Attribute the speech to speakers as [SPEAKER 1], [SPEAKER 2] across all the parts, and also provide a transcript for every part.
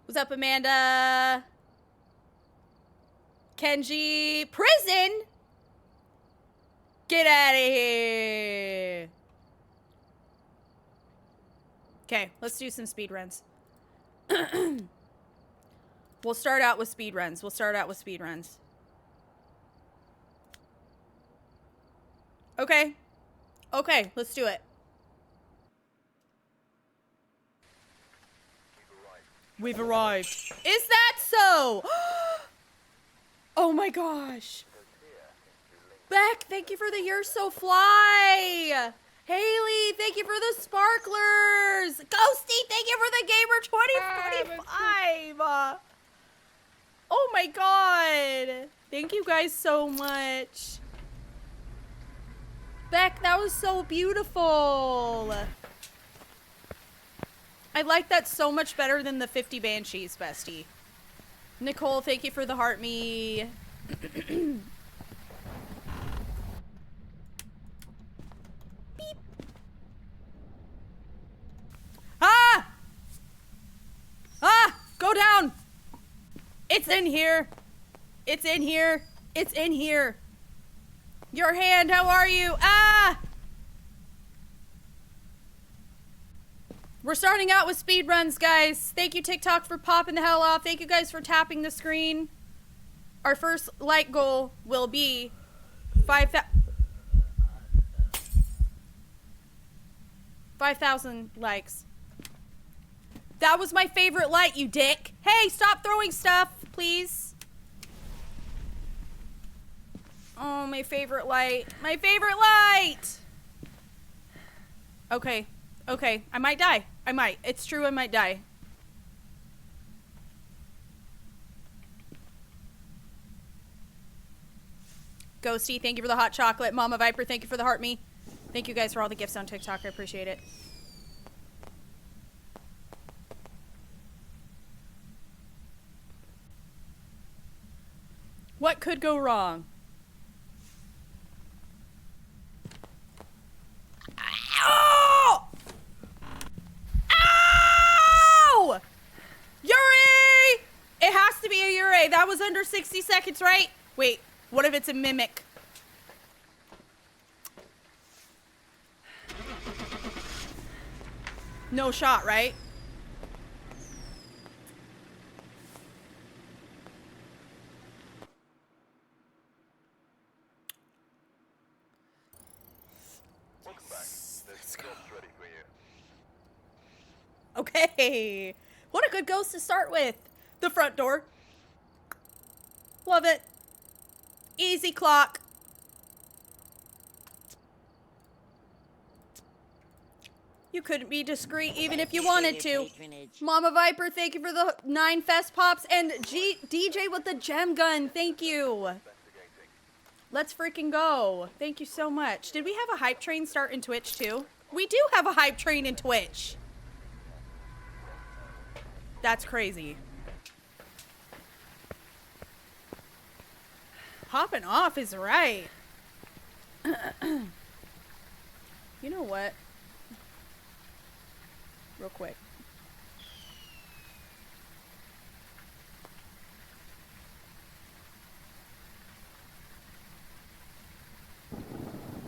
[SPEAKER 1] What's up, Amanda? Kenji. Prison? Get out of here. Okay, let's do some speed runs. We'll start out with speed runs. Okay. Okay, let's do it. We've arrived. Is that so? Oh my gosh. Beck, thank you for the You're So Fly. Haley, thank you for the sparklers. Ghosty, thank you for the Gamer 2025. Oh my god. Thank you guys so much. Beck, that was so beautiful. I like that so much better than the 50 Banshees, bestie. Nicole, thank you for the heart me. Beep. Ah! Ah! Go down! It's in here. It's in here. It's in here. Your hand, how are you? Ah! We're starting out with speed runs, guys. Thank you, TikTok, for popping the hell off. Thank you guys for tapping the screen. Our first like goal will be 5,000 likes. That was my favorite light, you dick. Hey, stop throwing stuff, please. Oh, my favorite light. My favorite light! Okay. Okay. I might die. I might. It's true, I might die. Ghosty, thank you for the hot chocolate. Mama Viper, thank you for the heart me. Thank you guys for all the gifts on TikTok. I appreciate it. What could go wrong? Ow! Ow! Yuri! It has to be a Yuri. That was under 60 seconds, right? Wait, what if it's a mimic? No shot, right? Let's go. Okay. What a good ghost to start with. The front door. Love it. Easy clock. You couldn't be discreet even if you wanted to. Mama Viper, thank you for the 9 Fest Pops. And DJ with the gem gun, thank you. Let's freaking go. Thank you so much. Did we have a hype train start in Twitch too? We do have a hype train in Twitch. That's crazy. Popping off is right. You know what? Real quick.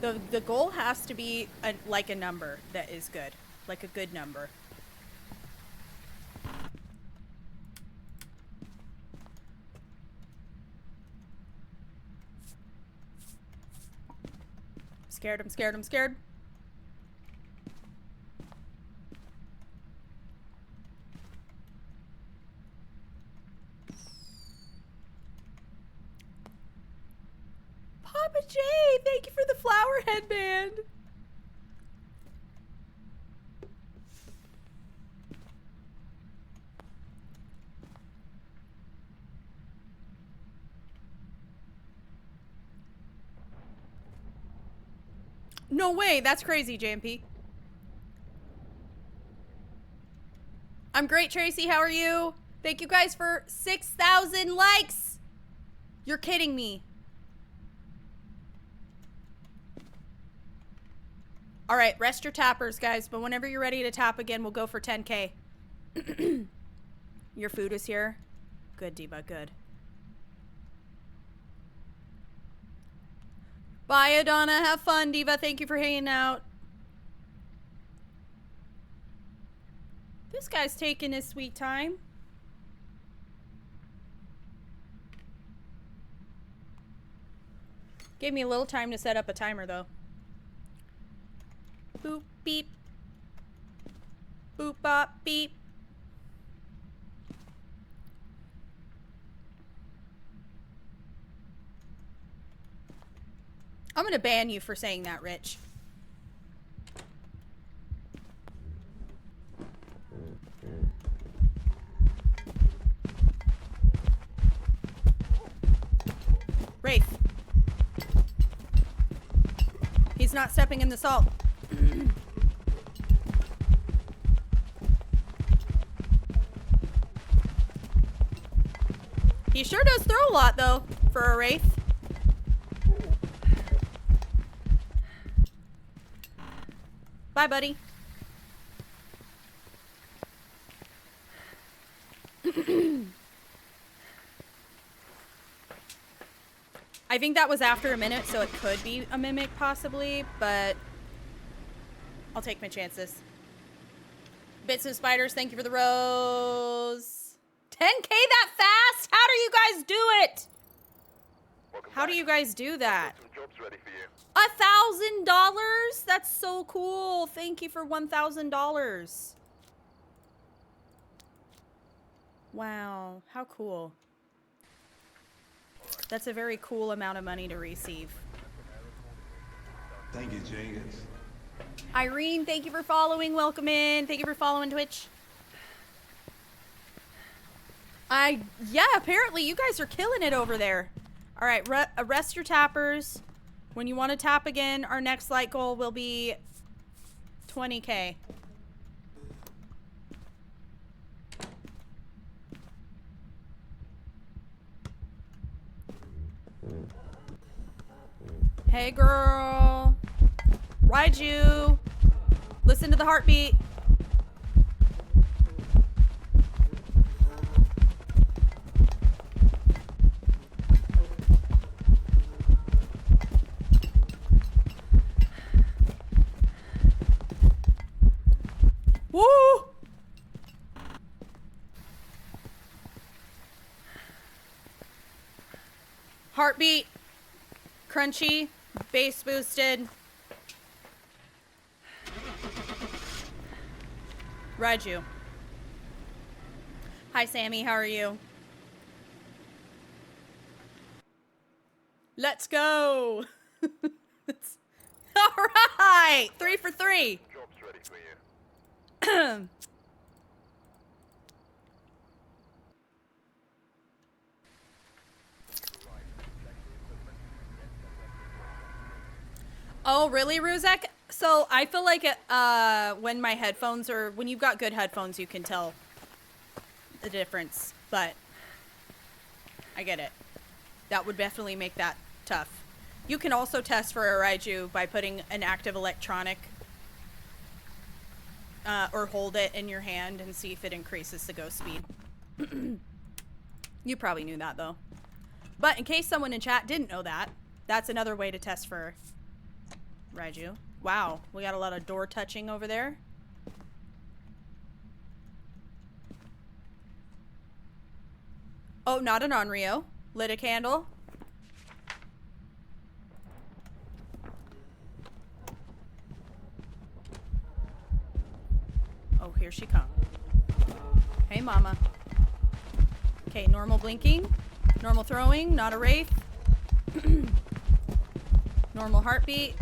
[SPEAKER 1] The goal has to be like a number that is good. Like a good number. Scared, I'm scared, I'm scared. Papa J, thank you for the flower headband. No way, that's crazy, JMP. I'm great, Tracy, how are you? Thank you guys for 6,000 likes. You're kidding me. All right, rest your tappers, guys, but whenever you're ready to tap again, we'll go for 10K. Your food is here? Good, Diva, good. Bye, Adana. Have fun, Diva. Thank you for hanging out. This guy's taking his sweet time. Gave me a little time to set up a timer, though. Boop, beep. Boop, bop, beep. I'm gonna ban you for saying that, Rich. Wraith. He's not stepping in the salt. He sure does throw a lot, though, for a Wraith. Bye, buddy. I think that was after a minute, so it could be a mimic, possibly, but I'll take my chances. Bits of spiders, thank you for the rose. 10K that fast? How do you guys do it? How do you guys do that? $1,000? That's so cool. Thank you for $1,000. Wow, how cool. That's a very cool amount of money to receive.
[SPEAKER 2] Thank you, Jenkins.
[SPEAKER 1] Irene, thank you for following. Welcome in. Thank you for following Twitch. Yeah, apparently you guys are killing it over there. All right, arrest your tappers. When you want to tap again, our next light goal will be 20K. Hey, girl. Ride you. Listen to the heartbeat. Woo! Heartbeat. Crunchy. Bass boosted. Raju. Hi, Sammy. How are you? Let's go. All right. 3 for 3.
[SPEAKER 2] Job's ready for you.
[SPEAKER 1] Oh, really, Ruzek? So I feel like when my headphones are, when you've got good headphones, you can tell the difference, but I get it. That would definitely make that tough. You can also test for a Raiju by putting an active electronic or hold it in your hand and see if it increases the ghost speed. You probably knew that, though. But in case someone in chat didn't know that, that's another way to test for Raiju. Wow, we got a lot of door touching over there. Oh, not an Onryo. Lit a candle. Oh, here she comes. Hey, mama. Okay, normal blinking. Normal throwing, not a wraith. Normal heartbeat.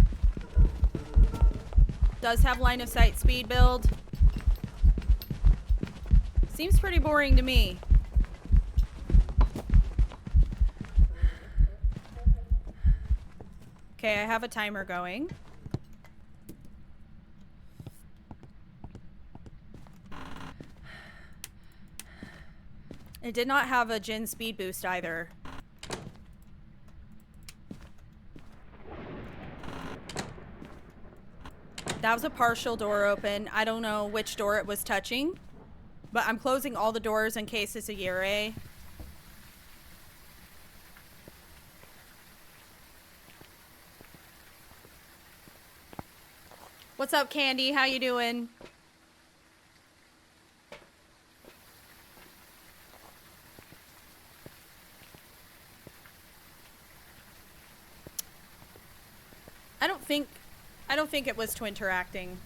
[SPEAKER 1] Does have line of sight speed build. Seems pretty boring to me. Okay, I have a timer going. It did not have a Jin speed boost either. That was a partial door open. I don't know which door it was touching, But I'm closing all the doors in case it's a Yurei. What's up, Candy? How you doing? I don't think it was to interacting.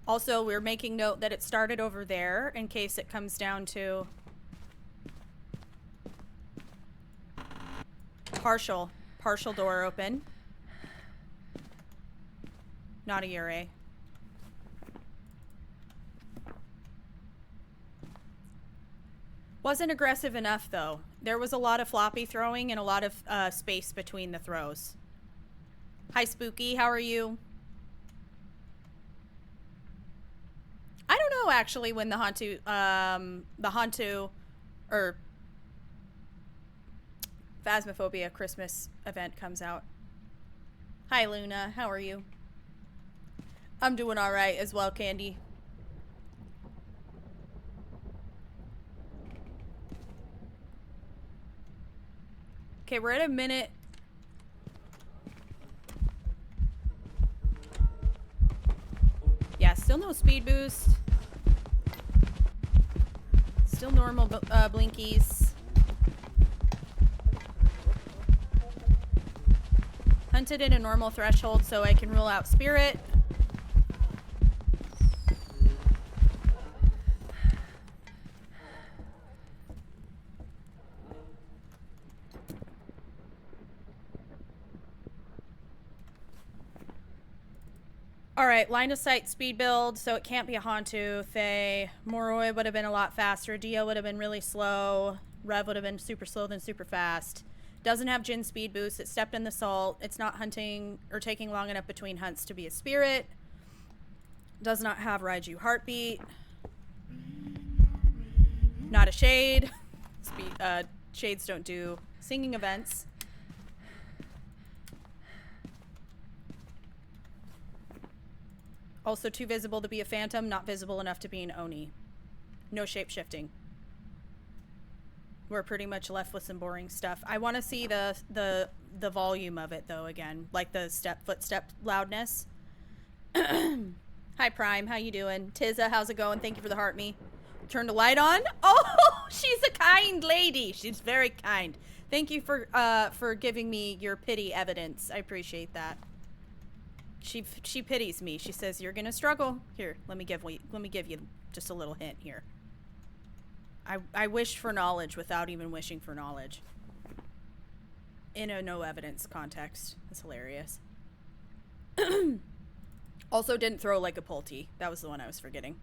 [SPEAKER 1] Also, we're making note that it started over there in case it comes down to partial door open. Not a Yurei. Wasn't aggressive enough, though. There was a lot of floppy throwing and a lot of space between the throws. Hi, Spooky. How are you? I don't know, actually, when the Hantu, or Phasmophobia Christmas event comes out. Hi, Luna. How are you? I'm doing all right as well, Candy. Okay, we're at a minute. Yeah, still no speed boost. Still normal blinkies. Hunted in a normal threshold so I can rule out spirit. Alright, line of sight speed build, so it can't be a Hantu. Faye. Moroi would have been a lot faster. Dio would have been really slow. Rev would have been super slow, then super fast. Doesn't have Jin speed boost. It stepped in the salt. It's not hunting or taking long enough between hunts to be a spirit. Does not have Raiju heartbeat. Not a shade. Shades don't do singing events. Also too visible to be a phantom, not visible enough to be an Oni. No shape shifting. We're pretty much left with some boring stuff. I want to see the volume of it though again, like the footstep loudness. Hi Prime, how you doing? Tizza, how's it going? Thank you for the heart me. Turn the light on. Oh, she's a kind lady. She's very kind. Thank you for giving me your pity evidence. I appreciate that. She pities me. She says you're gonna struggle. Here, let me give you just a little hint here. I wish for knowledge without even wishing for knowledge. In a no evidence context. That's hilarious. Also didn't throw like a Pulte. That was the one I was forgetting.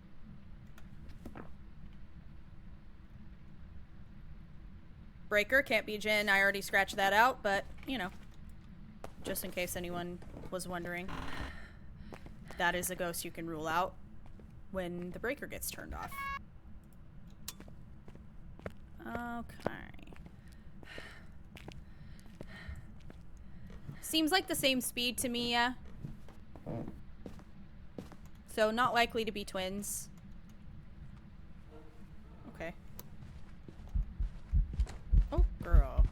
[SPEAKER 1] Breaker can't be Jin. I already scratched that out, but you know, just in case anyone was wondering, that is a ghost you can rule out when the breaker gets turned off. Okay. Seems like the same speed to me, yeah. So not likely to be twins. Okay. Oh, girl.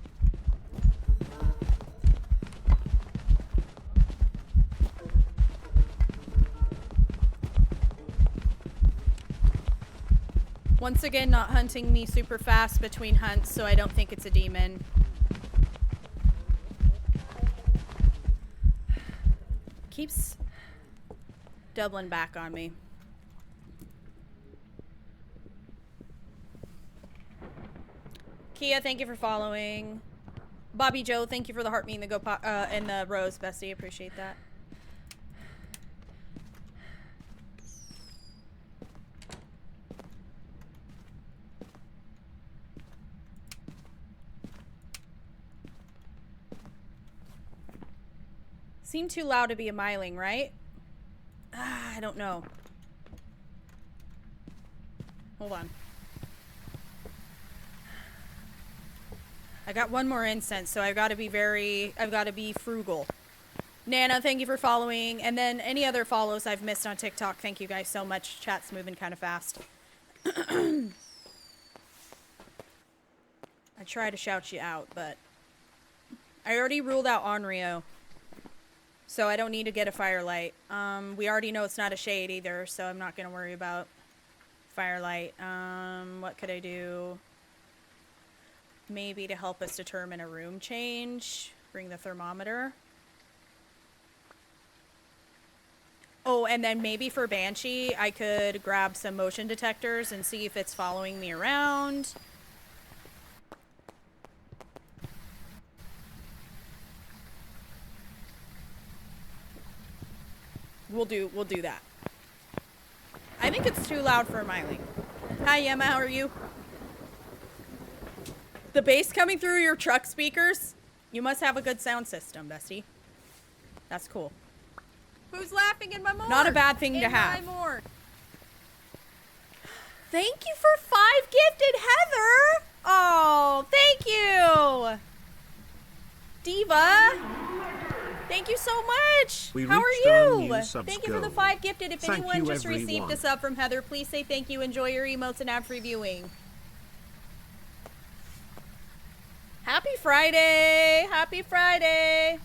[SPEAKER 1] Once again, not hunting me super fast between hunts, so I don't think it's a demon. Keeps doubling back on me. Kia, thank you for following. Bobby Joe, thank you for the heart me and the rose, bestie. Appreciate that. Seemed too loud to be a Myling, right? I don't know. Hold on. I got one more incense, so I've got to be frugal. Nana, thank you for following. And then any other follows I've missed on TikTok, thank you guys so much. Chat's moving kind of fast. I try to shout you out, but I already ruled out Onryo, so I don't need to get a firelight. We already know it's not a shade either, so I'm not going to worry about firelight. What could I do? Maybe to help us determine a room change. Bring the thermometer. Oh, and then maybe for Banshee, I could grab some motion detectors and see if it's following me around. We'll do that. I think it's too loud for Miley. Hi, Emma, how are you? The bass coming through your truck speakers? You must have a good sound system, bestie. That's cool.
[SPEAKER 3] Who's laughing in my morgue?
[SPEAKER 1] Not a bad thing to have.
[SPEAKER 3] In my morgue.
[SPEAKER 1] Thank you for 5 gifted, Heather! Oh, thank you! Diva! Thank you so much! How are you? Thank you for the 5 gifted. If anyone just received a sub from Heather, please say thank you, enjoy your emotes, and have free viewing. Happy Friday! Happy Friday!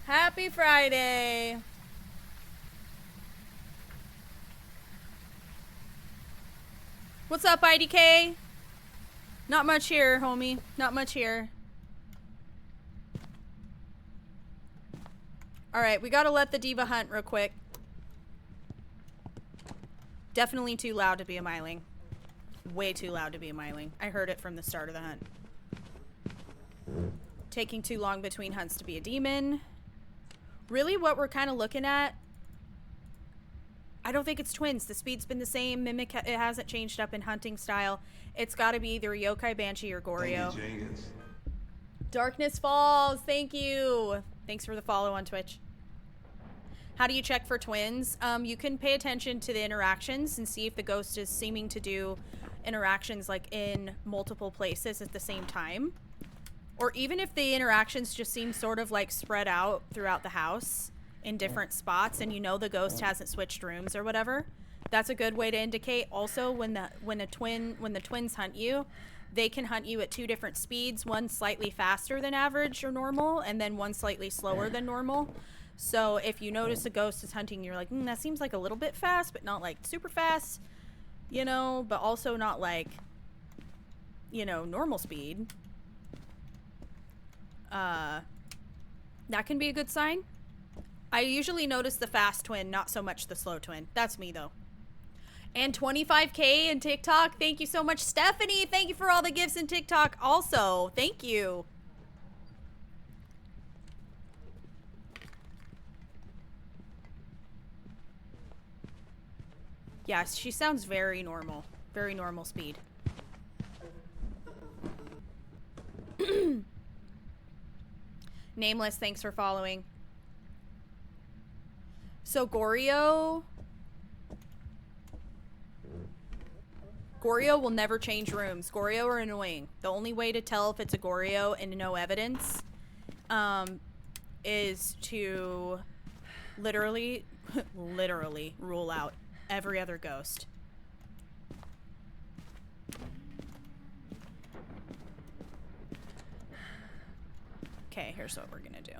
[SPEAKER 1] Happy Friday! What's up, IDK? Not much here, homie. Not much here. Alright, we gotta let the diva hunt real quick. Definitely too loud to be a myling. Way too loud to be a myling. I heard it from the start of the hunt. Taking too long between hunts to be a demon. Really, what we're kind of looking at, I don't think it's twins. The speed's been the same. Mimic, it hasn't changed up in hunting style. It's got to be either Yokai, Banshee, or Goryo. Darkness Falls, thank you. Thanks for the follow on Twitch. How do you check for twins? You can pay attention to the interactions and see if the ghost is seeming to do interactions like in multiple places at the same time. Or even if the interactions just seem sort of like spread out throughout the house in different spots and you know the ghost hasn't switched rooms or whatever. That's a good way to indicate. Also, when the twins hunt you, they can hunt you at 2 different speeds, one slightly faster than average or normal, and then one slightly slower than normal. So if you notice a ghost is hunting, you're like, that seems like a little bit fast, but not like super fast, you know, but also not like, you know, normal speed. That can be a good sign. I usually notice the fast twin, not so much the slow twin. That's me though. And 25K in TikTok. Thank you so much, Stephanie. Thank you for all the gifts in TikTok also. Thank you. Yes, she sounds very normal. Very normal speed. Nameless, thanks for following. So Goryo will never change rooms. Goryo are annoying. The only way to tell if it's a Goryo and no evidence is to literally rule out every other ghost. Okay, here's what we're gonna do.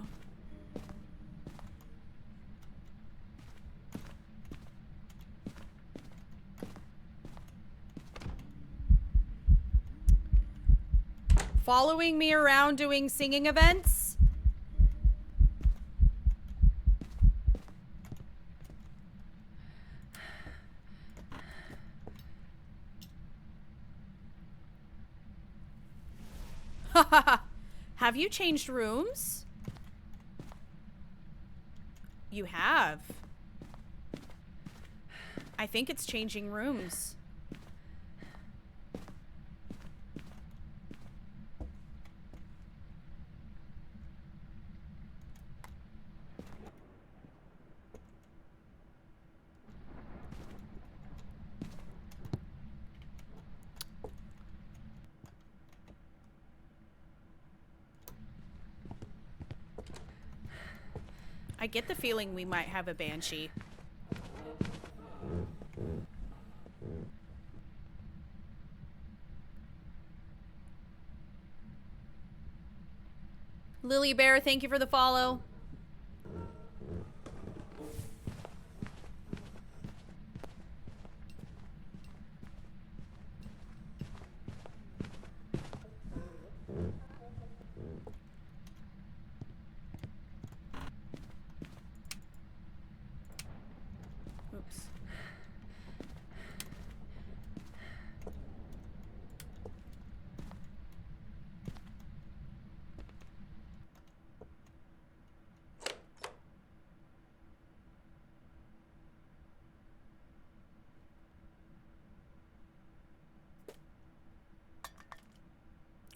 [SPEAKER 1] Following me around doing singing events? Have you changed rooms? You have. I think it's changing rooms. I get the feeling we might have a banshee. Lily Bear, thank you for the follow. Oops.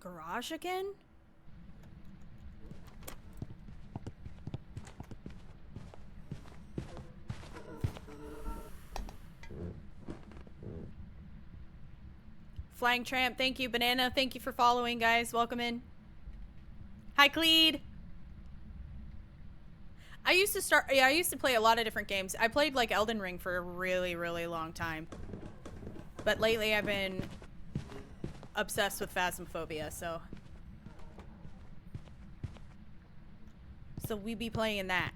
[SPEAKER 1] Garage again? Flying Tramp, thank you. Banana, thank you for following, guys. Welcome in. Hi, Cleed. I used to play a lot of different games. I played like Elden Ring for a really, really long time. But lately I've been obsessed with Phasmophobia, so we be playing that.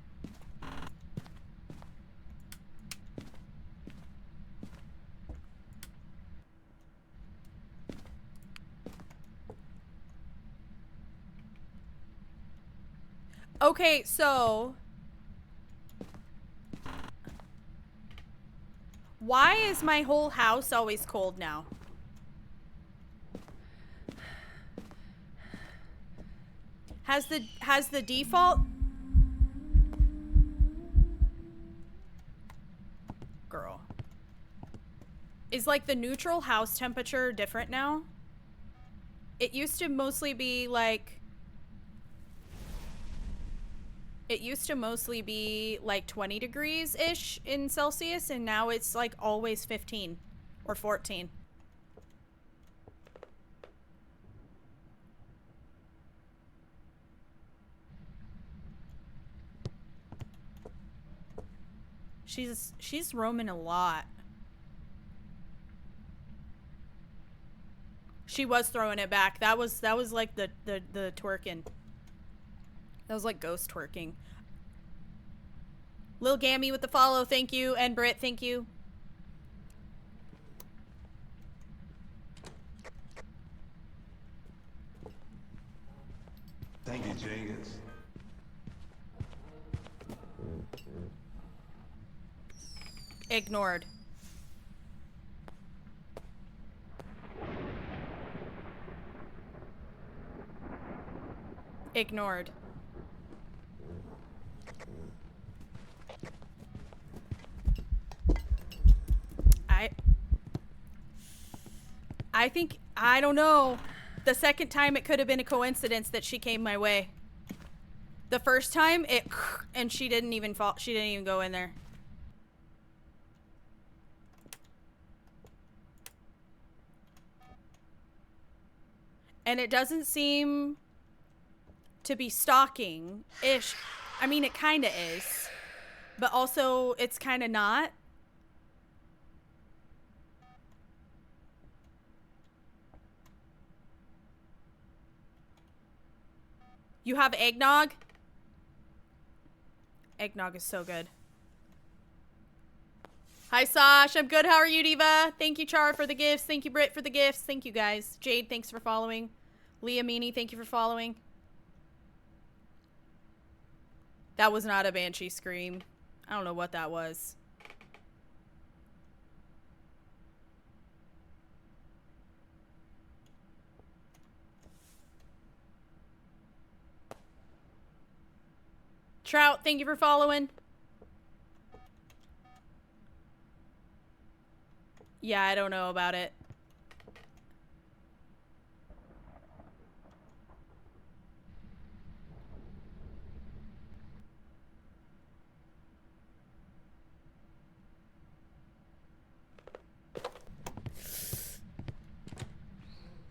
[SPEAKER 1] Okay, so why is my whole house always cold now? Has the default girl is like the neutral house temperature different now? It used to mostly be like 20 degrees ish in Celsius, and now it's like always 15 or 14. She's roaming a lot. She was throwing it back. That was like the twerking. That was like ghost twerking. Lil Gammy with the follow, thank you. And Britt, thank you.
[SPEAKER 2] Thank you, Jenkins.
[SPEAKER 1] Ignored. Ignored. I think, I don't know. The second time it could have been a coincidence that she came my way. The first time and she didn't even fall, she didn't even go in there. And it doesn't seem to be stalking-ish. I mean, it kind of is. But also, it's kind of not. You have eggnog? Eggnog is so good. Hi, Sash. I'm good. How are you, Diva? Thank you, Char, for the gifts. Thank you, Britt, for the gifts. Thank you, guys. Jade, thanks for following. Leah Meany, thank you for following. That was not a banshee scream. I don't know what that was. Trout, thank you for following. Yeah, I don't know about it.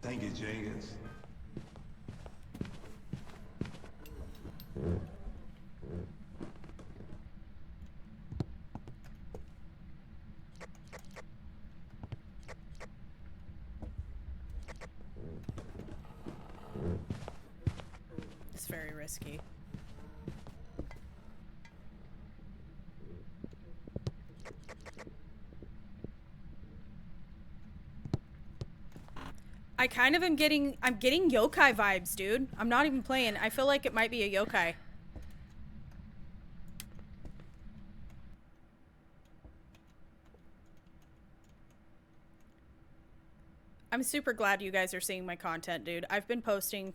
[SPEAKER 2] Thank you, Jenkins.
[SPEAKER 1] very risky. I kind of am getting, I'm getting yokai vibes, dude. I'm not even playing. I feel like it might be a yokai. I'm super glad you guys are seeing my content, dude. I've been posting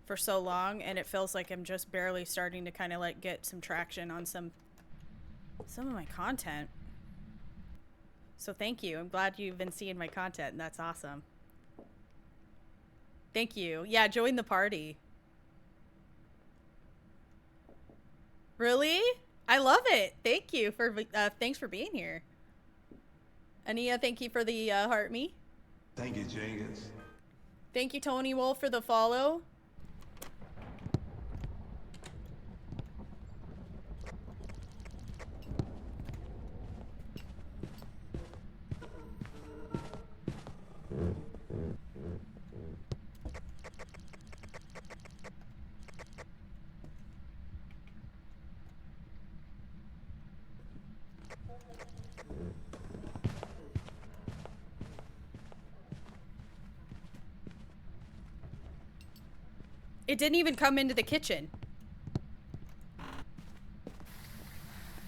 [SPEAKER 1] for so long, and it feels like I'm just barely starting to kind of like get some traction on some of my content. So thank you. I'm glad you've been seeing my content, and that's awesome. Thank you. Yeah, join the party. Really? I love it. Thank you for thanks for being here. Ania, thank you for the heart me.
[SPEAKER 2] Thank you, Jenkins.
[SPEAKER 1] Thank you, Tony Wolf, for the follow. It didn't even come into the kitchen.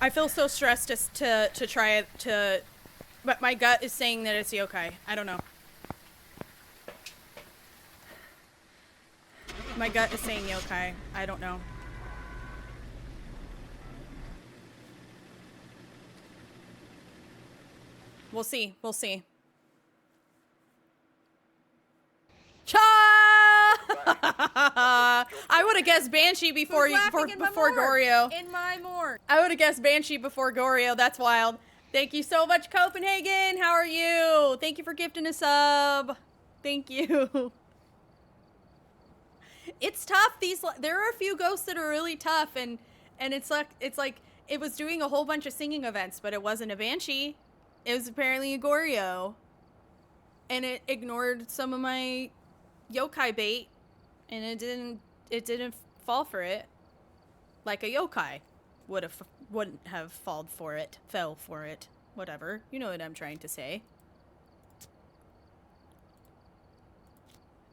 [SPEAKER 1] I feel so stressed to try it but my gut is saying that it's yokai. I don't know. My gut is saying yokai. I don't know. We'll see. We'll see. Cha! I would have guessed Banshee before Goryo.
[SPEAKER 3] In my morgue.
[SPEAKER 1] I would have guessed Banshee before Goryo. That's wild. Thank you so much, Copenhagen. How are you? Thank you for gifting a sub. Thank you. It's tough. There are a few ghosts that are really tough, and it's like it was doing a whole bunch of singing events, but it wasn't a Banshee. It was apparently a Goryo, and it ignored some of my yokai bait, and it didn't fall for it like a yokai wouldn't have fell for it, whatever. You know what I'm trying to say.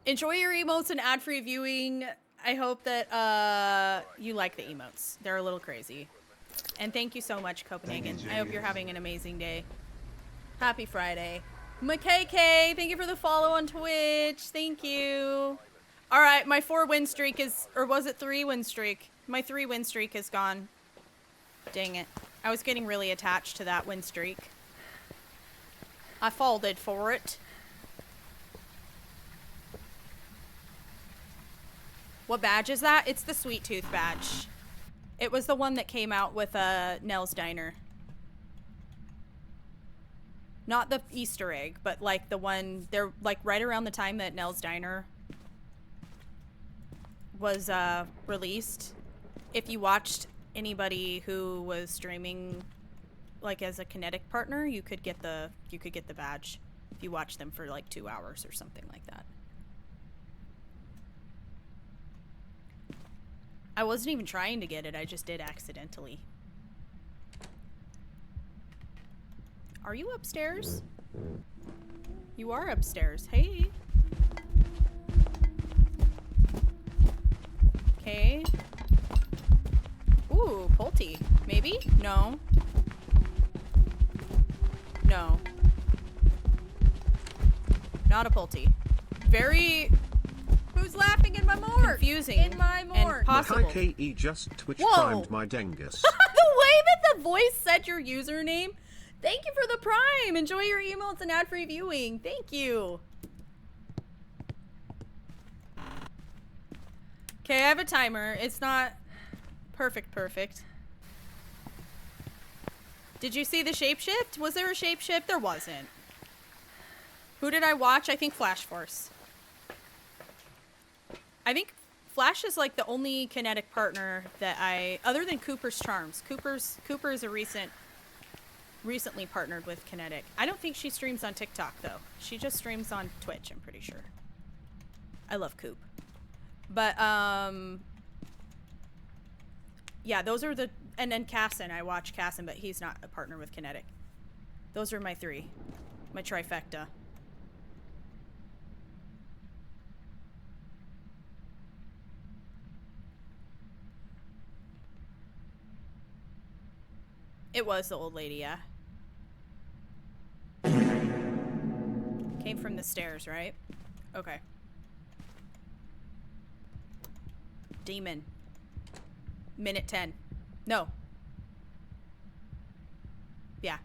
[SPEAKER 1] Enjoy your emotes and ad-free viewing. I hope that you like the emotes. They're a little crazy. And thank you so much, Copenhagen. I hope you're having an amazing day. Happy Friday. MKK, thank you for the follow on Twitch. Thank you. All right, my 4-win streak is, or was it 3-win streak? My 3-win streak is gone. Dang it. I was getting really attached to that win streak. I folded for it. What badge is that? It's the Sweet Tooth badge. It was the one that came out with Nell's Diner. Not the Easter egg, but like the one, they're like right around the time that Nell's Diner was released. If you watched anybody who was streaming like as a Kinetic partner, you could get the badge if you watched them for like 2 hours or something like that. I wasn't even trying to get it, I just did accidentally. Are you upstairs? You are upstairs. Hey. Okay. Ooh, Pulte. Maybe? No. No. Not a Pulte. Very...
[SPEAKER 3] Who's laughing in my morgue?
[SPEAKER 1] Confusing.
[SPEAKER 3] In my morgue.
[SPEAKER 1] And possible.
[SPEAKER 4] My KE just Twitch
[SPEAKER 1] Whoa.
[SPEAKER 4] primed my Dengus.
[SPEAKER 1] The way that the voice said your username. Thank you for the prime. Enjoy your emotes and ad-free viewing. Thank you. Okay, I have a timer. It's not perfect. Did you see the shapeshift? Was there a shapeshift? There wasn't. Who did I watch? I think Flash Force. I think Flash is like the only Kinetic partner that other than Cooper's Charms. Cooper is a recently partnered with Kinetic. I don't think she streams on TikTok though. She just streams on Twitch, I'm pretty sure. I love Coop. But, yeah, those are the, and then Casson, I watch Casson, but he's not a partner with Kinetic. Those are my 3. My trifecta. It was the old lady, yeah. Came from the stairs, right? Okay. Demon. Minute 10. No. Yeah.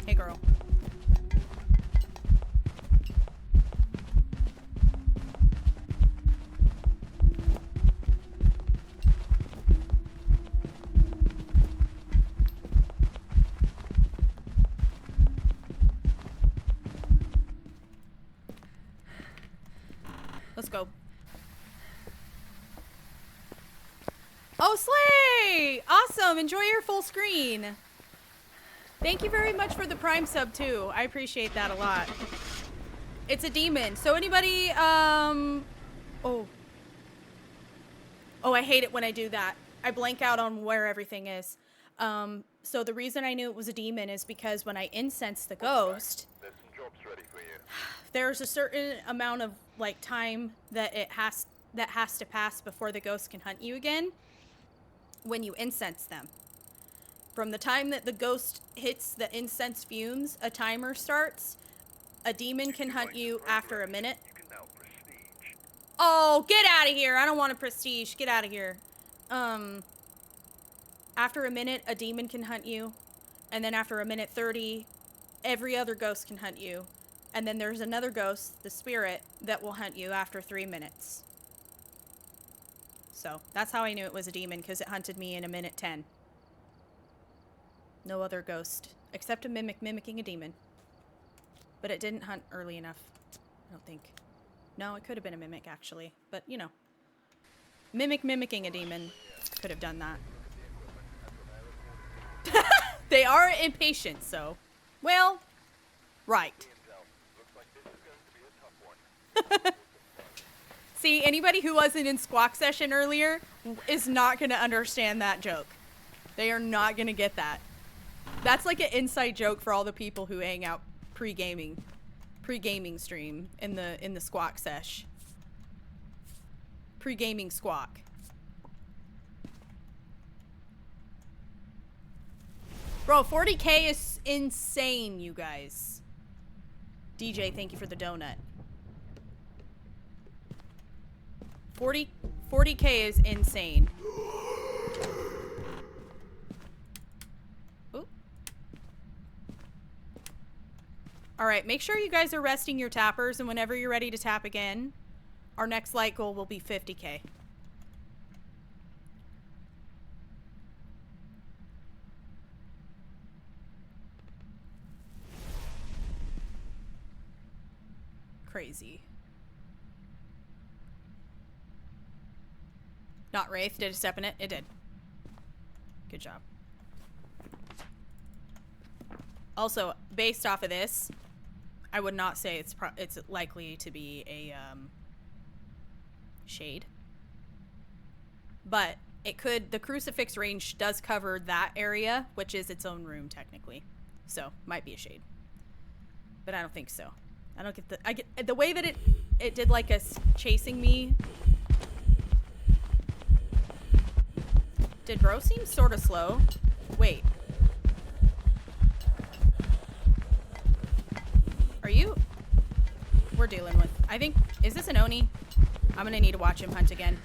[SPEAKER 1] Hey, girl. Let's go. Oh, Slay! Awesome! Enjoy your full screen. Thank you very much for the Prime sub, too. I appreciate that a lot. It's a demon. So anybody, Oh. Oh, I hate it when I do that. I blank out on where everything is. So the reason I knew it was a demon is because when I incense the ghost,
[SPEAKER 5] There's some jobs ready for you.
[SPEAKER 1] there's a certain amount of, like, time that has to pass before the ghost can hunt you again when you incense them. From the time that the ghost hits the incense fumes, a timer starts. A demon can hunt you after a minute.
[SPEAKER 5] You can now prestige.
[SPEAKER 1] Oh, get out of here. I don't want a prestige. Get out of here. After a minute, a demon can hunt you. And then after a minute 30, every other ghost can hunt you. And then there's another ghost, the spirit, that will hunt you after 3 minutes. So, that's how I knew it was a demon, because it hunted me in a minute 10. No other ghost. Except a mimic mimicking a demon. But it didn't hunt early enough. I don't think. No, it could have been a mimic, actually. But, you know. Mimic mimicking a demon could have done that. They are impatient, so. Well, right.
[SPEAKER 5] Looks like this is going to be a tough one.
[SPEAKER 1] See, anybody who wasn't in Squawk Session earlier is not going to understand that joke. They are not going to get that. That's like an inside joke for all the people who hang out pre-gaming stream in the Squawk Sesh. Pre-gaming Squawk. Bro, 40K is insane, you guys. DJ, thank you for the donut. 40K is insane. Ooh. Alright, make sure you guys are resting your tappers, and whenever you're ready to tap again, our next light goal will be 50K. Crazy. Not Wraith. Did it step in it? It did. Good job. Also, based off of this, I would not say it's likely to be a shade. But it could. The crucifix range does cover that area, which is its own room technically. So might be a shade. But I don't think so. I don't get the. I get the way that it did like a chasing me. Did bro seem sort of slow? Wait. Are you? We're dealing with. I think. Is this an Oni? I'm gonna need to watch him hunt again.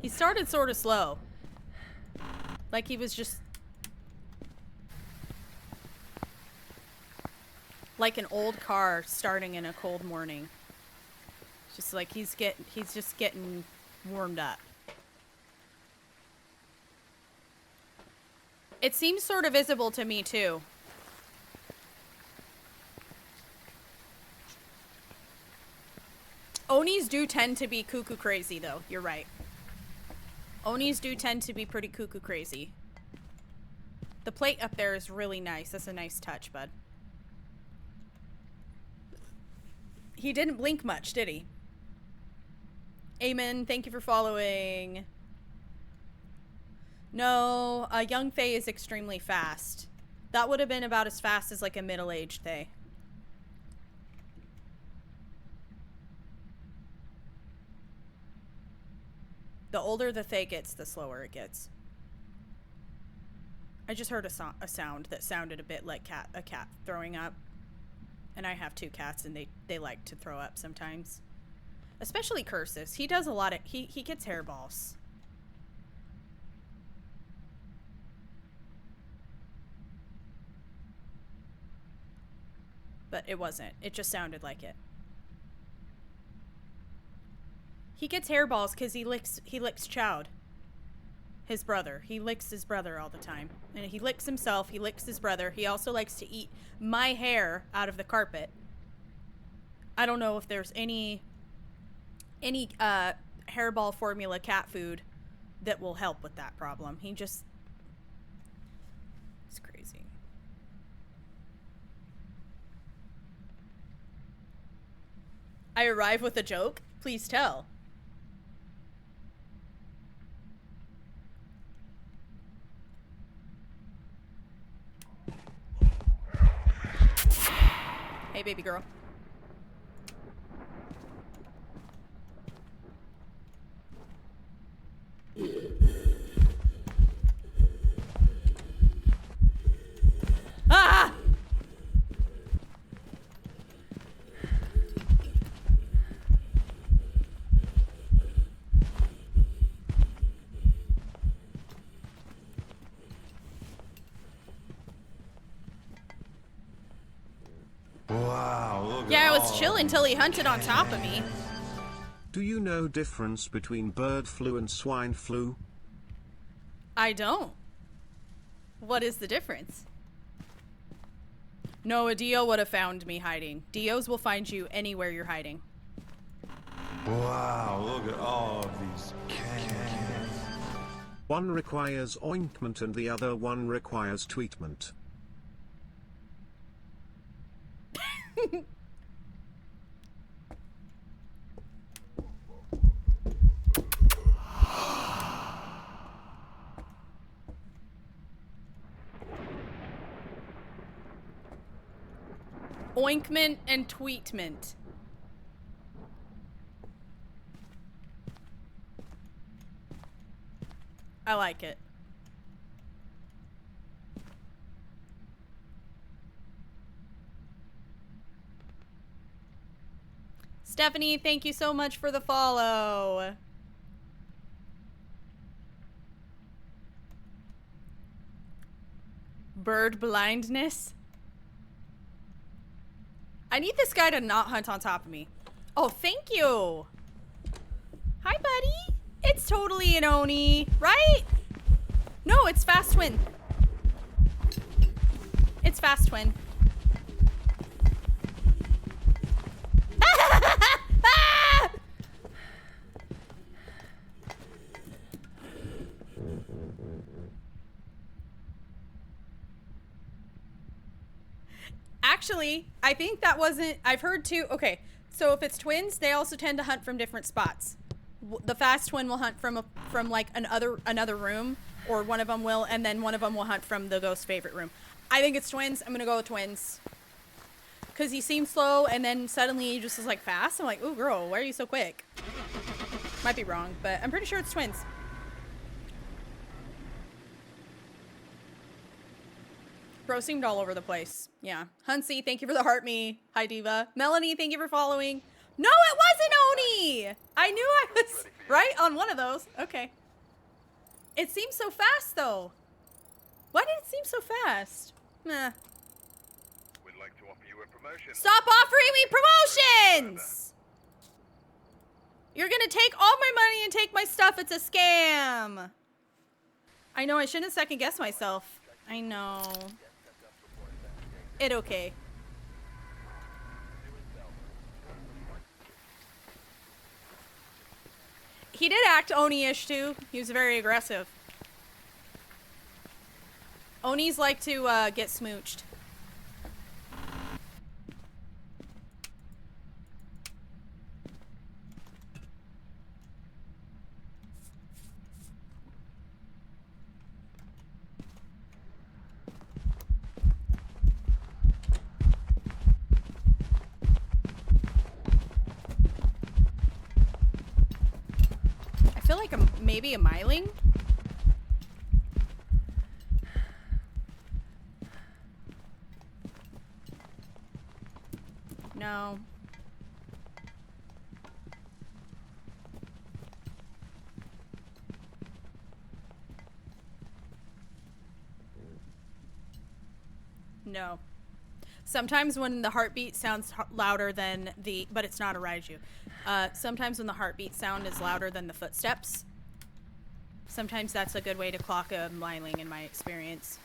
[SPEAKER 1] He started sort of slow. Like he was just... like an old car starting in a cold morning. Just like he's just getting warmed up. It seems sort of visible to me too. Onis do tend to be cuckoo crazy, though. You're right. Onis do tend to be pretty cuckoo crazy. The plate up there is really nice. That's a nice touch, bud. He didn't blink much, did he? Amen. Thank you for following. No, a young Fae is extremely fast. That would have been about as fast as like a middle-aged Fae. The older the Fae gets, the slower it gets. I just heard a sound that sounded a bit like a cat throwing up. And I have 2 cats and they like to throw up sometimes. Especially Cursus. He does a lot of... He gets hairballs. But it wasn't. It just sounded like it. He gets hairballs because he licks Chowd. His brother. He licks his brother all the time. And he licks himself. He licks his brother. He also likes to eat my hair out of the carpet. I don't know if there's any hairball formula cat food that will help with that problem. He just... It's crazy. I arrive with a joke? Please tell. Hey, baby girl. Ah!
[SPEAKER 2] Wow, look
[SPEAKER 1] Yeah,
[SPEAKER 2] at
[SPEAKER 1] I was
[SPEAKER 2] all
[SPEAKER 1] chill
[SPEAKER 2] of
[SPEAKER 1] until he hunted on top of me.
[SPEAKER 4] Do you know difference between bird flu and swine flu?
[SPEAKER 1] I don't. What is the difference? No, a Dio would have found me hiding. Dios will find you anywhere you're hiding.
[SPEAKER 2] Wow, look at all of these cans.
[SPEAKER 4] One requires ointment and the other one requires treatment.
[SPEAKER 1] Oinkment and tweetment. I like it. Stephanie, thank you so much for the follow. Bird blindness. I need this guy to not hunt on top of me. Oh, thank you. Hi, buddy. It's totally an Oni, right? No, it's Fast Twin. It's Fast Twin. Ah! Actually, I think that wasn't... I've heard too... Okay, so if it's twins, they also tend to hunt from different spots. The fast twin will hunt from like another room, or one of them will, and then one of them will hunt from the ghost favorite room. I think it's twins. I'm gonna go with twins. Because he seemed slow, and then suddenly he just was like fast. I'm like, ooh, girl, why are you so quick? Might be wrong, but I'm pretty sure it's twins. Bro seemed all over the place. Yeah. Hunsy, thank you for the heart me. Hi, Diva. Melanie, thank you for following. No, it wasn't Oni! I knew I was right on one of those. Okay. It seems so fast, though. Why did it seem so fast? Meh.
[SPEAKER 5] We'd like to offer you a promotion.
[SPEAKER 1] Stop offering me promotions! You're gonna take all my money and take my stuff. It's a scam. I know, I shouldn't second guess myself. I know. It okay. He did act Oni-ish too. He was very aggressive. Onis like to get smooched. I feel like maybe a myling. No. No. Sometimes when the heartbeat sounds louder than the, but it's not a Raiju. Sometimes when the heartbeat sound is louder than the footsteps, sometimes that's a good way to clock a myling in my experience.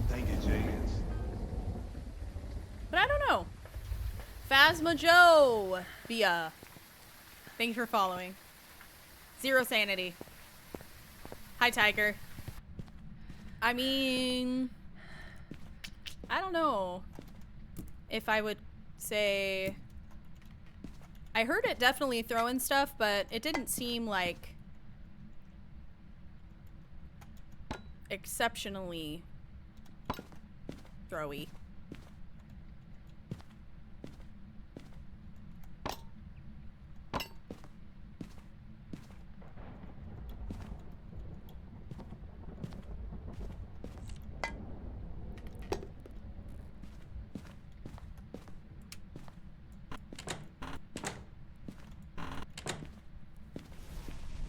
[SPEAKER 2] Thank you, Jenkins.
[SPEAKER 1] But I don't know. Phasmophobia. Thanks for following. Zero sanity. Hi, Tiger. I mean, I don't know if I would say. I heard it definitely throwing stuff, but it didn't seem like exceptionally throwy.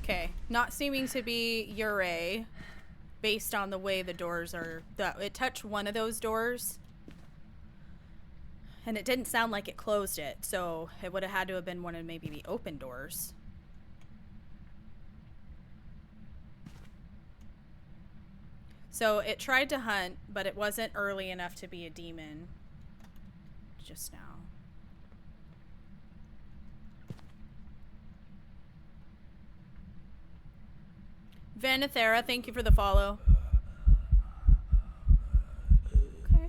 [SPEAKER 1] Okay, not seeming to be Yurei based on the way the doors are. It touched one of those doors and it didn't sound like it closed it, so it would have had to have been one of maybe the open doors. So it tried to hunt, but it wasn't early enough to be a demon just now. Vanithera, thank you for the follow. Okay.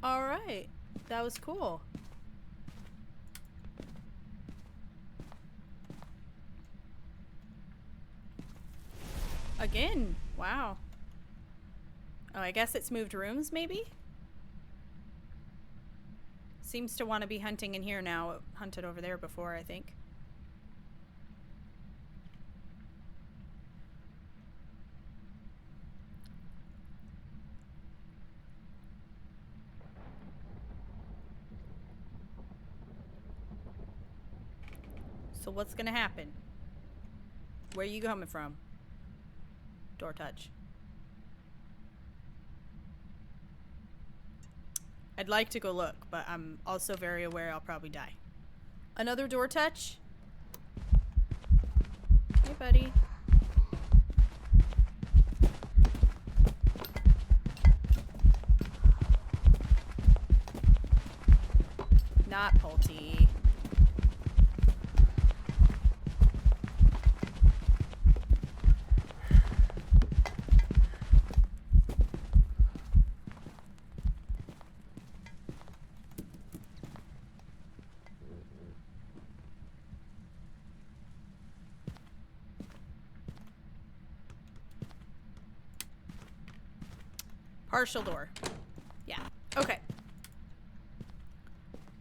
[SPEAKER 1] Alright. That was cool. Again. Wow. Oh, I guess it's moved rooms, maybe? Seems to want to be hunting in here now. It hunted over there before, I think. So what's gonna happen? Where are you coming from? Door touch. I'd like to go look, but I'm also very aware I'll probably die. Another door touch? Hey, buddy. Not Pulte. Partial door. Yeah. Okay.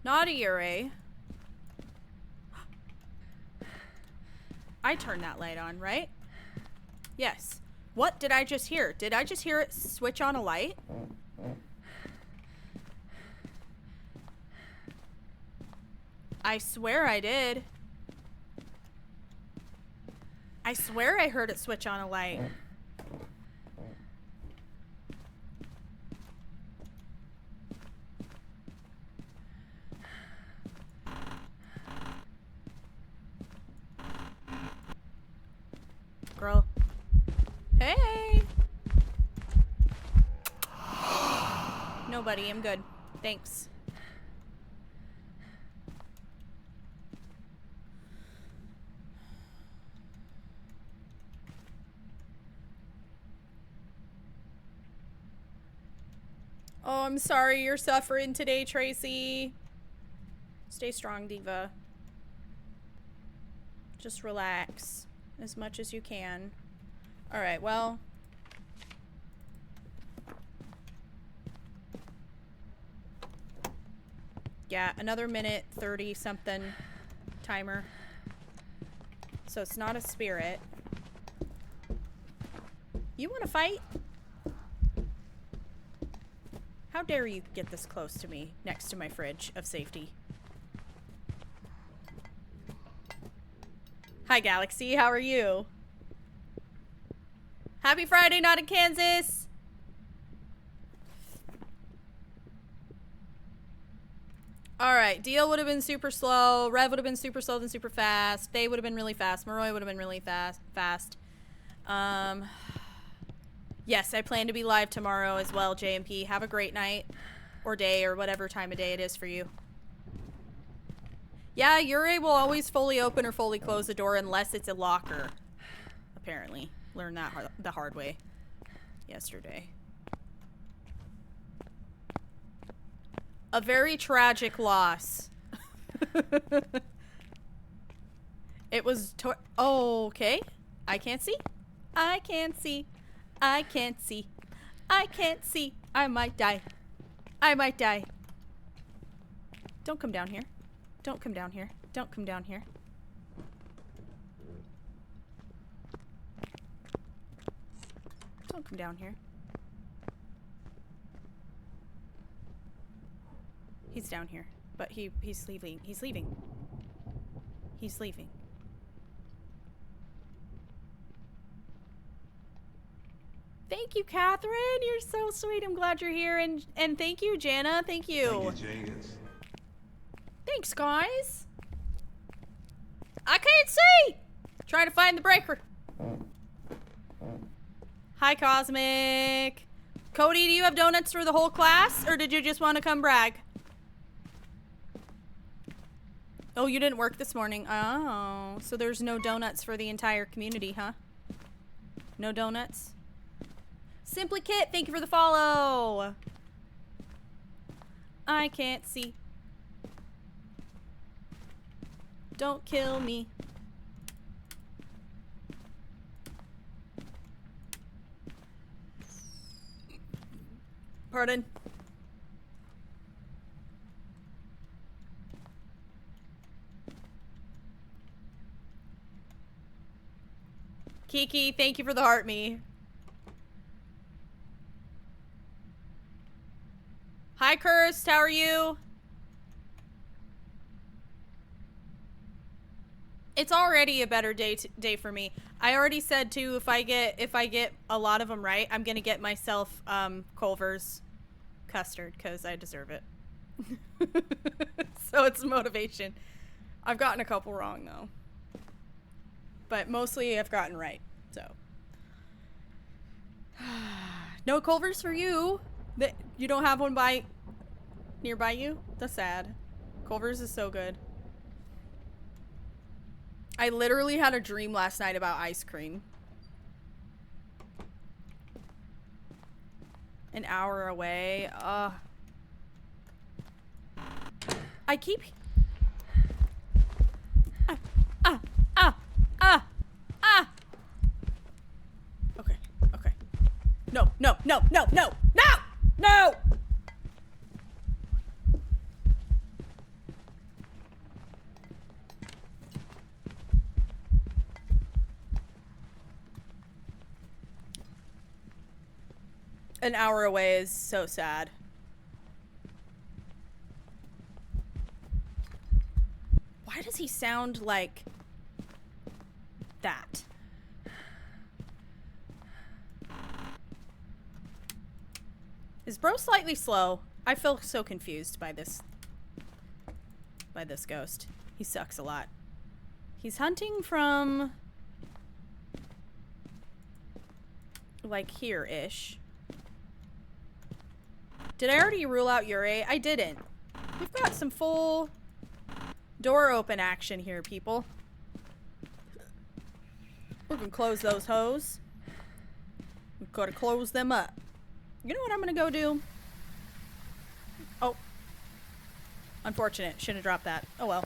[SPEAKER 1] Not a Yurei. I turned that light on, right? Yes. What did I just hear? Did I just hear it switch on a light? I swear I did. I swear I heard it switch on a light. Girl. Hey! Nobody, I'm good. Thanks. Oh, I'm sorry you're suffering today, Tracy. Stay strong, Diva. Just relax as much as you can. Alright, well. Yeah, another minute 30 something timer. So it's not a spirit. You want to fight? How dare you get this close to me, next to my fridge of safety? Hi, Galaxy. How are you? Happy Friday, not in Kansas! Alright, Deal would have been super slow. Rev would have been super slow, then super fast. Day would have been really fast. Maroy would have been really fast. Yes, I plan to be live tomorrow as well, JMP. Have a great night. Or day, or whatever time of day it is for you. Yeah, Ure will always fully open or fully close the door unless it's a locker. Apparently. Learned that the hard way yesterday. A very tragic loss. It was oh, okay. I can't see. I can't see. I can't see. I can't see. I might die. I might die. Don't come down here. Don't come down here. Don't come down here. Don't come down here. He's down here, but he's leaving. He's leaving. He's leaving. Thank you, Catherine. You're so sweet. I'm glad you're here, and thank you, Jana. Thank you.
[SPEAKER 2] Thank you, Jans.
[SPEAKER 1] Thanks, guys. I can't see. Trying to find the breaker. Hi, Cosmic. Cody, do you have donuts for the whole class, or did you just want to come brag? Oh, you didn't work this morning. Oh, so there's no donuts for the entire community, huh? No donuts? Simply Kit, thank you for the follow. I can't see. Don't kill me. Pardon? Kiki, thank you for the heart me. Hi, Cursed, how are you? It's already a better day for me. I already said too, if I get a lot of them right, I'm gonna get myself Culver's custard because I deserve it. So it's motivation. I've gotten a couple wrong though, but mostly I've gotten right. So no Culver's for you. That you don't have one nearby you? That's sad. Culver's is so good. I literally had a dream last night about ice cream. An hour away. I keep... Okay, okay. No, no, no, no, no, no! No! An hour away is so sad. Why does he sound like that? Is bro slightly slow? I feel so confused by this ghost. He sucks a lot. He's hunting from like here-ish. Did I already rule out Ure? I didn't. We've got some full door open action here, people. We can close those hoes. We've got to close them up. You know what I'm gonna go do? Unfortunate. Shouldn't have dropped that. Oh well.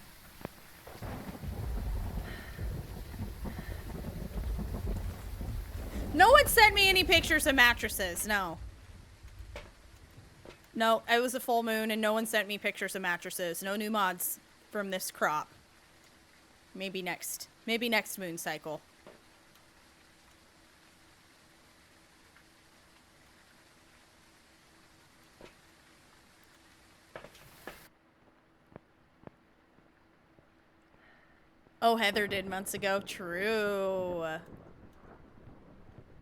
[SPEAKER 1] No one sent me any pictures of mattresses. No. No, it was a full moon and no one sent me pictures of mattresses. No new mods from this crop. Maybe next moon cycle. Oh, Heather did months ago. True.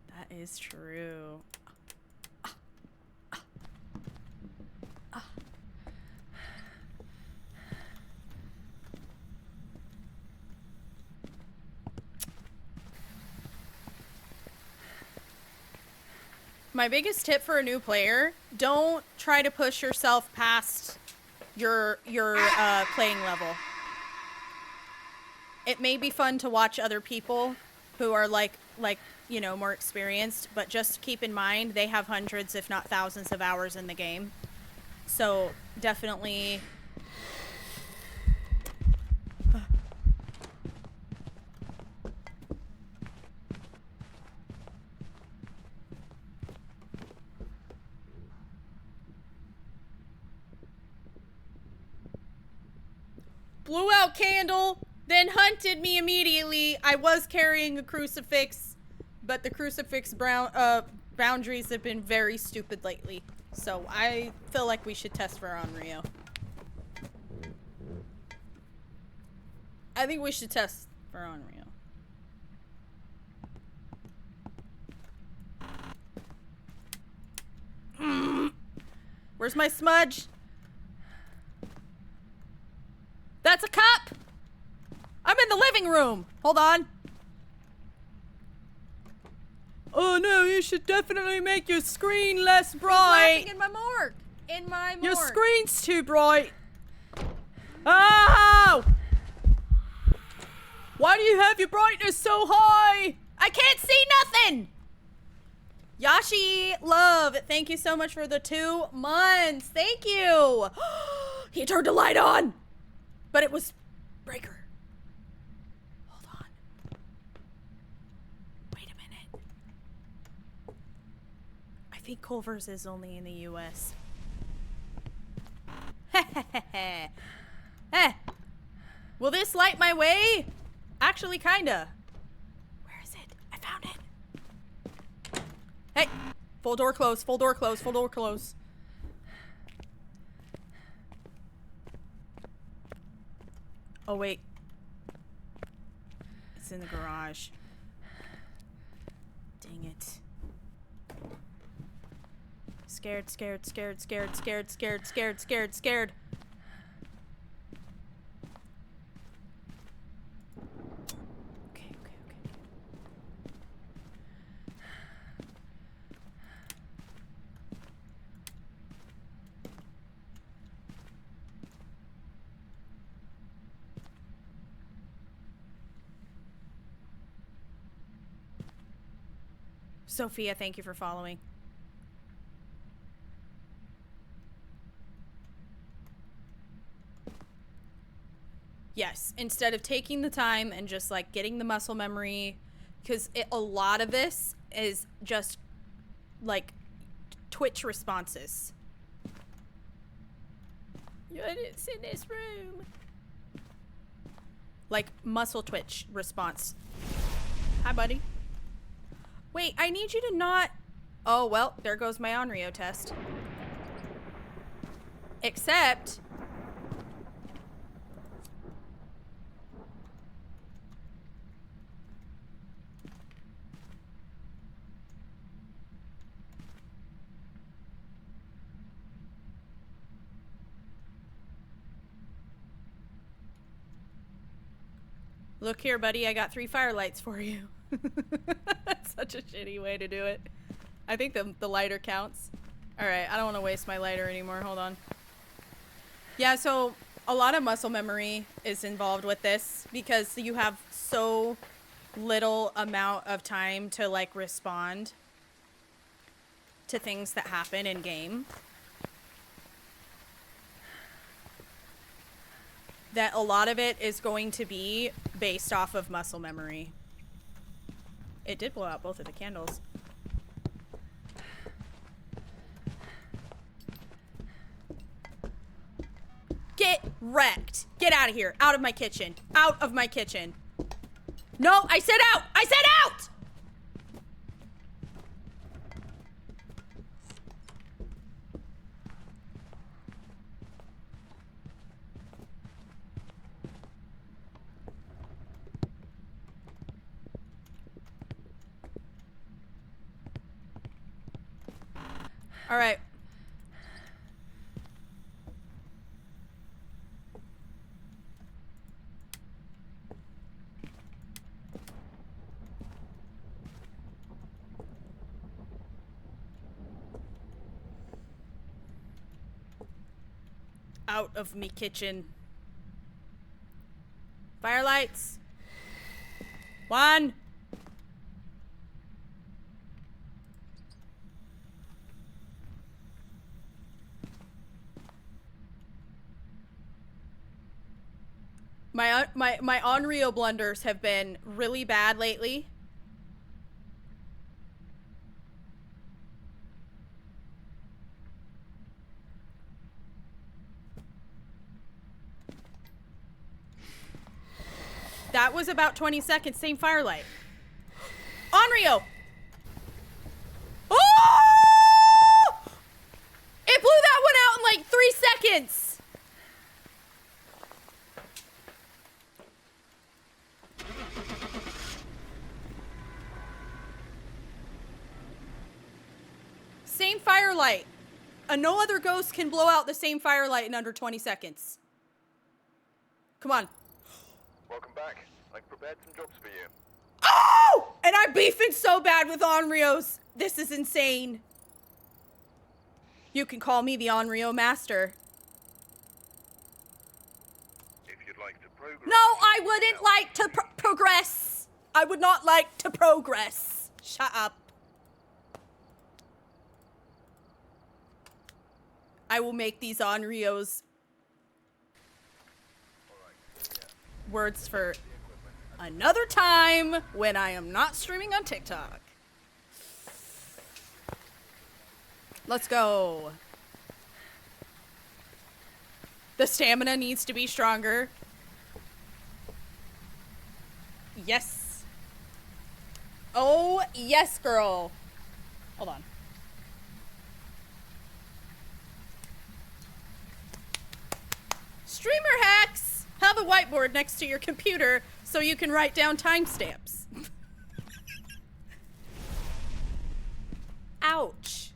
[SPEAKER 1] That is true. My biggest tip for a new player, don't try to push yourself past your playing level. It may be fun to watch other people who are like, you know, more experienced, but just keep in mind they have hundreds, if not thousands of hours in the game. So definitely... Blew out candle, then hunted me immediately. I was carrying a crucifix, but the crucifix boundaries have been very stupid lately. So I feel like we should test for Onryo. I think we should test for Onryo. Where's my smudge? That's a cup! I'm in the living room! Hold on. Oh no, you should definitely make your screen less bright.
[SPEAKER 3] Laughing in my morgue. In my morgue.
[SPEAKER 1] Your screen's too bright. Oh! Why do you have your brightness so high? I can't see nothing! Yashi Love, thank you so much for the 2 months. Thank you. He turned the light on. But it was breaker. Hold on. Wait a minute. I think Culver's is only in the US. Heh. Will this light my way? Actually, kinda. Where is it? I found it. Hey! Full door close, full door close, full door close. Oh, wait. It's in the garage. Dang it. Scared. Okay. Sophia, thank you for following. Yes, instead of taking the time and just like getting the muscle memory, because a lot of this is just like Twitch responses. It's in this room. Like muscle twitch response. Hi, buddy. Wait, I need you to not... Oh, well, there goes my Onryo test. Except... Look here, buddy, I got 3 firelights for you. That's such a shitty way to do it. I think the lighter counts. Alright, I don't want to waste my lighter anymore. Hold on. Yeah, so a lot of muscle memory is involved with this because you have so little amount of time to like respond to things that happen in game. that a lot of it is going to be based off of muscle memory. It did blow out both of the candles. Get wrecked. Get out of here. Out of my kitchen. Out of my kitchen. No, I said out. I said out! All right. Out of me kitchen. Firelights. 1. My Onryo blunders have been really bad lately. That was about 20 seconds. Same firelight. Onryo! Oh! It blew that one out in like 3 seconds. Same firelight. No other ghost can blow out the same firelight in under 20 seconds. Come on.
[SPEAKER 5] Welcome back. I prepared some jobs for you.
[SPEAKER 1] Oh! And I'm beefing so bad with Onryos. This is insane. You can call me the Onryo master.
[SPEAKER 5] If you'd like to progress...
[SPEAKER 1] No, I wouldn't like to progress. I would not like to progress. Shut up. I will make these Onryos words for another time when I am not streaming on TikTok. Let's go. The stamina needs to be stronger. Yes. Oh, yes, girl. Hold on. Streamer hacks! Have a whiteboard next to your computer so you can write down timestamps. Ouch.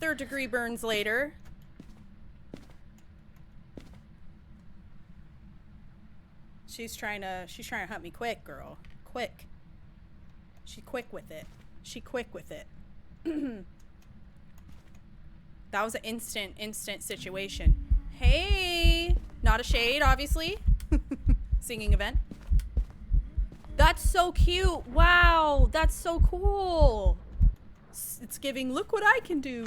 [SPEAKER 1] 3rd degree burns later. She's trying to hunt me quick, girl. Quick. She quick with it. She quick with it. That was an instant situation. Hey! Not a shade, obviously. Singing event. That's so cute. Wow, that's so cool. It's giving, look what I can do.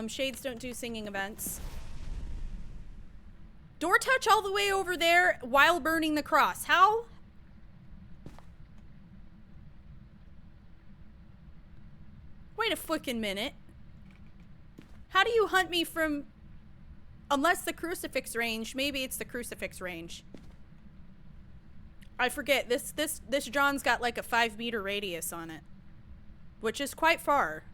[SPEAKER 1] Shades don't do singing events. Door touch all the way over there while burning the cross. How? Wait a fucking minute. How do you hunt me from... Unless the crucifix range. Maybe it's the crucifix range. I forget. This John's got like a 5-meter radius on it. Which is quite far.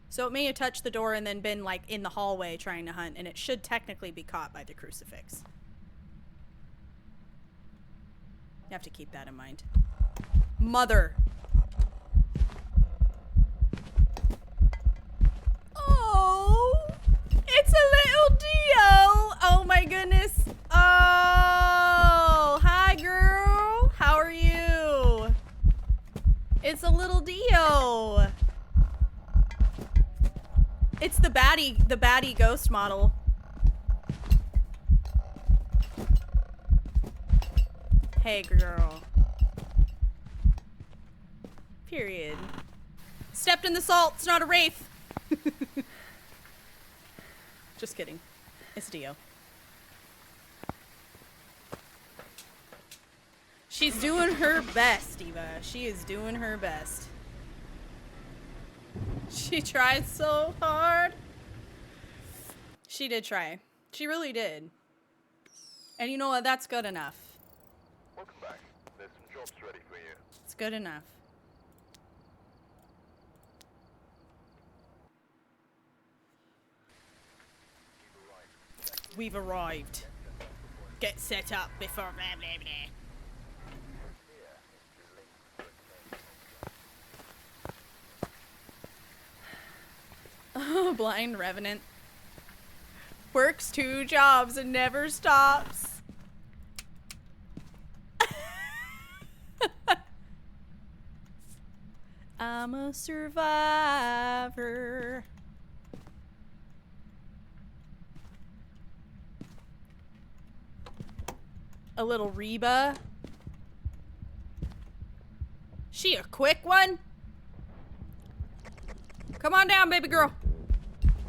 [SPEAKER 1] So it may have touched the door and then been like in the hallway trying to hunt. And it should technically be caught by the crucifix. You have to keep that in mind. Mother. Oh, it's a little Dio. Oh my goodness. Oh, hi girl. How are you? It's a little Dio. It's the baddie ghost model. Hey girl. Period. Stepped in the salt. It's not a wraith. Just kidding. It's Dio. She's doing her best, Eva. She is doing her best. She tried so hard. She did try. She really did. And you know what? That's good enough.
[SPEAKER 5] Welcome back. There's some jobs ready for you.
[SPEAKER 1] It's good enough. We've arrived. Get set up before blah blah blah. Oh, blind revenant. Works 2 jobs and never stops. I'm a survivor. A little Reba. She a quick one? Come on down, baby girl.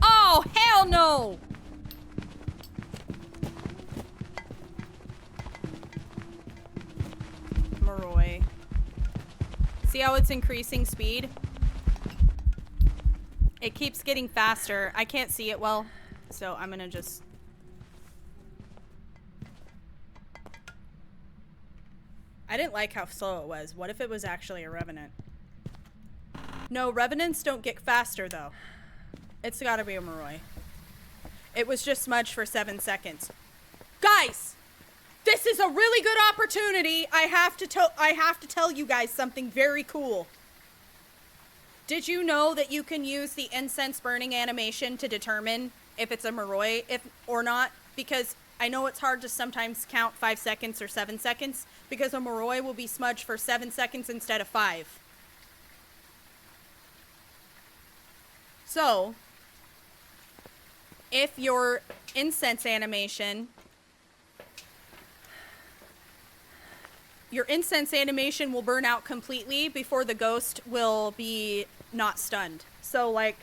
[SPEAKER 1] Oh, hell no! Moroi. See how it's increasing speed? It keeps getting faster. I can't see it well, so I'm gonna just... I didn't like how slow it was. What if it was actually a revenant? No, revenants don't get faster, though. It's gotta be a Moroi. It was just smudged for 7 seconds. Guys! This is a really good opportunity. I have to tell you guys something very cool. Did you know that you can use the incense burning animation to determine if it's a Moroi or not? Because I know it's hard to sometimes count 5 seconds or 7 seconds, because a Moroi will be smudged for 7 seconds instead of 5. So, if your incense animation will burn out completely before the ghost will be not stunned. So like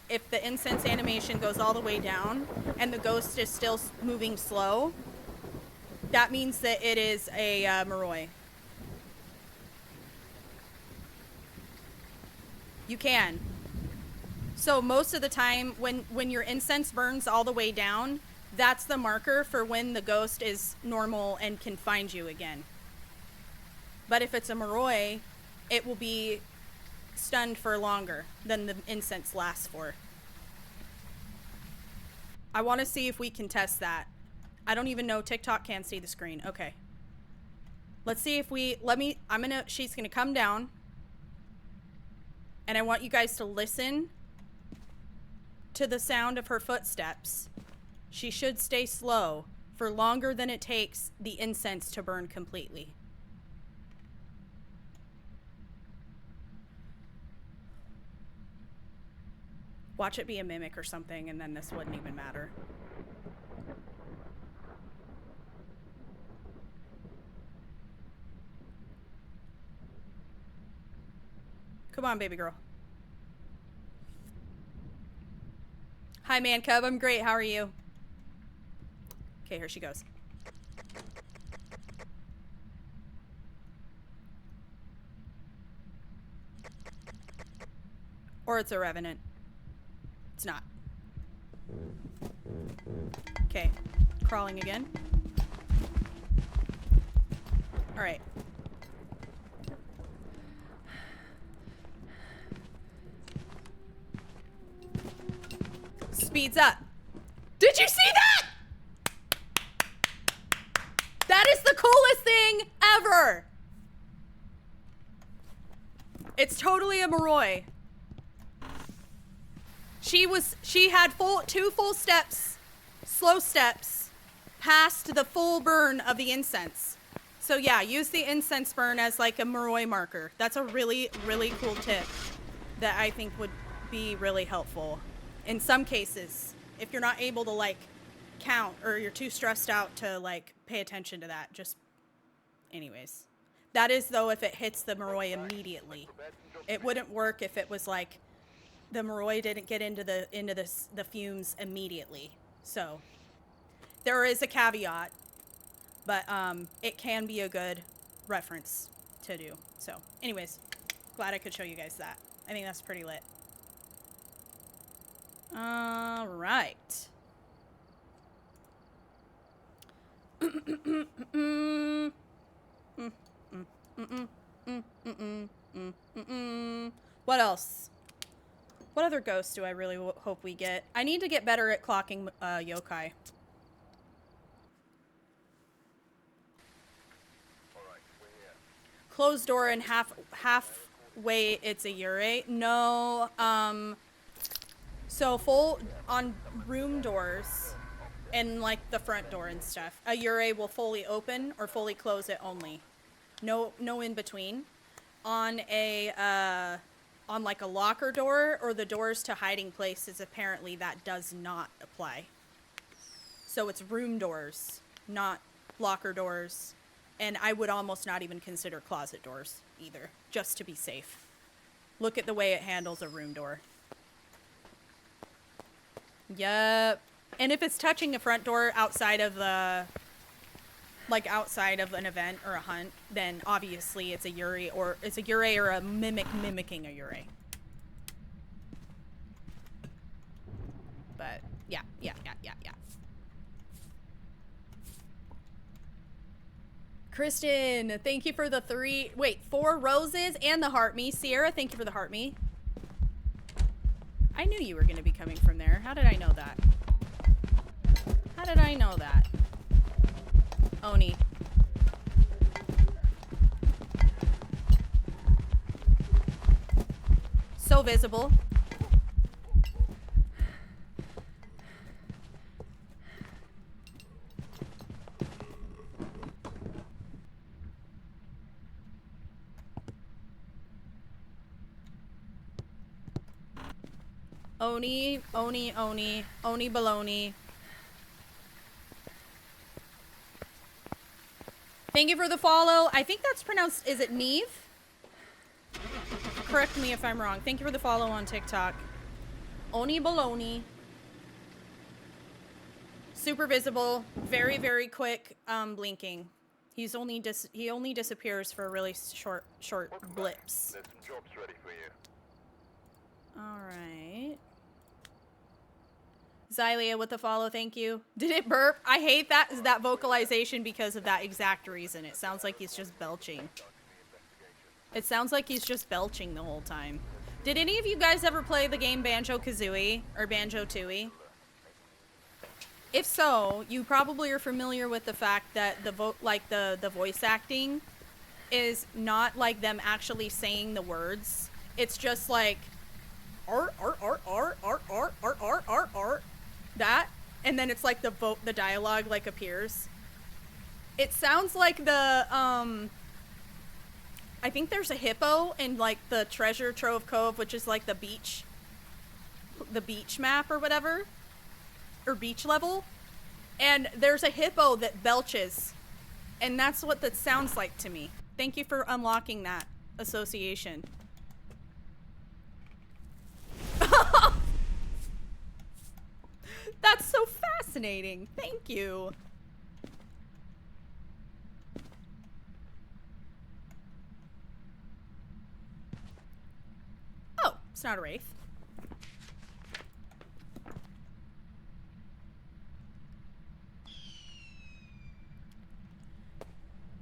[SPEAKER 1] if the incense animation goes all the way down and the ghost is still moving slow, that means that it is a Moroi. You can. So most of the time when your incense burns all the way down, that's the marker for when the ghost is normal and can find you again. But if it's a Moroi, it will be stunned for longer than the incense lasts for. I want to see if we can test that. I don't even know. TikTok can't see the screen. Okay. Let's see if we, she's gonna come down. And I want you guys to listen to the sound of her footsteps. She should stay slow for longer than it takes the incense to burn completely. Watch it be a mimic or something, and then this wouldn't even matter. Come on, baby girl. Hi, man cub. I'm great. How are you? Okay, here she goes. Or it's a revenant. It's not. Okay, crawling again. All right. Speeds up. Did you see that? That is the coolest thing ever. It's totally a Moroi. She had two full steps, slow steps, past the full burn of the incense. So yeah, use the incense burn as like a Moroi marker. That's a really, really cool tip that I think would be really helpful. In some cases, if you're not able to like count or you're too stressed out to like pay attention to that, just anyways. That is though if it hits the Moroi immediately. It wouldn't work if it was like the Moroi didn't get into the fumes immediately. So there is a caveat, but it can be a good reference to do. So anyways, glad I could show you guys that. I think that's pretty lit. All right. What else? What other ghosts do I really hope we get? I need to get better at clocking yokai.
[SPEAKER 5] Alright, we're here.
[SPEAKER 1] Closed door and halfway it's a Yurei. No, so full on room doors and like the front door and stuff. A Yurei will fully open or fully close it only. No in between. On a on like a locker door or the doors to hiding places, apparently that does not apply. So it's room doors, not locker doors. And I would almost not even consider closet doors either, just to be safe. Look at the way it handles a room door. Yep. And if it's touching a front door outside of the, like outside of an event or a hunt, then obviously it's a Yurei or it's a Yurei or a mimicking a Yurei. But yeah. Kristen, thank you for the 4 roses and the heart me. Sierra, thank you for the heart me. I knew you were going to be coming from there. How did I know that? How did I know that? Oni. So visible. Oni baloney. Thank you for the follow. I think that's pronounced, is it Neve? Correct me if I'm wrong. Thank you for the follow on TikTok. Oni baloney. Super visible, very, very quick blinking. He only disappears for really short blips.
[SPEAKER 5] There's some jobs ready for you.
[SPEAKER 1] All right. Xylia with the follow, thank you. Did it burp? I hate that vocalization because of that exact reason. It sounds like he's just belching. It sounds like he's just belching the whole time. Did any of you guys ever play the game Banjo-Kazooie or Banjo-Tooie? If so, you probably are familiar with the fact that the voice acting is not like them actually saying the words. It's just like art, that, and then it's like the dialogue like appears. It sounds like the I think there's a hippo in like the Treasure Trove Cove, which is like the beach map or whatever, or beach level, and there's a hippo that belches, and that's what that sounds like to me. Thank you for unlocking that association. That's so fascinating. Thank you. Oh, it's not a wraith.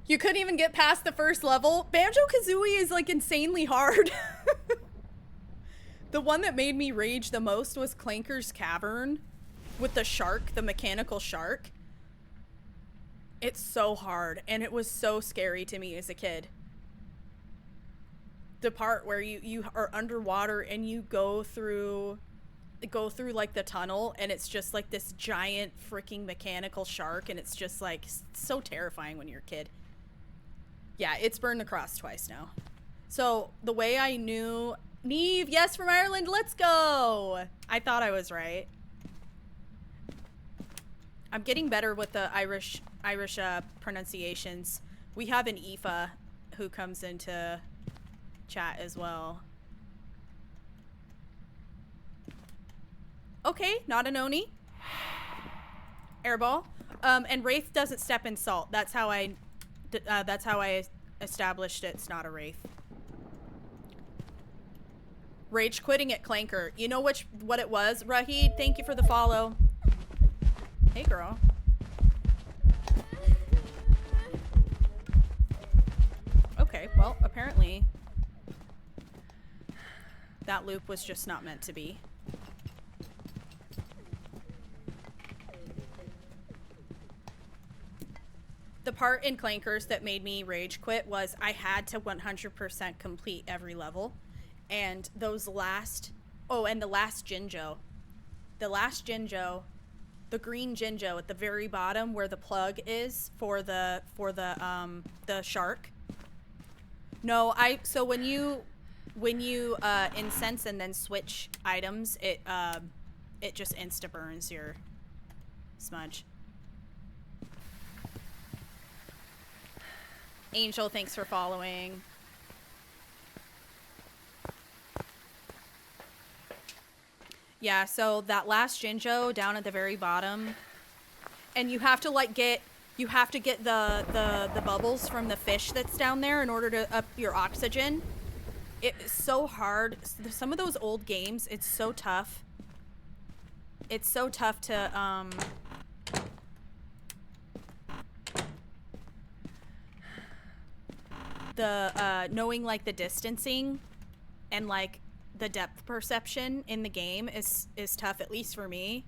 [SPEAKER 1] You couldn't even get past the first level? Banjo-Kazooie is like insanely hard. The one that made me rage the most was Clanker's Cavern with the shark, the mechanical shark. It's so hard, and it was so scary to me as a kid. The part where you are underwater and you go through like the tunnel, and it's just like this giant freaking mechanical shark, and it's just like so terrifying when you're a kid. Yeah, it's burned the cross twice now. So the way I knew Neve, yes, from Ireland, let's go. I thought I was right. I'm getting better with the Irish pronunciations. We have an Aoife who comes into chat as well. Okay, not an Oni. Airball. And Wraith doesn't step in salt. That's how I established it's not a Wraith. Rage quitting at Clanker. You know what it was, Rahid? Thank you for the follow. Hey, girl. Okay, well, apparently that loop was just not meant to be. The part in Clankers that made me rage quit was I had to 100% complete every level. And those last... Oh, and the last Jinjo. The last Jinjo, the green Jinjo at the very bottom where the plug is for the shark. No, so when you incense and then switch items, it just insta burns your smudge. Angel, thanks for following. Yeah, so that last Jinjo down at the very bottom, and you have to like get the bubbles from the fish that's down there in order to up your oxygen. It's so hard. Some of those old games, it's so tough. It's so tough to knowing like the distancing and like the depth perception in the game is tough, at least for me.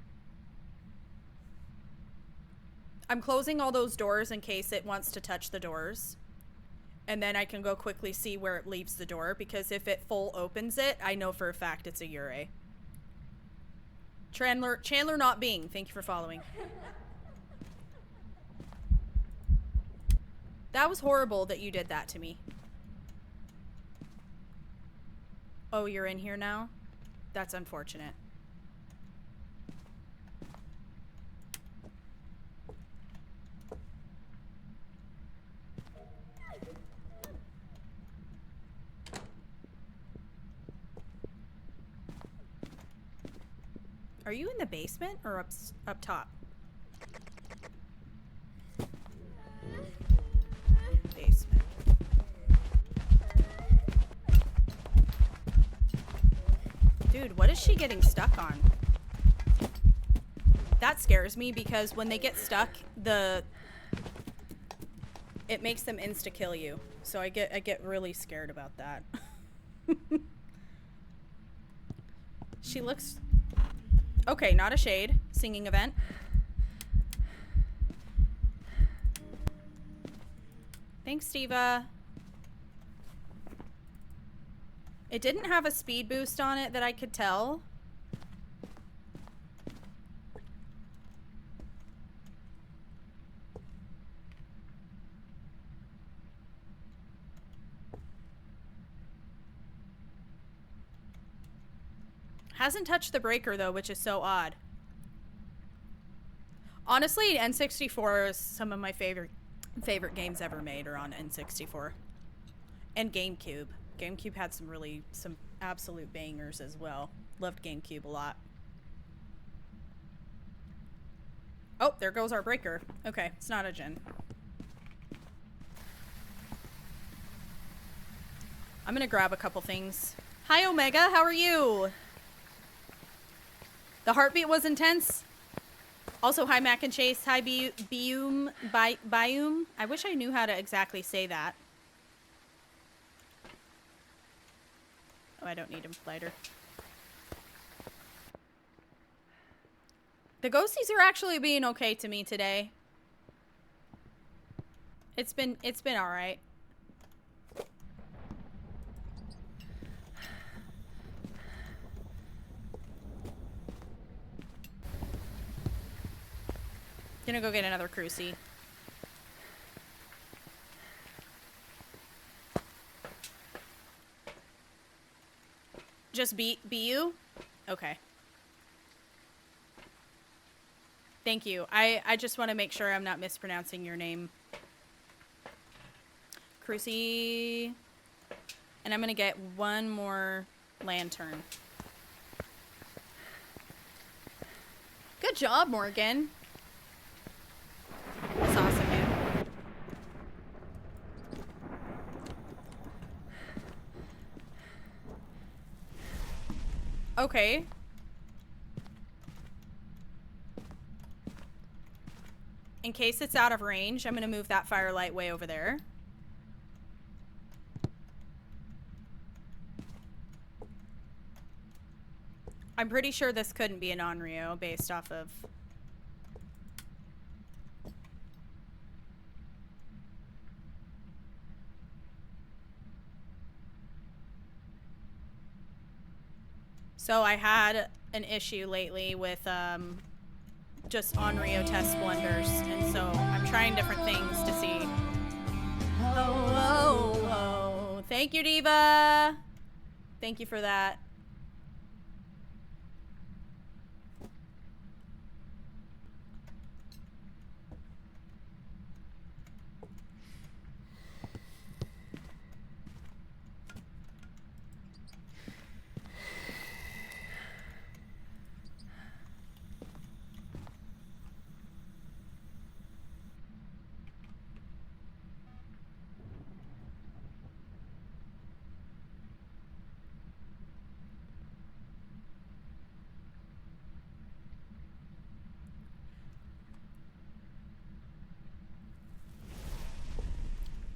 [SPEAKER 1] I'm closing all those doors in case it wants to touch the doors. And then I can go quickly see where it leaves the door, because if it full opens it, I know for a fact it's a Yurei. Chandler not being, thank you for following. That was horrible that you did that to me. Oh, you're in here now? That's unfortunate. Are you in the basement or up top? Basement. Dude, what is she getting stuck on? That scares me because when they get stuck, it makes them insta-kill you. So I get really scared about that. She looks... Okay, not a shade. Singing event. Thanks, Steva. It didn't have a speed boost on it that I could tell. Hasn't touched the breaker though, which is so odd. Honestly, N64 is some of my favorite games ever made are on N64. And GameCube. GameCube had some absolute bangers as well. Loved GameCube a lot. Oh, there goes our breaker. Okay, it's not a gen. I'm gonna grab a couple things. Hi, Omega, how are you? The heartbeat was intense. Also, hi, Mac and Chase. Hi, Bium. I wish I knew how to exactly say that. Oh, I don't need a lighter. The ghosties are actually being okay to me today. It's been all right. Gonna go get another crucie. Just be you? Okay. Thank you. I just want to make sure I'm not mispronouncing your name. Crucie. And I'm gonna get one more lantern. Good job, Morgan. Okay. In case it's out of range, I'm gonna move that firelight way over there. I'm pretty sure this couldn't be an Onryo based off of... So I had an issue lately with just Onryo test blunders, and so I'm trying different things to see. Oh. Thank you, Diva. Thank you for that.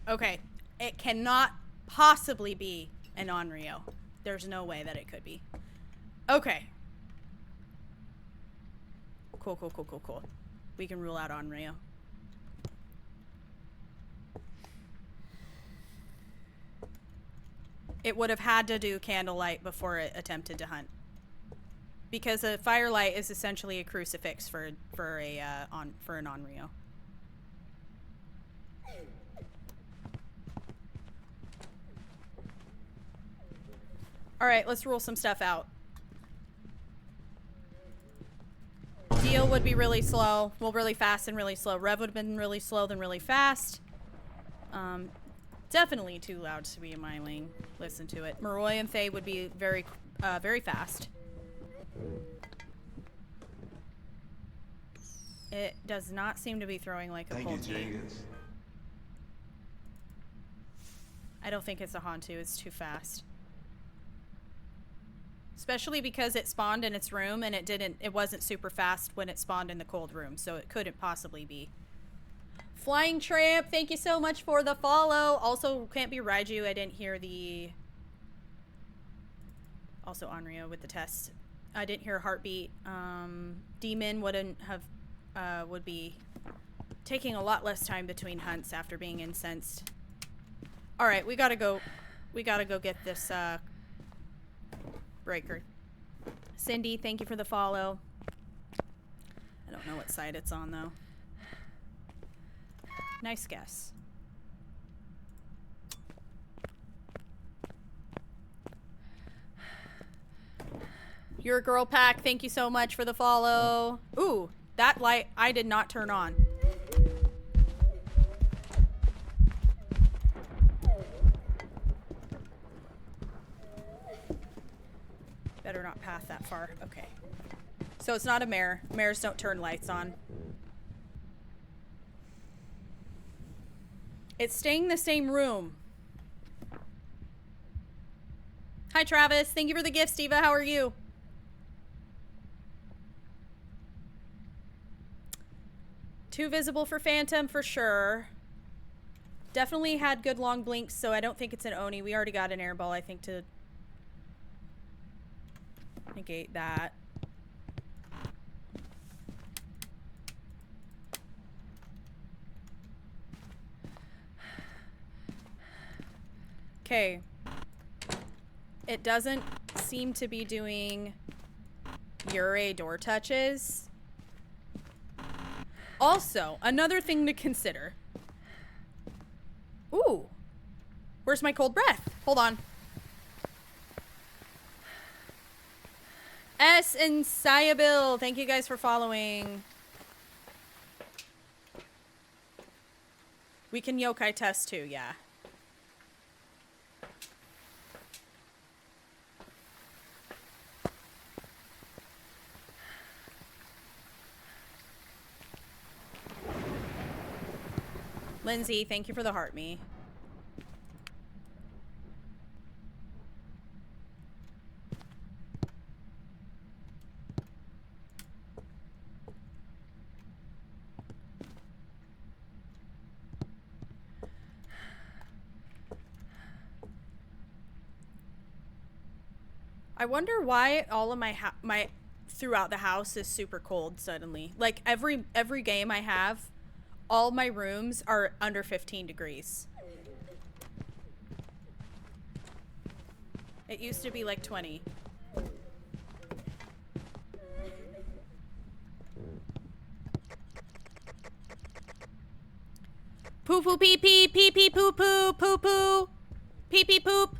[SPEAKER 1] Okay, it cannot possibly be an Onryo. There's no way that it could be. Okay. Cool. We can rule out Onryo. It would have had to do candlelight before it attempted to hunt. Because a firelight is essentially a crucifix for an Onryo. Alright, let's rule some stuff out. Deal would be really slow. Well, really fast and really slow. Rev would have been really slow, then really fast. Definitely too loud to be in my lane. Listen to it. Maroi and Faye would be very, very fast. It does not seem to be throwing like a
[SPEAKER 2] Thank you,
[SPEAKER 1] Colty.
[SPEAKER 2] Jenkins.
[SPEAKER 1] I don't think it's a Hantu. It's too fast. Especially because it spawned in its room and it wasn't super fast when it spawned in the cold room, so it couldn't possibly be. Flying Tramp, thank you so much for the follow. Also, can't be Raiju. I didn't hear the... Also Onryo with the test. I didn't hear a heartbeat. Demon wouldn't have... would be taking a lot less time between hunts after being incensed. Alright, we gotta go get this, breaker. Cindy, thank you for the follow. I don't know what side it's on, though. Nice guess. Your girl pack, thank you so much for the follow. Ooh, that light I did not turn on. Better not path that far. Okay. So it's not a mare. Mares don't turn lights on. It's staying in the same room. Hi, Travis. Thank you for the gift, Steva. How are you? Too visible for Phantom, for sure. Definitely had good long blinks, so I don't think it's an Oni. We already got an airball, I think, to negate that. Okay. It doesn't seem to be doing Yurei door touches. Also, another thing to consider. Ooh. Where's my cold breath? Hold on. S and Sayabil, thank you guys for following. We can yokai test too, yeah. Lindsay, thank you for the heart me. I wonder why all of my throughout the house is super cold suddenly. Like every game I have, all my rooms are under 15 degrees. It used to be like 20. Poo poo pee pee pee pee poo poo poo poo pee pee poop.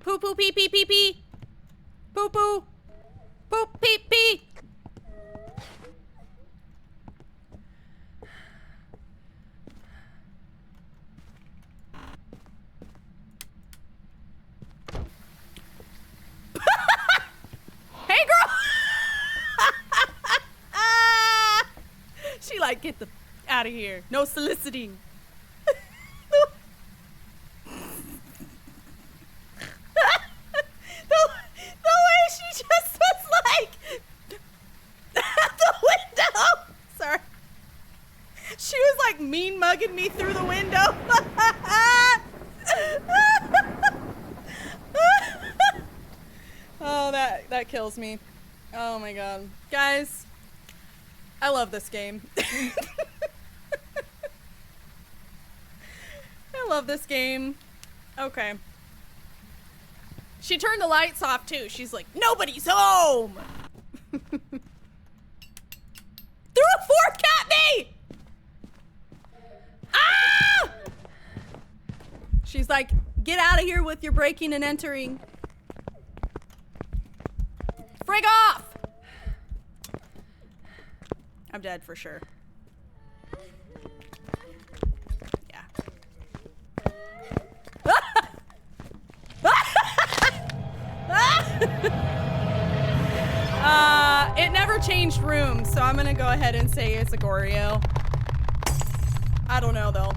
[SPEAKER 1] Poo poo pee pee pee pee. Poo poo. Poop pee pee. Hey girl. She like, get the out of here. No soliciting. The way she just was like at the window. Sorry. She was like mean mugging me through the window. Oh, that kills me. Oh my god. Guys, I love this game. I love this game. Okay. She turned the lights off too. She's like, nobody's home! Threw a fork at me! Ah! She's like, get out of here with your breaking and entering. Frig off! I'm dead for sure. Yeah. It never changed rooms, so I'm gonna go ahead and say it's a Goryo. I don't know though.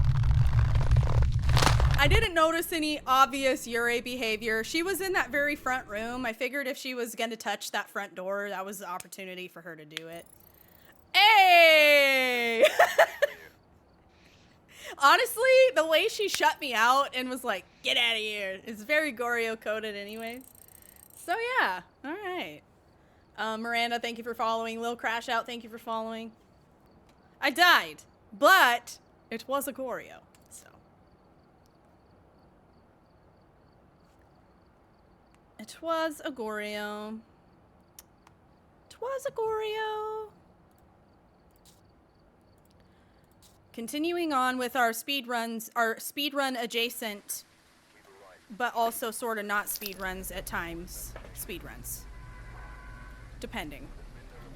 [SPEAKER 1] I didn't notice any obvious Yurei behavior. She was in that very front room. I figured if she was gonna touch that front door, that was the opportunity for her to do it. Hey! Honestly, the way she shut me out and was like, get out of here, is very Goryo coded anyways. So yeah, all right. Miranda, thank you for following. Lil Crash Out, thank you for following. I died, but it was a Goryo, so. It was a Goryo. It was a Goryo. Continuing on with our speedruns, our speedrun adjacent, but also sort of not speedruns at times. Speedruns. Depending.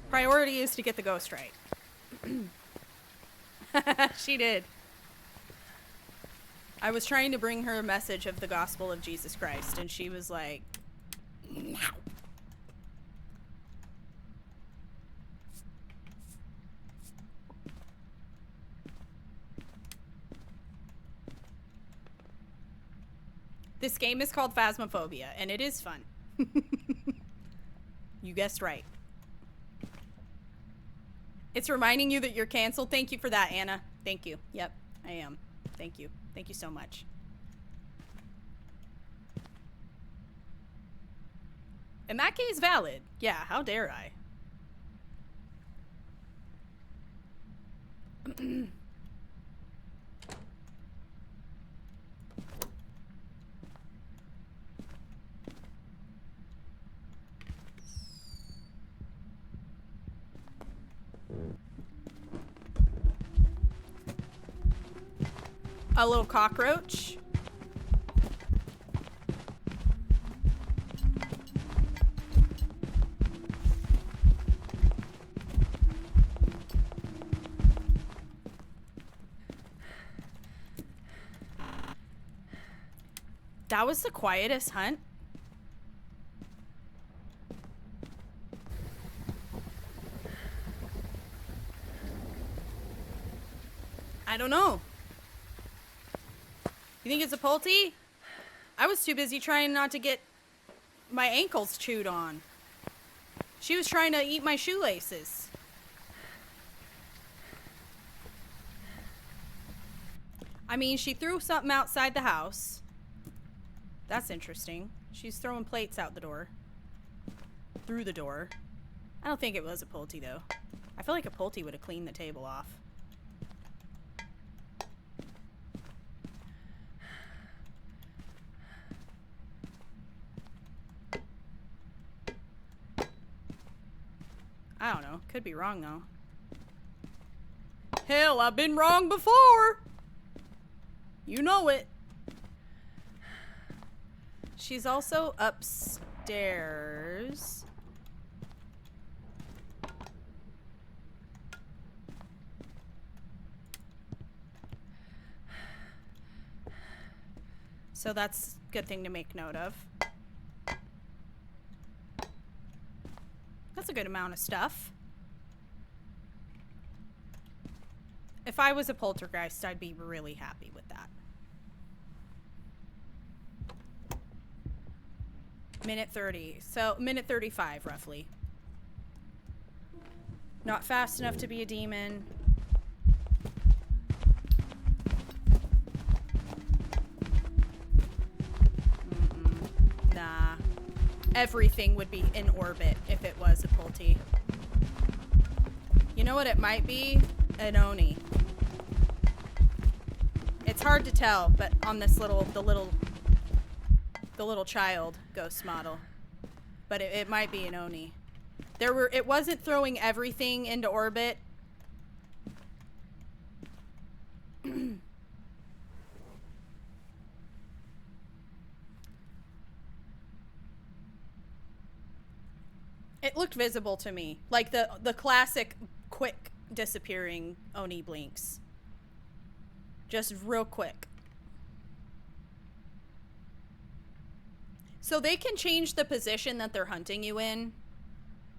[SPEAKER 1] Priority is to get the ghost right. She did. I was trying to bring her a message of the gospel of Jesus Christ, and she was like, no. This game is called Phasmophobia, and it is fun. You guessed right. It's reminding you that you're canceled. Thank you for that, Anna. Thank you. Yep, I am. Thank you. Thank you so much. In that case, valid. Yeah, how dare I? A little cockroach. That was the quietest hunt. I don't know. You think it's a Pulte? I was too busy trying not to get my ankles chewed on. She was trying to eat my shoelaces. I mean, she threw something outside the house. That's interesting. She's throwing plates out the door. Through the door. I don't think it was a Pulte, though. I feel like a Pulte would have cleaned the table off. I don't know. Could be wrong, though. Hell, I've been wrong before! You know it. She's also upstairs. So that's a good thing to make note of. That's a good amount of stuff. If I was a poltergeist, I'd be really happy with that. Minute 30. So, minute 35, roughly. Not fast enough to be a demon. Nah. Everything would be in orbit if it was a Pulte. You know what it might be? An Oni. It's hard to tell, but on this the little child ghost model. But it might be an Oni. It wasn't throwing everything into orbit. It looked visible to me. Like the classic quick disappearing Oni blinks. Just real quick. So they can change the position that they're hunting you in.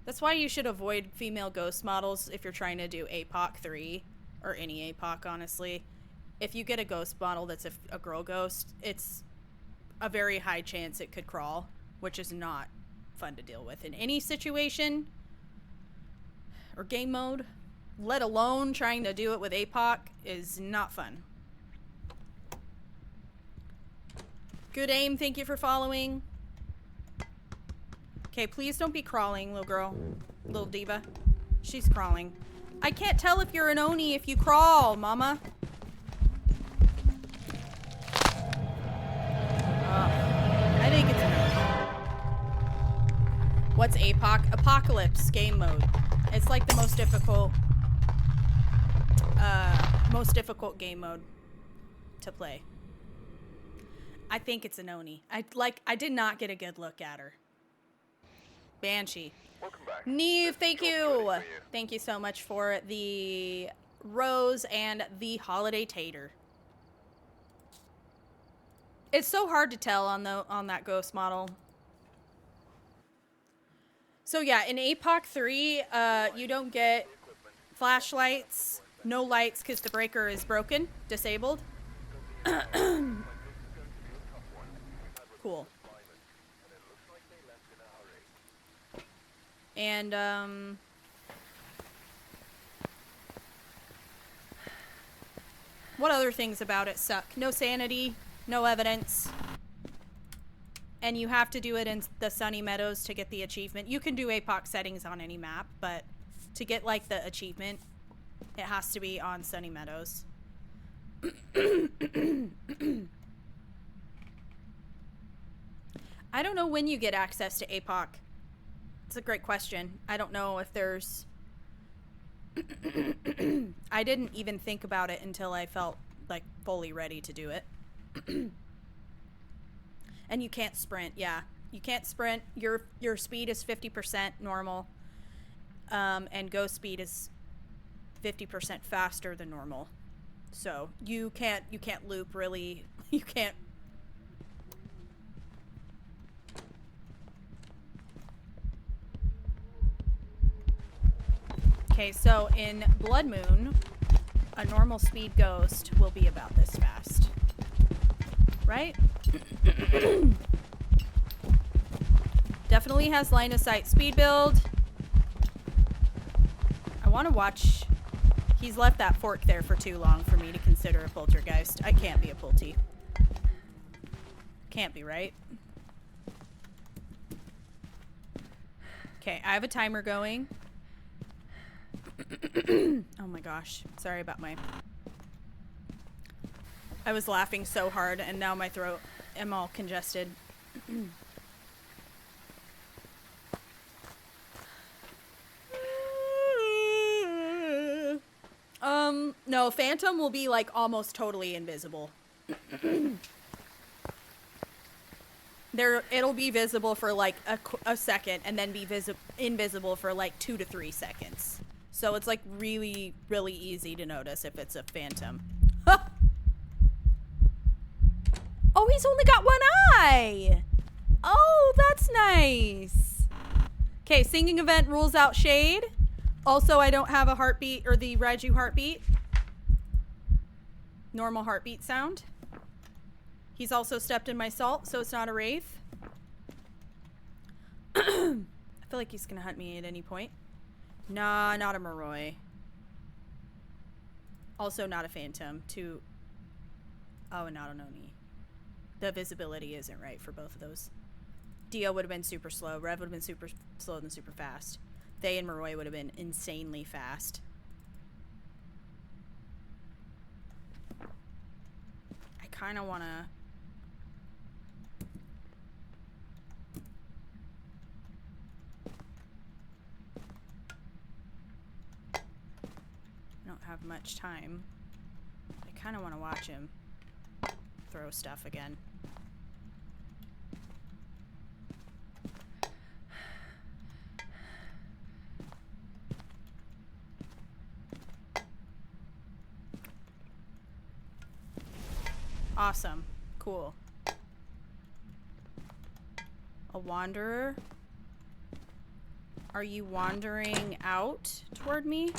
[SPEAKER 1] That's why you should avoid female ghost models if you're trying to do APOC 3. Or any APOC, honestly. If you get a ghost model that's a girl ghost, it's a very high chance it could crawl. Which is not fun to deal with in any situation. Or game mode. Let alone trying to do it with APOC is not fun. Good aim, thank you for following. Okay, please don't be crawling, little girl. Little diva. She's crawling. I can't tell if you're an Oni if you crawl, mama. I think it's an Oni. What's APOC? Apocalypse game mode. It's like the most difficult game mode to play. I think it's an Oni. I did not get a good look at her. Banshee.
[SPEAKER 5] Welcome back.
[SPEAKER 1] Neve, thank you. Thank you so much for the rose and the holiday tater. It's so hard to tell on that ghost model. So yeah, in APOC 3, you don't get flashlights, no lights because the breaker is broken, disabled. Cool. And, what other things about it suck? No sanity, no evidence. And you have to do it in the Sunny Meadows to get the achievement. You can do APOC settings on any map, but to get, like, the achievement, it has to be on Sunny Meadows. I don't know when you get access to APOC. It's a great question. I don't know if there's... I didn't even think about it until I felt, like, fully ready to do it. And you can't sprint, yeah. You can't sprint. Your speed is 50% normal. And ghost speed is 50% faster than normal. So you can't loop really. You can't. Okay, so in Blood Moon, a normal speed ghost will be about this fast. Right? Definitely has line of sight speed build. I want to watch. He's left that fork there for too long for me to consider a poltergeist. I can't be a polty. Can't be, right? Okay, I have a timer going. Oh my gosh. Sorry about my... I was laughing so hard and now my throat... I'm all congested. No, Phantom will be like almost totally invisible. It'll be visible for like a second and then be invisible for like 2 to 3 seconds. So it's like really, really easy to notice if it's a Phantom. Oh, he's only got one eye! Oh, that's nice. Okay, singing event rules out shade. Also, I don't have a heartbeat or the Raiju heartbeat. Normal heartbeat sound. He's also stepped in my salt, so it's not a wraith. I feel like he's gonna hunt me at any point. Nah, not a Moroi. Also not a Phantom. Oh, and not an Oni. The visibility isn't right for both of those. Dio would have been super slow. Rev would have been super slow and super fast. They and Moroi would have been insanely fast. I kind of want to... I don't have much time. I kind of want to watch him throw stuff again. Awesome. Cool. A wanderer? Are you wandering out toward me?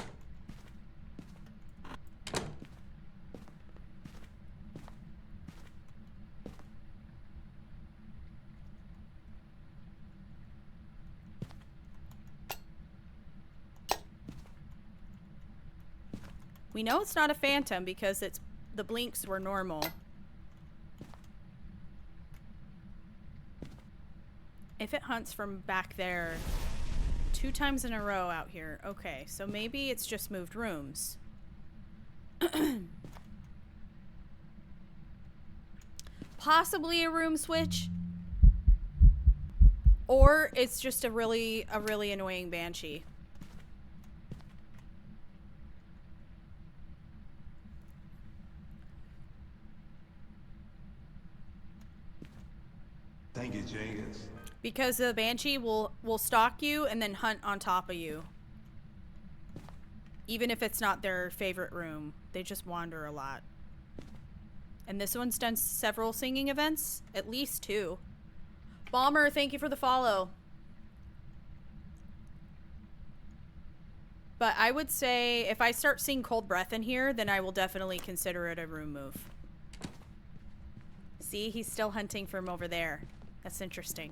[SPEAKER 1] We know it's not a Phantom because the blinks were normal. If it hunts from back there 2 times in a row out here. Okay, so maybe it's just moved rooms. Possibly a room switch. Or it's just a really annoying banshee.
[SPEAKER 2] Thank you, Jenkins.
[SPEAKER 1] Because the banshee will stalk you and then hunt on top of you. Even if it's not their favorite room. They just wander a lot. And this one's done several singing events. At least 2. Bomber, thank you for the follow. But I would say if I start seeing cold breath in here, then I will definitely consider it a room move. See, he's still hunting from over there. That's interesting.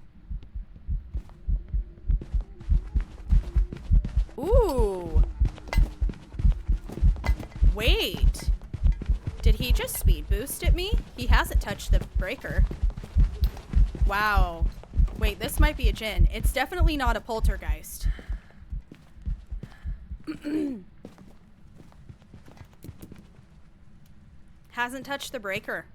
[SPEAKER 1] Ooh. Wait. Did he just speed boost at me? He hasn't touched the breaker. Wow. Wait, this might be a djinn. It's definitely not a poltergeist. Hasn't touched the breaker.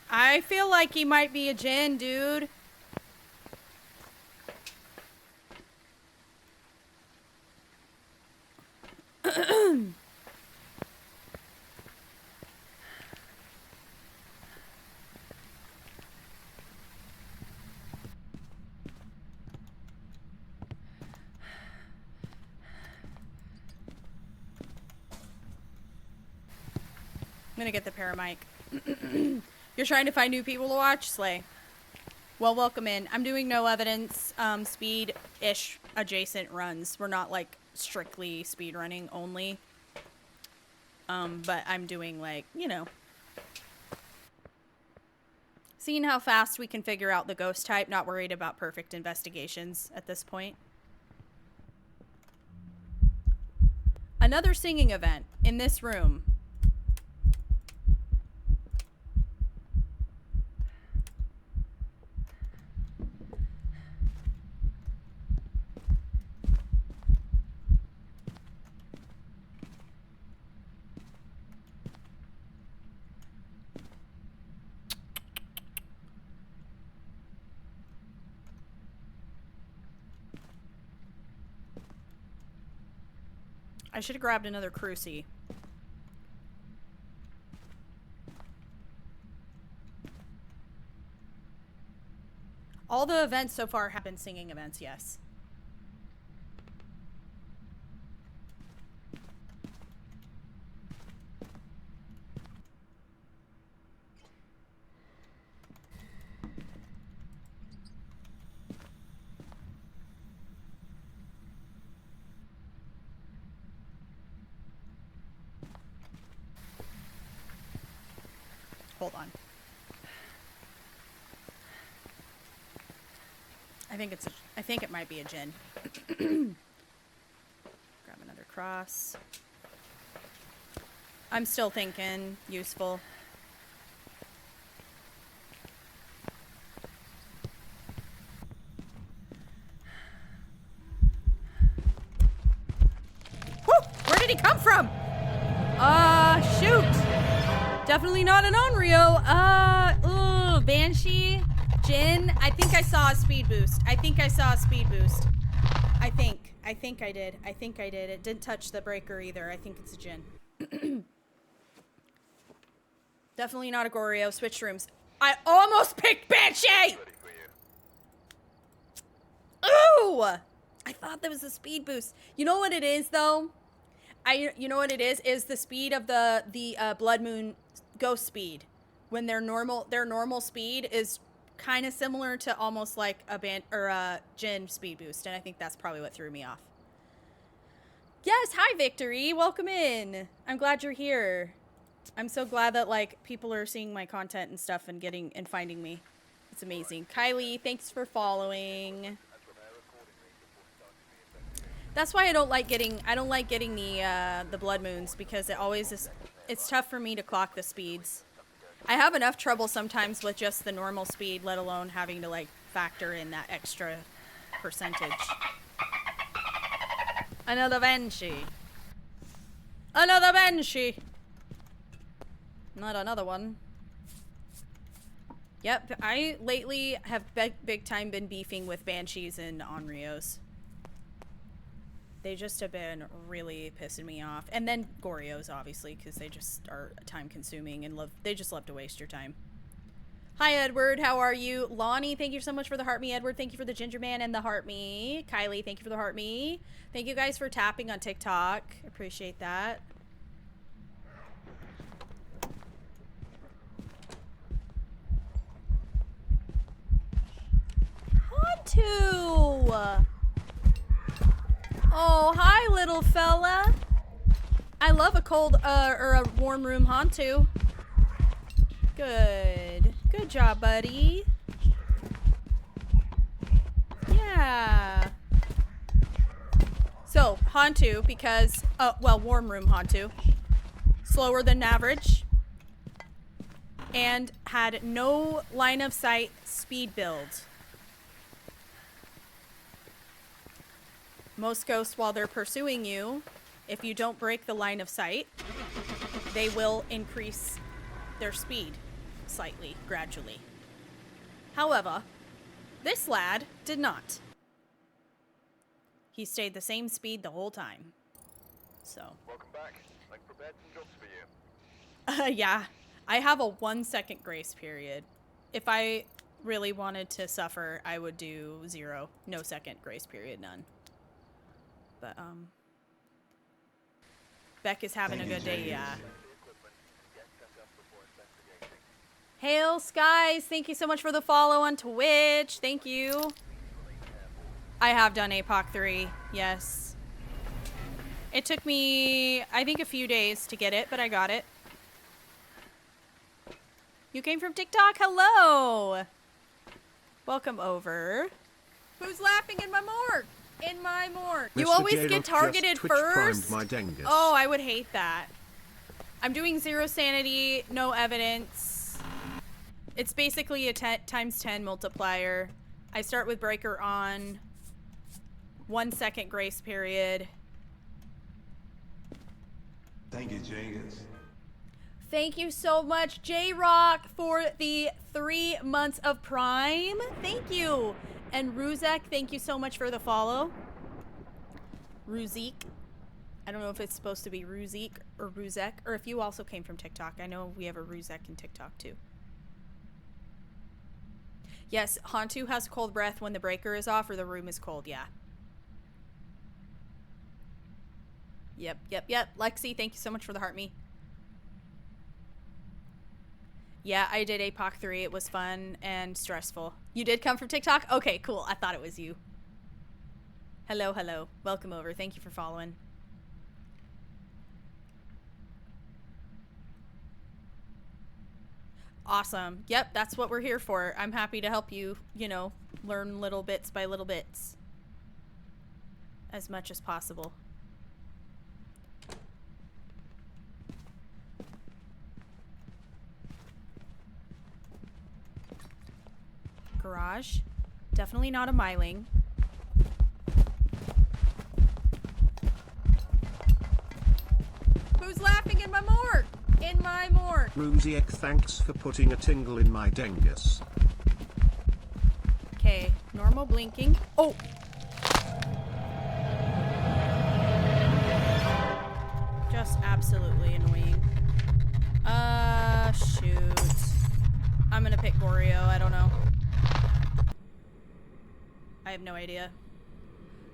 [SPEAKER 1] I feel like he might be a djinn, dude. I'm gonna get the paramic. You're trying to find new people to watch? Slay. Well, welcome in. I'm doing no evidence, speed-ish adjacent runs. We're not, like, strictly speed running only. But I'm doing, like, you know, seeing how fast we can figure out the ghost type, not worried about perfect investigations at this point. Another singing event in this room. I should have grabbed another cruci. All the events so far have been singing events, yes. Hold on. I think it might be a Jinn. Grab another cross. I'm still thinking useful. Whew! Where did he come from? Shoot. Definitely not an Onryo. Banshee, Jinn. I think I saw a speed boost. I think I did. It didn't touch the breaker either. I think it's a Jinn. Definitely not a Goryo. Switch rooms. I almost picked Banshee!
[SPEAKER 5] Ready for you.
[SPEAKER 1] Ooh! I thought that was a speed boost. You know what it is, though? You know what it is the speed of the Blood Moon ghost speed. When their normal speed is kind of similar to almost like a Jinn speed boost, and I think that's probably what threw me off. Yes, hi Victory, welcome in. I'm glad you're here. I'm so glad that like people are seeing my content and stuff and finding me. It's amazing. Kylie, thanks for following. That's why I don't like getting the blood moons, because it's tough for me to clock the speeds. I have enough trouble sometimes with just the normal speed, let alone having to like factor in that extra percentage. Another Banshee. Another Banshee. Not another one. Yep, I lately have big time been beefing with Banshees and Onryos. They just have been really pissing me off. And then Goryos, obviously, because they just are time consuming and they just love to waste your time. Hi, Edward. How are you? Lonnie, thank you so much for the heart me. Edward, thank you for the ginger man and the heart me. Kylie, thank you for the heart me. Thank you guys for tapping on TikTok. Appreciate that. Hantu! Oh, hi, little fella. I love a cold, or a warm room Hantu. Good. Good job, buddy. Yeah. So, Hantu, because, warm room Hantu. Slower than average. And had no line of sight speed build. Most ghosts, while they're pursuing you, if you don't break the line of sight, they will increase their speed slightly, gradually. However, this lad did not. He stayed the same speed the whole time. So.
[SPEAKER 5] Welcome back. I prepared some jobs for you.
[SPEAKER 1] Yeah. I have a 1 second grace period. If I really wanted to suffer, I would do 0. No second grace period, none. But, Beck is having a good day, yeah. Hail Skies, thank you so much for the follow on Twitch. Thank you. I have done APOC 3, yes. It took me, I think, a few days to get it, but I got it. You came from TikTok? Hello! Welcome over.
[SPEAKER 3] Who's laughing in my morgue? In my morgue.
[SPEAKER 1] You
[SPEAKER 4] Mr.
[SPEAKER 1] always
[SPEAKER 4] J.
[SPEAKER 1] get targeted
[SPEAKER 4] just Twitch
[SPEAKER 1] first?
[SPEAKER 4] primed my dengus.
[SPEAKER 1] Oh, I would hate that. I'm doing 0 sanity, no evidence. It's basically a times 10 multiplier. I start with breaker on. 1 second grace period.
[SPEAKER 2] Thank you, Jenkins.
[SPEAKER 1] Thank you so much, J-Rock, for the 3 months of Prime. Thank you. And Ruzek, thank you so much for the follow. Ruzik. I don't know if it's supposed to be Ruzik or Ruzek, or if you also came from TikTok. I know we have a Ruzek in TikTok too. Yes, Hantu has cold breath when the breaker is off or the room is cold, yeah. Yep. Lexi, thank you so much for the heart me. Yeah, I did APOC 3. It was fun and stressful. You did come from TikTok? Okay, cool. I thought it was you. Hello. Welcome over. Thank you for following. Awesome. Yep, that's what we're here for. I'm happy to help you, you know, learn little bits by little bits. As much as possible. Garage. Definitely not a myling.
[SPEAKER 3] Who's laughing in my morgue? In my morgue.
[SPEAKER 4] Ruziek, thanks for putting a tingle in my dengus.
[SPEAKER 1] Okay, normal blinking. Oh! Just absolutely annoying. Shoot. I'm gonna pick Goreo, I don't know. I have no idea.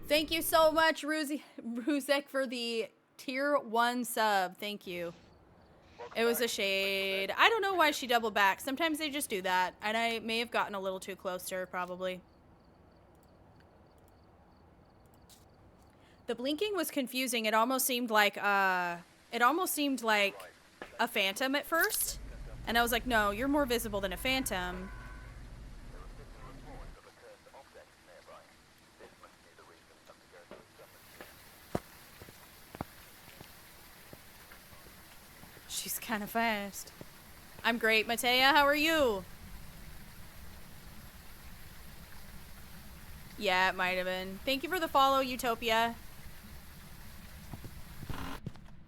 [SPEAKER 1] Thank you so much, Ruzek, for the tier 1 sub. Thank you. It was a shade. I don't know why she doubled back. Sometimes they just do that. And I may have gotten a little too close to her, probably. The blinking was confusing. It almost seemed like a phantom at first. And I was like, no, you're more visible than a phantom. She's kind of fast. I'm great, Matea. How are you? Yeah, it might have been. Thank you for the follow, Utopia.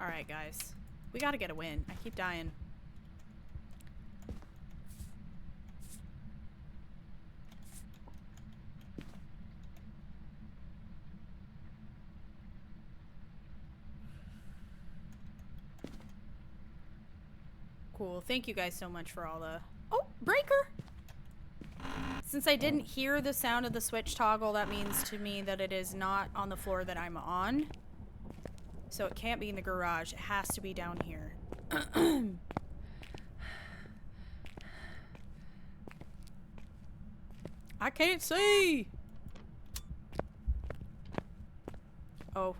[SPEAKER 1] Alright, guys. We gotta get a win. I keep dying. Cool. Thank you guys so much for all the... Oh, breaker! Since I didn't hear the sound of the switch toggle, that means to me that it is not on the floor that I'm on. So it can't be in the garage. It has to be down here. I can't see! Oh.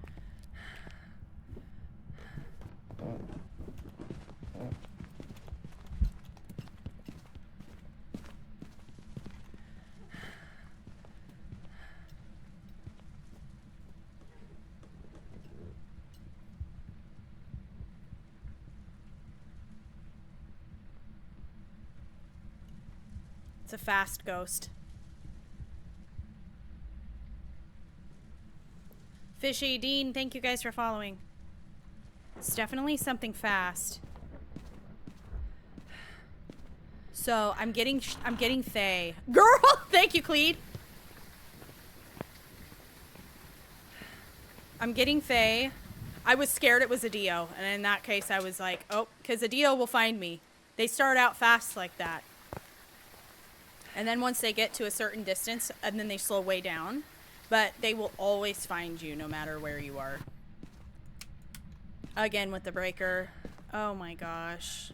[SPEAKER 1] It's a fast ghost. Fishy, Dean, thank you guys for following. It's definitely something fast. So, I'm getting Faye. Girl! Thank you, Cleed. I'm getting Faye. I was scared it was a Dio. And in that case, I was like, oh, because a Dio will find me. They start out fast like that. And then once they get to a certain distance, and then they slow way down. But they will always find you no matter where you are. Again with the breaker. Oh my gosh.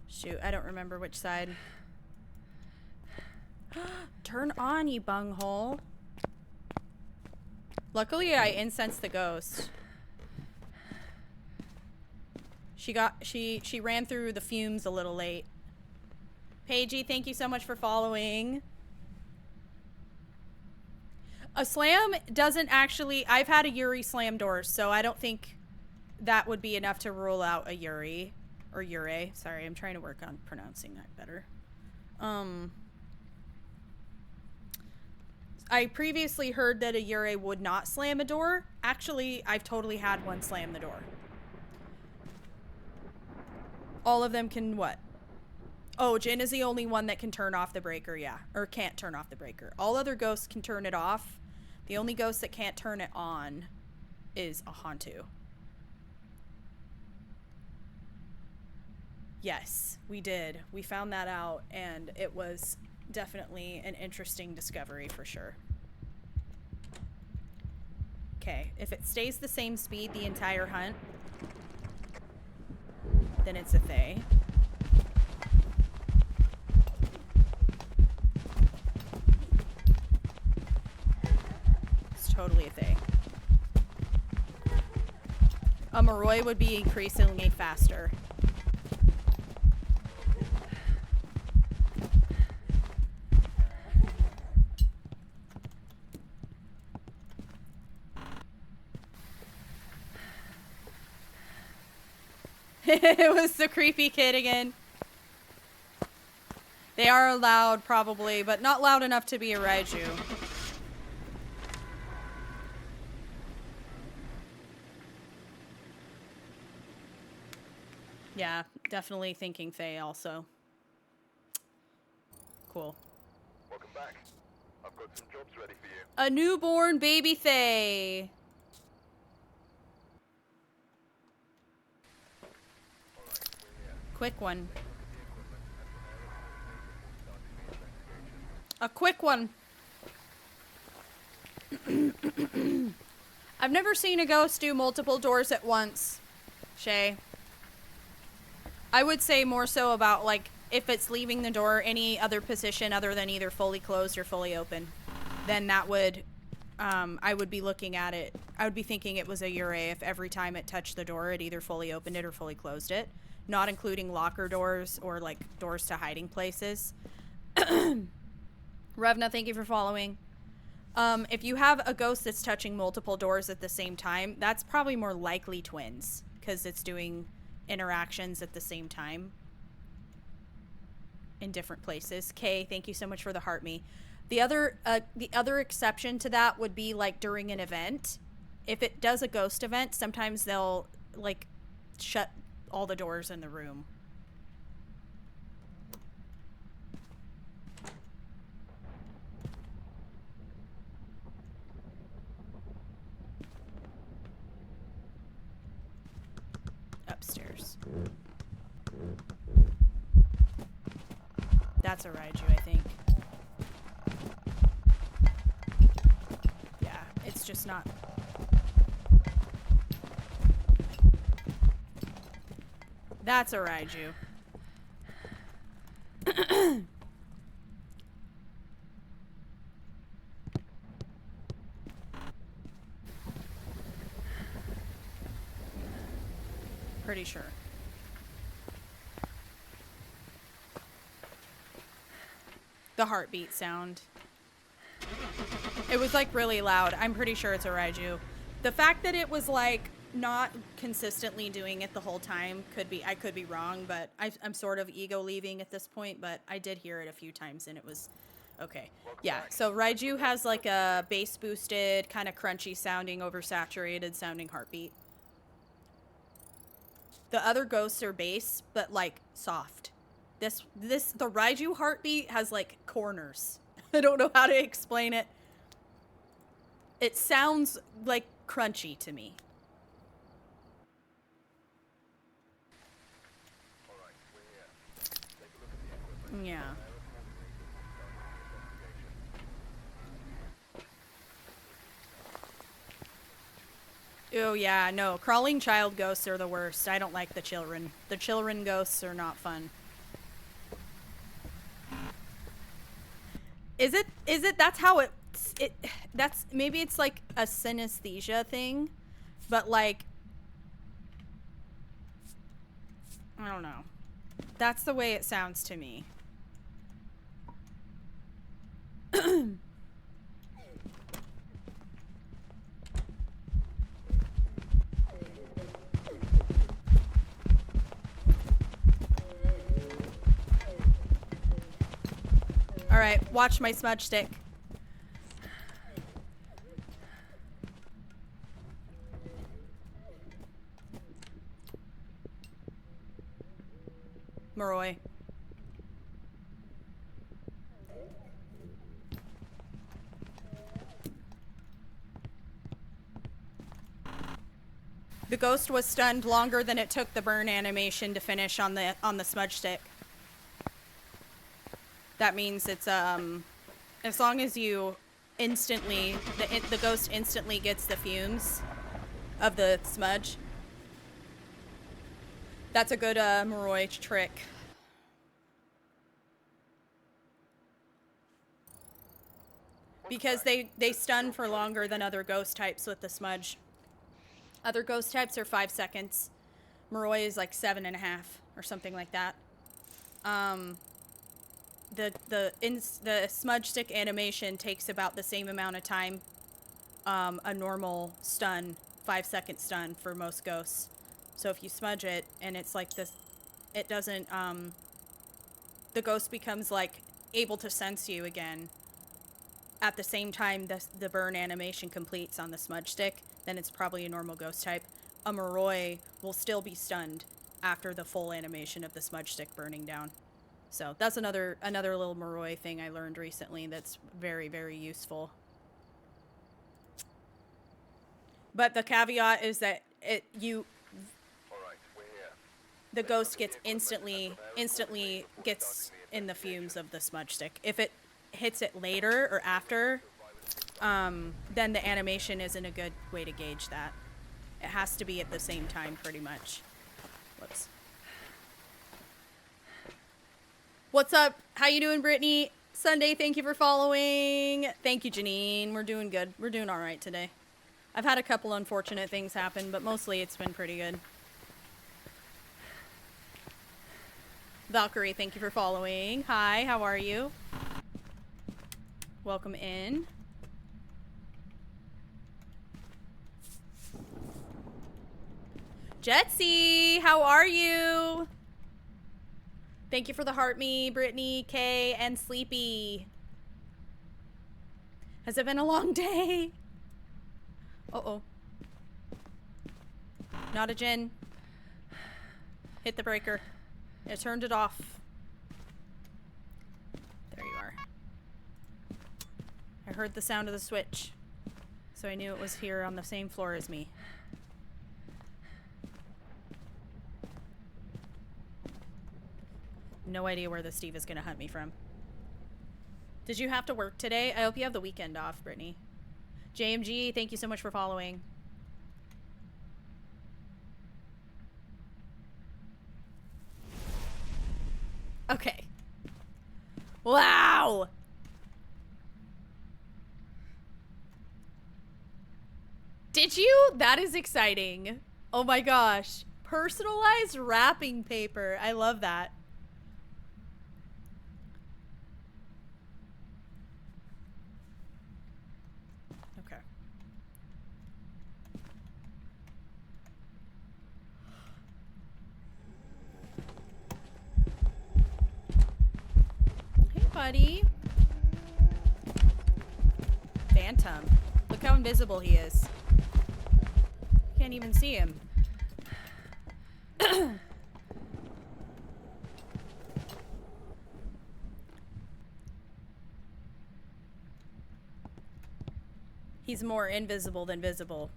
[SPEAKER 1] Shoot, I don't remember which side. Turn on, you bunghole. Luckily, I incensed the ghost. She ran through the fumes a little late. Paigey, thank you so much for following. A slam doesn't actually... I've had a Yuri slam doors, so I don't think that would be enough to rule out a Yuri. Or Yurei. Sorry, I'm trying to work on pronouncing that better. I previously heard that a Yurei would not slam a door. Actually, I've totally had one slam the door. All of them can what? Oh, Jin is the only one that can turn off the breaker, yeah. Or can't turn off the breaker. All other ghosts can turn it off. The only ghost that can't turn it on is a Hantu. Yes, we did. We found that out, and it was definitely an interesting discovery for sure. Okay, if it stays the same speed the entire hunt, then it's a Thay. It's totally a Thay. A Moroi would be increasingly faster. It was the creepy kid again. They are loud, probably, but not loud enough to be a Raiju. Yeah, definitely thinking Faye also. Cool.
[SPEAKER 5] Welcome back. I've got some jobs ready for you.
[SPEAKER 1] A newborn baby Faye. Quick one. A quick one. I've never seen a ghost do multiple doors at once, Shay. I would say more so about, like, if it's leaving the door any other position other than either fully closed or fully open, then that would, I would be looking at it. I would be thinking it was a Yurei if every time it touched the door, it either fully opened it or fully closed it. Not including locker doors or, like, doors to hiding places. Revna, thank you for following. If you have a ghost that's touching multiple doors at the same time, that's probably more likely twins, because it's doing interactions at the same time in different places. Kay, thank you so much for the heart me. The other exception to that would be, like, during an event. If it does a ghost event, sometimes they'll, like, shut all the doors in the room. Upstairs. That's a Raiju, I think. Yeah, it's just not... That's a Raiju. Pretty sure. The heartbeat sound. It was, like, really loud. I'm pretty sure it's a Raiju. The fact that it was, like, not consistently doing it the whole time could be, I could be wrong, but I'm sort of ego leaving at this point, but I did hear it a few times and it was okay. Yeah, so Raiju has, like, a bass boosted, kind of crunchy sounding, oversaturated sounding heartbeat. The other ghosts are bass, but, like, soft. The Raiju heartbeat has, like, corners. I don't know how to explain it. It sounds, like, crunchy to me. Yeah. Oh, yeah, no. Crawling child ghosts are the worst. I don't like the children. The children ghosts are not fun. Is it, that's how that's, maybe it's like a synesthesia thing, but like, I don't know. That's the way it sounds to me. Alright, watch my smudge stick. Moroi. The ghost was stunned longer than it took the burn animation to finish on the smudge stick. That means it's as long as you instantly the ghost instantly gets the fumes of the smudge. That's a good Moroi trick. Because they stun for longer than other ghost types with the smudge. Other ghost types are 5 seconds. Moroi is like 7.5 or something like that. The smudge stick animation takes about the same amount of time. A normal stun, 5-second stun for most ghosts. So if you smudge it and it's like this, it doesn't, the ghost becomes like able to sense you again at the same time the burn animation completes on the smudge stick, then it's probably a normal ghost type. A Moroi will still be stunned after the full animation of the smudge stick burning down. So that's another little Moroi thing I learned recently that's very, very useful. But the caveat is that the ghost gets instantly gets in the fumes of the smudge stick. If it hits it later or after, then the animation isn't a good way to gauge that. It has to be at the same time, pretty much. Whoops. What's up? How you doing, Brittany? Sunday, thank you for following. Thank you, Janine. We're doing good. We're doing all right today. I've had a couple unfortunate things happen, but mostly it's been pretty good. Valkyrie, thank you for following. Hi, how are you? Welcome in. Jetsy, how are you? Thank you for the heart me, Brittany, Kay, and Sleepy. Has it been a long day? Uh-oh. Not a Jin. Hit the breaker. I turned it off. There you are. I heard the sound of the switch, so I knew it was here on the same floor as me. No idea where the Steve is gonna hunt me from. Did you have to work today? I hope you have the weekend off, Brittany. JMG, thank you so much for following. Okay. Wow! Did you? That is exciting. Oh my gosh. Personalized wrapping paper. I love that. Okay. Hey, buddy. Phantom. Look how invisible he is. Can't even see him. He's more invisible than visible.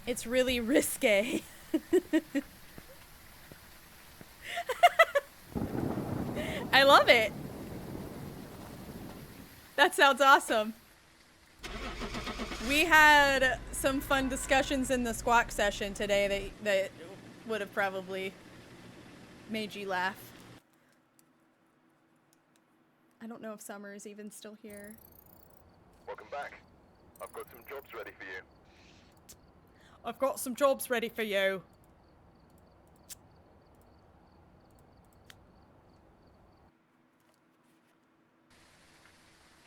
[SPEAKER 1] It's really risque. I love it. That sounds awesome. We had some fun discussions in the squawk session today that would have probably made you laugh. I don't know if Summer is even still here.
[SPEAKER 5] Welcome back. I've got some jobs ready for you.
[SPEAKER 1] I've got some jobs ready for you.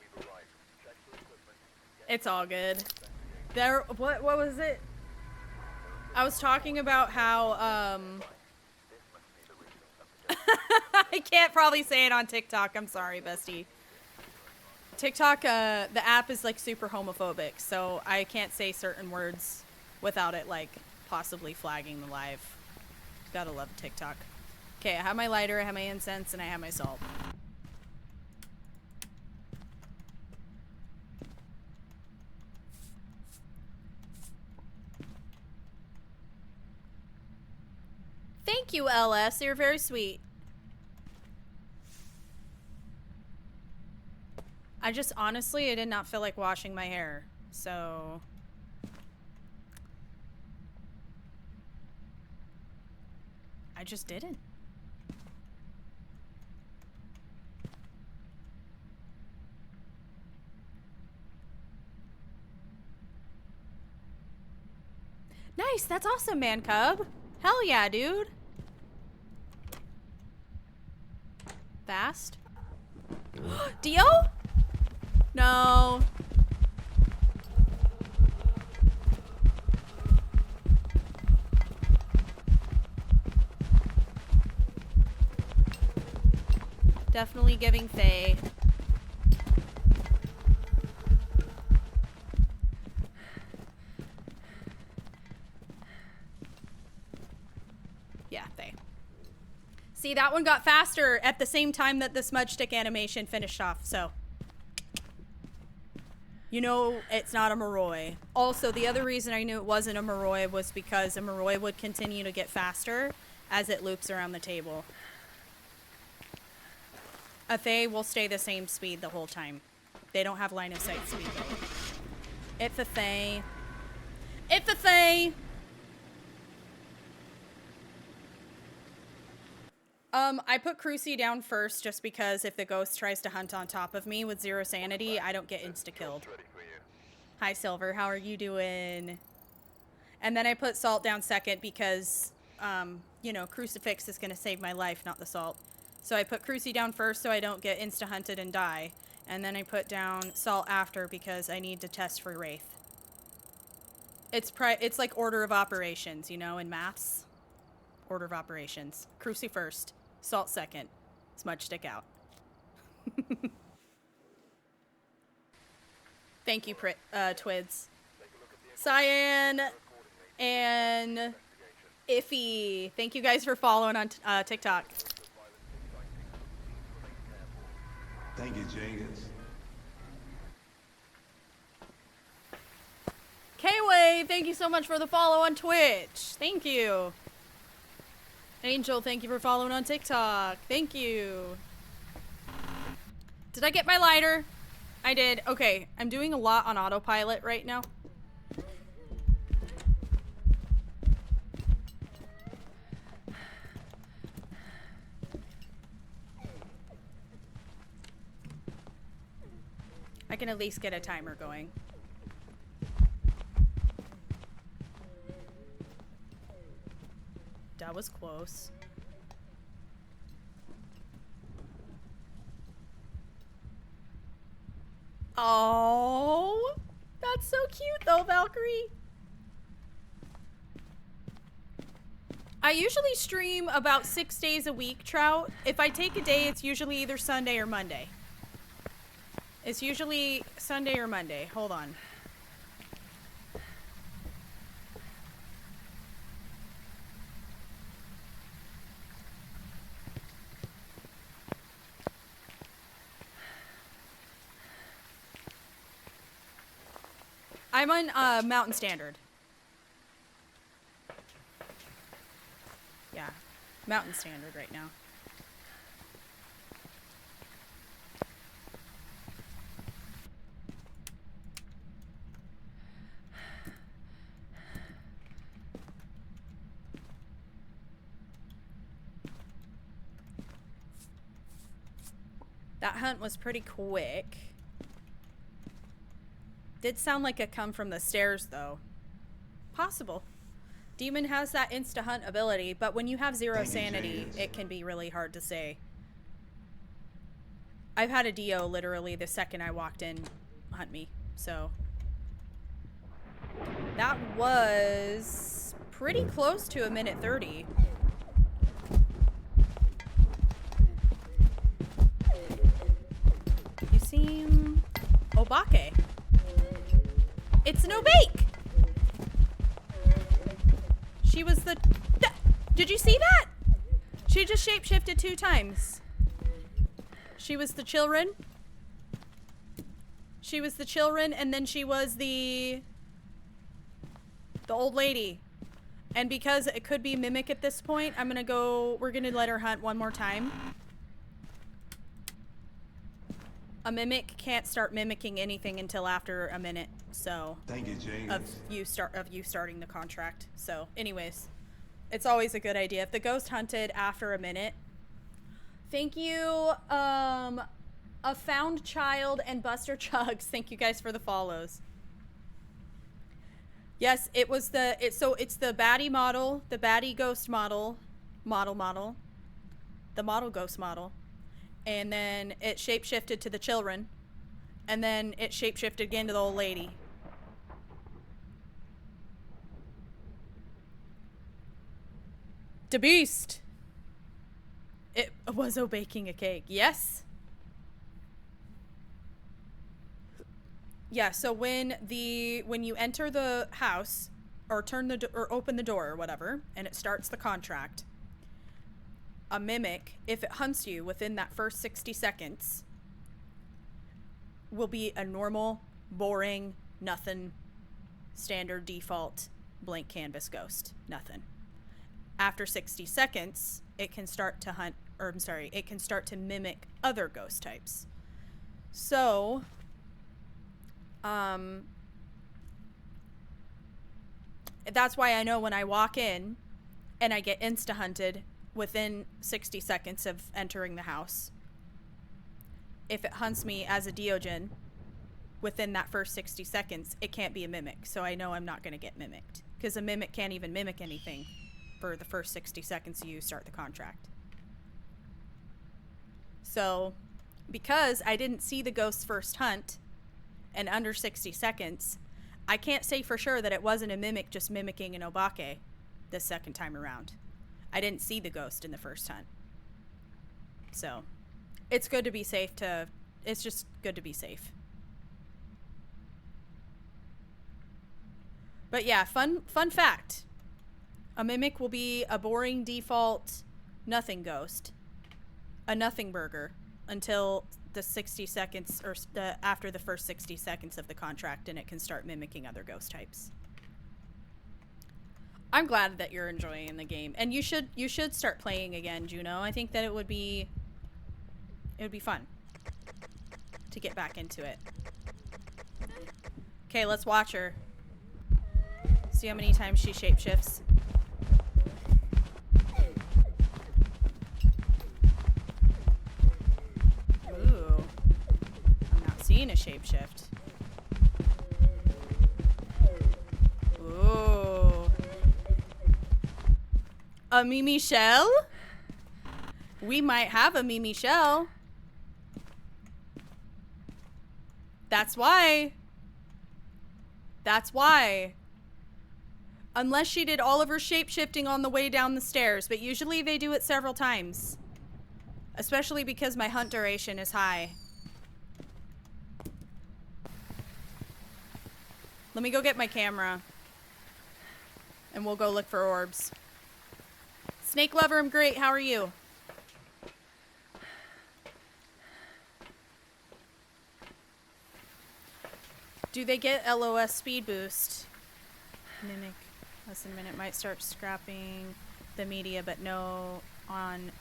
[SPEAKER 5] We've arrived. Check for equipment.
[SPEAKER 1] It's all good. There, what was it? I was talking about how, I can't probably say it on TikTok. I'm sorry, bestie. TikTok, the app is like super homophobic, so I can't say certain words without it like possibly flagging the live. Gotta love TikTok. Okay, I have my lighter, I have my incense, and I have my salt. Thank you, LS. You're very sweet. I just honestly, I did not feel like washing my hair, so I just didn't. Nice, that's awesome, man cub. Hell yeah, dude. Fast. Dio? No. Definitely giving Faye. Yeah, Faye. See, that one got faster at the same time that the smudge stick animation finished off, so. You know it's not a Moroi. Also, the other reason I knew it wasn't a Moroi was because a Moroi would continue to get faster as it loops around the table. A Fae will stay the same speed the whole time. They don't have line of sight speed though. It's a Fae. It's a Fae! I put Crucy down first just because if the ghost tries to hunt on top of me with 0 sanity, I don't get insta-killed.
[SPEAKER 5] Ready for you.
[SPEAKER 1] Hi, Silver. How are you doing? And then I put Salt down second because, you know, Crucifix is going to save my life, not the Salt. So I put Crucy down first so I don't get insta-hunted and die. And then I put down Salt after because I need to test for Wraith. It's like order of operations, you know, in maths. Order of operations. Crucy first. Salt second. Smudge stick out. Thank you, Twids. Cyan and Iffy. Thank you guys for following on TikTok.
[SPEAKER 2] Thank you, Jenkins.
[SPEAKER 1] K-Way, thank you so much for the follow on Twitch. Thank you. Angel, thank you for following on TikTok. Thank you. Did I get my lighter? I did. Okay, I'm doing a lot on autopilot right now. I can at least get a timer going. That was close. Oh, that's so cute though, Valkyrie. I usually stream about 6 days a week, Trout. If I take a day, it's usually either Sunday or Monday. It's usually Sunday or Monday. Hold on. I'm on Mountain Standard. Yeah, Mountain Standard right now. That hunt was pretty quick. Did sound like a come from the stairs, though. Possible. Demon has that insta-hunt ability, but when you have zero sanity, it can be really hard to say. I've had a Dio literally the second I walked in hunt me, so. That was pretty close to a minute 30. You seem Obake. It's an Obake! She was the... Did you see that? She just shapeshifted 2 times. She was the children. She was the children, and then she was the old lady. And because it could be Mimic at this point, I'm gonna go... We're gonna let her hunt one more time. A Mimic can't start mimicking anything until after a minute, so...
[SPEAKER 2] Thank you, Jenkins.
[SPEAKER 1] Of you starting the contract. So, anyways. It's always a good idea. If the ghost hunted after a minute... Thank you, A Found Child and Buster Chugs. Thank you guys for the follows. Yes, it was the... So, it's the baddie model, the baddie ghost model. The model ghost model. And then it shapeshifted to the children. And then it shapeshifted again to the old lady. The beast. It was baking a cake. Yes. Yeah, so when you enter the house or open the door or whatever, and it starts the contract, a Mimic, if it hunts you within that first 60 seconds, will be a normal, boring, nothing, standard default blank canvas ghost. Nothing. After 60 seconds, it can start to hunt, or I'm sorry, it can start to mimic other ghost types. So, that's why I know when I walk in and I get insta-hunted within 60 seconds of entering the house, if it hunts me as a Diogen within that first 60 seconds, it can't be a Mimic. So I know I'm not going to get mimicked, because a Mimic can't even mimic anything for the first 60 seconds you start the contract. So, because I didn't see the ghost's first hunt and under 60 seconds, I can't say for sure that it wasn't a Mimic just mimicking an Obake this second time around. I didn't see the ghost in the first hunt. So, it's good to be safe it's just good to be safe. But yeah, fun fact. A Mimic will be a boring default nothing ghost. A nothing burger until the 60 seconds or after the first 60 seconds of the contract, and it can start mimicking other ghost types. I'm glad that you're enjoying the game, and you should start playing again, Juno. I think that it would be fun to get back into it. Okay, let's watch her. See how many times she shapeshifts. Ooh. I'm not seeing a shapeshift. Ooh. A Mimi Shell? We might have a Mimi Shell. That's why. That's why. Unless she did all of her shapeshifting on the way down the stairs, but usually they do it several times. Especially because my hunt duration is high. Let me go get my camera. And we'll go look for orbs. Snake Lover, I'm great. How are you? Do they get LOS speed boost? Mimic. Less than a minute might start scrapping the media, but no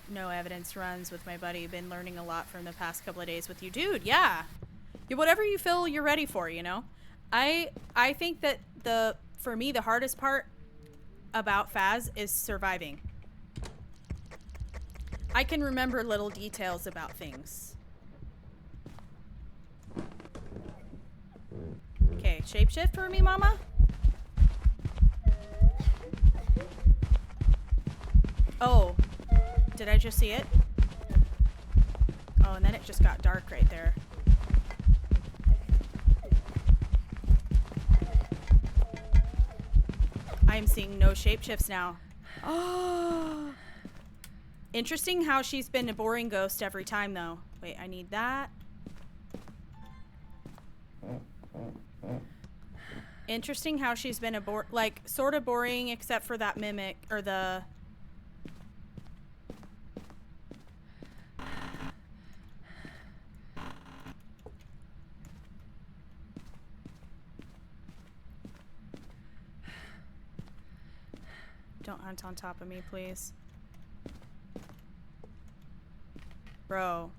[SPEAKER 1] evidence runs with my buddy. Been learning a lot from the past couple of days with you. Dude, yeah. Whatever you feel you're ready for, you know? I think that for me, the hardest part about Phas is surviving. I can remember little details about things. Okay, shapeshift for me, mama. Oh, did I just see it? Oh, and then it just got dark right there. I am seeing no shapeshifts now. Oh. Interesting how she's been a boring ghost every time, though. Wait, I need that. Interesting how she's been a like, sort of boring, except for that mimic, or the... Don't hunt on top of me, please. Bro.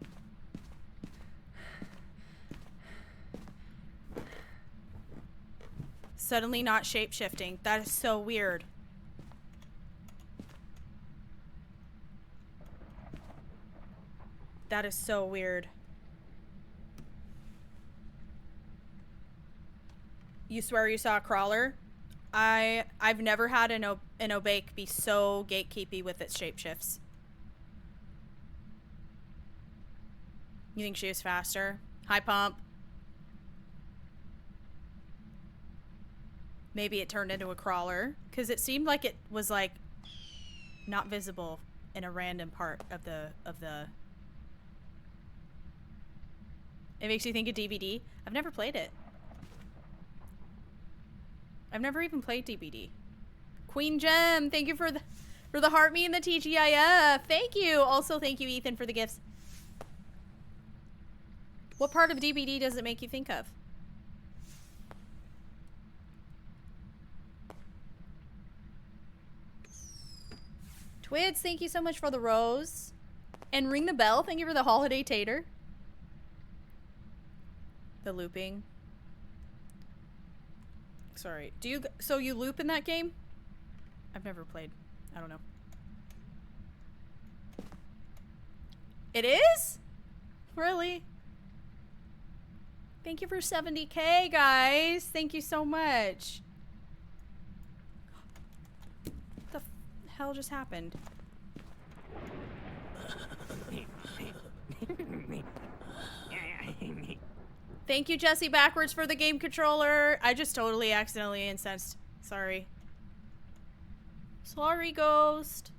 [SPEAKER 1] Suddenly not shape-shifting. That is so weird. That is so weird. You swear you saw a crawler? I've never had an Obake be so gatekeepy with its shapeshifts. You think she was faster? Hi, Pump. Maybe it turned into a crawler, because it seemed like it was like not visible in a random part of the It makes you think of DVD. I've never played it. I've never even played DBD. Queen Gem, thank you for the heart me and the TGIF. Thank you. Also, thank you, Ethan, for the gifts. What part of DBD does it make you think of? Twids, thank you so much for the rose. And ring the bell, thank you for the holiday tater. The looping. Sorry. So you loop in that game? I've never played. I don't know. It is? Really? Thank you for 70K, guys. Thank you so much. What the hell just happened? Thank you, Jesse Backwards, for the game controller. I just totally accidentally incensed. Sorry. Sorry, Ghost.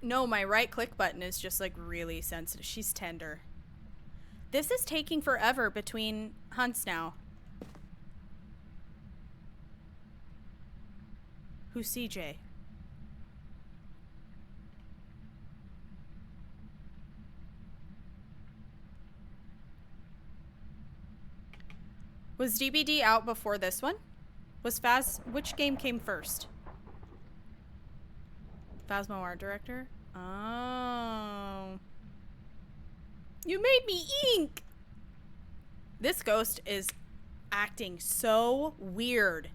[SPEAKER 1] No, my right click button is just like really sensitive. She's tender. This is taking forever between hunts now. Who's CJ? Was DBD out before this one? Was which game came first? Phasmo art director? Oh. You made me ink! This ghost is acting so weird.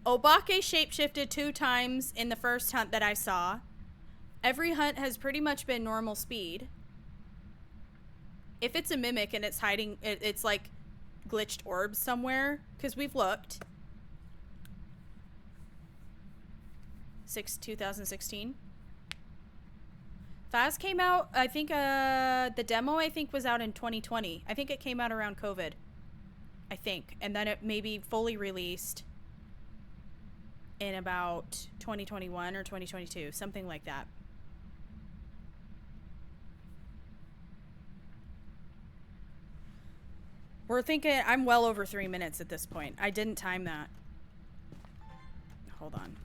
[SPEAKER 1] Obake shapeshifted 2 times in the first hunt that I saw. Every hunt has pretty much been normal speed. If it's a mimic and it's hiding, it's like glitched orbs somewhere, because we've looked. 2016. Phas came out, I think, the demo, I think, was out in 2020. I think it came out around COVID. I think. And then it maybe fully released in about 2021 or 2022. Something like that. We're thinking, I'm well over 3 minutes at this point. I didn't time that. Hold on.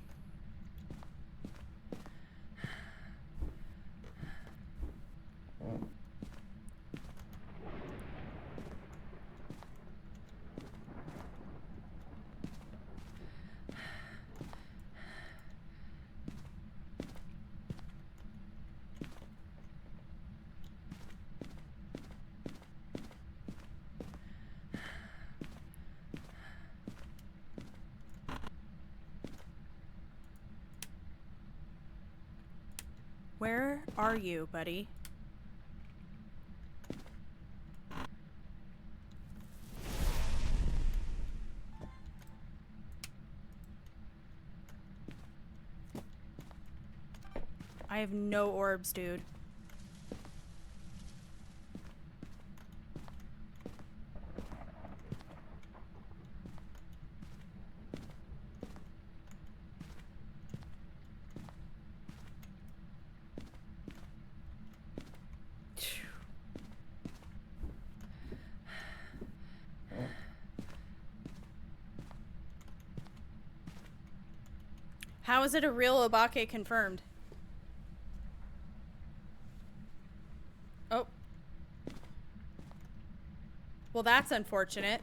[SPEAKER 1] Where are you, buddy? I have no orbs, dude. How is it a real Obake confirmed? Oh. Well, that's unfortunate.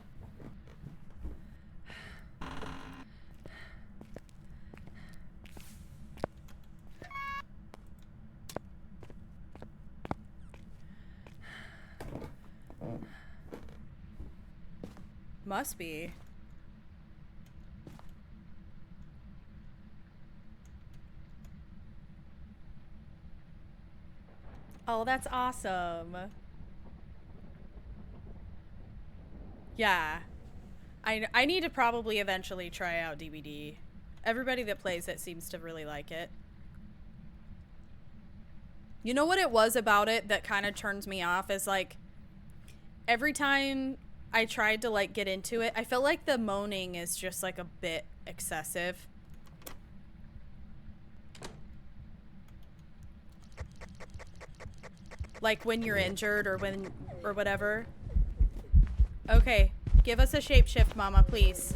[SPEAKER 1] Must be. Oh, that's awesome. Yeah. I need to probably eventually try out DBD. Everybody that plays it seems to really like it. You know what it was about it that kind of turns me off is like every time I tried to like get into it, I feel like the moaning is just like a bit excessive. Like when you're injured or when or whatever. Okay, give us a shapeshift, mama, please.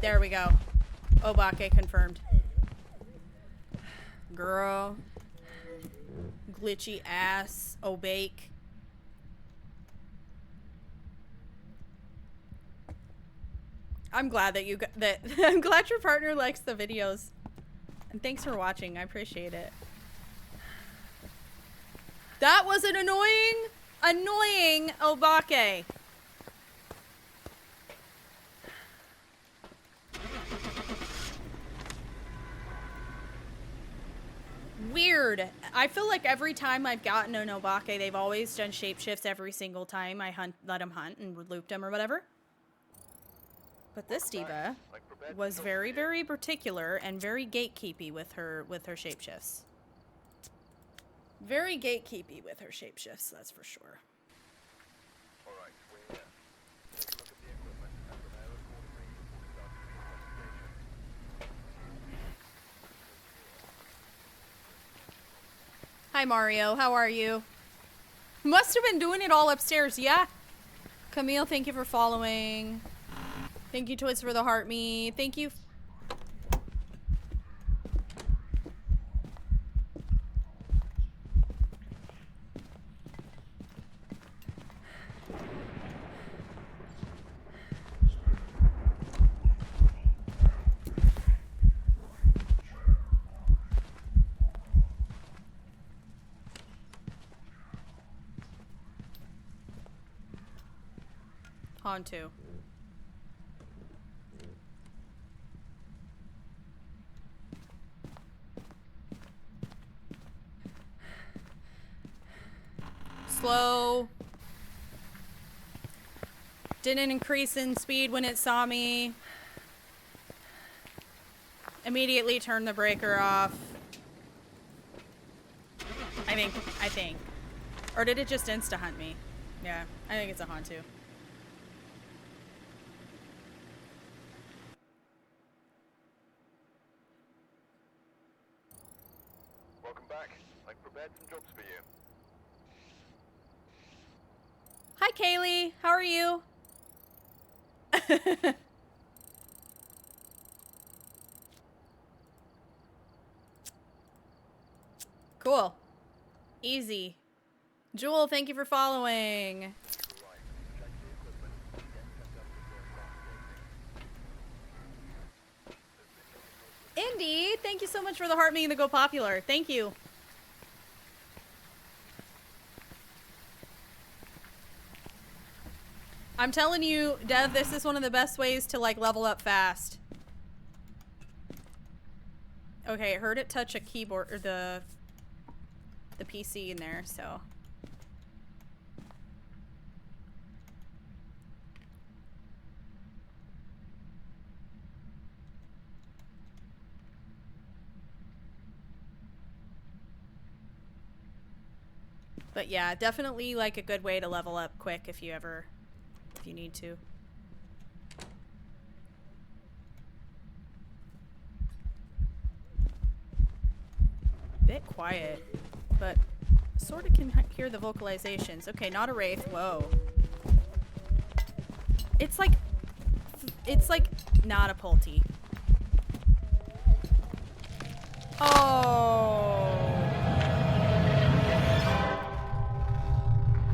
[SPEAKER 1] There we go. Obake confirmed. Girl. Glitchy ass. Obake. I'm glad that you got that. I'm glad your partner likes the videos. And thanks for watching. I appreciate it. That was an annoying Obake. Weird. I feel like every time I've gotten an Obake, they've always done shapeshifts every single time I let them hunt and looped them or whatever. But this diva was very, very particular and very gatekeepy with her shapeshifts. Very gatekeepy with her shapeshifts, that's for sure.
[SPEAKER 5] Alright, we're here. Take a look at the equipment and prepare accordingly before we start the investigation.
[SPEAKER 1] Hi Mario, how are you? Must have been doing it all upstairs, yeah? Camille, thank you for following. Thank you, Twits, for the heart me. Thank you. On to. Slow. Didn't increase in speed when it saw me. Immediately turned the breaker off. I think. Or did it just insta-hunt me? Yeah, I think it's a Hantu.
[SPEAKER 5] Welcome back. I've prepared some jobs for you.
[SPEAKER 1] Hi, Kaylee. How are you? Cool. Easy. Jewel, thank you for following. Indy, thank you so much for the heart meeting to go popular. Thank you. I'm telling you, Dev, this is one of the best ways to like level up fast. Okay, I heard it touch a keyboard, or the PC in there, so. But yeah, definitely like a good way to level up quick if you need to. Bit quiet, but sort of can hear the vocalizations. Okay, not a wraith. Whoa. It's like not a Pulte. Oh.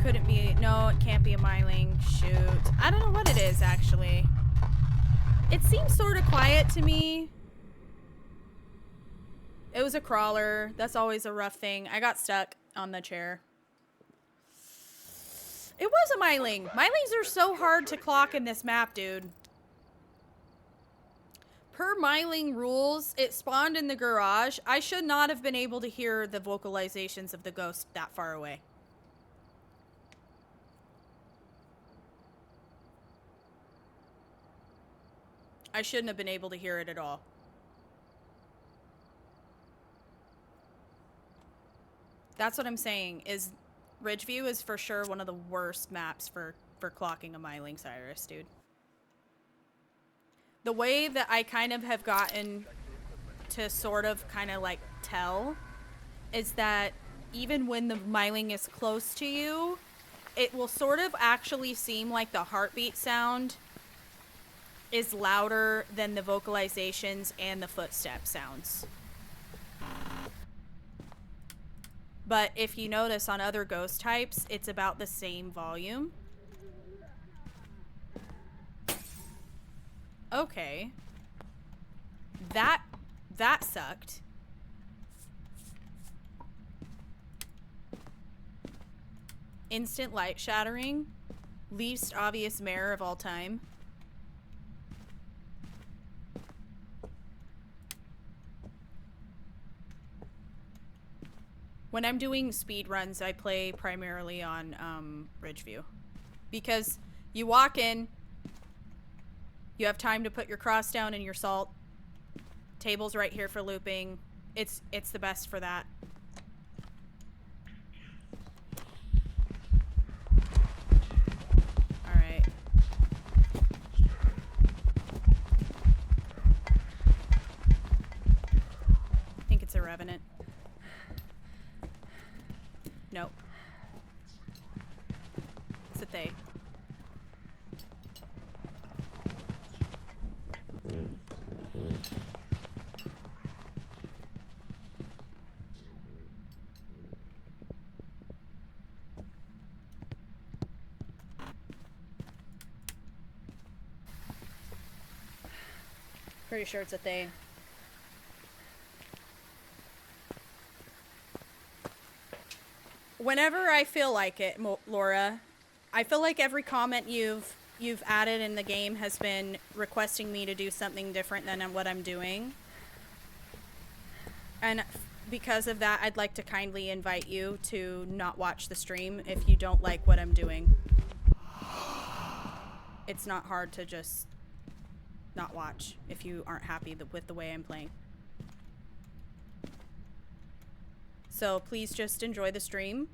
[SPEAKER 1] Couldn't be. No, it can't be a myling. Shoot. I don't know what it is, actually. It seems sort of quiet to me. It was a crawler. That's always a rough thing. I got stuck on the chair. It was a myling. Mylings are so hard to clock in this map, dude. Per myling rules, it spawned in the garage. I should not have been able to hear the vocalizations of the ghost that far away. I shouldn't have been able to hear it at all. That's what I'm saying, is Ridgeview is for sure one of the worst maps for clocking a myling Cyrus, dude. The way that I kind of have gotten to sort of kind of like tell is that even when the myling is close to you, it will sort of actually seem like the heartbeat sound is louder than the vocalizations and the footstep sounds. But if you notice on other ghost types, it's about the same volume. Okay. That sucked. Instant light shattering. Least obvious mirror of all time. When I'm doing speed runs, I play primarily on Ridgeview. Because you walk in, you have time to put your cross down and your salt. Table's right here for looping. It's the best for that. Alright. I think it's a revenant. Nope. It's a they. Pretty sure it's a they. Whenever I feel like it, Laura, I feel like every comment you've added in the game has been requesting me to do something different than what I'm doing. And because of that, I'd like to kindly invite you to not watch the stream if you don't like what I'm doing. It's not hard to just not watch if you aren't happy with the way I'm playing. So please just enjoy the stream,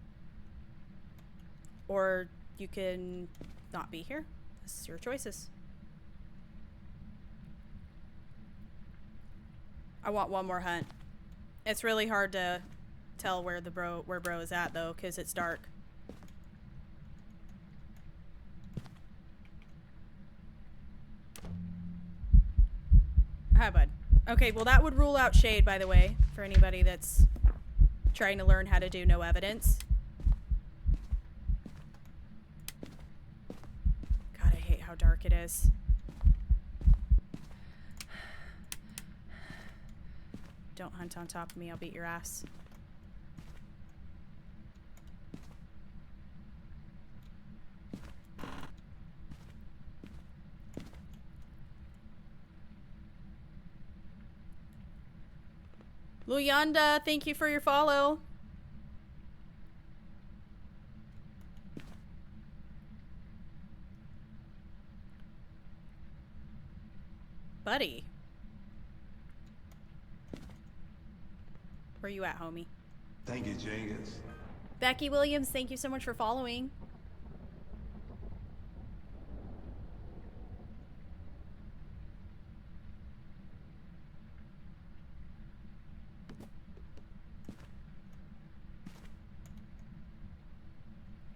[SPEAKER 1] or you can not be here. This is your choices. I want one more hunt. It's really hard to tell where bro is at though, because it's dark. Hi, bud. Okay, well that would rule out shade, by the way, for anybody that's trying to learn how to do no evidence. God, I hate how dark it is. Don't hunt on top of me, I'll beat your ass. Luyanda, thank you for your follow. Buddy. Where you at, homie?
[SPEAKER 2] Thank you, Jenkins.
[SPEAKER 1] Becky Williams, thank you so much for following.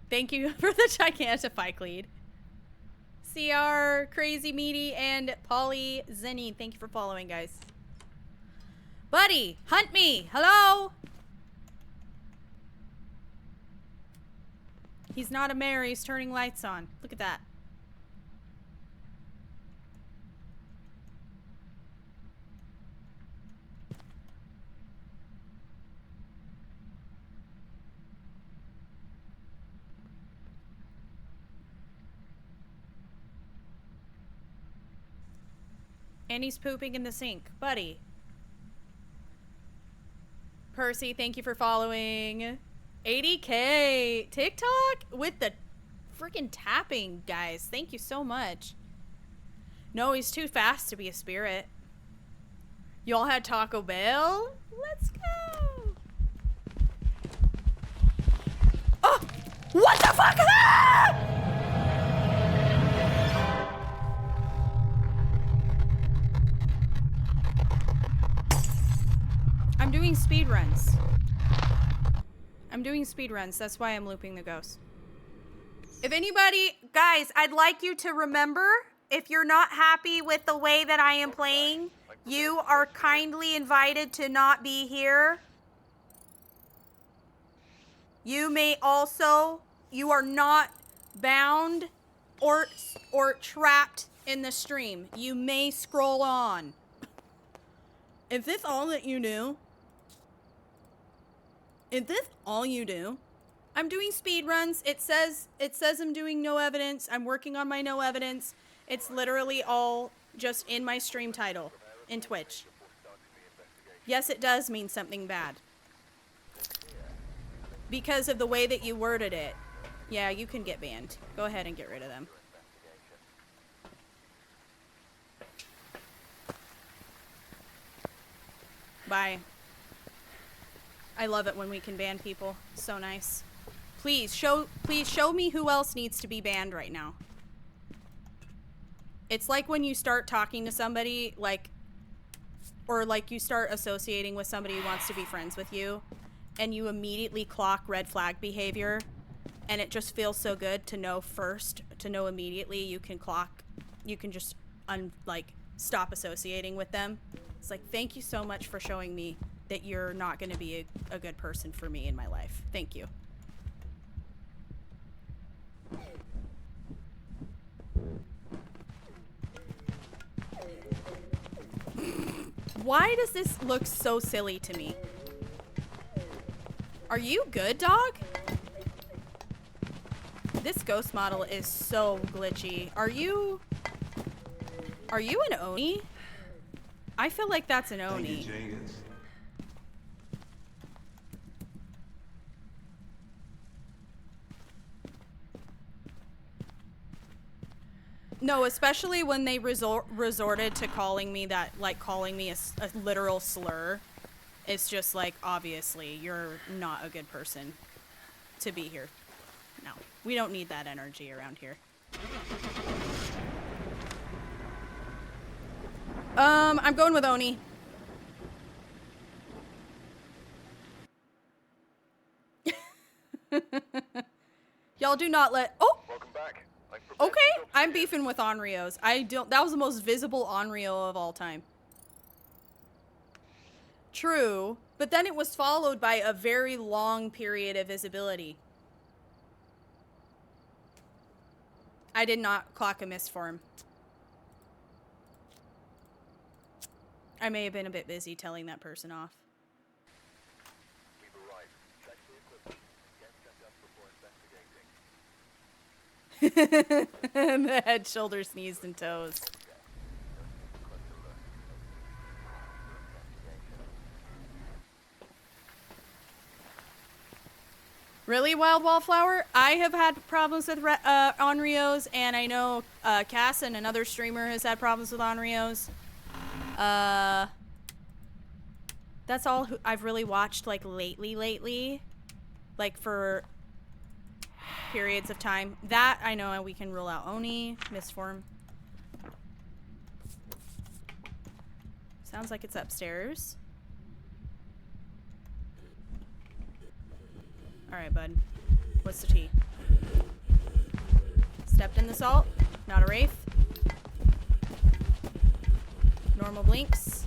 [SPEAKER 1] Thank you for the Gigantify lead. CR, Crazy Meaty, and Polly Zenny, thank you for following, guys. Buddy, hunt me! Hello? He's not a mayor, he's turning lights on. Look at that. And he's pooping in the sink. Buddy. Percy, thank you for following. 80K. TikTok with the freaking tapping, guys. Thank you so much. No, he's too fast to be a spirit. Y'all had Taco Bell? Let's go. Oh! What the fuck is that? I'm doing speed runs. I'm doing speed runs. That's why I'm looping the ghost. If anybody, guys, I'd like you to remember, if you're not happy with the way that I am playing, you are kindly invited to not be here. You may also, you are not bound or trapped in the stream. You may scroll on. Is this all that you do? Is this all you do? I'm doing speed runs. It says I'm doing no evidence. I'm working on my no evidence. It's literally all just in my stream title in Twitch. Yes, it does mean something bad. Because of the way that you worded it. Yeah, you can get banned. Go ahead and get rid of them. Bye. I love it when we can ban people. So nice. Please show me who else needs to be banned right now. It's like when you start talking to somebody, like, or like you start associating with somebody who wants to be friends with you, and you immediately clock red flag behavior, and it just feels so good to know first, to know immediately you can clock, you can just stop associating with them. It's like, thank you so much for showing me that you're not going to be a good person for me in my life. Thank you. Why does this look so silly to me? Are you good, dog? This ghost model is so glitchy. Are you an Oni? I feel like that's an Oni.
[SPEAKER 2] Thank you, Jenkins.
[SPEAKER 1] No, especially when they resorted to calling me that, like calling me a literal slur. It's just like, obviously, you're not a good person to be here. No, we don't need that energy around here. I'm going with Oni. Y'all do not let. Oh.
[SPEAKER 5] Welcome back.
[SPEAKER 1] Okay, I'm beefing with Onryos. That was the most visible Onryo of all time. True, but then it was followed by a very long period of visibility. I did not clock a miss for him. I may have been a bit busy telling that person off.
[SPEAKER 5] We've arrived. Check the equipment. Get set up before investigating.
[SPEAKER 1] The head, shoulders, knees, and toes. Really, Wild Wallflower? I have had problems with Onryos, and I know Cass and another streamer has had problems with Onryos. That's all I've really watched, like, lately. Like, for periods of time. That, I know we can rule out Oni, Misform. Sounds like it's upstairs. Alright, bud. What's the tea? Stepped in the salt. Not a wraith. Normal blinks.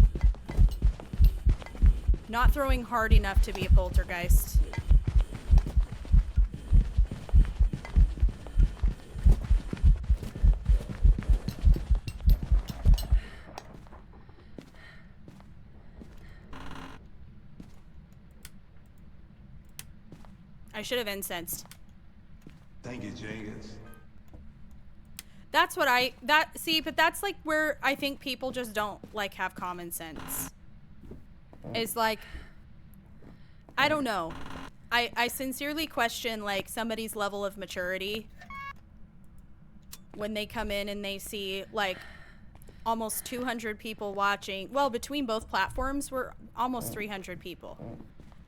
[SPEAKER 1] Not throwing hard enough to be a poltergeist. I should have incensed.
[SPEAKER 2] Thank you, Jenkins.
[SPEAKER 1] That's what see, but that's like where I think people just don't like have common sense. Is like, I don't know. I sincerely question like somebody's level of maturity when they come in and they see like almost 200 people watching. Well, between both platforms, we're almost 300 people.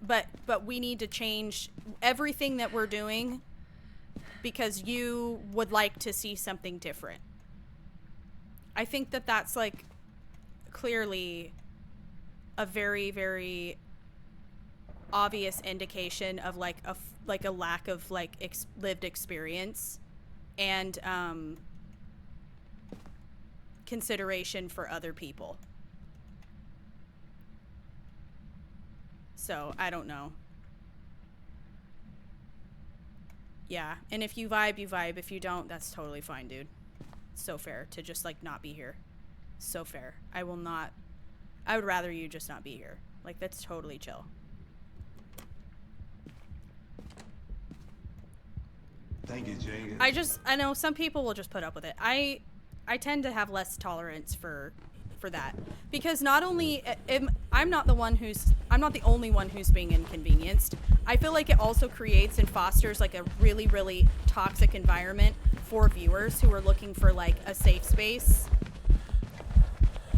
[SPEAKER 1] But we need to change everything that we're doing because you would like to see something different. I think that that's like clearly a very, very obvious indication of like a lack of like lived experience and consideration for other people. So, I don't know. Yeah, and if you vibe, you vibe. If you don't, that's totally fine, dude. So fair to just, like, not be here. So fair. I would rather you just not be here. Like, that's totally chill.
[SPEAKER 2] Thank you, Jenkins.
[SPEAKER 1] I know some people will just put up with it. I tend to have less tolerance for that, because not only I'm not the only one who's being inconvenienced. I feel like it also creates and fosters like a really, really toxic environment for viewers who are looking for like a safe space.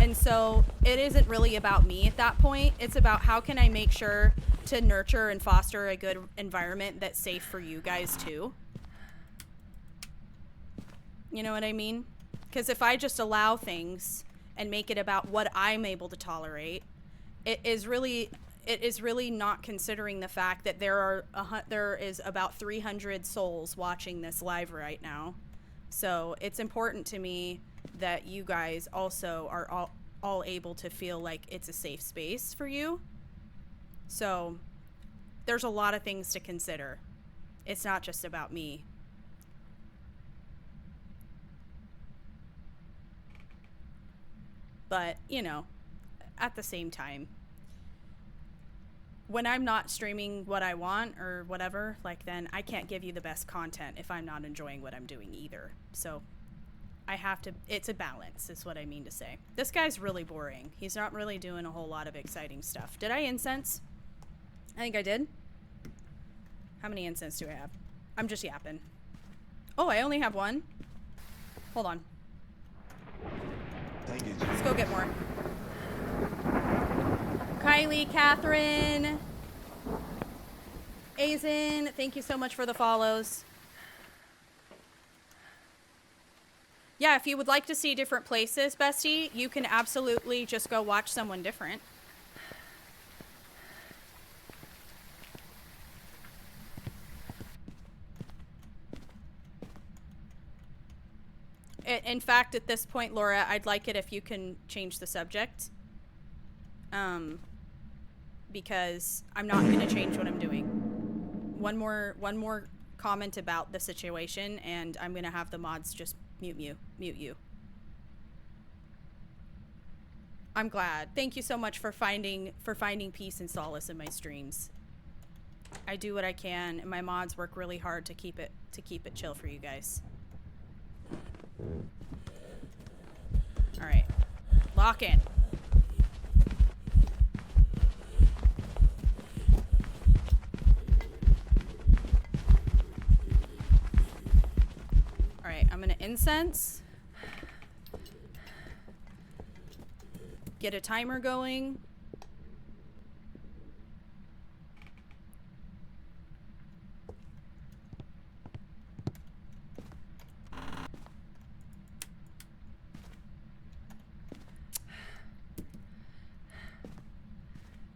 [SPEAKER 1] And so it isn't really about me at that point. It's about how can I make sure to nurture and foster a good environment that's safe for you guys too. You know what I mean? Because if I just allow things and make it about what I'm able to tolerate, it is really not considering the fact that there is about 300 souls watching this live right now. So it's important to me that you guys also are all able to feel like it's a safe space for you. So there's a lot of things to consider. It's not just about me. But, you know, at the same time, when I'm not streaming what I want or whatever, like, then I can't give you the best content if I'm not enjoying what I'm doing either. So I have to, it's a balance is what I mean to say. This guy's really boring. He's not really doing a whole lot of exciting stuff. Did I incense? I think I did. How many incense do I have? I'm just yapping. Oh, I only have one. Hold on.
[SPEAKER 2] Thank you,
[SPEAKER 1] Let's
[SPEAKER 2] Jenkins.
[SPEAKER 1] go get more. Kylie, Catherine, Azen, thank you so much for the follows. Yeah, if you would like to see different places, bestie, you can absolutely just go watch someone different. In fact, at this point, Laura, I'd like it if you can change the subject. Because I'm not going to change what I'm doing. One more comment about the situation, and I'm going to have the mods just mute you. I'm glad. Thank you so much for finding peace and solace in my streams. I do what I can, and my mods work really hard to keep it chill for you guys. All right, lock in. incense. Get a timer going.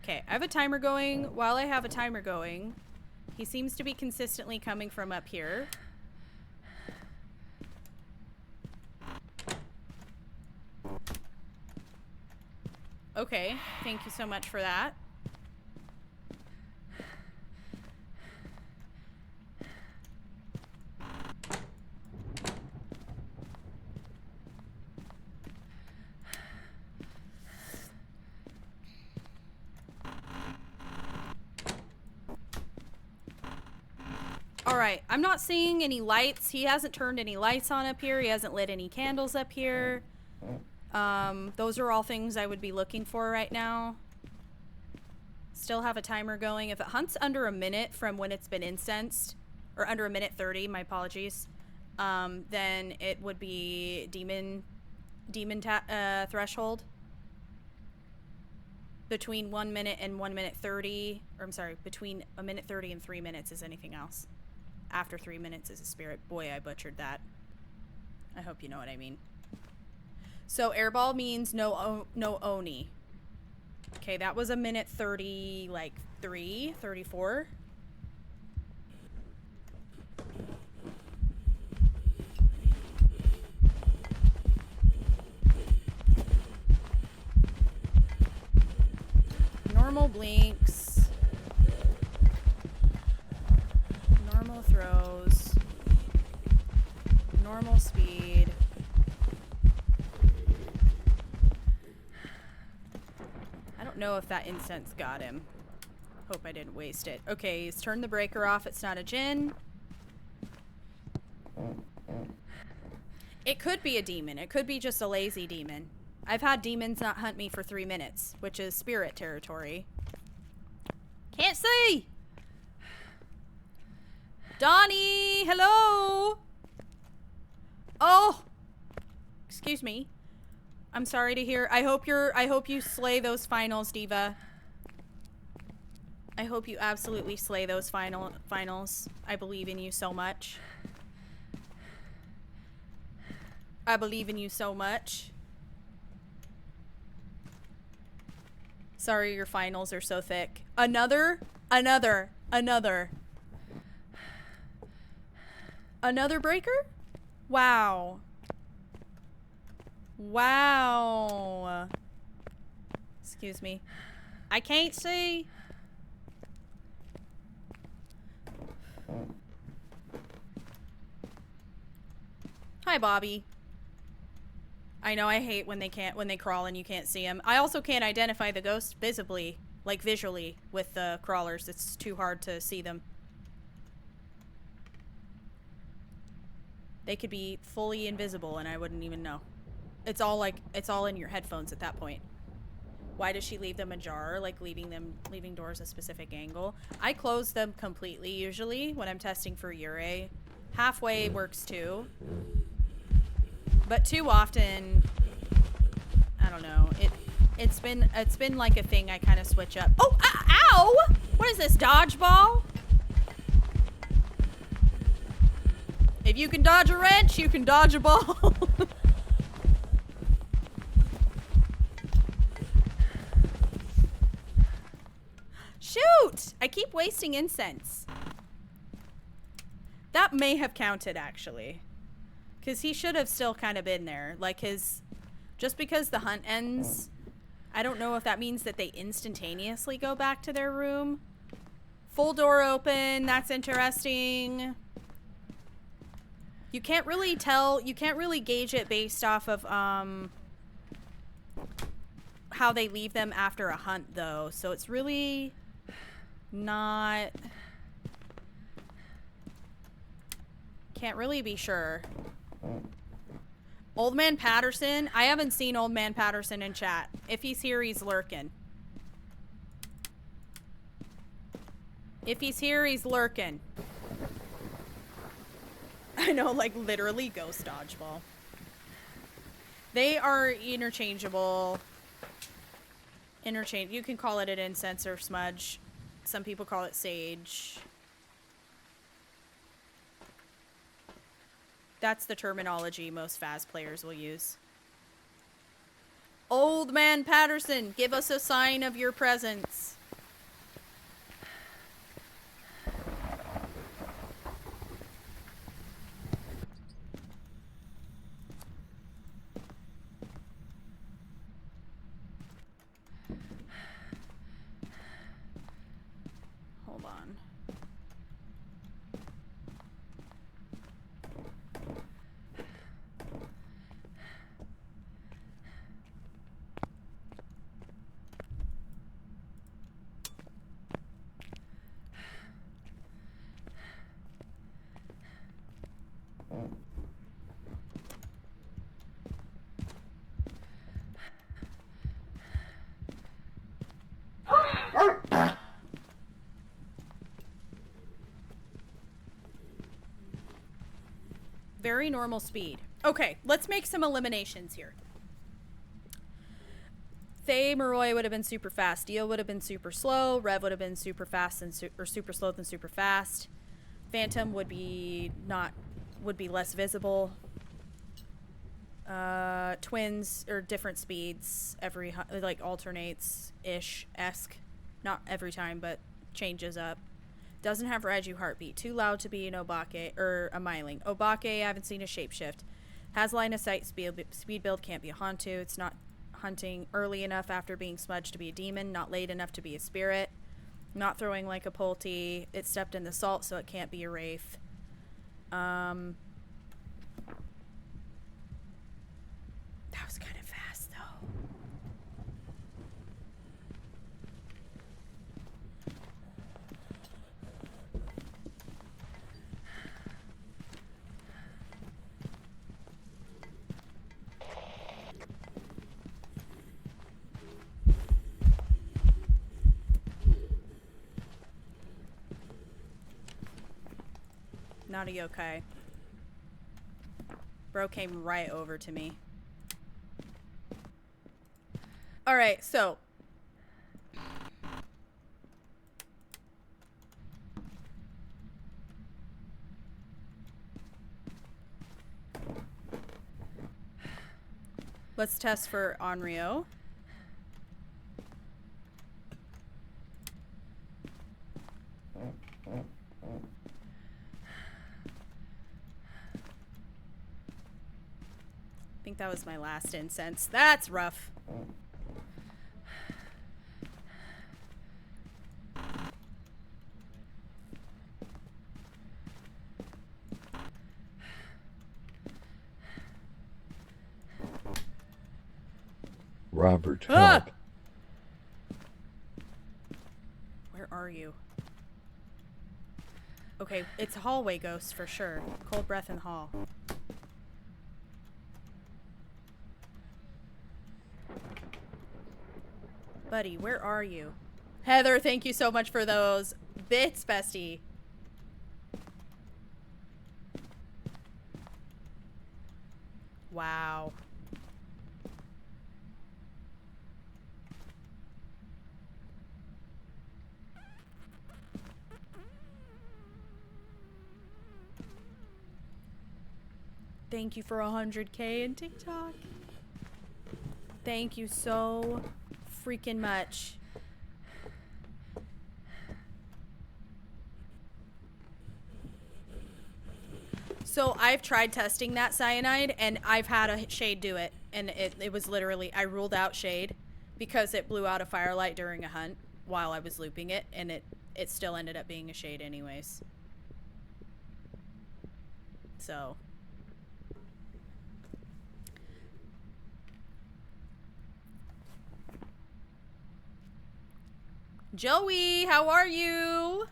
[SPEAKER 1] Okay, I have a timer going. While I have a timer going, he seems to be consistently coming from up here. Okay, thank you so much for that. Alright, I'm not seeing any lights. He hasn't turned any lights on up here. He hasn't lit any candles up here. Those are all things I would be looking for right now. Still have a timer going. If it hunts under a minute from when it's been incensed, or under a minute 30, my apologies, then it would be demon threshold. Between 1 minute and 1 minute 30, or I'm sorry, between a minute 30 and 3 minutes is anything else. After 3 minutes is a spirit. Boy, I butchered that. I hope you know what I mean. So airball means no Oni. Okay, that was a minute 30, like 34. Normal blinks. Normal throws. Normal speed. I don't know if that incense got him. Hope I didn't waste it. Okay, he's turned the breaker off. It's not a djinn. It could be a demon. It could be just a lazy demon. I've had demons not hunt me for 3 minutes, which is spirit territory. Can't see! Donnie! Hello! Oh! Excuse me. I'm sorry to hear. I hope you slay those finals, Diva. I hope you absolutely slay those finals. I believe in you so much. I believe in you so much. Sorry your finals are so thick. Another breaker? Wow. Wow. Excuse me. I can't see. Hi, Bobby. I know I hate when they crawl and you can't see them. I also can't identify the ghost visibly, like visually, with the crawlers. It's too hard to see them. They could be fully invisible and I wouldn't even know. It's all in your headphones at that point. Why does she leave them ajar? Like leaving doors a specific angle. I close them completely usually when I'm testing for Ure. Halfway works too. But too often, I don't know. It's been like a thing I kind of switch up. Oh, ow! What is this, dodgeball? If you can dodge a wrench, you can dodge a ball. Shoot! I keep wasting incense. That may have counted, actually. Because he should have still kind of been there. Like just because the hunt ends, I don't know if that means that they instantaneously go back to their room. Full door open, that's interesting. You can't really tell, you can't really gauge it based off of how they leave them after a hunt though. So it's really not, can't really be sure. Old Man Patterson? I haven't seen Old Man Patterson in chat. If he's here, he's lurking. If he's here, he's lurking. I know, like literally ghost dodgeball. They are interchangeable. You can call it an incense or smudge. Some people call it sage. That's the terminology most Phas players will use. Old Man Patterson, give us a sign of your presence. Hold on. Very normal speed. Okay, let's make some eliminations here. Faye Maroi would have been super fast. Dio would have been super slow. Rev would have been super fast and or super slow than super fast. Phantom would be less visible. Twins are different speeds every like alternates esque, not every time, but changes up. Doesn't have Raju heartbeat. Too loud to be an Obake or a Myling. Obake, I haven't seen a shapeshift. Has line of sight. Speed build, can't be a Hantu. It's not hunting early enough after being smudged to be a demon. Not late enough to be a spirit. Not throwing like a Pulte. It stepped in the salt, so it can't be a Wraith. That was kind of fast, though. Not a yokai. Bro came right over to me. Alright, so. Let's test for Onryo. I think that was my last incense. That's rough.
[SPEAKER 6] Robert, help.
[SPEAKER 1] Ah! Where are you? Okay, it's a hallway ghost for sure. Cold breath in the hall. Buddy, where are you? Heather, thank you so much for those bits, bestie. Wow. Thank you for 100K in TikTok. Thank you so freaking much. So I've tried testing that cyanide and I've had a shade do it, and it was literally, I ruled out shade because it blew out a firelight during a hunt while I was looping it, and it still ended up being a shade anyways. So Joey, how are you?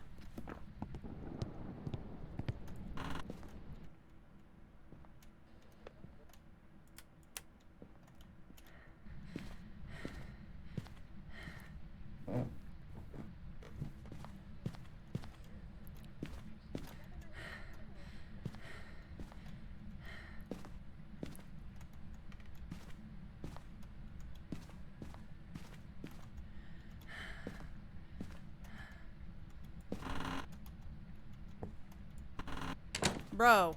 [SPEAKER 1] Bro.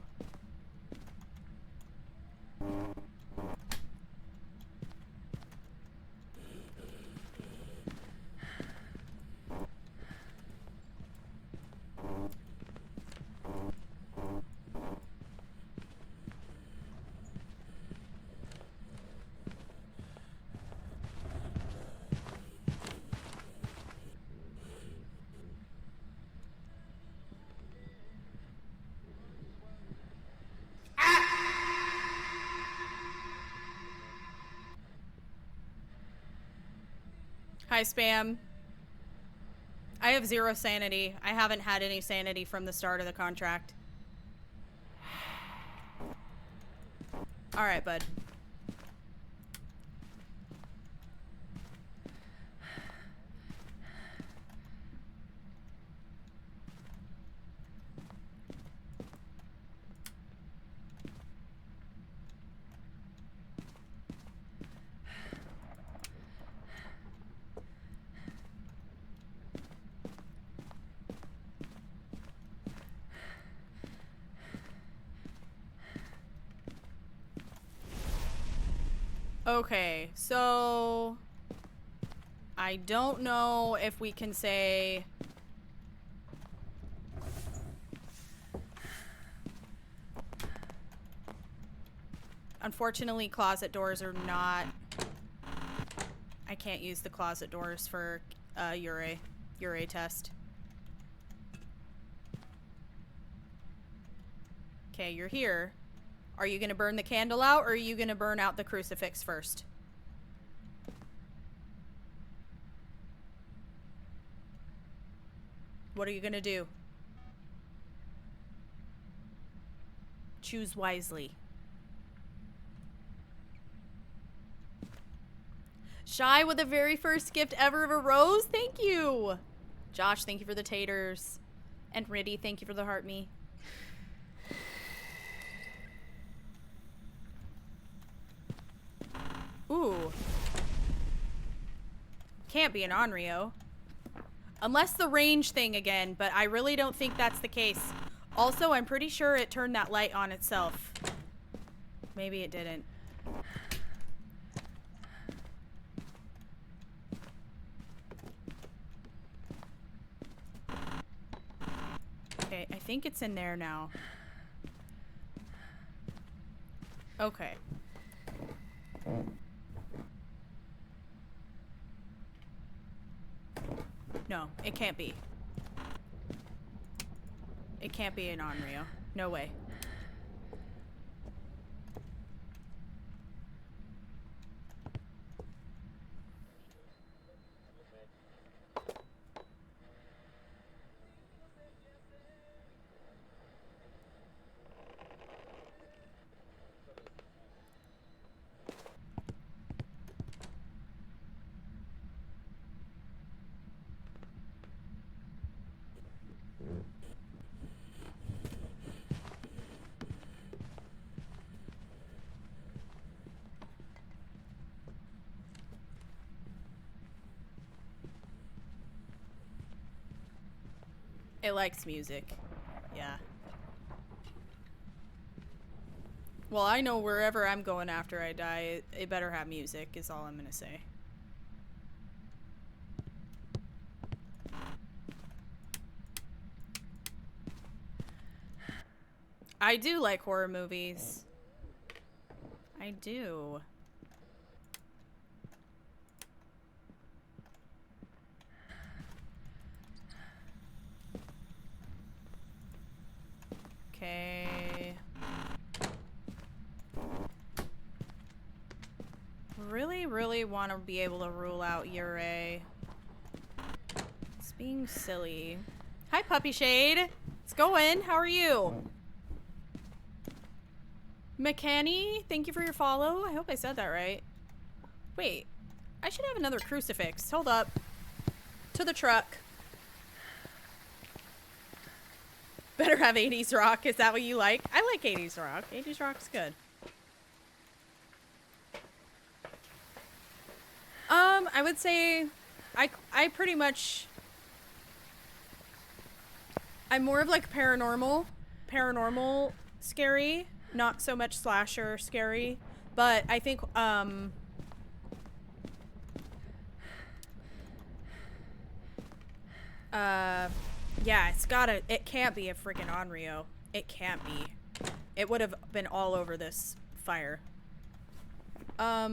[SPEAKER 1] Hi, Spam. I have 0 sanity. I haven't had any sanity from the start of the contract. Alright, bud. Okay, so I don't know if we can say unfortunately closet doors are not, I can't use the closet doors for Ure test. Okay, you're here. Are you gonna burn the candle out, or are you gonna burn out the crucifix first? What are you gonna do? Choose wisely. Shy with the very first gift ever of a rose? Thank you! Josh, thank you for the taters. And Riddy, thank you for the heart me. Ooh. Can't be an Onryo. Unless the range thing again, but I really don't think that's the case. Also, I'm pretty sure it turned that light on itself. Maybe it didn't. Okay, I think it's in there now. Okay. No, it can't be. It can't be an Onryo. No way. It likes music. Yeah. Well, I know wherever I'm going after I die, it better have music, is all I'm gonna say. I do like horror movies. I do. Okay. Really want to be able to rule out Ure. It's being silly. Hi, Puppy Shade. It's going. How are you? McCanny, thank you for your follow. I hope I said that right. Wait, I should have another crucifix. Hold up. To the truck. Better have 80s rock. Is that what you like? I like 80s rock. 80s rock's good. I would say I pretty much, I'm more of like paranormal. paranormal scary, not so much slasher scary, but I think yeah, it can't be a freaking Onryo. It can't be. It would have been all over this fire. I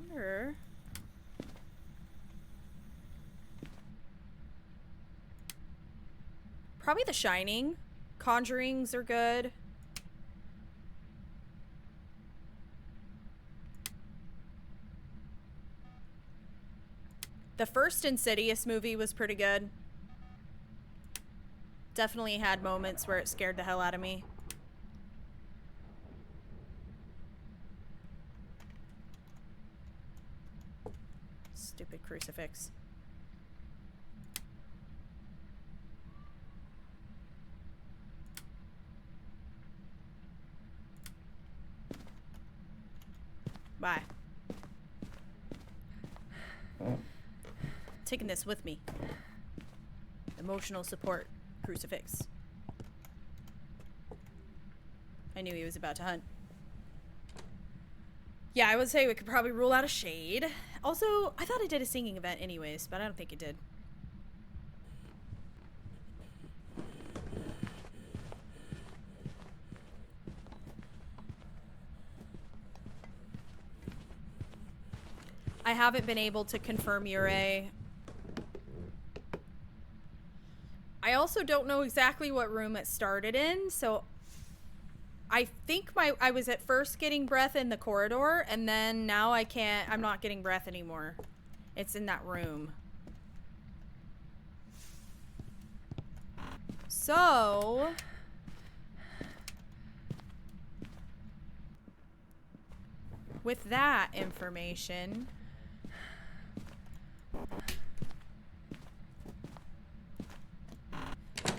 [SPEAKER 1] wonder. Probably The Shining. Conjurings are good. The first Insidious movie was pretty good. Definitely had moments where it scared the hell out of me. Stupid crucifix. Bye. Taking this with me. Emotional support crucifix. I knew he was about to hunt. Yeah, I would say we could probably rule out a shade. Also, I thought it did a singing event anyways, but I don't think it did. I haven't been able to confirm Yurei. I also don't know exactly what room it started in, so I think I was at first getting breath in the corridor, and then now I'm not getting breath anymore. It's in that room. So with that information,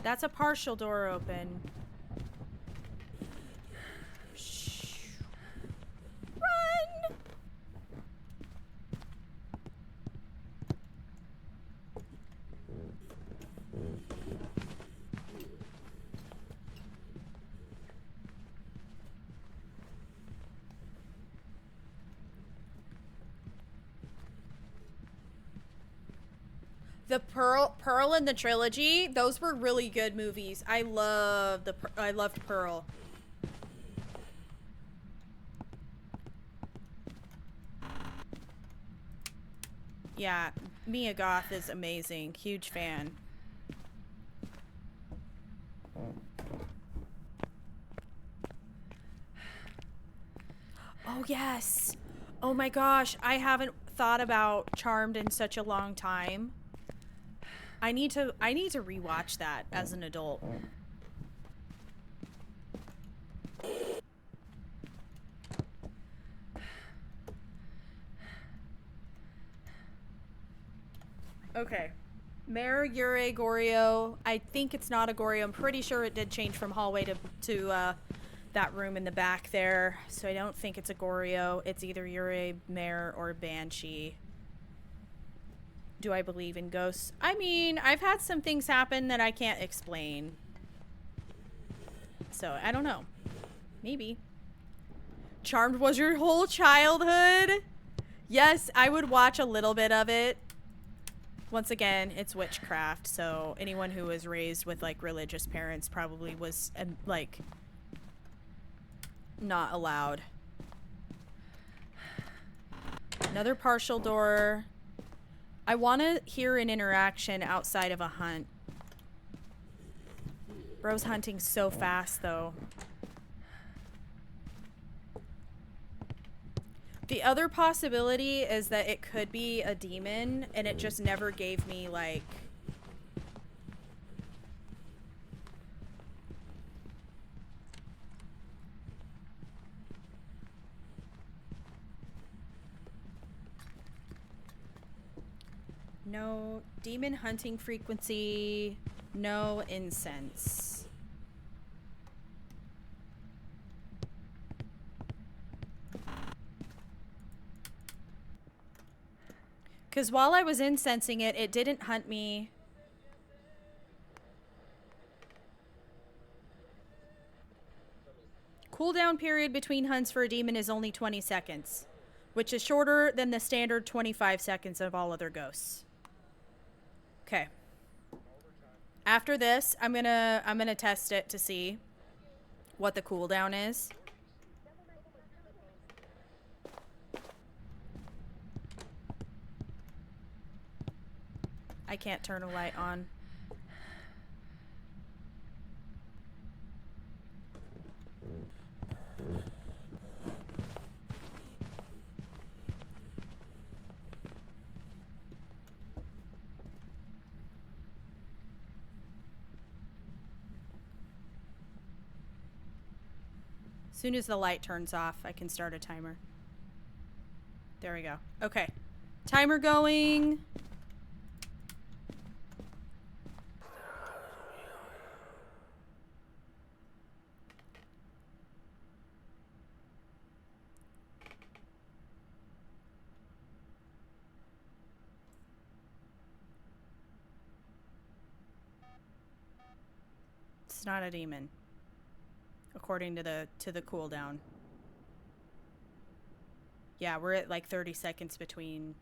[SPEAKER 1] that's a partial door open. Shh. Run! The Pearl and the Trilogy, those were really good movies. I loved Pearl. Yeah, Mia Goth is amazing. Huge fan. Oh yes. Oh my gosh, I haven't thought about Charmed in such a long time. I need to rewatch that as an adult. Okay. Mare, Yurei, Goryo. I think it's not a Goryo. I'm pretty sure it did change from hallway to that room in the back there. So I don't think it's a Goryo. It's either Yurei, Mare, or Banshee. Do I believe in ghosts? I mean, I've had some things happen that I can't explain. So, I don't know. Maybe. Charmed was your whole childhood? Yes, I would watch a little bit of it. Once again, it's witchcraft, so anyone who was raised with, like, religious parents probably was, like, not allowed. Another partial door. I want to hear an interaction outside of a hunt. Bro's hunting so fast, though. The other possibility is that it could be a demon, and it just never gave me, like... No demon hunting frequency, no incense. Because while I was incensing it, it didn't hunt me. period between hunts for a demon is only 20 seconds, which is shorter than the standard 25 seconds of all other ghosts. Okay. After this, I'm gonna test it to see what the cooldown is. I can't turn a light on. As soon as the light turns off, I can start a timer. There we go. Okay. Timer going. It's not a demon, according to the cooldown. Yeah, we're at like 30 seconds between.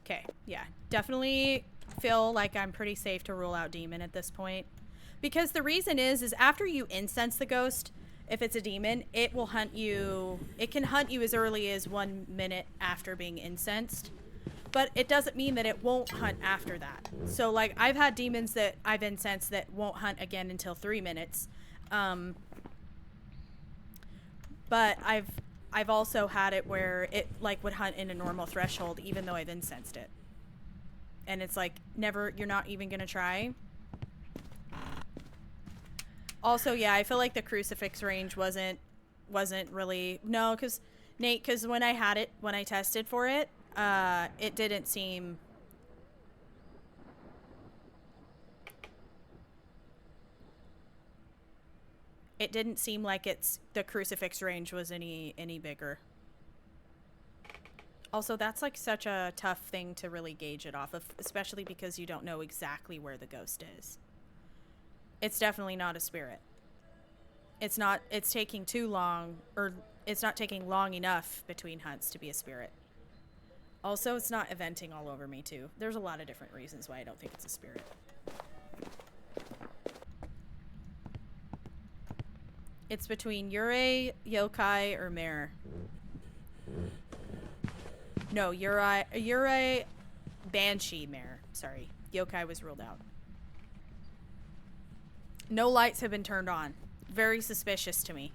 [SPEAKER 1] Okay, yeah, definitely feel like I'm pretty safe to rule out demon at this point, because the reason is after you incense the ghost, if it's a demon, it will hunt you. It can hunt you as early as 1 minute after being incensed. But it doesn't mean that it won't hunt after that. So, like, I've had demons that I've incensed that won't hunt again until 3 minutes. But I've also had it where it, like, would hunt in a normal threshold even though I've incensed it. And it's like, never, you're not even gonna try. Also, yeah, I feel like the crucifix range wasn't really... No, because, Nate, because when I had it, when I tested for it, it didn't seem... It didn't seem like the crucifix range was any bigger. Also, that's like such a tough thing to really gauge it off of, especially because you don't know exactly where the ghost is. It's definitely not a spirit. It's taking too long, or it's not taking long enough between hunts to be a spirit. Also, it's not eventing all over me, too. There's a lot of different reasons why I don't think it's a spirit. It's between Yurei, Yokai, or Mare. No, Yurei, Banshee, Mare. Sorry. Yokai was ruled out. No lights have been turned on. Very suspicious to me.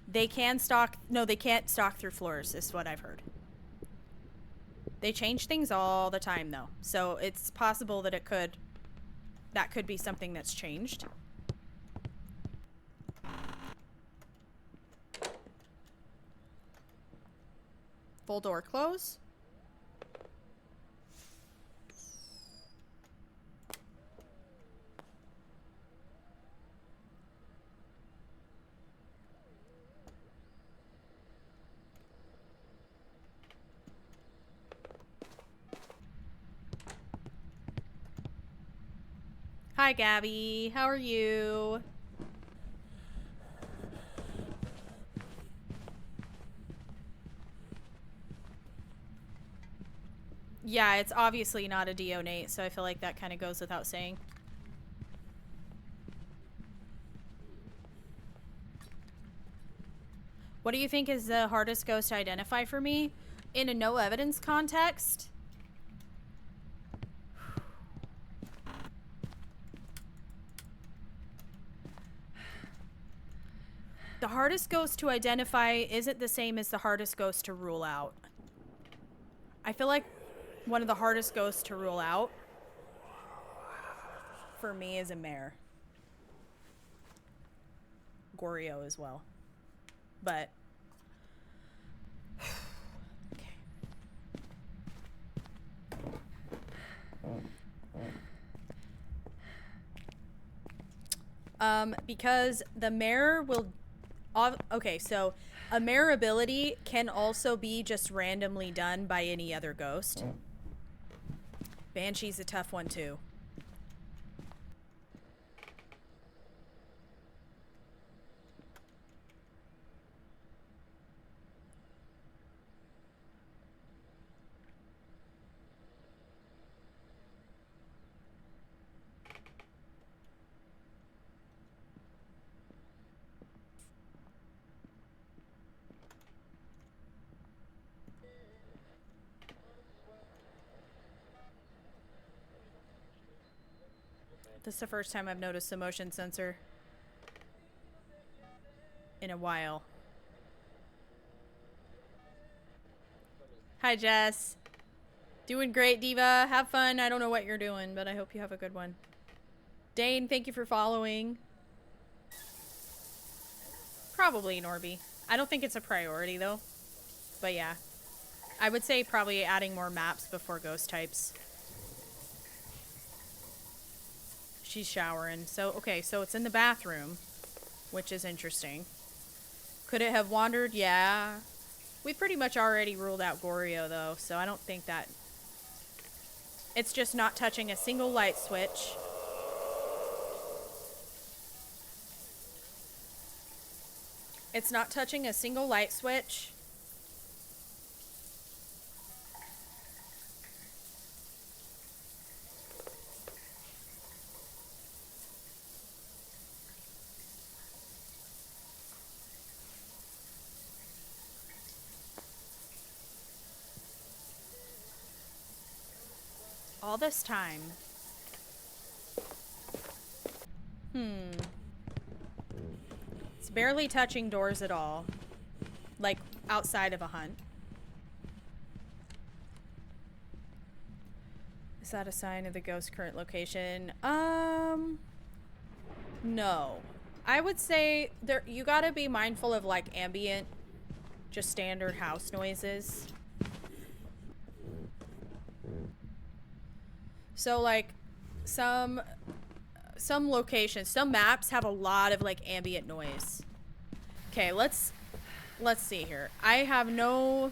[SPEAKER 1] They can stalk... No, they can't stalk through floors, is what I've heard. They change things all the time, though. So it's possible that that could be something that's changed. Full door close. Hi, Gabby. How are you? Yeah, it's obviously not a deonate, so I feel like that kind of goes without saying. What do you think is the hardest ghost to identify for me? In a no evidence context? The hardest ghost to identify isn't the same as the hardest ghost to rule out. I feel like one of the hardest ghosts to rule out for me is a mare. Goryo as well. But okay. Because the mare will okay, so a mare ability can also be just randomly done by any other ghost. Banshee's a tough one too. This is the first time I've noticed a motion sensor in a while. Hi, Jess. Doing great, Diva. Have fun. I don't know what you're doing, but I hope you have a good one. Dane, thank you for following. Probably Norby. I don't think it's a priority, though. But yeah. I would say probably adding more maps before ghost types. She's showering. So, okay, so it's in the bathroom, which is interesting. Could it have wandered? Yeah. We pretty much already ruled out Goryo, though, so I don't think that... It's just not touching a single light switch. It's not touching a single light switch. All this time. It's barely touching doors at all. Like, outside of a hunt. Is that a sign of the ghost's current location? No. I would say there you gotta be mindful of, like, ambient, just standard house noises. So, like, some locations, some maps have a lot of, like, ambient noise. Okay, let's see here. I have no...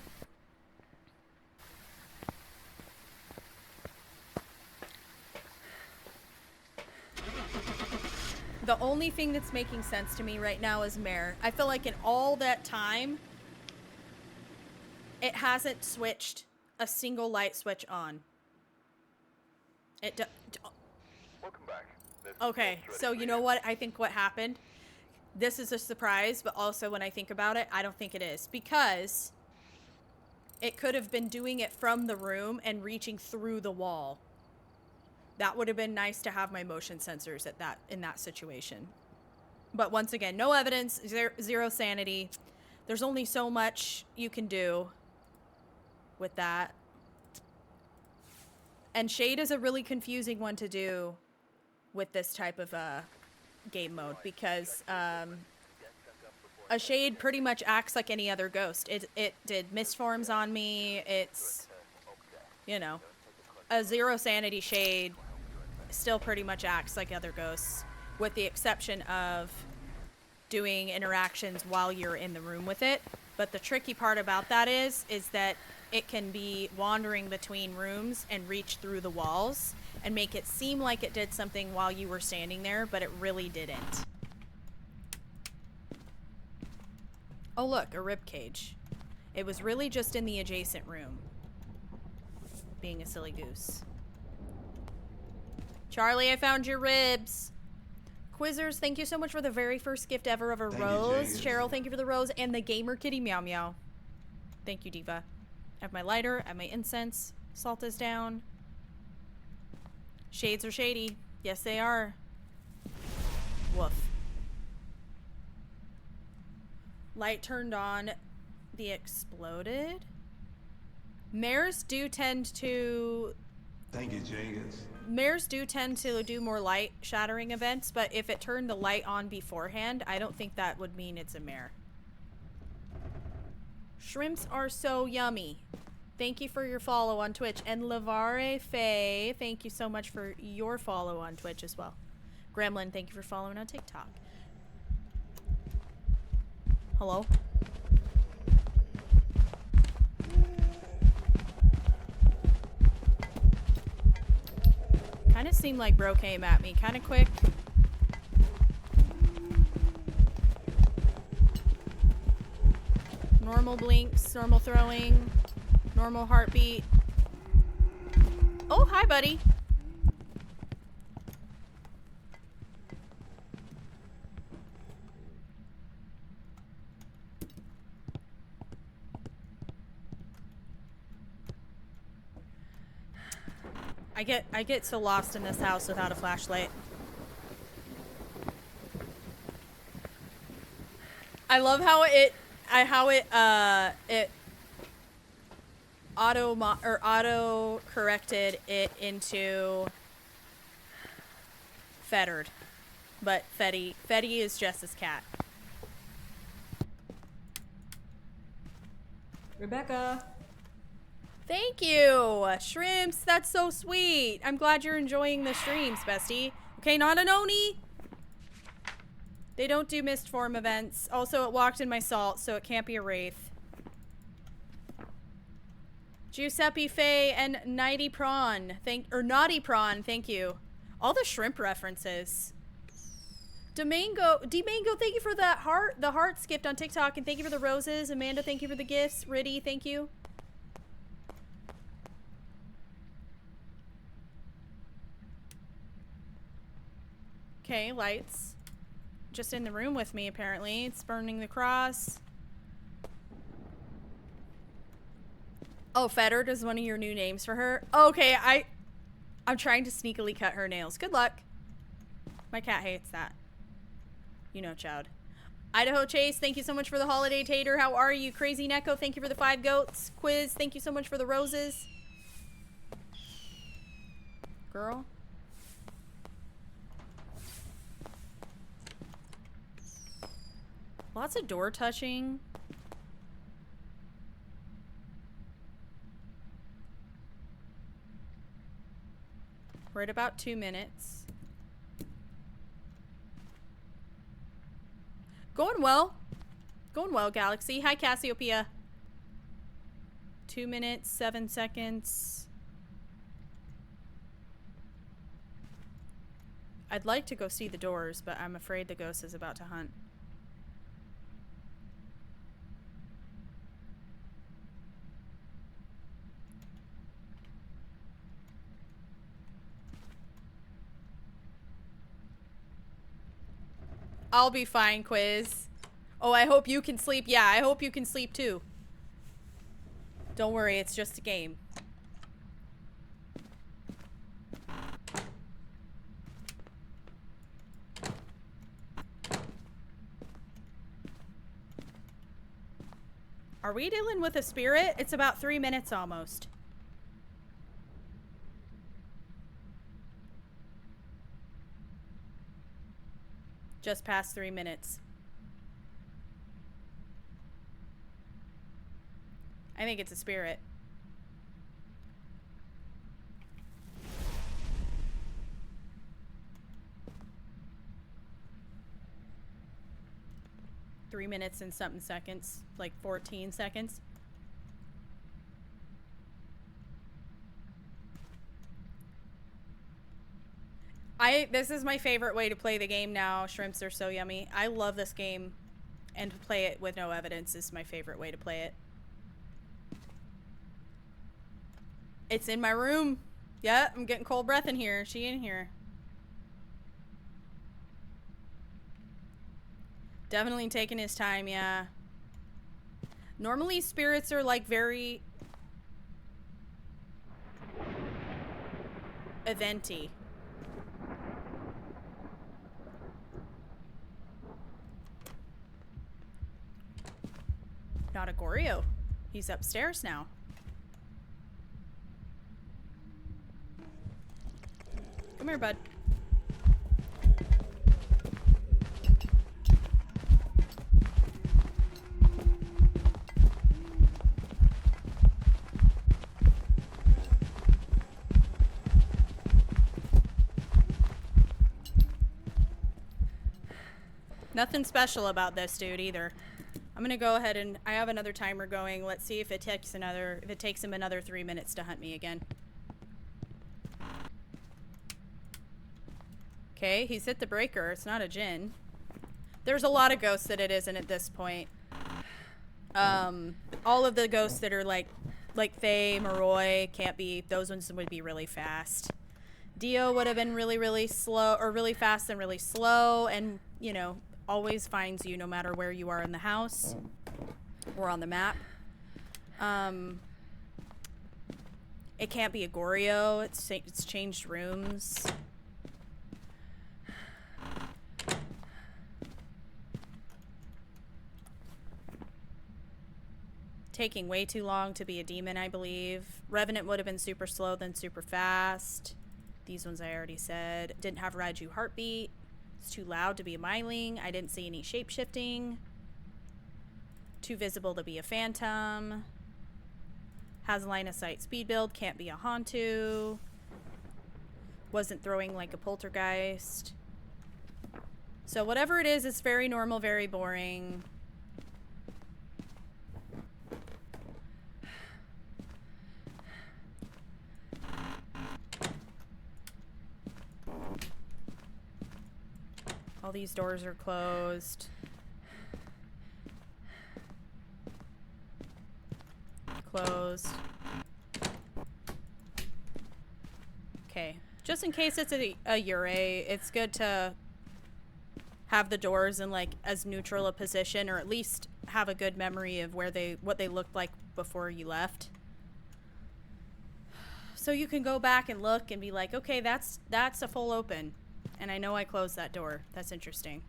[SPEAKER 1] The only thing that's making sense to me right now is Mare. I feel like in all that time, it hasn't switched a single light switch on.
[SPEAKER 5] Welcome back.
[SPEAKER 1] Okay, so you know what? I think what happened, this is a surprise, but also when I think about it, I don't think it is. Because it could have been doing it from the room and reaching through the wall. That would have been nice to have my motion sensors in that situation. But once again, no evidence, zero sanity. There's only so much you can do with that. And Shade is a really confusing one to do with this type of game mode because a Shade pretty much acts like any other ghost. It did misforms on me. It's, you know, a zero sanity Shade still pretty much acts like other ghosts, with the exception of doing interactions while you're in the room with it. But the tricky part about that is that it can be wandering between rooms and reach through the walls and make it seem like it did something while you were standing there, but it really didn't. Oh look, a rib cage. It was really just in the adjacent room. Being a silly goose. Charlie, I found your ribs. Quizzers, thank you so much for the very first gift ever of a rose. Cheryl, thank you for the rose. And the gamer kitty meow meow. Thank you, Diva. I have my lighter, I have my incense. Salt is down. Shades are shady. Yes, they are. Woof. Light turned on. The exploded. Mares do tend to...
[SPEAKER 2] Thank you, Jenkins.
[SPEAKER 1] Mares do tend to do more light shattering events, but if it turned the light on beforehand, I don't think that would mean it's a mare. Shrimps are so yummy. Thank you for your follow on Twitch. And Lavare Faye, thank you so much for your follow on Twitch as well. Gremlin, thank you for following on TikTok. Hello? Kind of seemed like bro came at me kind of quick. Normal blinks, normal throwing, normal heartbeat. Oh, hi, buddy. I get so lost in this house without a flashlight. I love how it auto corrected it into fettered, but Fetty is Jess's cat.
[SPEAKER 3] Rebecca.
[SPEAKER 1] Thank you, Shrimps. That's so sweet. I'm glad you're enjoying the streams, bestie. Okay, not an Oni. They don't do mist form events. Also, it walked in my salt, so it can't be a wraith. Giuseppe Faye and Naughty Prawn, Naughty Prawn, thank you. All the shrimp references. Demango, thank you for that the heart skipped on TikTok, and thank you for the roses. Amanda, thank you for the gifts. Riddy, thank you. Okay, lights. Just in the room with me, apparently. It's burning the cross. Oh, Fettered is one of your new names for her. Okay, I'm trying to sneakily cut her nails. Good luck. My cat hates that. You know, Chowd. Idaho Chase, thank you so much for the holiday tater. How are you? Crazy Neko, thank you for the 5 goats. Quiz, thank you so much for the roses. Girl. Lots of door touching. We're at about 2 minutes. Going well. Going well, Galaxy. Hi, Cassiopeia. 2 minutes, 7 seconds. I'd like to go see the doors, but I'm afraid the ghost is about to hunt. I'll be fine, Quiz. Oh, I hope you can sleep. Yeah, I hope you can sleep too. Don't worry, it's just a game. Are we dealing with a spirit? It's about 3 minutes almost. Just past 3 minutes. I think it's a spirit. Three minutes and something seconds, like 14 seconds. This is my favorite way to play the game now. Shrimps are so yummy. I love this game, and to play it with no evidence is my favorite way to play it. It's in my room. Yeah, I'm getting cold breath in here. She in here. Definitely taking his time, yeah. Normally spirits are like very eventy. Not a Goryo. He's upstairs now. Come here, bud. Nothing special about this dude either. I'm gonna go ahead and I have another timer going. Let's see if it takes him another 3 minutes to hunt me again. Okay, he's hit the breaker. It's not a djinn. There's a lot of ghosts that it isn't at this point. All of the ghosts that are like Faye, Moroi, can't be. Those ones would be really fast. Dio would have been really, really slow, or really fast and really slow, and you know, always finds you no matter where you are in the house or on the map. It can't be a Goryo. It's changed rooms. Taking way too long to be a demon, I believe. Revenant would have been super slow, then super fast. These ones I already said. Didn't have Raiju heartbeat. It's too loud to be a myling. I didn't see any shape-shifting. Too visible to be a phantom. Has line of sight speed build. Can't be a Hantu. Wasn't throwing like a poltergeist. So whatever it is, it's very normal, very boring. All these doors are closed. Closed. Okay. Just in case it's a Yurei, it's good to have the doors in like as neutral a position, or at least have a good memory of what they looked like before you left. So you can go back and look and be like, okay, that's a full open. And I know I closed that door. That's interesting.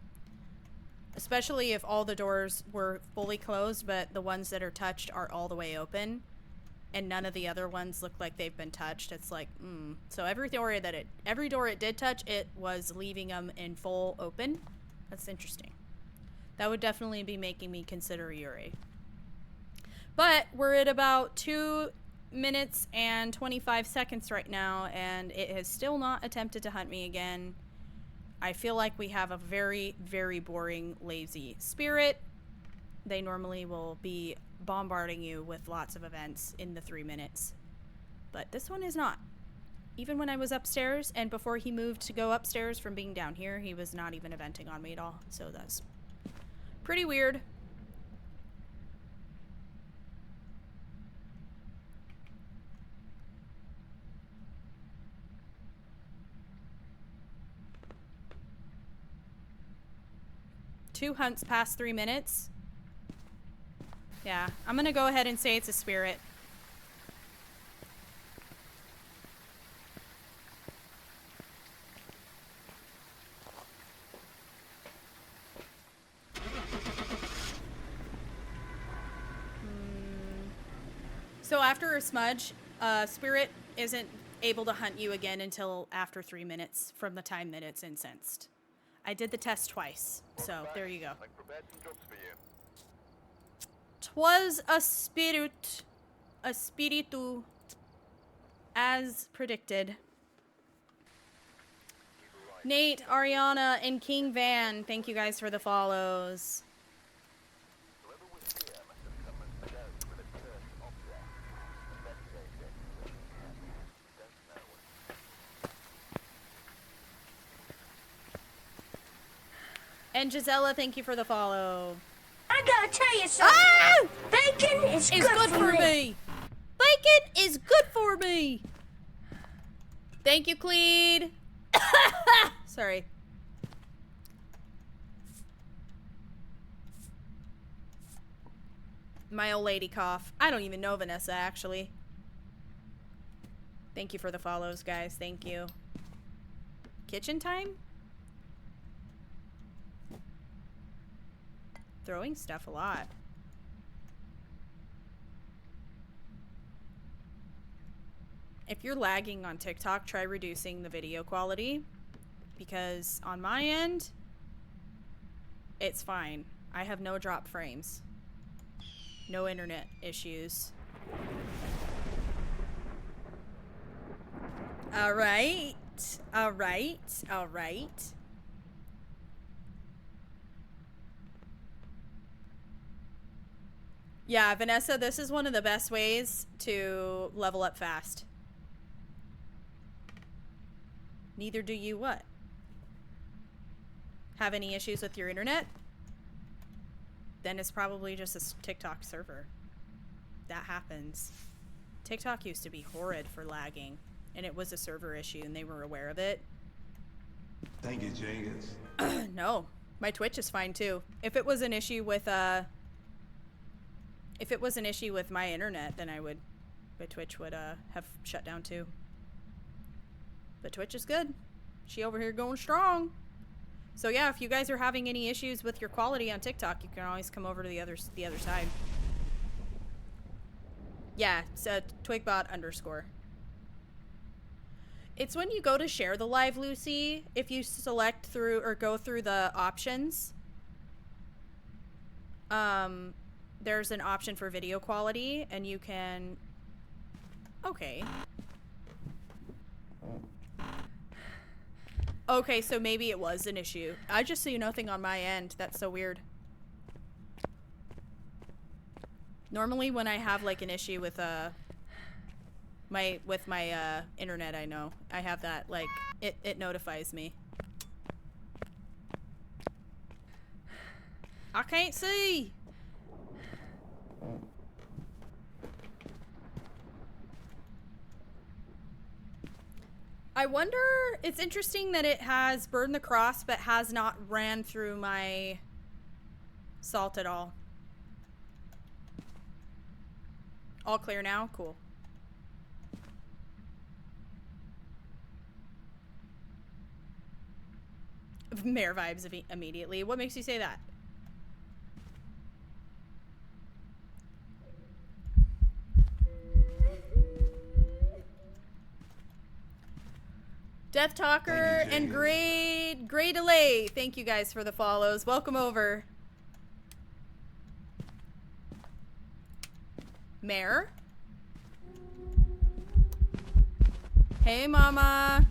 [SPEAKER 1] Especially if all the doors were fully closed, but the ones that are touched are all the way open. And none of the other ones look like they've been touched. It's like, So every door it did touch, it was leaving them in full open. That's interesting. That would definitely be making me consider Yuri. But we're at about 2 minutes and 25 seconds right now, and it has still not attempted to hunt me again. I feel like we have a very, very boring, lazy spirit. They normally will be bombarding you with lots of events in the 3 minutes. But this one is not. Even when I was upstairs, and before he moved to go upstairs from being down here, he was not even eventing on me at all. So that's pretty weird. Two hunts past 3 minutes. Yeah, I'm gonna go ahead and say it's a spirit. So after a smudge, spirit isn't able to hunt you again until after 3 minutes from the time that it's incensed. I did the test twice, so there you go.
[SPEAKER 5] I prepared some jobs for you.
[SPEAKER 1] 'Twas a spirit, a spiritu, as predicted. Nate, Ariana, and King Van, thank you guys for the follows.
[SPEAKER 5] Whoever was here must have come unbeknown with a cursed object. Investigate it. Don't know.
[SPEAKER 1] And Gisela, thank you for the follow.
[SPEAKER 7] I gotta tell you something.
[SPEAKER 1] Ah!
[SPEAKER 7] Bacon is
[SPEAKER 1] It's good for me. Bacon is good for me. Thank you, Cleed. Sorry. My old lady cough. I don't even know Vanessa, actually. Thank you for the follows, guys. Thank you. Kitchen time? Throwing stuff a lot. If you're lagging on TikTok, try reducing the video quality, because on my end, it's fine. I have no drop frames. No internet issues. Alright. Alright. Alright. Yeah, Vanessa, this is one of the best ways to level up fast. Neither do you what? Have any issues with your internet? Then it's probably just a TikTok server. That happens. TikTok used to be horrid for lagging, and it was a server issue, and they were aware of it.
[SPEAKER 2] Thank you, Jenkins.
[SPEAKER 1] No, my Twitch is fine too. If it was an issue with my internet, then my Twitch would have shut down too. But Twitch is good. She over here going strong. So yeah, if you guys are having any issues with your quality on TikTok, you can always come over to the other side. Yeah, it's twigbot underscore. It's when you go to share the live, Lucy, if you select through or go through the options, there's an option for video quality and you can, okay. Okay, so maybe it was an issue. I just see nothing on my end. That's so weird. Normally when I have like an issue with my internet, I know I have that, like it notifies me. I can't see. I wonder, it's interesting that it has burned the cross but has not ran through my salt at all. All clear now? Cool. Mayor vibes immediately. What makes you say that? Death Talker and Gray Delay. Thank you guys for the follows. Welcome over. Mayor. Hey, mama.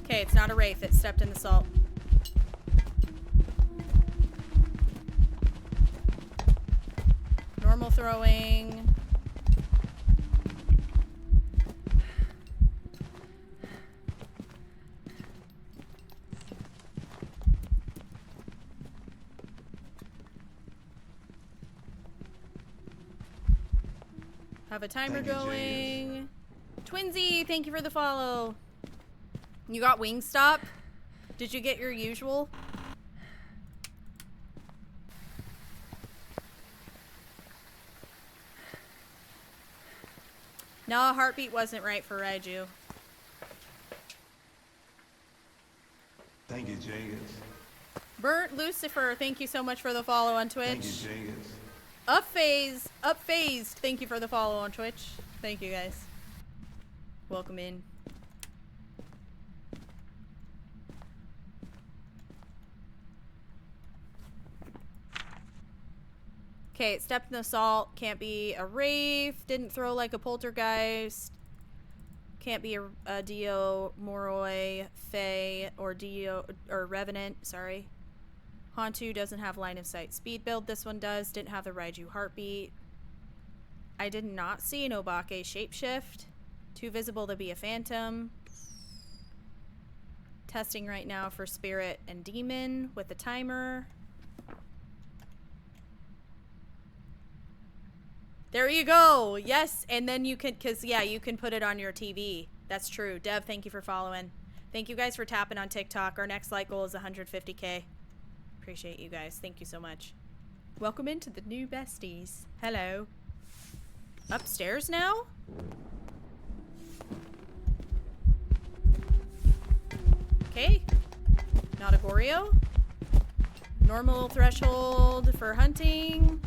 [SPEAKER 1] Okay, it's not a wraith. It stepped in the salt. Normal throwing. Have a timer going. Twinsy, thank you for the follow. You got Wingstop? Did you get your usual? No, heartbeat wasn't right for Raiju.
[SPEAKER 2] Thank you, Jenkins.
[SPEAKER 1] Burnt Lucifer, thank you so much for the follow on Twitch.
[SPEAKER 2] Thank you, Jenkins.
[SPEAKER 1] Upphased, thank you for the follow on Twitch. Thank you guys. Welcome in. Okay, it stepped in the salt. Can't be a wraith. Didn't throw like a poltergeist. Can't be a Dio, Moroi, Fae, or Dio, or Revenant, sorry. Hantu doesn't have line of sight speed build. This one does. Didn't have the Raiju heartbeat. I did not see an Obake shapeshift. Too visible to be a phantom. Testing right now for spirit and demon with the timer. There you go. Yes, and then you can, because yeah, you can put it on your TV. That's true. Dev, thank you for following. Thank you guys for tapping on TikTok. Our next like goal is 150K. Appreciate you guys. Thank you so much. Welcome into the new besties. Hello. Upstairs now? Okay. Not a Goreo. Normal threshold for hunting.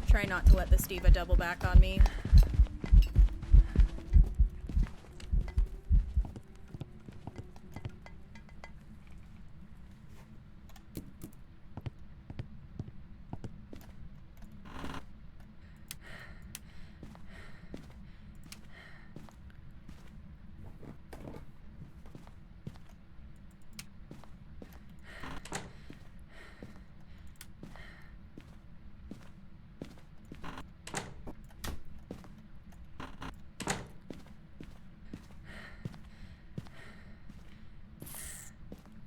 [SPEAKER 1] Try not to let this diva double back on me.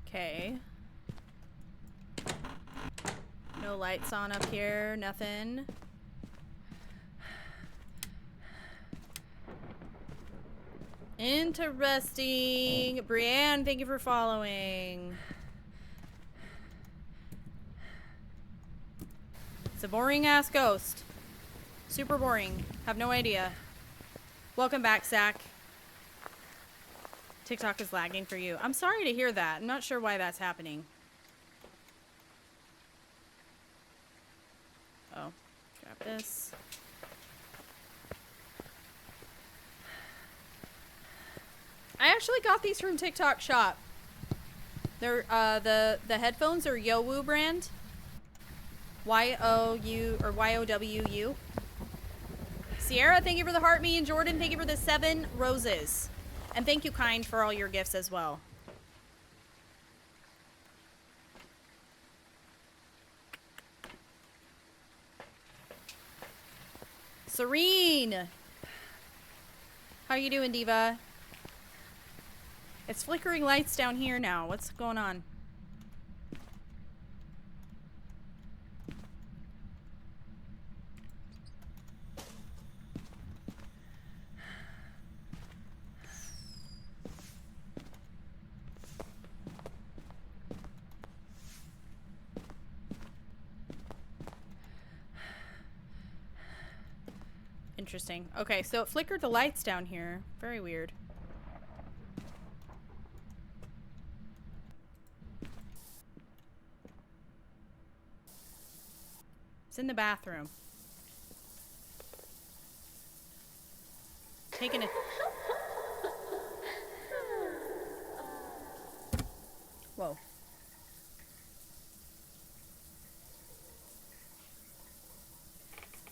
[SPEAKER 1] Okay. No lights on up here, nothing. Interesting. Brienne, thank you for following. It's a boring ass ghost. Super boring. Have no idea. Welcome back, Zach. TikTok is lagging for you. I'm sorry to hear that. I'm not sure why that's happening. Oh, grab this. I actually got these from TikTok Shop. They're the headphones are Yowu brand. Y-O-U or Y-O-W-U. Sierra, thank you for the heart. Me and Jordan, thank you for the 7 roses. And thank you, Kind, for all your gifts as well. Serene! How you doing, Diva? It's flickering lights down here now. What's going on? Interesting. Okay, so it flickered the lights down here. Very weird. It's in the bathroom. Taking a... Whoa.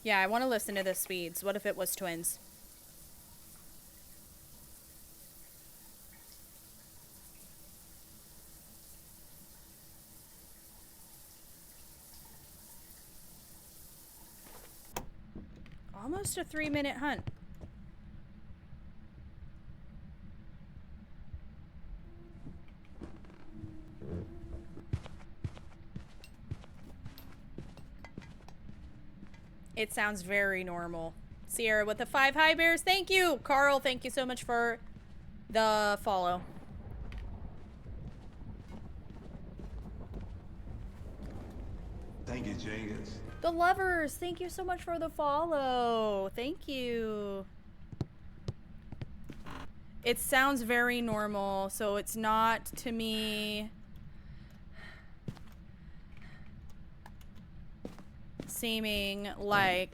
[SPEAKER 1] Yeah, I want to listen to the Swedes. What if it was twins? Almost a 3-minute hunt. It sounds very normal. Sierra with the 5 high bears. Thank you. Carl, thank you so much for the follow.
[SPEAKER 2] Thank you, Jenkins.
[SPEAKER 1] The lovers, thank you so much for the follow. Thank you. It sounds very normal, so it's not to me seeming like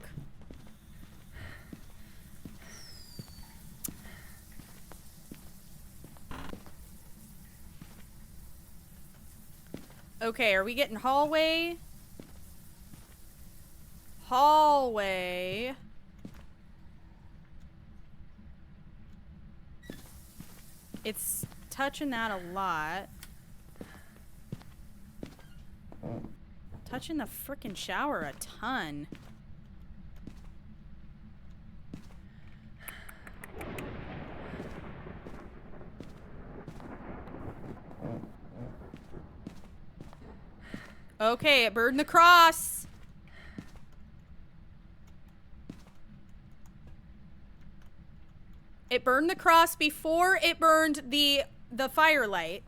[SPEAKER 1] okay, are we getting hallway? Hallway. It's touching that a lot. Touching the frickin' shower a ton. Okay, it burned the cross. It burned the cross before it burned the firelight.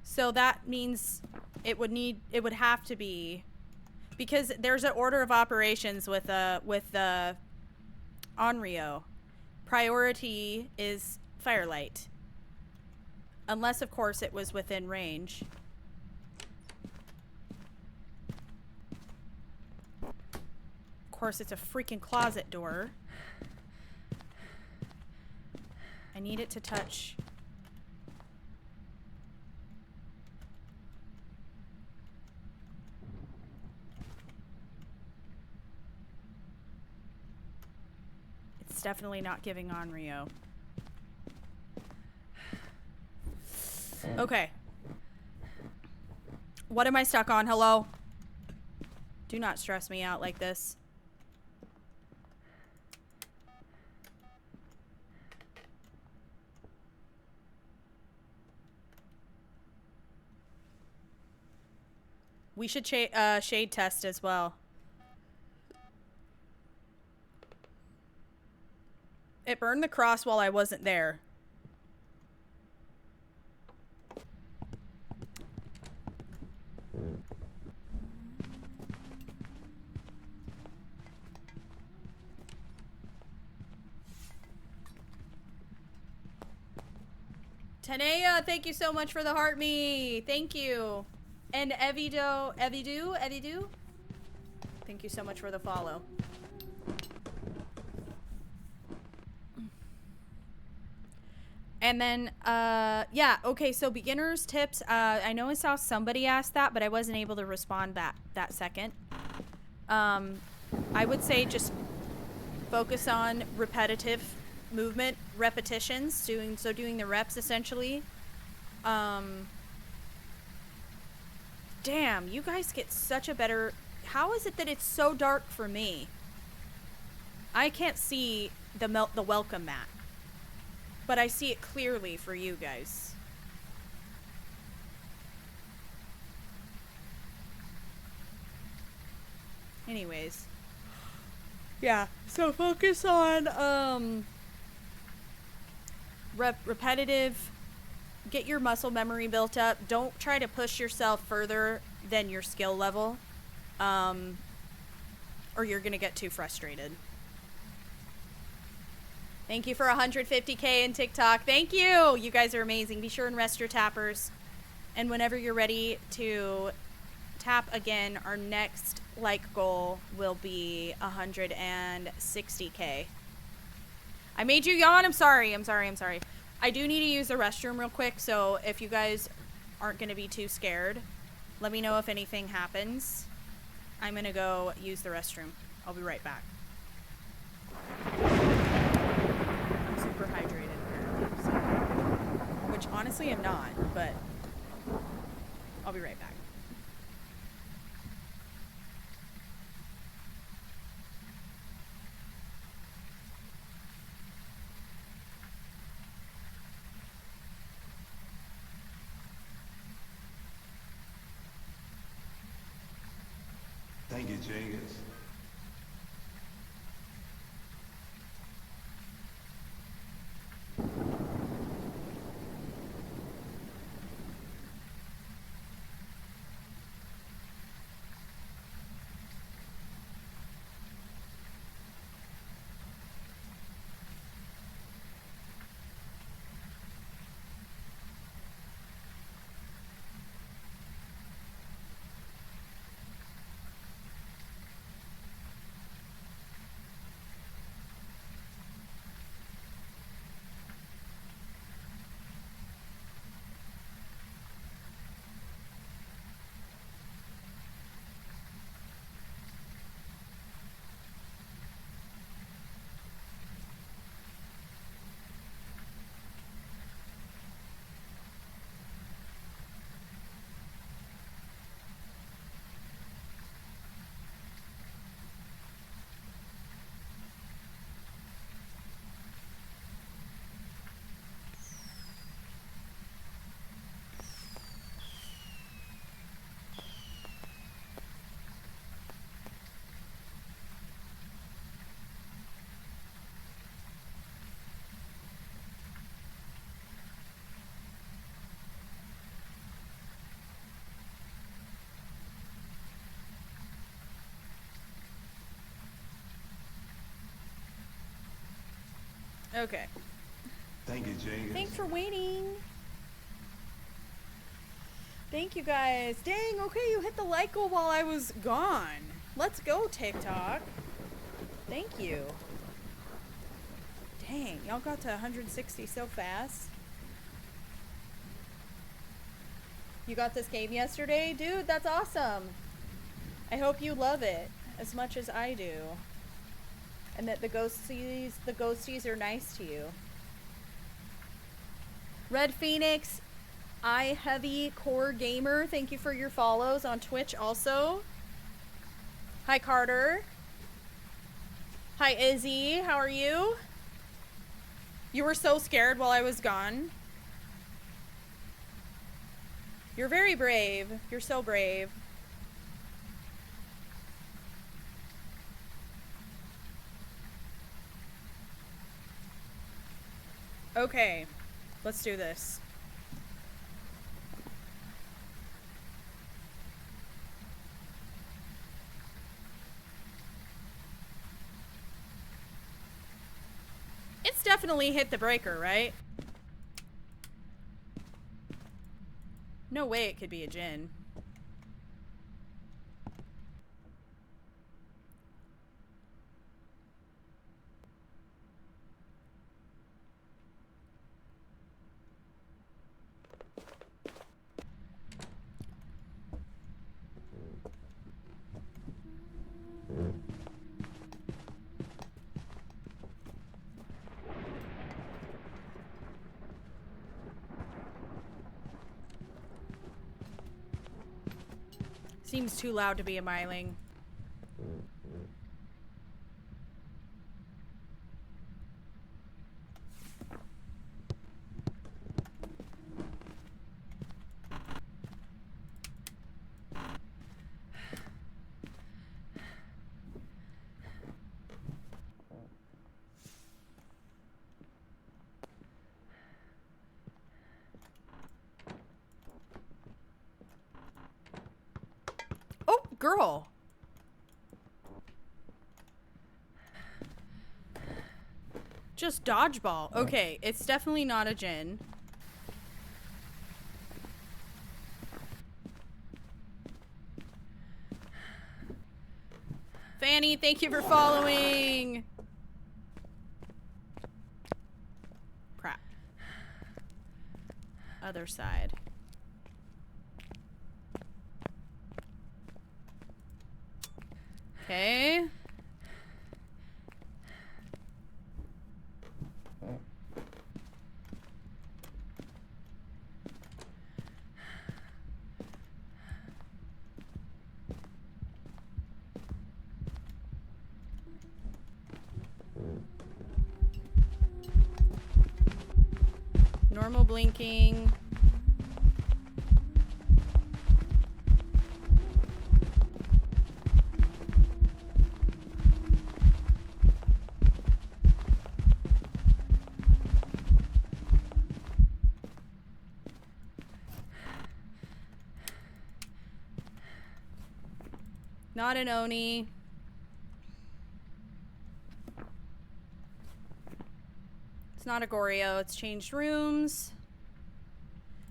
[SPEAKER 1] So that means it would have to be, because there's an order of operations with the Onryo. Priority is firelight. Unless of course it was within range. Of course it's a freaking closet door. I need it to touch. It's definitely not giving Onryo. Okay. What am I stuck on? Hello? Do not stress me out like this. We should shade test as well. It burned the cross while I wasn't there. Tanea, thank you so much for the heart me. Thank you. And Evido, thank you so much for the follow. And then, yeah, okay, so beginners tips. I know I saw somebody ask that, but I wasn't able to respond that second. I would say just focus on repetitive movement, repetitions, doing the reps essentially. Damn, you guys get such a better... How is it that it's so dark for me? I can't see the welcome mat. But I see it clearly for you guys. Anyways. Yeah, so focus on, repetitive, get your muscle memory built up. Don't try to push yourself further than your skill level, or you're gonna get too frustrated. Thank you for 150K in TikTok. Thank you! You guys are amazing. Be sure and rest your tappers. And whenever you're ready to tap again, our next like goal will be 160K. I made you yawn. I'm sorry. I do need to use the restroom real quick, so if you guys aren't going to be too scared, let me know if anything happens. I'm going to go use the restroom. I'll be right back. I'm super hydrated, apparently, so. Which honestly I'm not, but I'll be right back.
[SPEAKER 2] Thank you, Jenkins.
[SPEAKER 1] Okay.
[SPEAKER 2] Thank you, Jenkins.
[SPEAKER 1] Thanks for waiting. Thank you guys. Dang, okay, you hit the like goal while I was gone. Let's go, TikTok. Thank you. Dang, y'all got to 160 so fast. You got this game yesterday? Dude, that's awesome. I hope you love it as much as I do. And that the ghosties are nice to you. Red Phoenix, I Heavy Core Gamer, thank you for your follows on Twitch also. Hi Carter. Hi Izzy, how are you? You were so scared while I was gone. You're very brave. You're so brave. Okay, let's do this. It's definitely hit the breaker, right? No way it could be a djinn. Seems too loud to be a myling. Oh, girl. Just dodgeball. Okay, it's definitely not a djinn. Fanny, thank you for following. Crap. Other side. Okay. Normal blinking. Not an Oni. It's not a Goryo. It's changed rooms.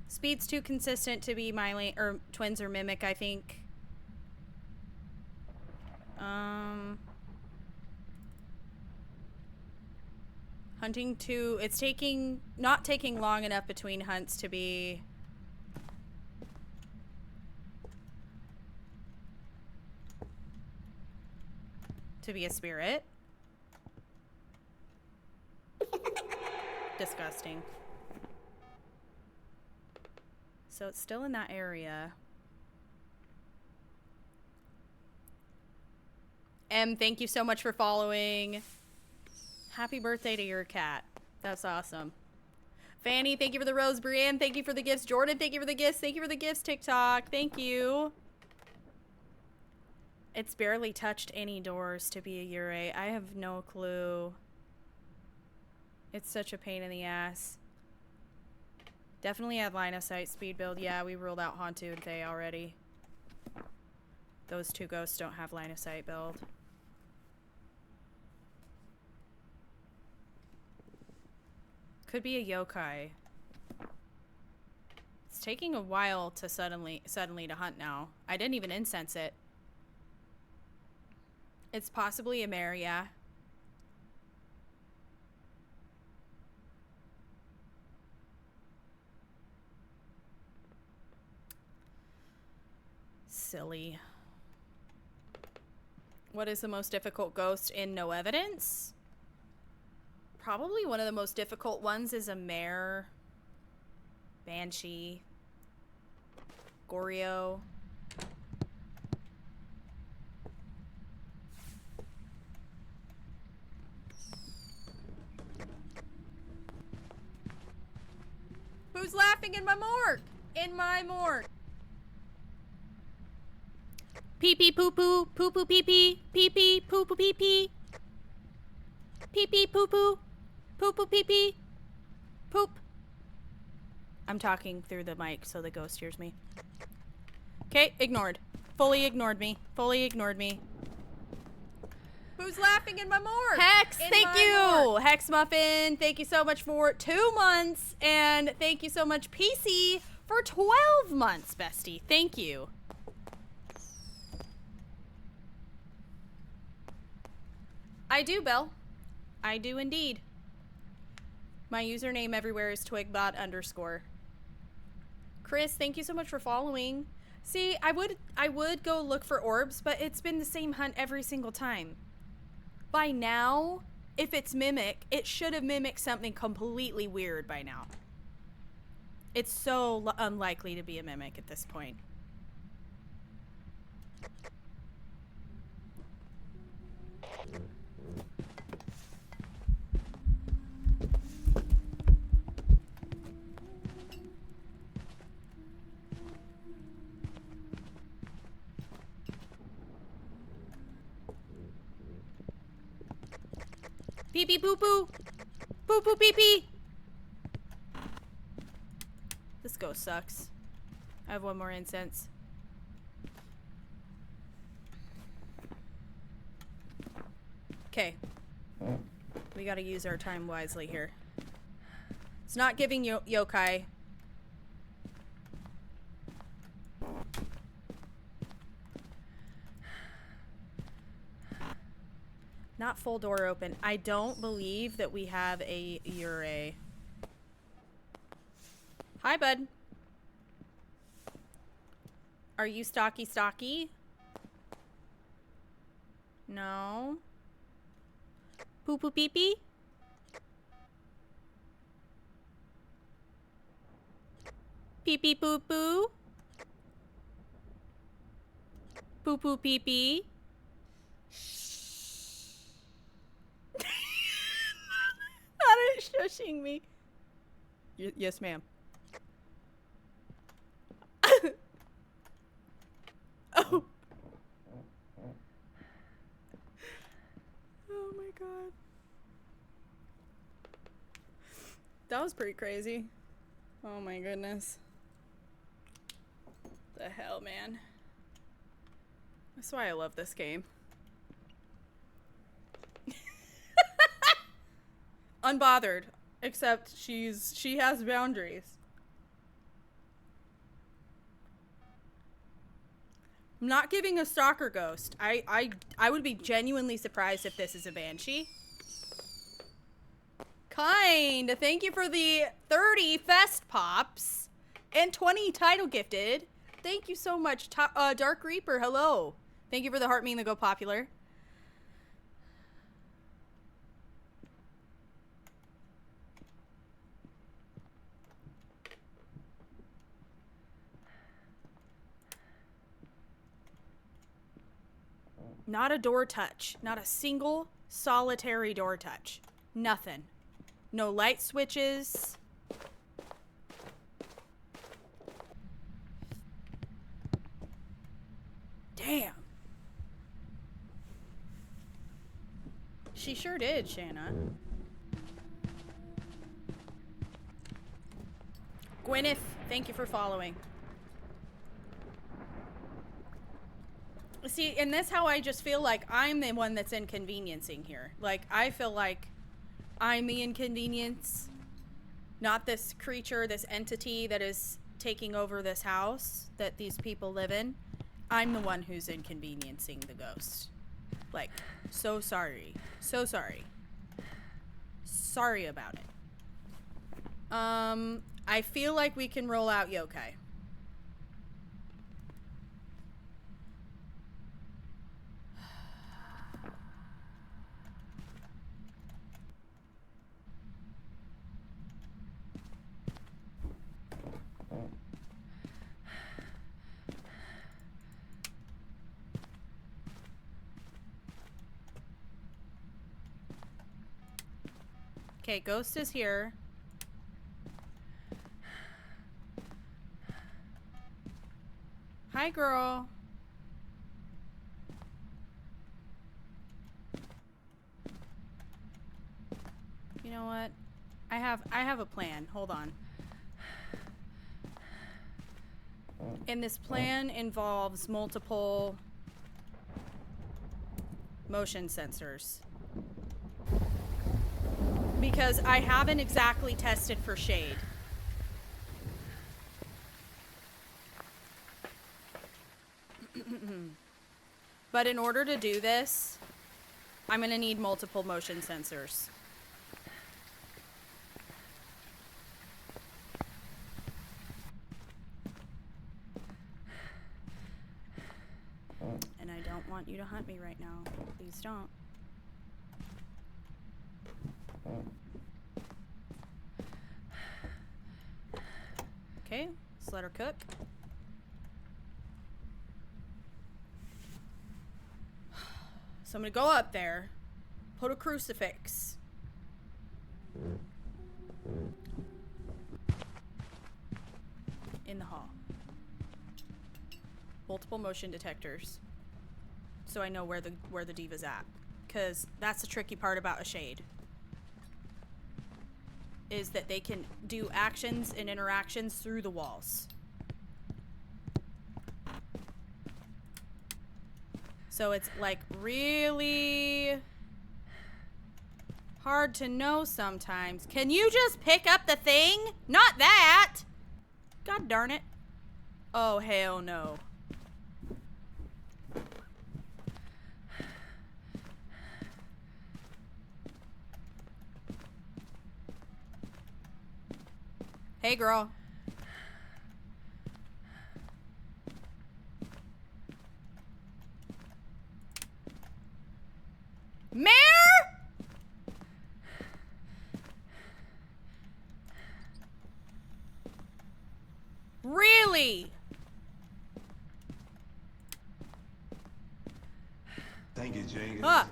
[SPEAKER 1] Speed's too consistent to be myling or twins or mimic, I think. Hunting too. It's not taking long enough between hunts to be. To be a spirit. Disgusting. So it's still in that area. M, thank you so much for following. Happy birthday to your cat. That's awesome. Fanny, thank you for the rose. Brienne, thank you for the gifts. Jordan, thank you for the gifts. Thank you for the gifts, TikTok. Thank you. It's barely touched any doors to be a Yurei. I have no clue. It's such a pain in the ass. Definitely had line of sight speed build. Yeah, we ruled out Hantu and Thay already. Those two ghosts don't have line of sight build. Could be a yokai. It's taking a while to suddenly to hunt now. I didn't even incense it. It's possibly a mare, yeah. Silly. What is the most difficult ghost in No Evidence? Probably one of the most difficult ones is a mare, banshee, Goryo.
[SPEAKER 3] Who's laughing in my morgue? In my morgue.
[SPEAKER 1] Pee pee poo poo, poo poo pee pee, pee pee poo poo pee pee, pee pee poo poo, poo poo pee pee, poop. I'm talking through the mic so the ghost hears me. Okay, ignored. Fully ignored me. Fully ignored me.
[SPEAKER 3] Who's laughing in my morgue?
[SPEAKER 1] Hex,
[SPEAKER 3] In
[SPEAKER 1] thank
[SPEAKER 3] my
[SPEAKER 1] you.
[SPEAKER 3] morgue.
[SPEAKER 1] Hex Muffin, thank you so much for 2 months. And thank you so much, PC, for 12 months, bestie. Thank you. I do, Belle. I do indeed. My username everywhere is twigbot_. Chris, thank you so much for following. See, I would go look for orbs, but it's been the same hunt every single time. By now, if it's mimic, it should have mimicked something completely weird by now. It's so unlikely to be a mimic at this point. Pee pee poo poo. Poo poo pee pee. This ghost sucks. I have 1 more incense. Okay. We gotta use our time wisely here. It's not giving yokai. Not full door open. I don't believe that we have a Ure. Hi, bud. Are you stocky? No. Poo poo pee pee? Pee pee poo poo? Poo poo pee pee? Not it shushing me. Yes, ma'am. Oh. Oh my god. That was pretty crazy. Oh my goodness. The hell, man. That's why I love this game. Unbothered, except she has boundaries. I'm not giving a stalker ghost. I would be genuinely surprised if this is a banshee. Kind. Thank you for the 30 fest pops and 20 title gifted. Thank you so much, Dark Reaper. Hello. Thank you for the heart meme that go popular. Not a door touch. Not a single solitary door touch. Nothing. No light switches. Damn. She sure did, Shanna. Gwyneth, thank you for following. See, and that's how I just feel like I'm the one that's inconveniencing here. Like, I feel like I'm the inconvenience, not this creature, this entity that is taking over this house that these people live in. I'm the one who's inconveniencing the ghost. Like, so sorry. So sorry. Sorry about it. I feel like we can roll out yokai. Okay, ghost is here. Hi, girl. You know what? I have a plan. Hold on. And this plan involves multiple motion sensors. Because I haven't exactly tested for shade. But in order to do this, I'm gonna need multiple motion sensors. And I don't want you to hunt me right now. Please don't. Okay, let's let her cook. So I'm gonna go up there, put a crucifix. In the hall. Multiple motion detectors. So I know where the diva's at. Cause that's the tricky part about a shade. Is that they can do actions and interactions through the walls. So it's like really hard to know sometimes. Can you just pick up the thing? Not that! God darn it. Oh, hell no. Hey, girl. Mare? Really?
[SPEAKER 2] Thank you, Jenkins.
[SPEAKER 1] Huh.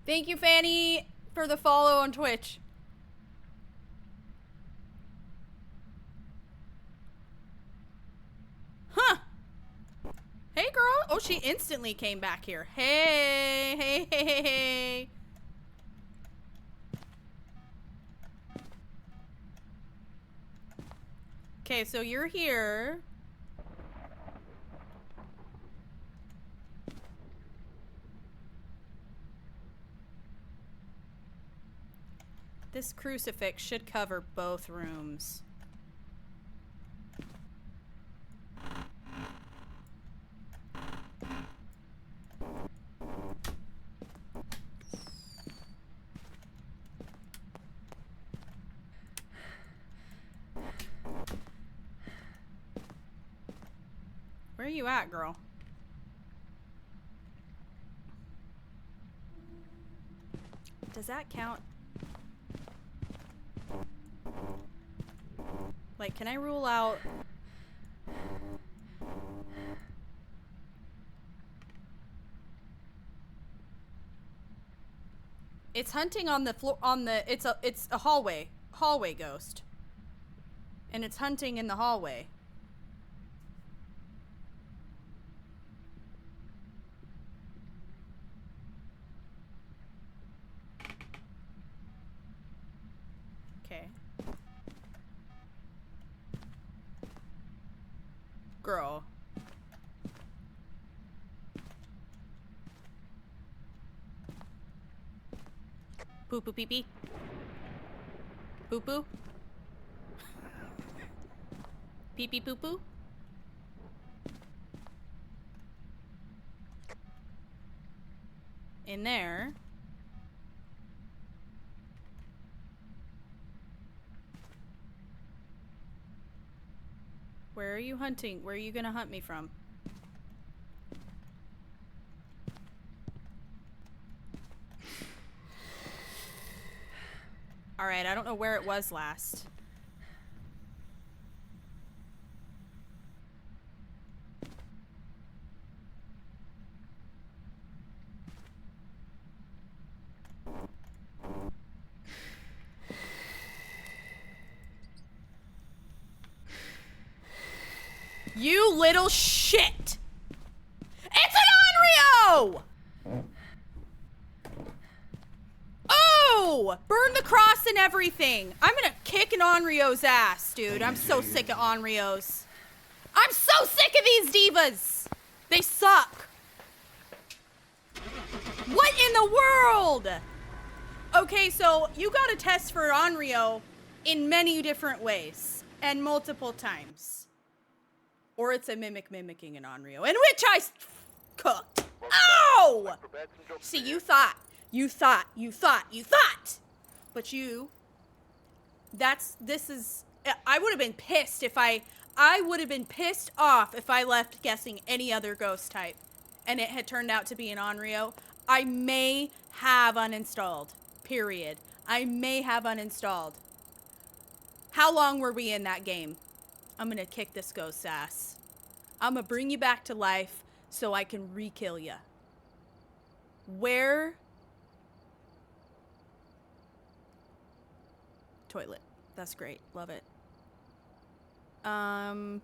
[SPEAKER 1] Thank you, Fanny, for the follow on Twitch. Huh. Hey, girl. Oh, she instantly came back here. Hey, hey, hey, hey, hey. Okay, so you're here. This crucifix should cover both rooms. Where are you at, girl? Does that count? Like, can I rule out... It's hunting on the floor, it's a hallway ghost. And it's hunting in the hallway. Okay. Girl. Poo poo pee pee. Poo poo. Pee pee poo poo. In there. Where are you hunting? Where are you gonna hunt me from? Alright, I don't know where it was last. You little shit! It's an Onryo! Oh! Burn the cross and everything. I'm gonna kick an Onryo's ass, dude. I'm so sick of Onryos. I'm so sick of these divas! They suck. What in the world? Okay, so you got a test for Onryo in many different ways and multiple times. Or it's a mimic mimicking an Onryo, in which I cooked. Ow! See, you thought. But I would have been pissed if I would have been pissed off if I left guessing any other ghost type and it had turned out to be an Onryo. I may have uninstalled. Period. I may have uninstalled. How long were we in that game? I'm gonna kick this ghost's ass. I'm gonna bring you back to life so I can re-kill ya. Where? Toilet. That's great. Love it. Hunts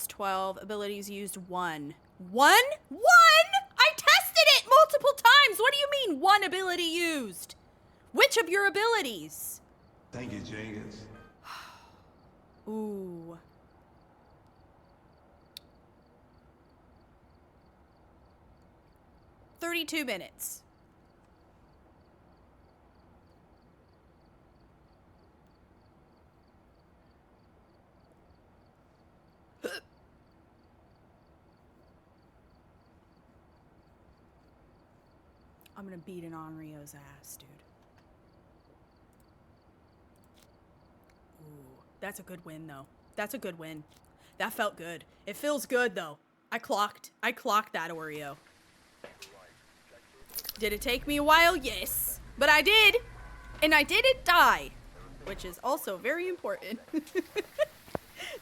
[SPEAKER 1] 12. Abilities used 1. 1? 1? I tested it multiple times. What do you mean 1 ability used? Which of your abilities?
[SPEAKER 2] Thank you, Jenkins.
[SPEAKER 1] Ooh. $32. I'm gonna beat an Onryo's ass, dude. Ooh, that's a good win, though. That's a good win. That felt good. It feels good, though. I clocked that Oreo. Did it take me a while? Yes. But I did. And I didn't die. Which is also very important.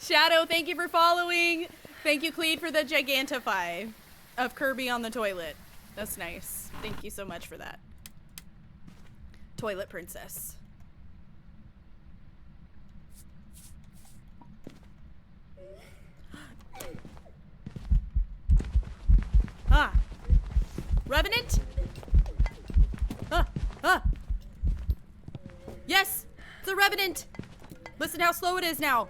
[SPEAKER 1] Shadow, thank you for following. Thank you, Cleed, for the Gigantify of Kirby on the toilet. That's nice. Thank you so much for that. Toilet Princess. Ah. Revenant? Yes! It's a Revenant! Listen how slow it is now.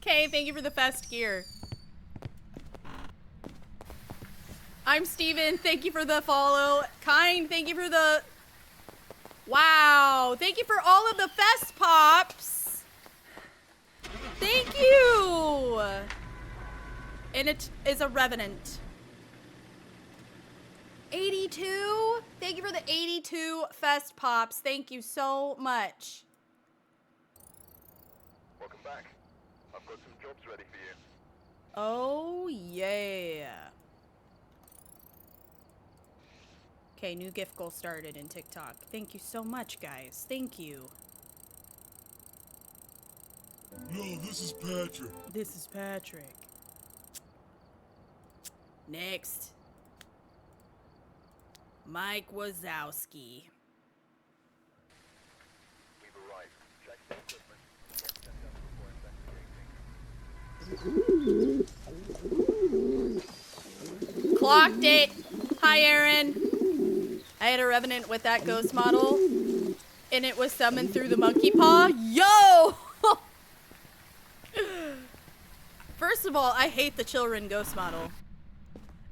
[SPEAKER 1] Okay, thank you for the fest gear. I'm Steven, thank you for the follow. Kind, thank you for the... Wow, thank you for all of the fest pops. Thank you. And it is a Revenant. 82? Thank you for the 82 fest pops. Thank you so much.
[SPEAKER 5] Welcome back. I've got some jobs ready for you.
[SPEAKER 1] Oh, yeah. Okay, new gift goal started in TikTok. Thank you so much, guys. Thank you.
[SPEAKER 8] Yo, this is Patrick.
[SPEAKER 1] This is Patrick. Next. Mike Wazowski.
[SPEAKER 5] We've arrived. Check the equipment. Get set up before investigating.
[SPEAKER 1] Clocked it. Hi, Aaron. I had a Revenant with that ghost model, and it was summoned through the monkey paw. Yo! First of all, I hate the children ghost model.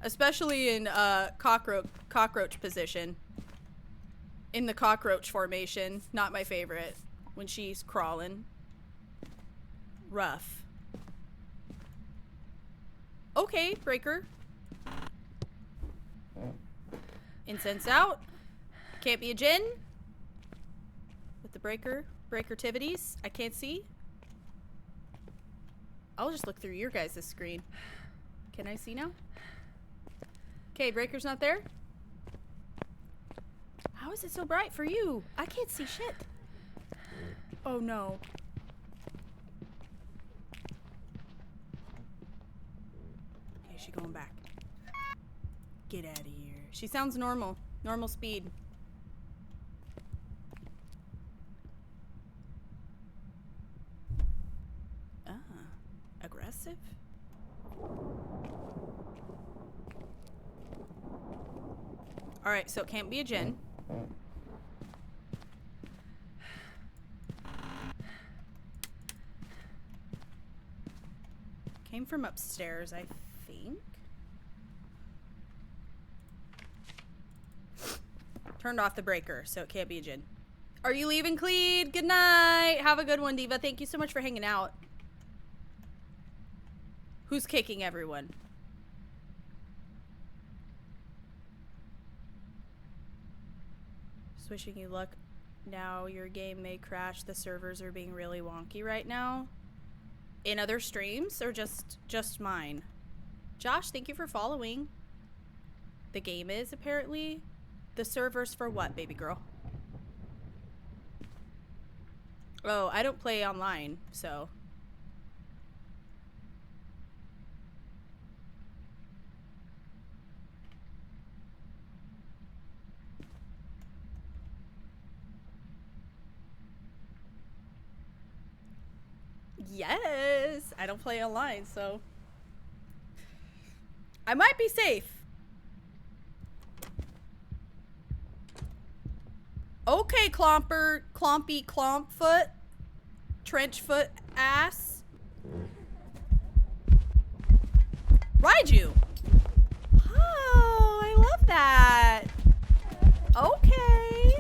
[SPEAKER 1] Especially in cockroach position. In the cockroach formation. Not my favorite. When she's crawling. Rough. Okay, Breaker. Incense out. Can't be a Jinn. With the breaker-tivities. I can't see. I'll just look through your guys' screen. Can I see now? Okay, Breaker's not there. How is it so bright for you? I can't see shit. Oh no. she going back? Get out of here. She sounds normal. Normal speed. Ah. Aggressive? Alright, so it can't be a Jinn. Came from upstairs, I think. Turned off the breaker, so it can't be a Jinn. Are you leaving, Cleed? Good night. Have a good one, Diva. Thank you so much for hanging out. Who's kicking everyone? Just wishing you luck. Now your game may crash. The servers are being really wonky right now. In other streams or just mine? Josh, thank you for following. The game is apparently. The servers for what, baby girl? Oh, I don't play online, so. Yes, I don't play online, so. I might be safe. Okay, Clomper, Clompy, Clompfoot, Trenchfoot, ass. Raiju. Oh, I love that. Okay.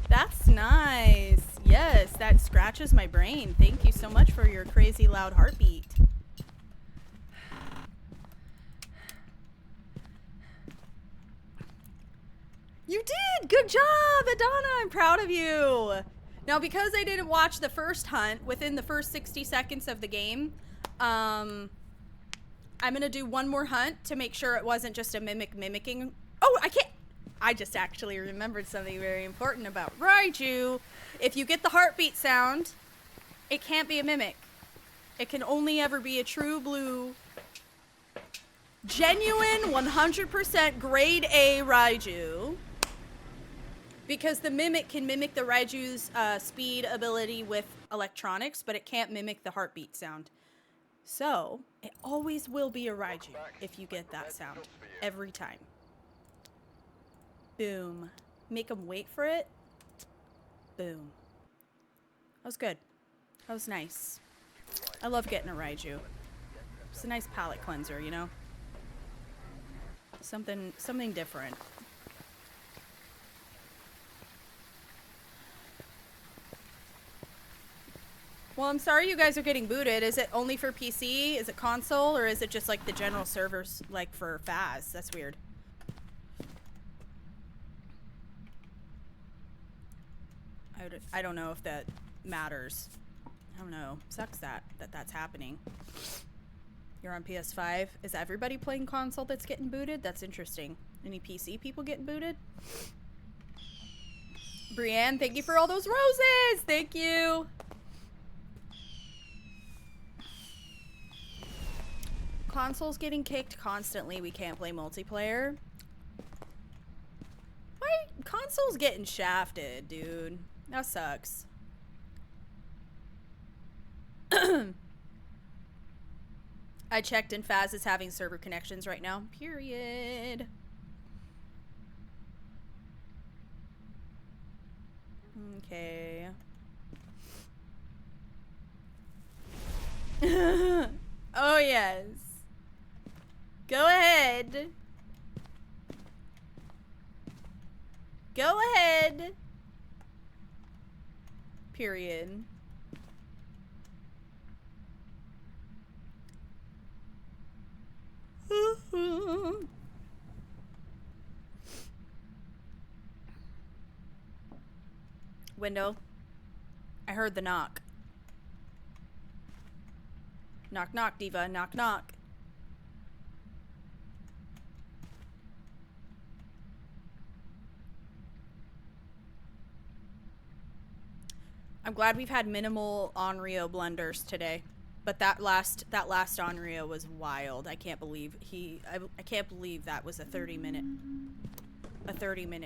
[SPEAKER 1] That's nice. Yes, that scratches my brain. Thank you so much for your crazy loud heartbeat. You did! Good job, Adana! I'm proud of you! Now, because I didn't watch the first hunt within the first 60 seconds of the game, I'm gonna do one more hunt to make sure it wasn't just a mimicking. Oh, I can't! I just actually remembered something very important about Raiju. If you get the heartbeat sound, it can't be a mimic. It can only ever be a true blue, genuine, 100% grade A Raiju. Because the mimic can mimic the Raiju's speed ability with electronics, but it can't mimic the heartbeat sound. So, it always will be a Raiju if you get that sound. Every time. Boom. Make them wait for it. Boom. That was good. That was nice. I love getting a Raiju. It's a nice palate cleanser, you know? Something different. Well, I'm sorry you guys are getting booted. Is it only for PC? Is it console? Or is it just like the general servers, like for Phas? That's weird. I don't know if that matters. I don't know. Sucks that's happening. You're on PS5. Is everybody playing console that's getting booted? That's interesting. Any PC people getting booted? Brienne, thank you for all those roses! Thank you! Console's getting kicked constantly. We can't play multiplayer. Why? Console's getting shafted, dude. That sucks. I checked and Phas is having server connections right now. Period. Okay. Oh, yes. Go ahead. Go ahead. Period. Window. I heard the knock. Knock, knock, Diva. Knock, knock. I'm glad we've had minimal Onryo blunders today. But that last Onryo was wild. I can't believe I can't believe that was a 30-minute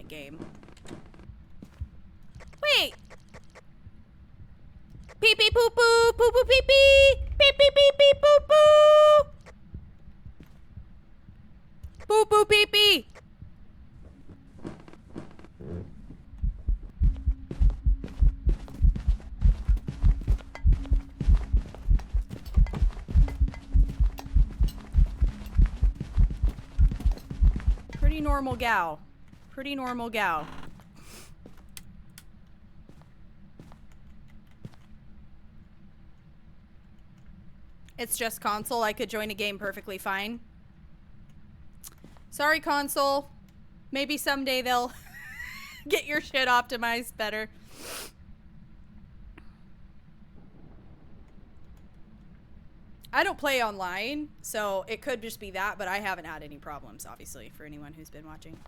[SPEAKER 1] game. Wait. Pee pee poo poo poo poo pee pee pee pee pee pee poo poo poo poo pee pee. Pretty normal gal. Pretty normal gal. It's just console. I could join a game perfectly fine. Sorry, console. Maybe someday they'll get your shit optimized better. I don't play online, so it could just be that, but I haven't had any problems, obviously, for anyone who's been watching.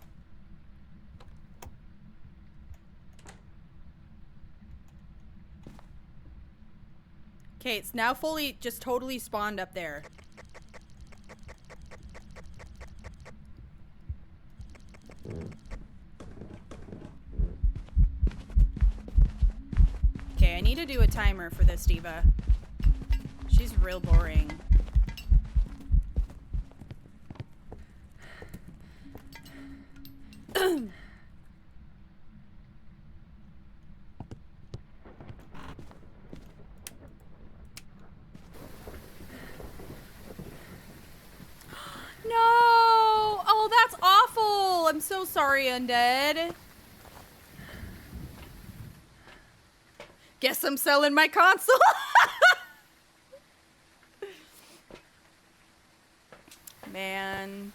[SPEAKER 1] Okay, it's now fully, just totally spawned up there. Okay, I need to do a timer for this diva. She's real boring. No! Oh, that's awful! I'm so sorry, Undead. Guess I'm selling my console. Man.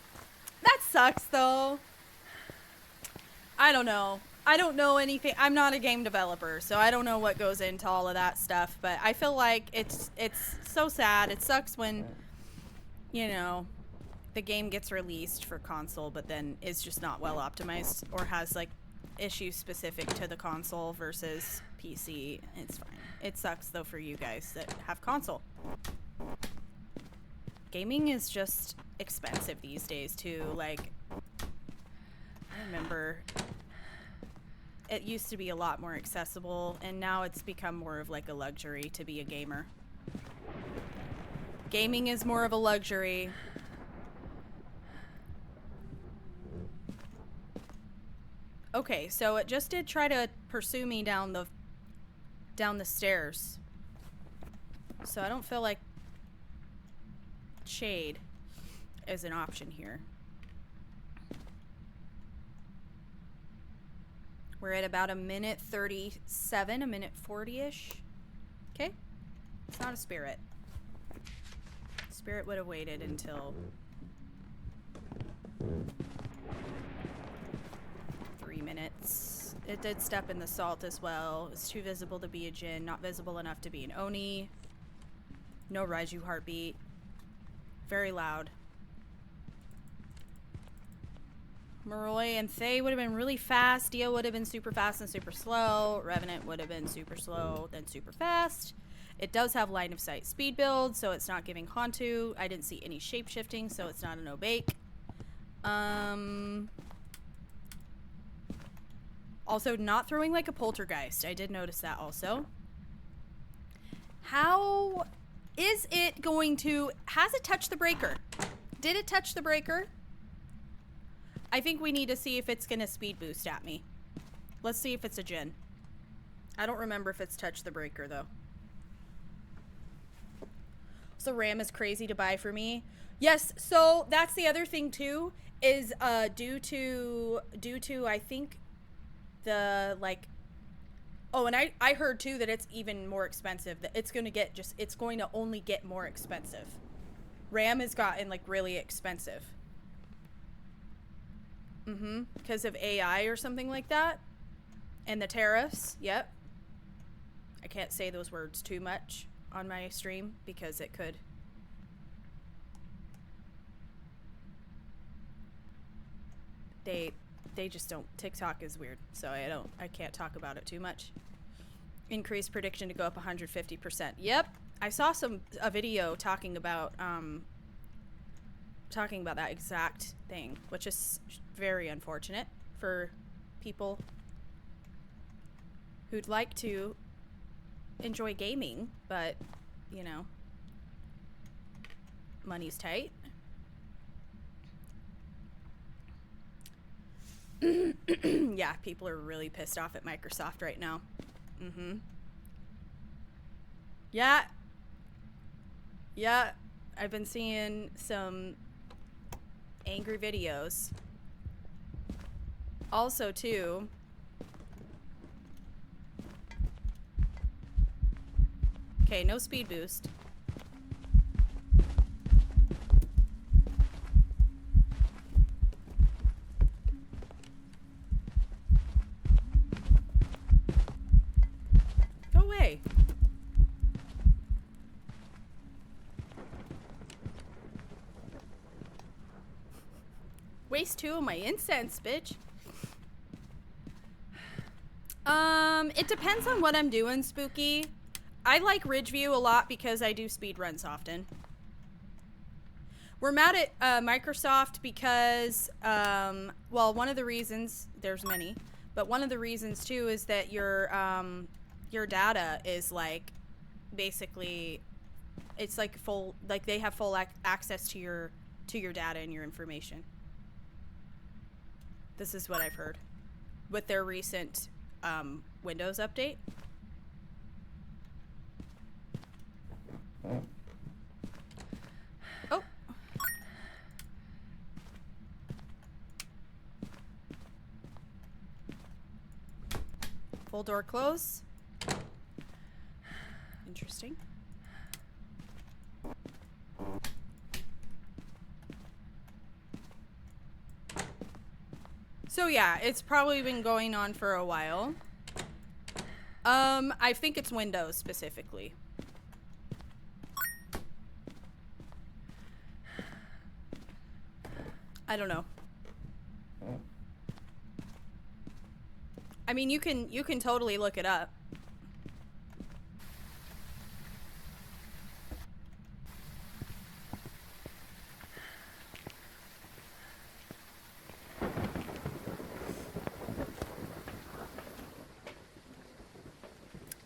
[SPEAKER 1] That sucks, though. I don't know. I don't know anything. I'm not a game developer, so I don't know what goes into all of that stuff, but I feel like it's so sad. It sucks when, you know, the game gets released for console, but then is just not well optimized or has, like, issues specific to the console versus PC. It's fine. It sucks, though, for you guys that have console. Gaming is just expensive these days, too. Like, I remember it used to be a lot more accessible, and now it's become more of like a luxury to be a gamer. Gaming is more of a luxury. Okay, so it just did try to pursue me down the stairs. So I don't feel like shade is an option here. We're at about a minute 37, a minute 40-ish. Okay. It's not a spirit. Spirit would have waited until 3 minutes. It did step in the salt as well. It's too visible to be a Jinn, not visible enough to be an Oni. No Raiju heartbeat. Very loud. Moroi and Thay would have been really fast. Dio would have been super fast and super slow. Revenant would have been super slow, then super fast. It does have line of sight speed build, so it's not giving Hantu. I didn't see any shape shifting, so it's not an Obake. Also, not throwing like a poltergeist. I did notice that also. How is it going to... Has it touched the breaker? Did it touch the breaker? I think we need to see if it's going to speed boost at me. Let's see if it's a Jinn. I don't remember if it's touched the breaker, though. So RAM is crazy to buy for me. Yes, so that's the other thing, too, is due to I think, the, like... Oh, and I heard, too, that it's even more expensive. That it's going to get just... It's going to only get more expensive. RAM has gotten, like, really expensive. Because of AI or something like that. And the tariffs. Yep. I can't say those words too much on my stream because it could. They just don't. TikTok is weird, so I can't talk about it too much. Increased prediction to go up 150%. Yep. I saw a video talking about that exact thing, which is very unfortunate for people who'd like to enjoy gaming, but, you know, money's tight. Yeah, people are really pissed off at Microsoft right now. Yeah. Yeah, I've been seeing some angry videos. Also, too, okay, no speed boost. Go away. Waste 2 of my incense, bitch. It depends on what I'm doing, Spooky. I like Ridgeview a lot because I do speed runs often. We're mad at Microsoft because, well, one of the reasons, there's many, but one of the reasons too is that your data is like, basically, it's like full, like they have full access to your data and your information. This is what I've heard with their recent Windows update. Oh. Full door close. Interesting. So yeah, it's probably been going on for a while. I think it's Windows specifically. I don't know. I mean, you can totally look it up.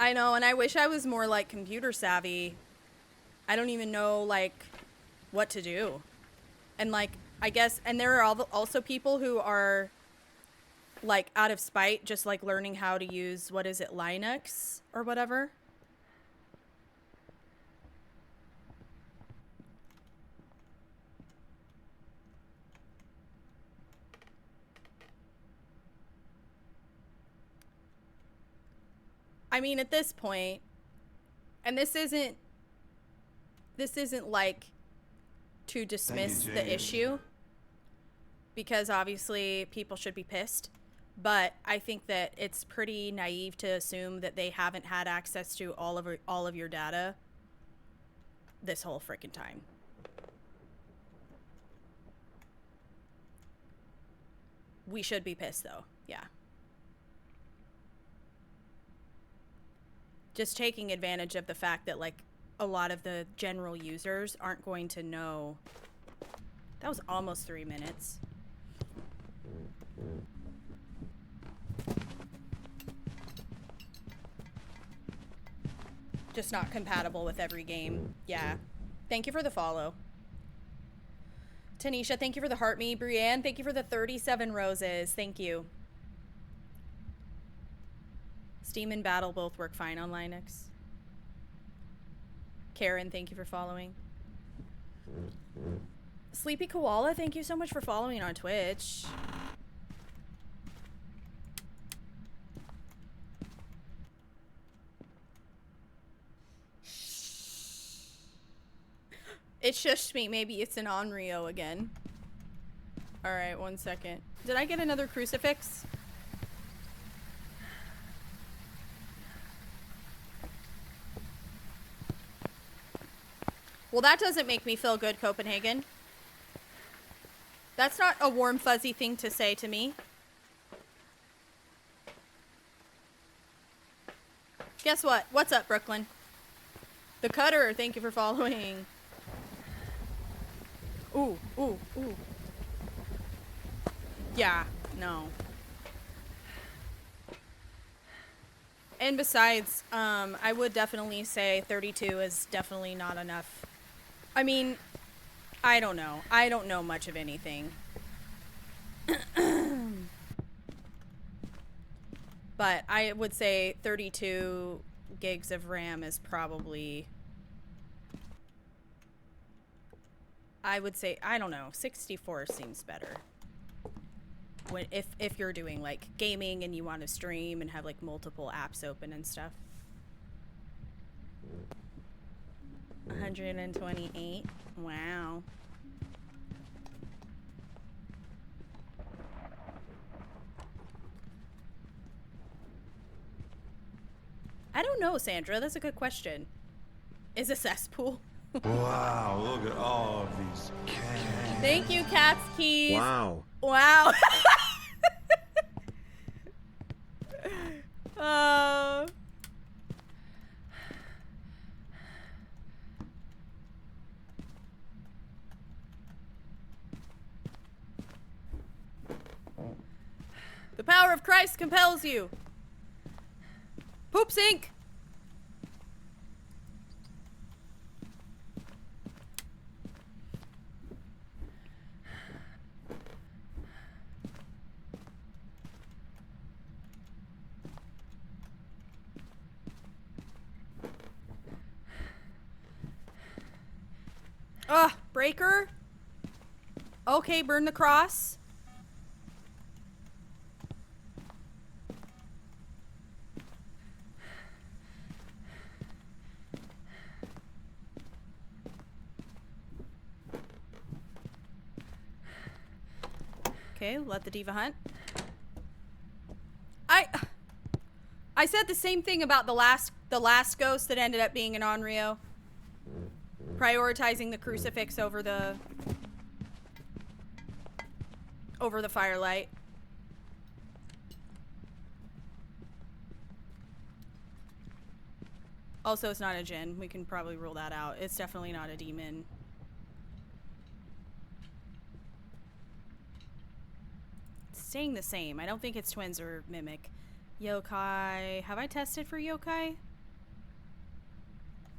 [SPEAKER 1] I know, and I wish I was more like computer savvy. I don't even know like what to do. And like, I guess, and there are also people who are like out of spite just like learning how to use, what is it, Linux or whatever. I mean, at this point, and this isn't like to dismiss the issue, because obviously people should be pissed, but I think that it's pretty naive to assume that they haven't had access to all of your data this whole freaking time. We should be pissed though, yeah. Just taking advantage of the fact that like a lot of the general users aren't going to know. That was almost 3 minutes. Just not compatible with every game. Yeah. Thank you for the follow. Tanisha, thank you for the heart me. Brienne, thank you for the 37 roses. Thank you. Steam and Battle both work fine on Linux. Karen, thank you for following. Sleepy Koala, thank you so much for following on Twitch. It shushed me. Maybe it's an Onryo again. Alright, 1 second. Did I get another crucifix? Well, that doesn't make me feel good, Copenhagen. That's not a warm, fuzzy thing to say to me. Guess what? What's up, Brooklyn? The Cutter, thank you for following. Ooh, ooh, ooh. Yeah, no. And besides, I would definitely say 32 is definitely not enough. I mean, I don't know. I don't know much of anything. But I would say 32 gigs of RAM is probably... I would say, I don't know, 64 seems better. When, if you're doing like gaming and you want to stream and have like multiple apps open and stuff. 128. Wow. I don't know, Sandra. That's a good question. Is a cesspool?
[SPEAKER 2] Wow, look at all of these cans.
[SPEAKER 1] Thank you, Cat's Keys.
[SPEAKER 4] Wow.
[SPEAKER 1] Wow. The power of Christ compels you. Poop sink. Ugh, breaker. Okay, burn the cross. Okay, let the diva hunt. I said the same thing about the last ghost that ended up being an Onryo. Prioritizing the crucifix over the firelight. Also, it's not a djinn. We can probably rule that out. It's definitely not a demon. It's staying the same. I don't think it's twins or mimic. Yokai. Have I tested for yokai?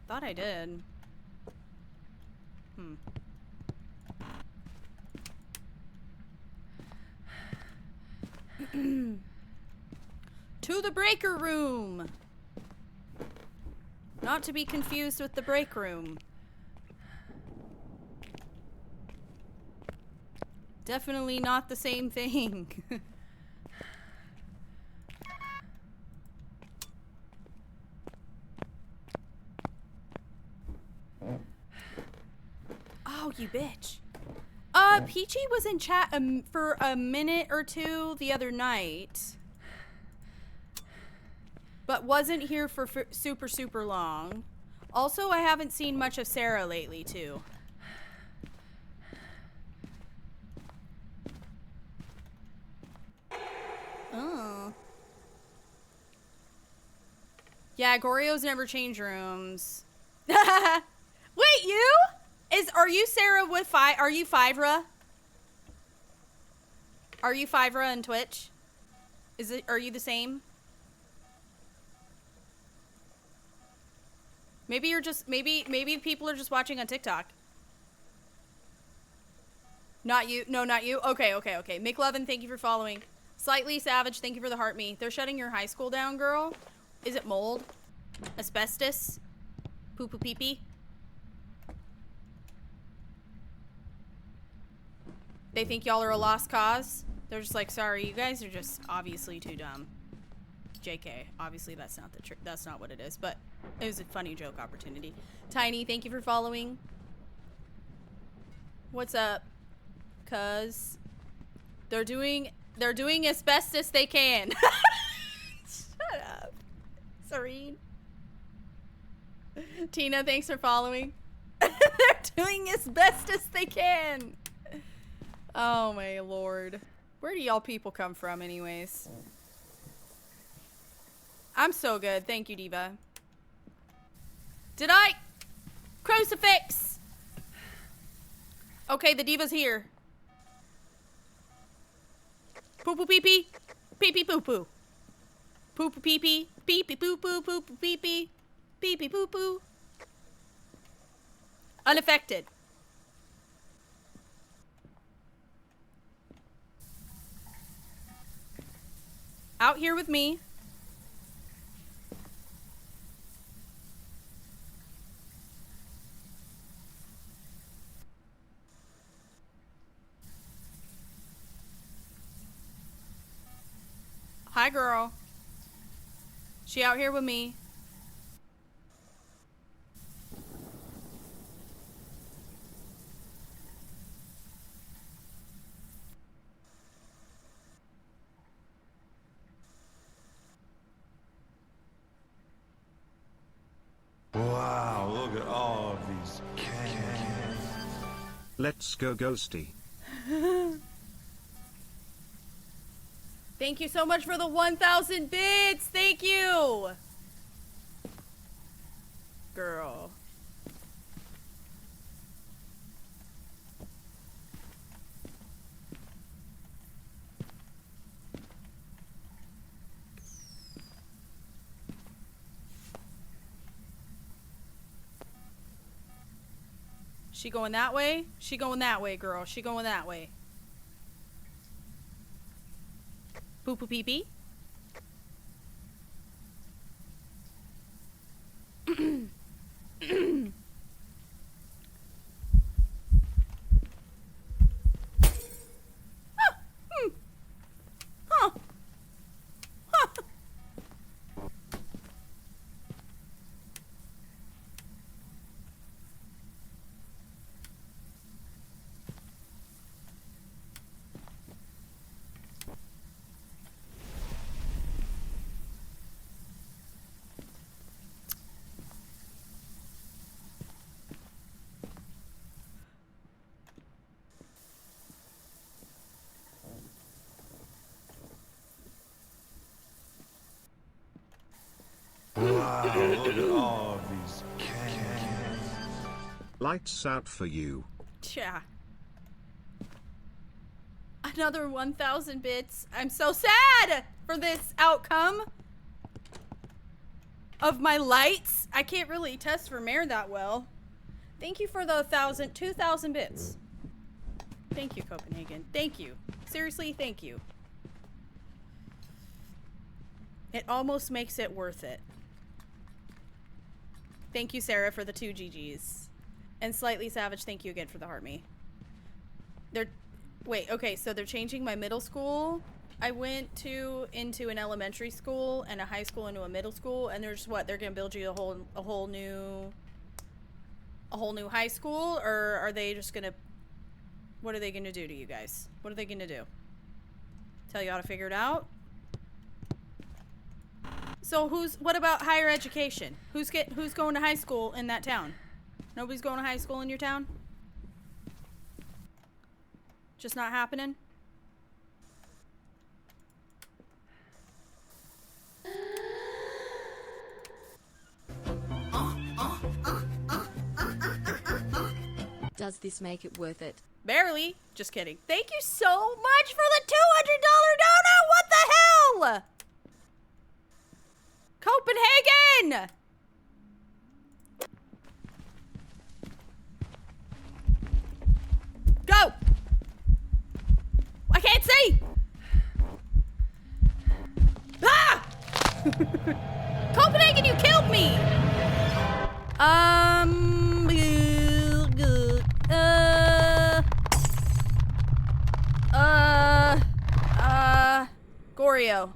[SPEAKER 1] Thought I did. To the breaker room. Not to be confused with the break room. Definitely not the same thing. Oh, you bitch. Peachy was in chat for a minute or two the other night. But wasn't here for super, super long. Also, I haven't seen much of Sarah lately, too. Oh. Yeah, Gorio's never changed rooms. Wait, you? Are you Sarah with are you Fivra? Are you Fivra on Twitch? Are you the same? Maybe you're just, maybe people are just watching on TikTok. Not you. No, not you. Okay. McLovin, thank you for following. Slightly Savage, thank you for the heart me. They're shutting your high school down, girl. Is it mold? Asbestos? Poo poo pee pee? They think y'all are a lost cause. They're just like, sorry, you guys are just obviously too dumb. JK, obviously that's not that's not what it is, but it was a funny joke opportunity. Tiny, thank you for following. What's up? Cuz they're doing as best as they can. Shut up. Serene. Tina, thanks for following. They're doing as best as they can. Oh my lord. Where do y'all people come from anyways? I'm so good. Thank you, Diva. Did I? Crucifix! Okay, the Diva's here. Poo poo pee pee. Pee pee poo poo. Poo poo pee pee. Pee pee poo poo poo poo pee pee. Pee pee poo poo. Unaffected. Out here with me. Hi, girl. She out here with me.
[SPEAKER 2] Wow, look at all of these cans.
[SPEAKER 4] Let's go Ghosty.
[SPEAKER 1] Thank you so much for the 1,000 bits. Thank you. Girl. She going that way? She going that way, girl. She going that way. Poo poo pee pee.
[SPEAKER 2] Wow, look at all of these cans.
[SPEAKER 4] Lights out for you.
[SPEAKER 1] Yeah. Another 1,000 bits. I'm so sad for this outcome of my lights. I can't really test for Mare that well. Thank you for the 2,000 bits. Thank you, Copenhagen. Thank you. Seriously, thank you. It almost makes it worth it. Thank you, Sarah, for the 2 GGs. And Slightly Savage, thank you again for the heart me. Wait, okay, so they're changing my middle school. I went into an elementary school and a high school into a middle school, and there's what, they're gonna build you a whole new high school, or are they just gonna, what are they gonna do to you guys? What are they gonna do? Tell you how to figure it out? So what about higher education? Who's going to high school in that town? Nobody's going to high school in your town? Just not happening?
[SPEAKER 3] Does this make it worth it?
[SPEAKER 1] Barely. Just kidding. Thank you so much for the $200 donut! What the hell? Copenhagen! Go! I can't see! Ah! Copenhagen, you killed me! Goryo.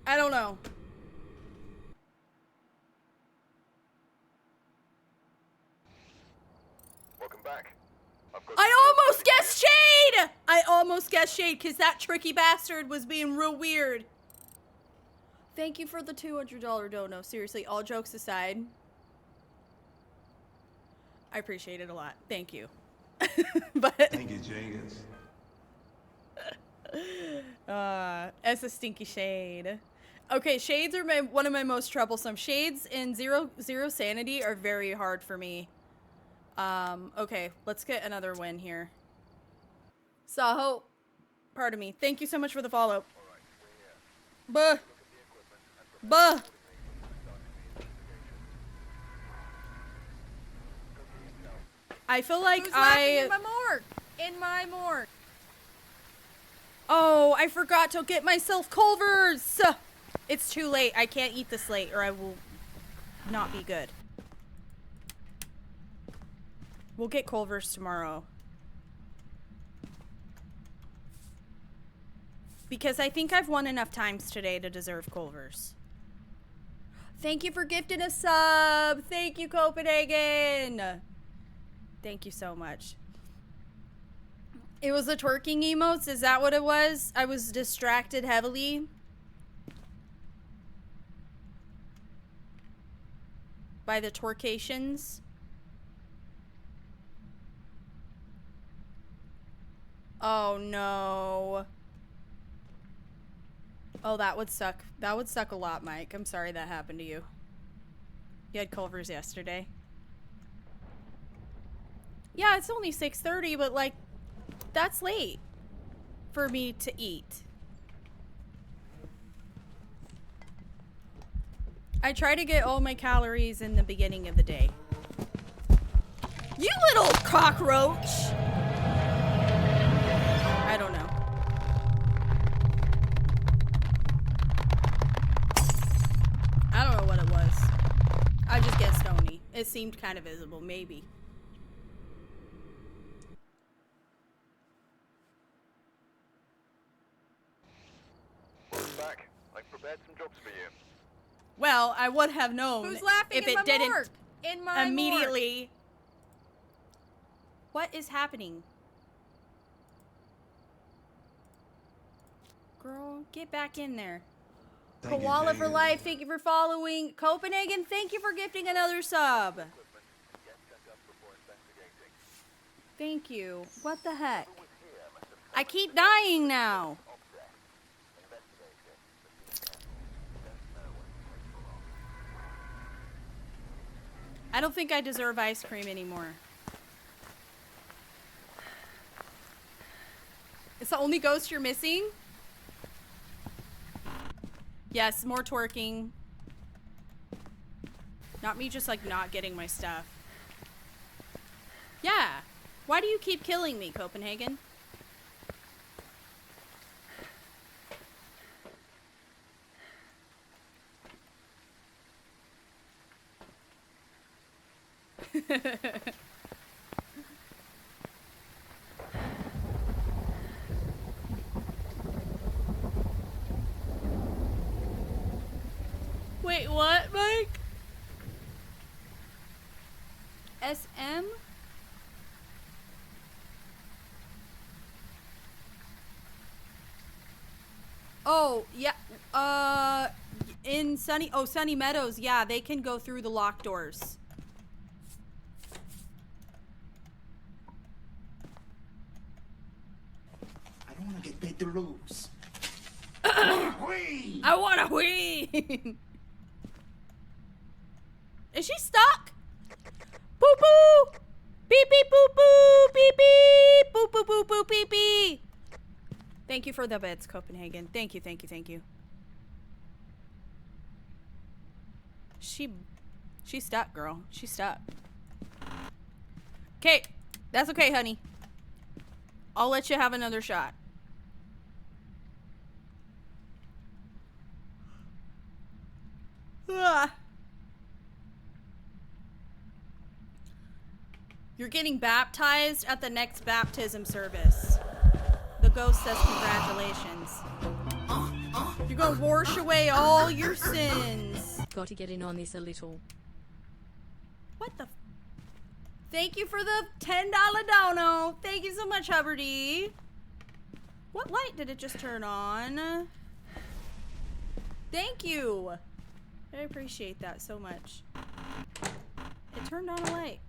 [SPEAKER 1] I don't know.
[SPEAKER 5] Welcome back.
[SPEAKER 1] I almost guessed shade! I almost guessed shade because that tricky bastard was being real weird. Thank you for the $200 dono. Seriously, all jokes aside. I appreciate it a lot. Thank you. But
[SPEAKER 2] Thank you, Jenkins.
[SPEAKER 1] as a stinky shade. Okay, shades are one of my most troublesome. Shades and zero sanity are very hard for me. Okay, let's get another win here. Saho, pardon me. Thank you so much for the follow. Buh. Buh. I feel like
[SPEAKER 3] Who's laughing in my morgue? In my morgue.
[SPEAKER 1] Oh, I forgot to get myself Culver's. It's too late. I can't eat this late or I will not be good. We'll get Culver's tomorrow. Because I think I've won enough times today to deserve Culver's. Thank you for gifting a sub. Thank you, Copenhagen. Thank you so much. It was the twerking emotes? Is that what it was? I was distracted heavily. By the twerkations. Oh no. Oh, that would suck. That would suck a lot, Mike. I'm sorry that happened to you. You had Culver's yesterday. Yeah, it's only 6:30, but like, that's late for me to eat. I try to get all my calories in the beginning of the day. You little cockroach! I don't know. I don't know what it was. I just get stony. It seemed kind of visible, maybe.
[SPEAKER 5] Welcome back. I've prepared some jobs for you.
[SPEAKER 1] Well, I would have known
[SPEAKER 3] Who's laughing
[SPEAKER 1] if
[SPEAKER 3] in
[SPEAKER 1] it
[SPEAKER 3] my
[SPEAKER 1] didn't
[SPEAKER 3] morgue? In my morgue.
[SPEAKER 1] immediately. What is happening? Girl, get back in there.
[SPEAKER 2] Thank you,
[SPEAKER 1] Koala
[SPEAKER 2] thank
[SPEAKER 1] for
[SPEAKER 2] you.
[SPEAKER 1] life, thank you for following. Copenhagen, thank you for gifting another sub. Thank you. What the heck? I keep dying now. I don't think I deserve ice cream anymore. It's the only ghost you're missing? Yes, more twerking. Not me just like not getting my stuff. Yeah. Why do you keep killing me, Copenhagen? Wait, what, Mike? SM? Oh, yeah. In Sunny Meadows, yeah, they can go through the locked doors.
[SPEAKER 9] I don't want to get paid to lose.
[SPEAKER 1] I wanna win! Is she stuck? Poo poo! Beep beep poo poo! Beep beep! Boop boop boop boop beep beep! Thank you for the bits, Copenhagen. Thank you, thank you, thank you. She's stuck, girl. She's stuck. Okay, that's okay, honey. I'll let you have another shot. Ah. You're getting baptized at the next baptism service. The ghost says congratulations. You're gonna wash away all your sins.
[SPEAKER 10] Got to get in on this a little.
[SPEAKER 1] What the? Thank you for the $10 dono. Thank you so much, Hubbardy. What light did it just turn on? Thank you. I appreciate that so much. It turned on a light.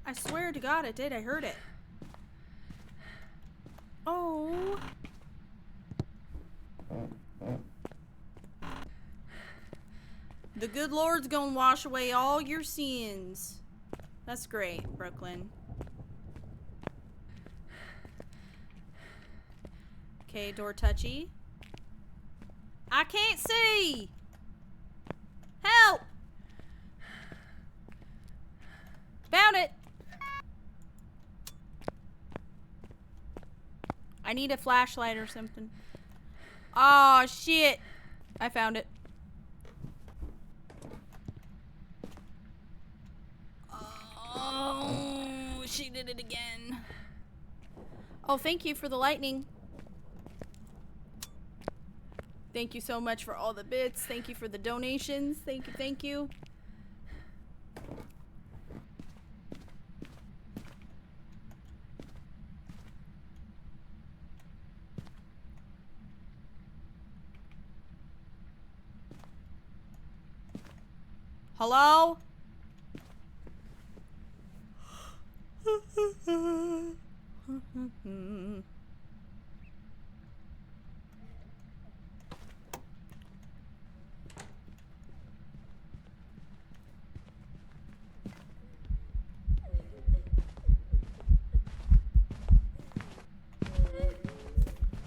[SPEAKER 1] I swear to God it did. I heard it. Oh. The good Lord's gonna wash away all your sins. That's great, Brooklyn. Okay, door touchy. I can't see! Help! Found it! I need a flashlight or something. Oh shit! I found it. Oh, she did it again. Oh, thank you for the lightning. Thank you so much for all the bits. Thank you for the donations. Thank you, thank you. Hello?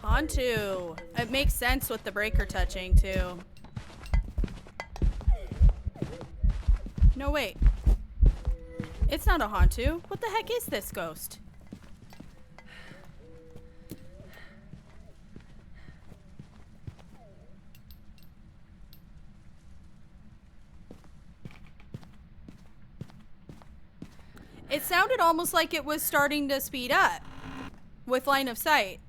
[SPEAKER 1] Hantu. It makes sense with the breaker touching too. No, wait. It's not a Hantu. What the heck is this ghost? It sounded almost like it was starting to speed up with line of sight.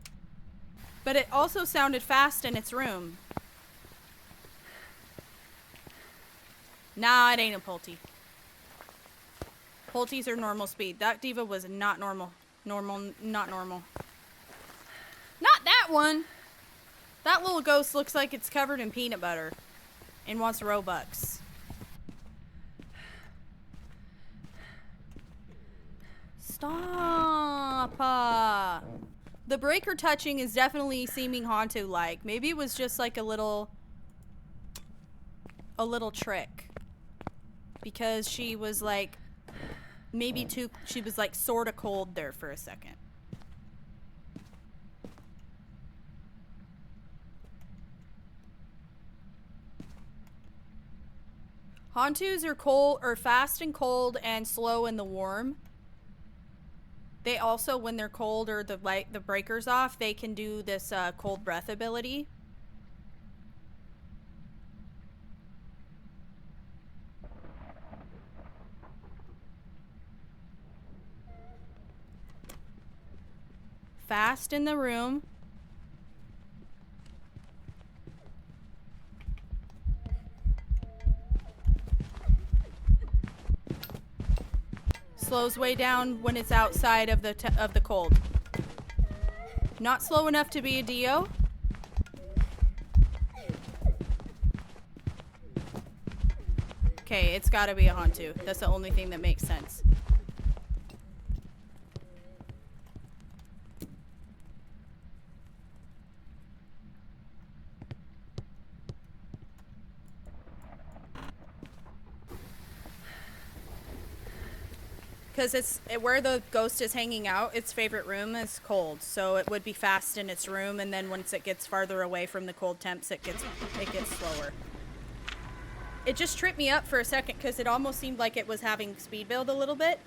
[SPEAKER 1] But it also sounded fast in its room. Nah, it ain't a Pulte. Pultes are normal speed. That diva was not normal. Not normal. Not that one! That little ghost looks like it's covered in peanut butter and wants Robux. Stop! The breaker touching is definitely seeming Hantu-like. Maybe it was just like a little trick. Because she was like, she was like sorta cold there for a second. Hantus are cold, or fast and cold and slow in the warm. They also, when they're cold or the breaker's off, they can do this cold breath ability. Fast in the room. Slows way down when it's outside of the cold. Not slow enough to be a Dio. Okay, it's gotta be a Hantu. That's the only thing that makes sense. Because it's where the ghost is hanging out, its favorite room is cold, so it would be fast in its room, and then once it gets farther away from the cold temps, it gets slower. It just tripped me up for a second because it almost seemed like it was having speed build a little bit.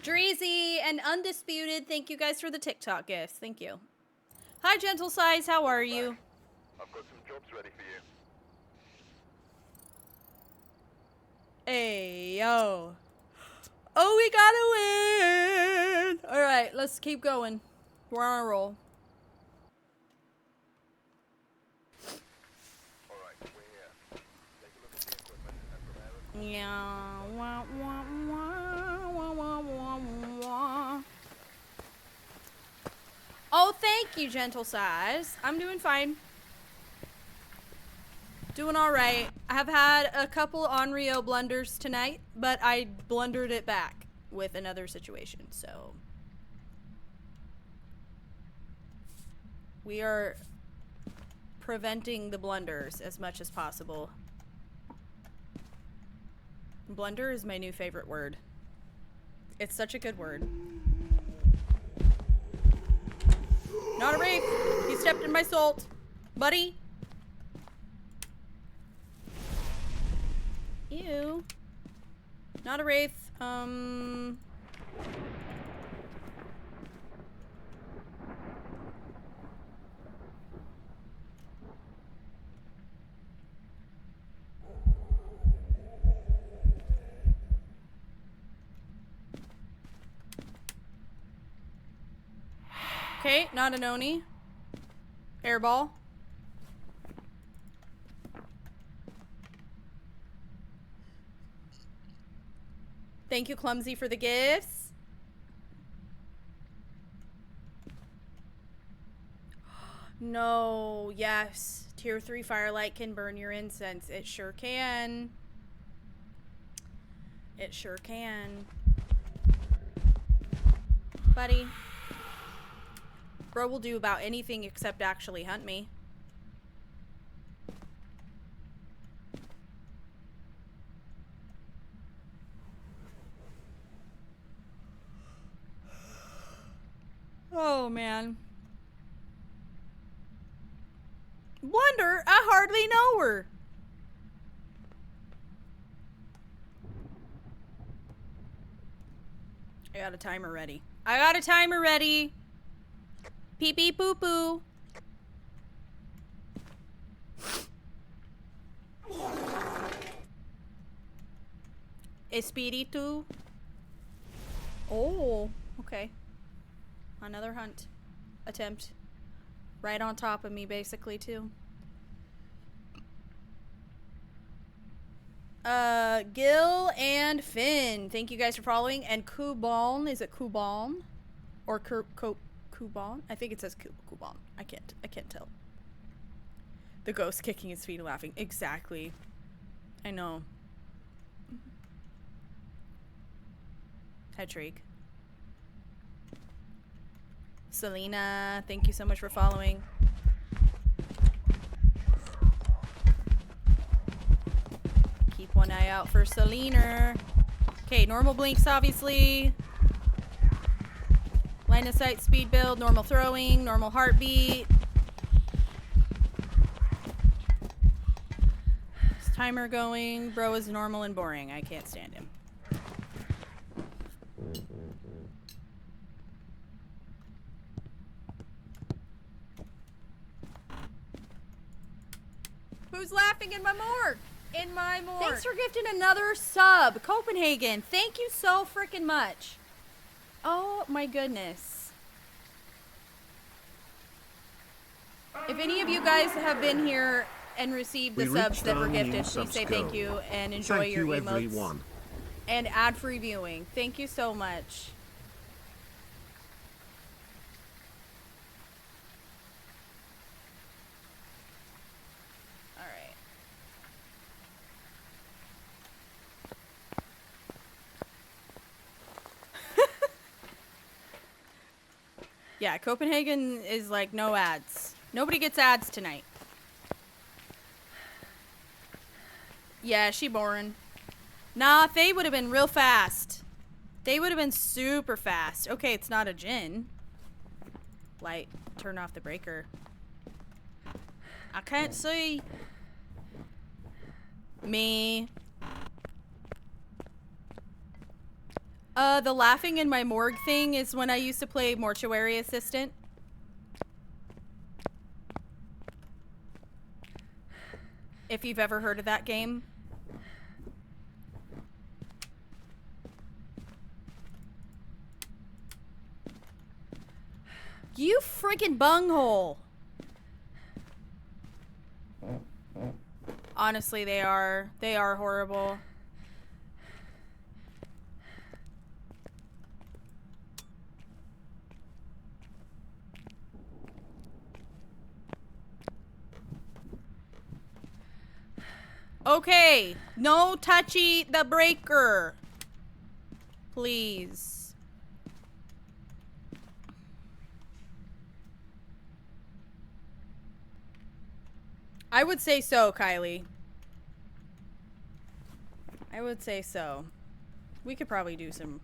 [SPEAKER 1] Dreezy and Undisputed, thank you guys for the TikTok gifts. Thank you. Hi, Gentle Size, how are you?
[SPEAKER 5] I've got some jobs ready for you.
[SPEAKER 1] Hey, yo. Oh, we gotta win! Alright, let's keep going. We're on a roll.
[SPEAKER 5] Alright, we're here. Take a look at the equipment and prepare a...
[SPEAKER 1] Yeah. Wah, wah, wah, wah, wah, wah. Oh, thank you, Gentle Size. I'm doing fine. Doing alright. I have had a couple Onryo blunders tonight, but I blundered it back with another situation, so. We are preventing the blunders as much as possible. Blunder is my new favorite word. It's such a good word. Not a wraith. He stepped in my salt. Buddy. Ew. Not a wraith. Okay, not an Oni. Airball. Thank you, Clumsy, for the gifts. No, yes. Tier 3 Firelight can burn your incense. It sure can. It sure can. Buddy. Bro will do about anything except actually hunt me. Oh, man. Blunder? I hardly know her. I got a timer ready. I got a timer ready. Pee pee poo poo. Espiritu. Oh, okay. Another hunt attempt. Right on top of me, basically, too. Gil and Finn. Thank you guys for following. And Kuban. Is it Kuban? Or Kuban? I think it says Kuban. I can't tell. The ghost kicking his feet and laughing. Exactly. I know. Hetrick. Selena, thank you so much for following. Keep one eye out for Selena. Okay, normal blinks, obviously. Line of sight, speed build, normal throwing, normal heartbeat. Is timer going? Bro is normal and boring. I can't stand him.
[SPEAKER 3] Who's laughing in my morgue? In my morgue.
[SPEAKER 1] Thanks for gifting another sub. Copenhagen, thank you so freaking much. Oh my goodness. If any of you guys have been here and received the subs that were gifted, please say thank you and enjoy your emotes.
[SPEAKER 4] Everyone.
[SPEAKER 1] And ad-free viewing. Thank you so much. Alright. Yeah, Copenhagen is like no ads. Nobody gets ads tonight. Yeah, she boring. Nah, they would have been real fast. They would have been super fast. Okay, it's not a Jinn. Light, turn off the breaker. I can't see. Me. The laughing in my morgue thing is when I used to play mortuary assistant. If you've ever heard of that game. You freaking bunghole. Honestly, they are horrible. Okay, no touchy the breaker. Please. I would say so, Kylie. I would say so. We could probably do some...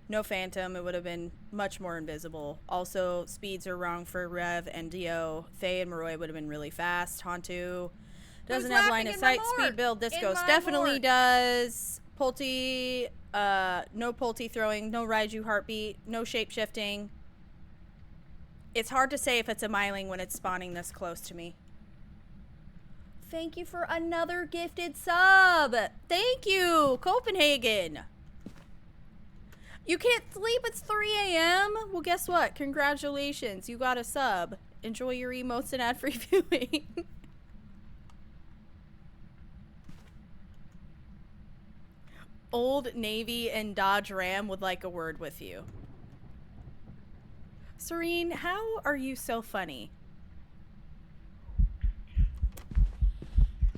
[SPEAKER 1] No Phantom, it would have been much more invisible. Also, speeds are wrong for Rev and Dio. Faye and Maroi would have been really fast. Hantu doesn't have line of sight. Speed build. This ghost definitely does. Pulte, no Pulte throwing, no Raiju heartbeat, no shape shifting. It's hard to say if it's a Myling when it's spawning this close to me. Thank you for another gifted sub. Thank you, Copenhagen. You can't sleep, it's 3 a.m.? Well, guess what? Congratulations, you got a sub. Enjoy your emotes and ad-free viewing. Old Navy and Dodge Ram would like a word with you. Serene, how are you so funny?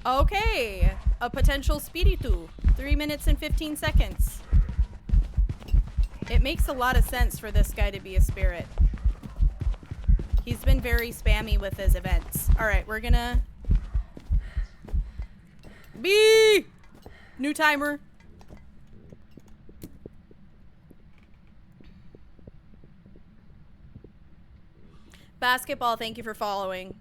[SPEAKER 1] Okay, a potential Spiritu. 3 minutes and 15 seconds. It makes a lot of sense for this guy to be a spirit. He's been very spammy with his events. Alright, we're gonna... New timer. Basketball, thank you for following.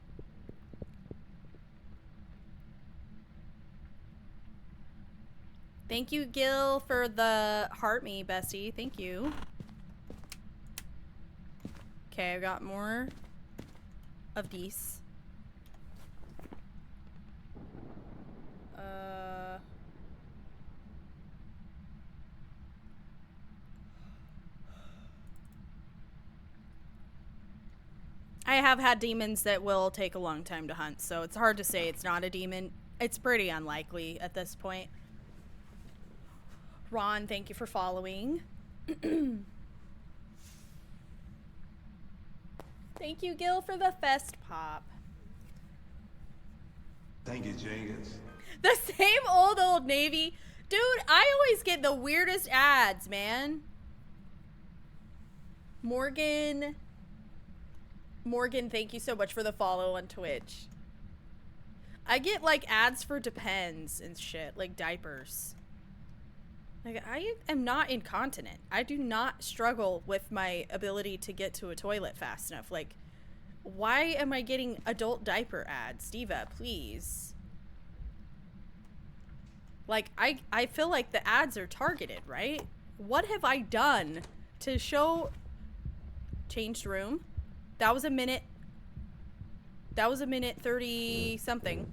[SPEAKER 1] Thank you, Gil, for the heart me, bestie. Thank you. Okay, I've got more of these. I have had demons that will take a long time to hunt, so it's hard to say it's not a demon. It's pretty unlikely at this point. Ron, thank you for following. Thank you, Gil, for the fest pop.
[SPEAKER 2] Thank you, Jenkins.
[SPEAKER 1] The same old Navy. Dude, I always get the weirdest ads, man. Morgan, thank you so much for the follow on Twitch. I get, like, ads for Depends and shit, like diapers. Like, I am not incontinent. I do not struggle with my ability to get to a toilet fast enough. Like, why am I getting adult diaper ads? Diva, please. Like, I feel like the ads are targeted, right? What have I done to show... Changed room. That was a minute. That was a minute 30 something.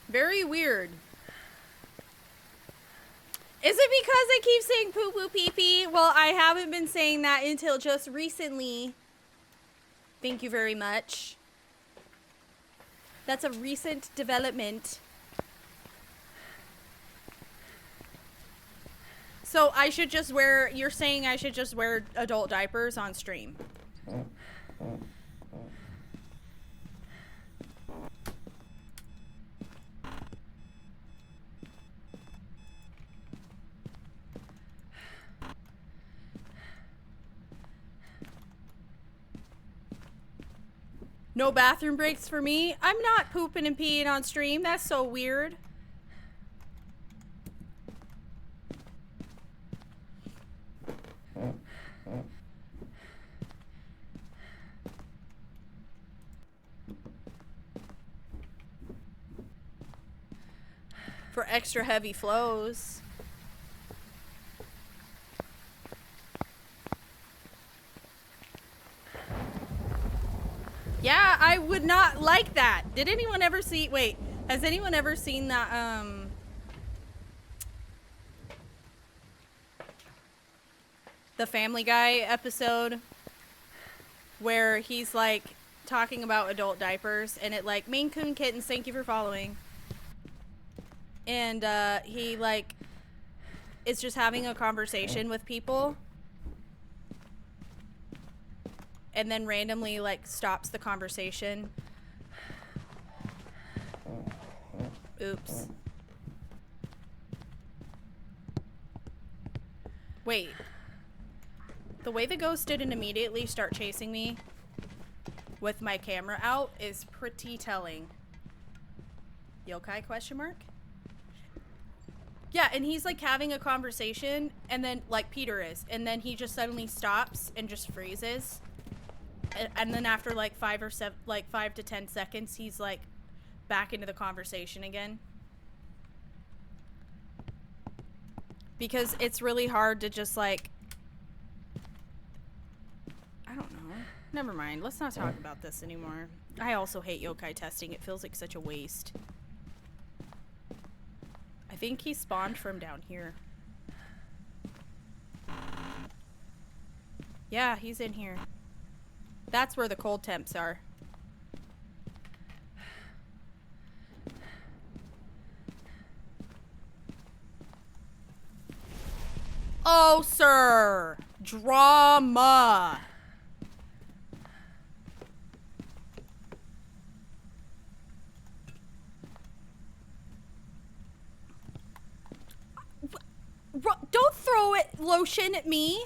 [SPEAKER 1] Very weird. Is it because I keep saying poo poo pee pee? Well, I haven't been saying that until just recently. Thank you very much. That's a recent development. So I should just wear, you're saying I should just wear adult diapers on stream? No bathroom breaks for me. I'm not pooping and peeing on stream. That's so weird. For extra heavy flows. Yeah, I would not like that. Did anyone ever see, wait, has anyone ever seen that, the Family Guy episode where he's like, talking about adult diapers, and it like, Maine Coon Kittens, thank you for following. And he like is just having a conversation with people, and then randomly like stops the conversation. Oops. Wait. The way the ghost didn't immediately start chasing me with my camera out is pretty telling. Yokai question mark? Yeah, and he's like having a conversation, and then like Peter is, and then he just suddenly stops and just freezes. And then after like 5 to 10 seconds, he's like back into the conversation again. Because it's really hard to just like, I don't know. Never mind. Let's not talk about this anymore. I also hate yokai testing. It feels like such a waste. I think he spawned from down here. Yeah, he's in here. That's where the cold temps are. Oh, sir. Drama. Don't throw it lotion at me.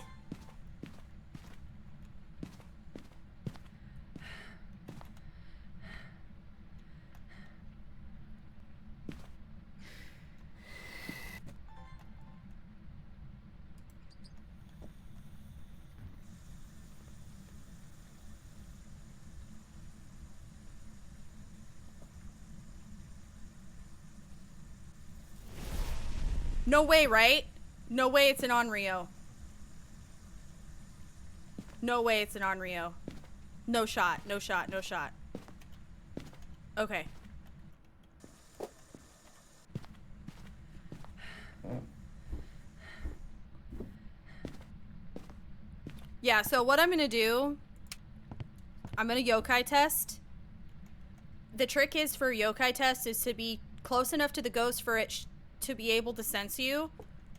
[SPEAKER 1] No way, right? No way it's an Onryo. No way it's an Onryo. No shot, no shot, no shot. Okay. Yeah, so what I'm gonna do, I'm gonna yokai test. The trick is for yokai test is to be close enough to the ghost for it to be able to sense you,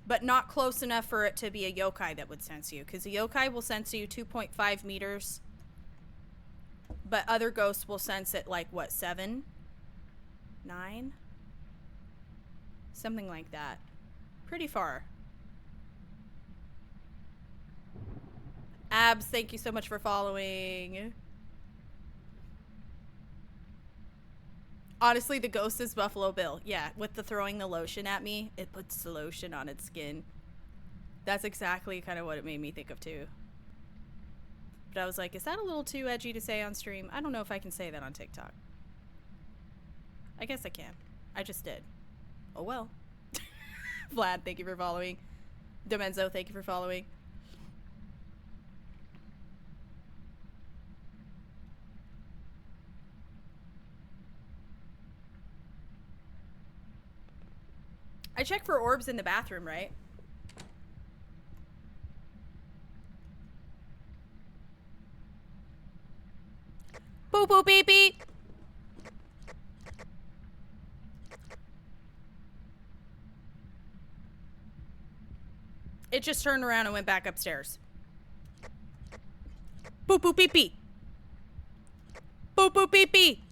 [SPEAKER 1] but not close enough for it to be a yokai that would sense you, because a yokai will sense you 2.5 meters, but other ghosts will sense it like, what, 7? 9? Something like that. Pretty far. Abs, thank you so much for following. Honestly, the ghost is Buffalo Bill. Yeah, with the throwing the lotion at me, it puts the lotion on its skin. That's exactly kind of what it made me think of too. But I was like, is that a little too edgy to say on stream? I don't know if I can say that on TikTok. I guess I can. I just did. Oh well. Vlad, thank you for following. Domenzo, thank you for following. I checked for orbs in the bathroom, right? Boop boop beep beep. It just turned around and went back upstairs. Boop boop beep beep. Boop boop beep beep.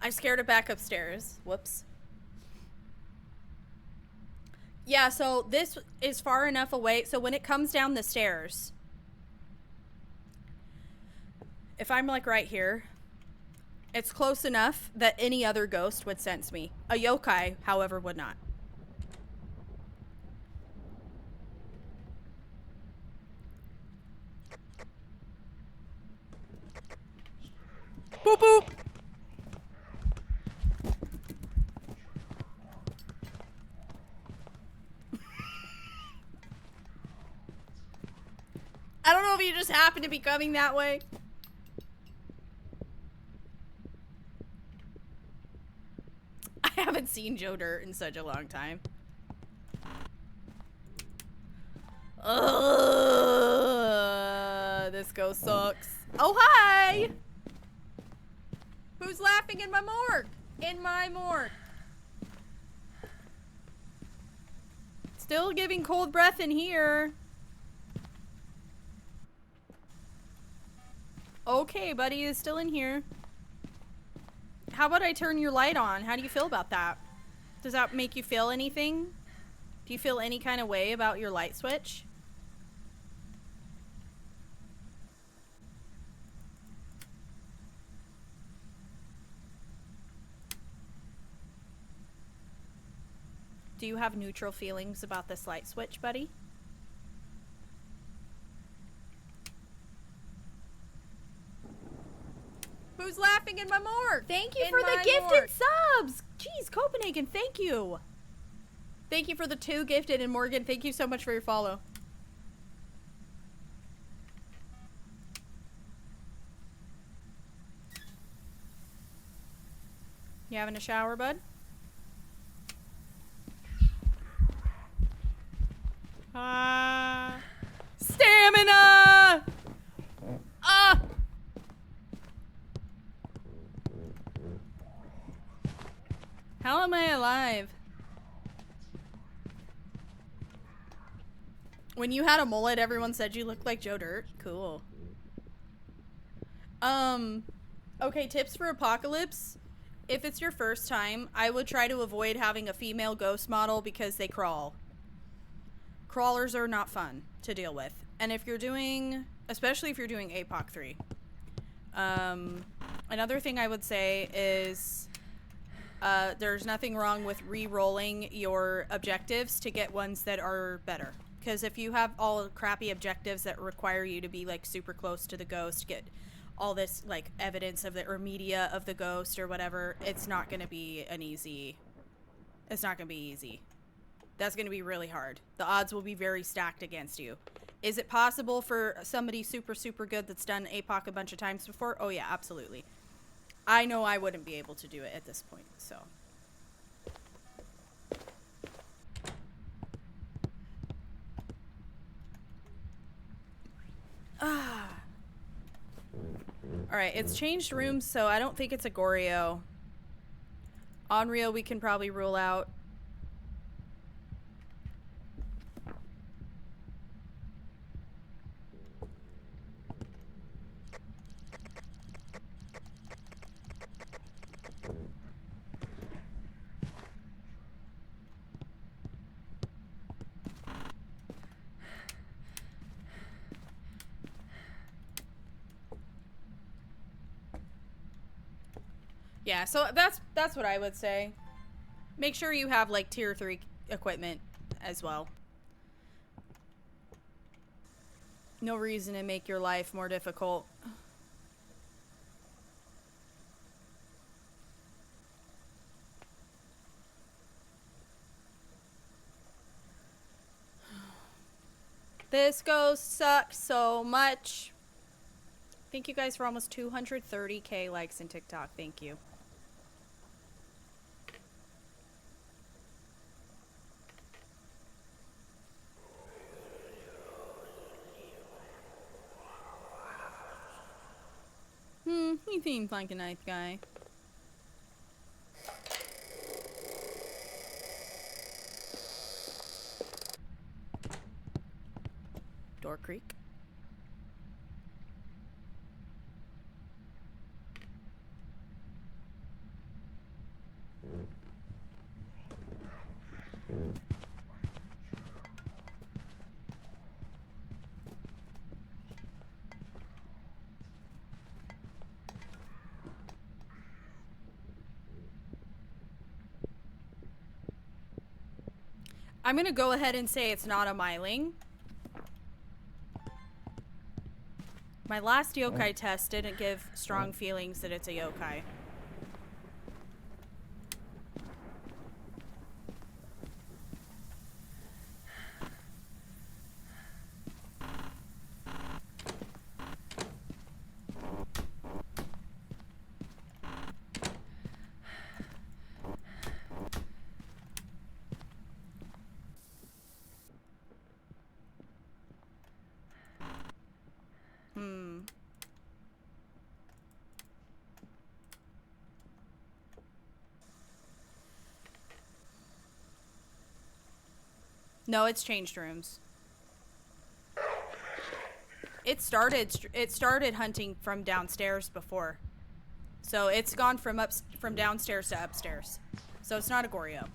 [SPEAKER 1] I scared it back upstairs. Whoops. Yeah, so this is far enough away. So when it comes down the stairs, if I'm like right here, it's close enough that any other ghost would sense me. A yokai, however, would not. Boop boop. I don't know if you just happened to be coming that way. I haven't seen Joe Dirt in such a long time. This ghost sucks. Oh, hi!
[SPEAKER 3] Who's laughing in my morgue? In my morgue.
[SPEAKER 1] Still giving cold breath in here. Okay, buddy is still in here. How about I turn your light on? How do you feel about that? Does that make you feel anything? Do you feel any kind of way about your light switch? Do you have neutral feelings about this light switch, buddy?
[SPEAKER 3] Who's laughing in my morgue?
[SPEAKER 1] Thank you
[SPEAKER 3] In
[SPEAKER 1] for the
[SPEAKER 3] my
[SPEAKER 1] gifted
[SPEAKER 3] morgue.
[SPEAKER 1] subs! Jeez, Copenhagen, thank you! Thank you for the 2 gifted, and Morgan, thank you so much for your follow. You having a shower, bud? Stamina! Ah! How am I alive? When you had a mullet, everyone said you looked like Joe Dirt. Cool. Okay, tips for Apocalypse. If it's your first time, I would try to avoid having a female ghost model because they crawl. Crawlers are not fun to deal with. And if you're doing, especially if you're doing APOC 3. Another thing I would say is there's nothing wrong with re-rolling your objectives to get ones that are better. Because if you have all crappy objectives that require you to be like super close to the ghost, get all this like evidence of the or media of the ghost or whatever, it's not going to be an easy. It's not going to be easy. That's going to be really hard. The odds will be very stacked against you. Is it possible for somebody super, super good that's done APOC a bunch of times before? Oh yeah, absolutely. I know I wouldn't be able to do it at this point, so. Alright, it's changed rooms, so I don't think it's a Goryo. Onryos we can probably rule out. Yeah, so that's what I would say. Make sure you have like tier 3 equipment as well. No reason to make your life more difficult. This ghost sucks so much. Thank you guys for almost 230k likes in TikTok. Thank you. He seems like a nice guy. Door creak. I'm gonna go ahead and say it's not a myling. My last yokai test didn't give strong feelings that it's a yokai. No, it's changed rooms. It started hunting from downstairs before. So it's gone from downstairs to upstairs. So it's not a Goryo.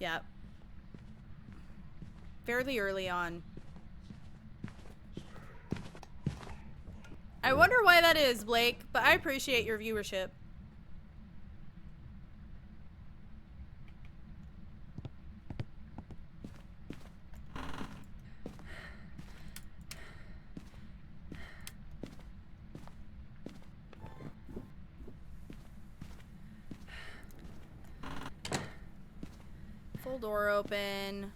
[SPEAKER 1] Yep. Fairly early on. I wonder why that is, Blake, but I appreciate your viewership. Full door open.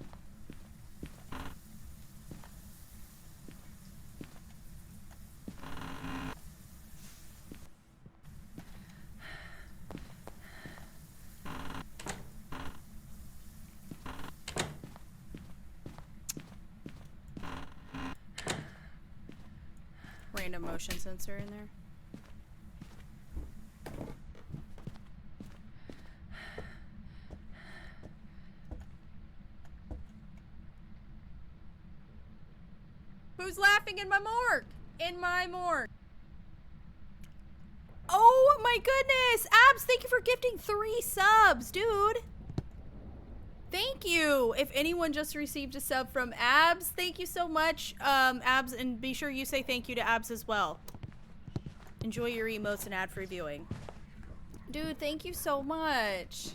[SPEAKER 1] Random motion sensor in there.
[SPEAKER 3] Who's laughing in my morgue? In my morgue.
[SPEAKER 1] Oh my goodness! Abs, thank you for gifting 3 subs, dude! Thank you! If anyone just received a sub from Abs, thank you so much, Abs, and be sure you say thank you to Abs as well. Enjoy your emotes and ad-free viewing. Dude, thank you so much.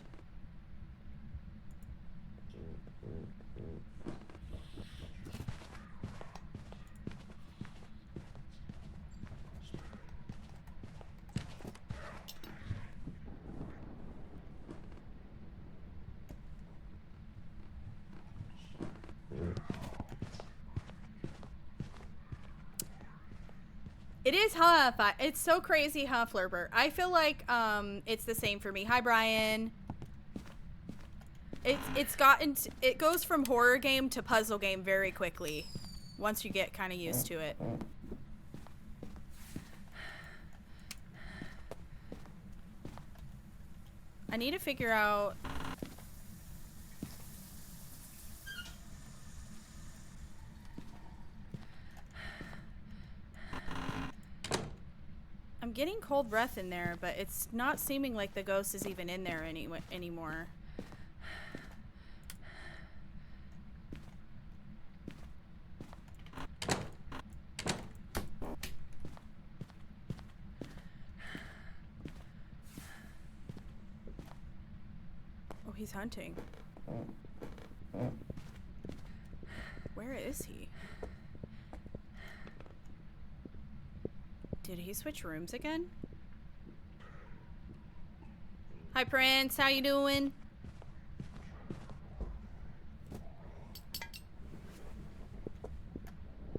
[SPEAKER 1] It is, huh? It's so crazy, huh, Flurber? I feel like it's the same for me. Hi, Brian. It goes from horror game to puzzle game very quickly once you get kind of used to it. I need to figure out. I'm getting cold breath in there, but it's not seeming like the ghost is even in there anymore. Oh, he's hunting. Where is he? Did he switch rooms again? Hi, Prince. How you doing?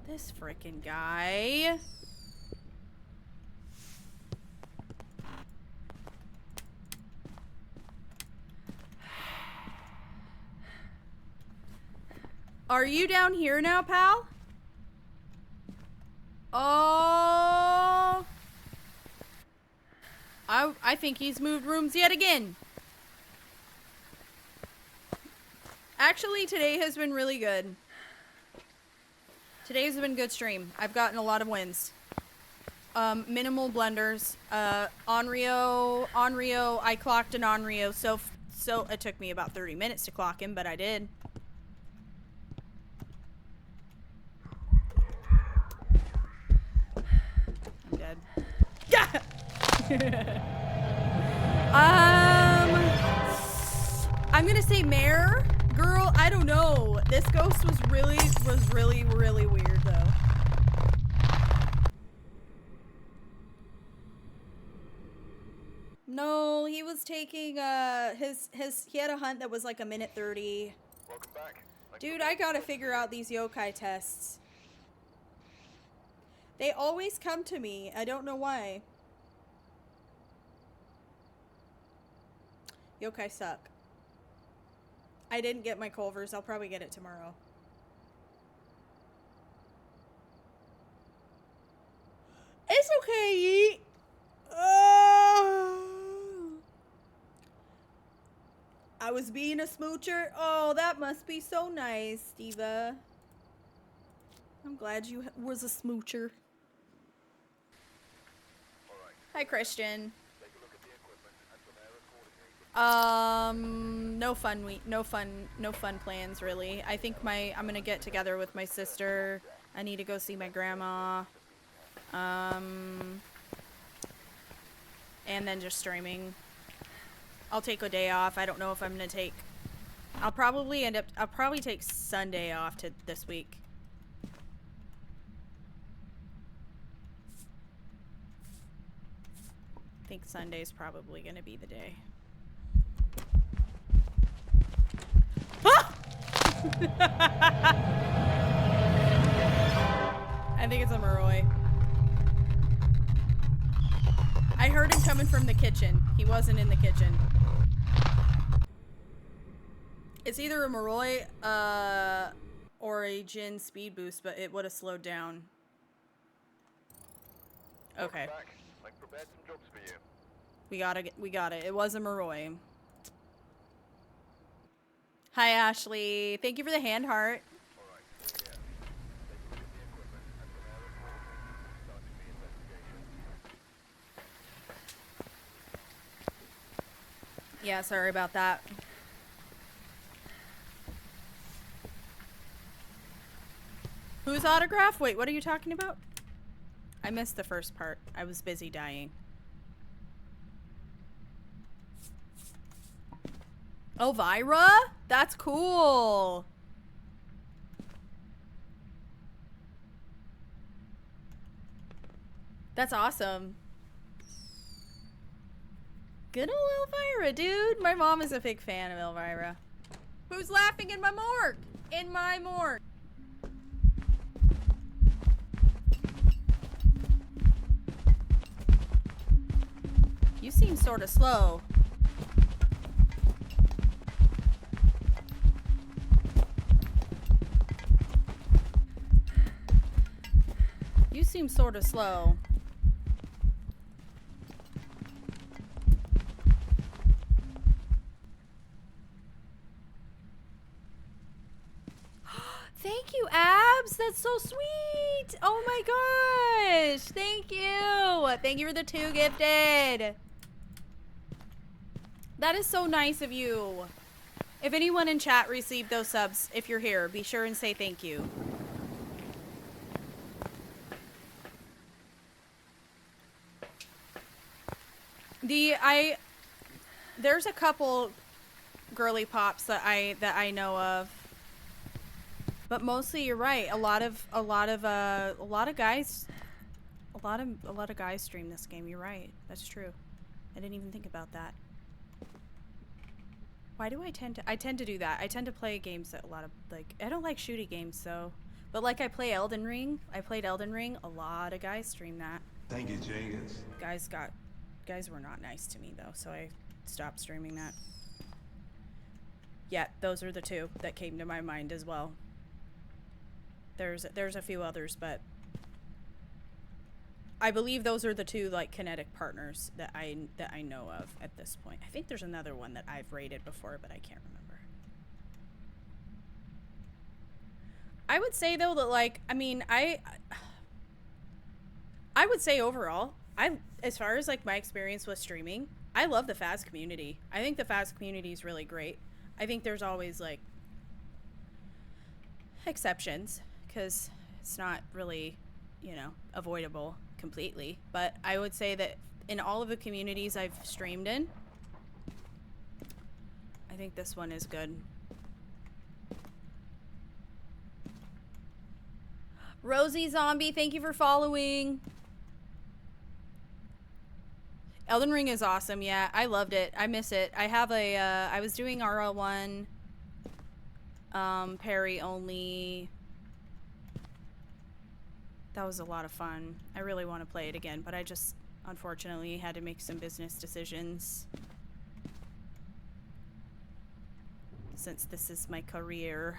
[SPEAKER 1] This frickin' guy. Are you down here now, pal? Oh, I think he's moved rooms yet again. Actually, today has been really good. Today's been a good stream. I've gotten a lot of wins. Minimal blunders. Onryo, I clocked an Onryo, so it took me about 30 minutes to clock him, but I did. I'm dead. Yeah! I'm gonna say Mare. Girl, I don't know. This ghost was really weird though. No, he was taking he had a hunt that was like 1:30.
[SPEAKER 5] Welcome back.
[SPEAKER 1] Dude, I gotta figure out these yokai tests. They always come to me. I don't know why. Yokai suck. I didn't get my Culvers. I'll probably get it tomorrow. It's okay. I was being a smoocher. Oh, that must be so nice, Steva. I'm glad you was a smoocher. Hi, Christian. No fun plans really. I think I'm gonna get together with my sister. I need to go see my grandma. And then just streaming. I'll take a day off. I don't know if I'm gonna take. I'll probably take Sunday off this week. I think Sunday's probably gonna be the day. Ah! I think it's a Moroi. I heard him coming from the kitchen. He wasn't in the kitchen. It's either a Moroi or a Jin speed boost, but it would have slowed down. Okay.
[SPEAKER 5] I prepared some jobs for you.
[SPEAKER 1] We got it. It was a Moroi. Hi, Ashley. Thank you for the hand heart. Yeah, sorry about that. Whose autograph? Wait, what are you talking about? I missed the first part. I was busy dying. Elvira? That's cool. That's awesome. Good old Elvira, dude. My mom is a big fan of Elvira.
[SPEAKER 3] Who's laughing in my morgue? In my morgue.
[SPEAKER 1] You seem sort of slow. You seem sort of slow. Thank you, Abs. That's so sweet. Oh my gosh. Thank you. Thank you for the 2 gifted. That is so nice of you. If anyone in chat received those subs, if you're here, be sure and say thank you. There's a couple girly pops that I know of. But mostly you're right. A lot of guys stream this game. You're right. That's true. I didn't even think about that. Why do I tend to do that? I tend to play games that I don't like shooty games, so. But like I play Elden Ring. I played Elden Ring. A lot of guys stream that.
[SPEAKER 2] Thank you, Jenkins.
[SPEAKER 1] Guys were not nice to me though, so I stopped streaming that. Yeah, those are the 2 that came to my mind as well. There's a few others, but I believe those are the 2 like kinetic partners that I know of at this point. I think there's another one that I've rated before, but I can't remember. I would say though that like I would say overall, as far as like my experience with streaming, I love the Phas community. I think the Phas community is really great. I think there's always like exceptions because it's not really, avoidable completely. But I would say that in all of the communities I've streamed in, I think this one is good. Rosie Zombie, thank you for following. Elden Ring is awesome. Yeah, I loved it. I miss it. I have I was doing RL1 parry only. That was a lot of fun. I really want to play it again, but I just unfortunately had to make some business decisions since this is my career.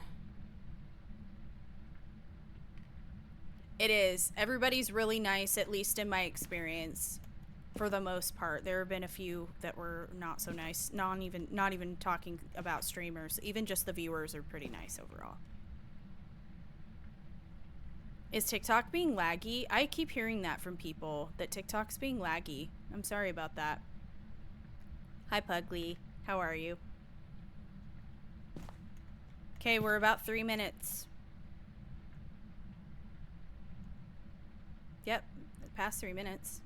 [SPEAKER 1] It is. Everybody's really nice, at least in my experience. for the most part. There have been a few that were not so nice. Not even talking about streamers. Even just the viewers are pretty nice overall. Is TikTok being laggy? I keep hearing that from people, that TikTok's being laggy. I'm sorry about that. Hi, Pugly. How are you? Okay, we're about 3 minutes. Yep, past 3 minutes.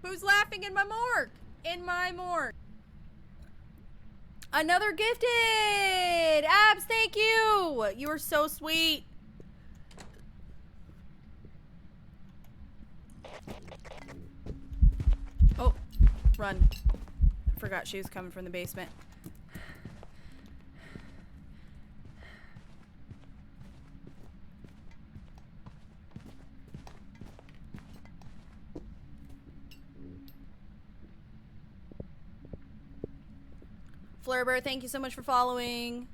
[SPEAKER 3] Who's laughing in my morgue? In my morgue.
[SPEAKER 1] Another gifted! Abs, thank you! You are so sweet. Oh, run. I forgot she was coming from the basement. Flurber, thank you so much for following.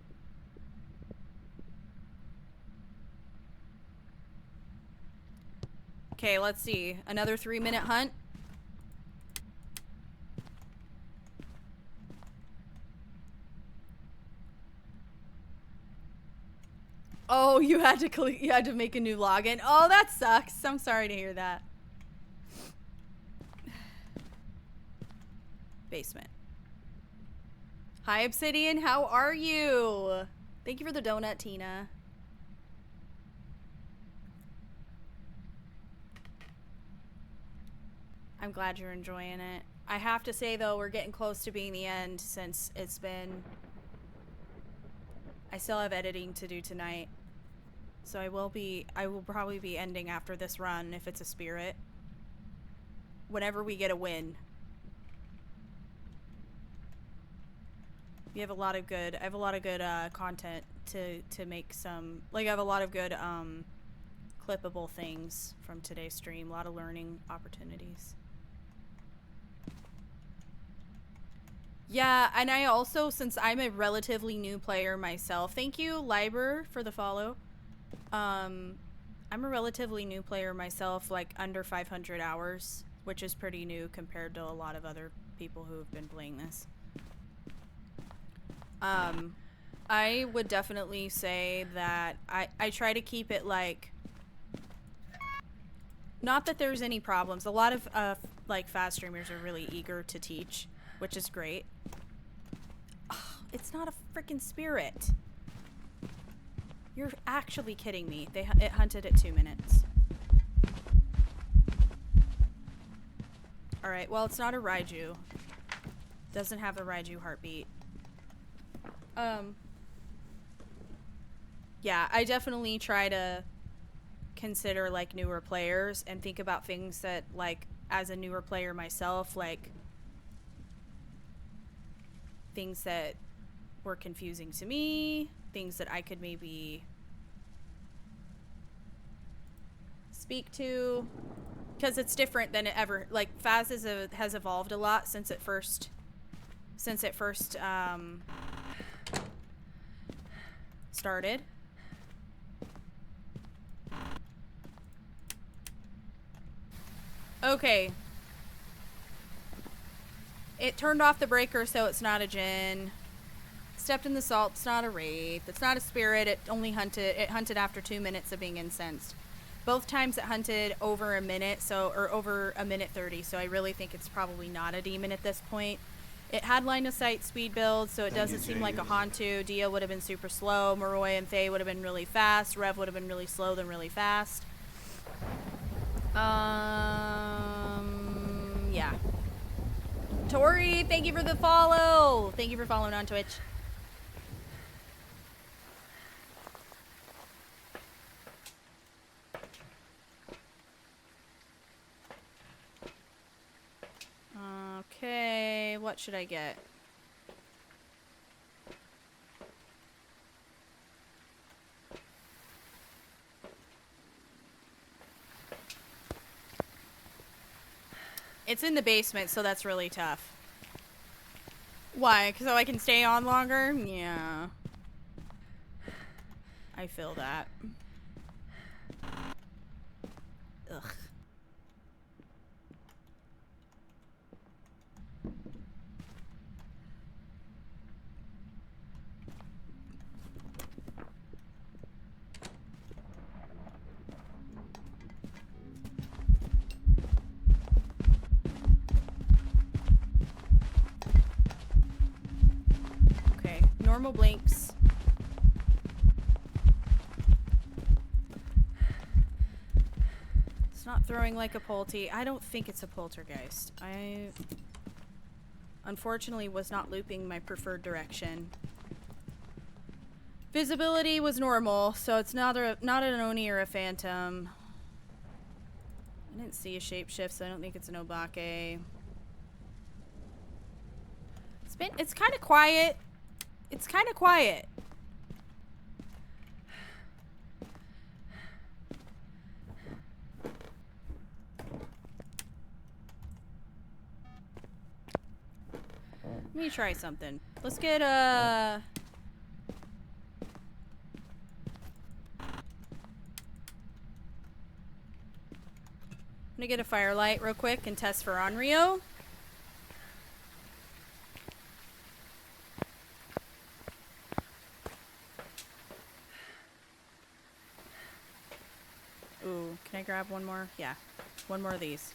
[SPEAKER 1] Okay, let's see. Another 3-minute hunt. Oh, you had to make a new login. Oh, that sucks. I'm sorry to hear that. Basement. Hi, Obsidian. How are you? Thank you for the donut, Tina. I'm glad you're enjoying it. I have to say, though, we're getting close to being the end since it's been... I still have editing to do tonight. So I will probably be ending after this run if it's a spirit. Whenever we get a win. We have a lot of good, I have a lot of good content to make some, like I have a lot of good clippable things from today's stream. A lot of learning opportunities. Yeah, and I also, since I'm a relatively new player myself, thank you, Liber, for the follow. I'm a relatively new player myself, like under 500 hours, which is pretty new compared to a lot of other people who have been playing this. I would definitely say that I try to keep it like, not that there's any problems. A lot of like fast streamers are really eager to teach, which is great. Oh, it's not a freaking spirit. You're actually kidding me. It hunted at 2 minutes. Alright, well, it's not a Raiju. Doesn't have a Raiju heartbeat. Yeah, I definitely try to consider, like, newer players and think about things that, like, as a newer player myself, like, things that were confusing to me, things that I could maybe speak to, because it's different than it ever, like, Phas has evolved a lot since it first started. Okay. It turned off the breaker, so it's not a Djinn. Stepped in the salt, it's not a wraith. It's not a spirit. It hunted after 2 minutes of being incensed. Both times it hunted over a minute, or over a minute 30, so I really think it's probably not a demon at this point. It had line of sight speed build, so it doesn't seem like a Hantu. Dia would have been super slow. Moroi and Faye would have been really fast. Rev would have been really slow, then really fast. Yeah. Tori, thank you for the follow. Thank you for following on Twitch. Okay, what should I get? It's in the basement, so that's really tough. Why? So I can stay on longer? Yeah. I feel that. Ugh. Okay, normal blinks. It's not throwing like a polty. I don't think it's a poltergeist. I unfortunately was not looping my preferred direction. Visibility was normal, so it's not an Oni or a phantom. I didn't see a shapeshift, so I don't think it's an Obake. It's kind of quiet. It's kind of quiet. Let me try something. Let's get I'm gonna get a firelight real quick and test for Onryo. Ooh, can I grab one more? Yeah, one more of these.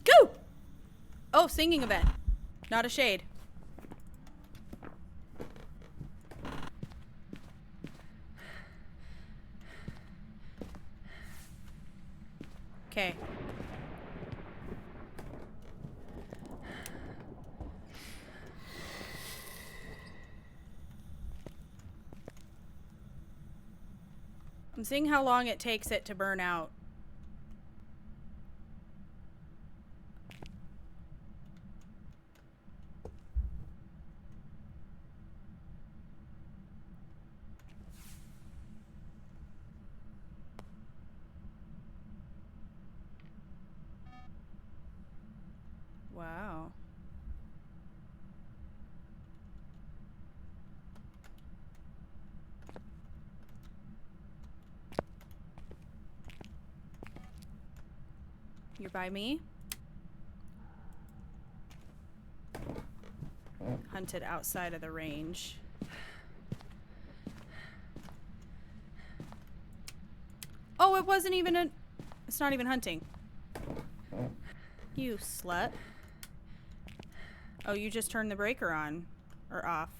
[SPEAKER 1] Go! Oh, singing event. Not a shade. Okay. I'm seeing how long it takes it to burn out. Wow. You're by me? Hunted outside of the range. Oh, it wasn't even a... It's not even hunting. You slut. Oh, you just turned the breaker on. Or off.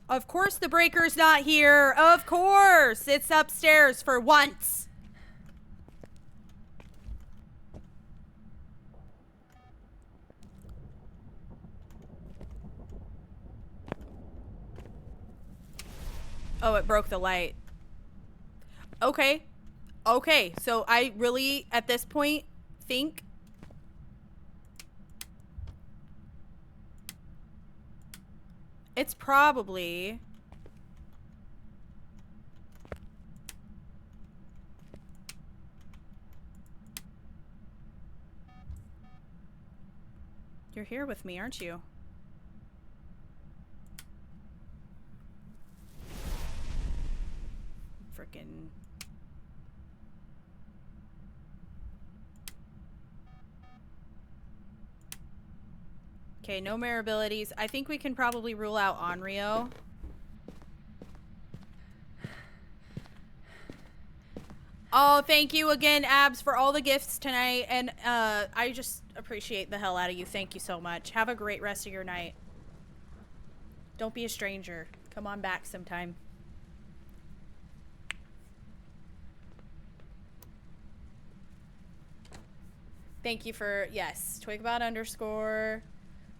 [SPEAKER 1] Of course the breaker's not here. Of course. It's upstairs for once. Oh, it broke the light. Okay. Okay, so I really, at this point, think... It's probably... You're here with me, aren't you? Frickin'... Okay, no mere abilities. I think we can probably rule out Onryo. Oh, thank you again, Abs, for all the gifts tonight. And I just appreciate the hell out of you. Thank you so much. Have a great rest of your night. Don't be a stranger. Come on back sometime. Thank you for, yes, Twigbot _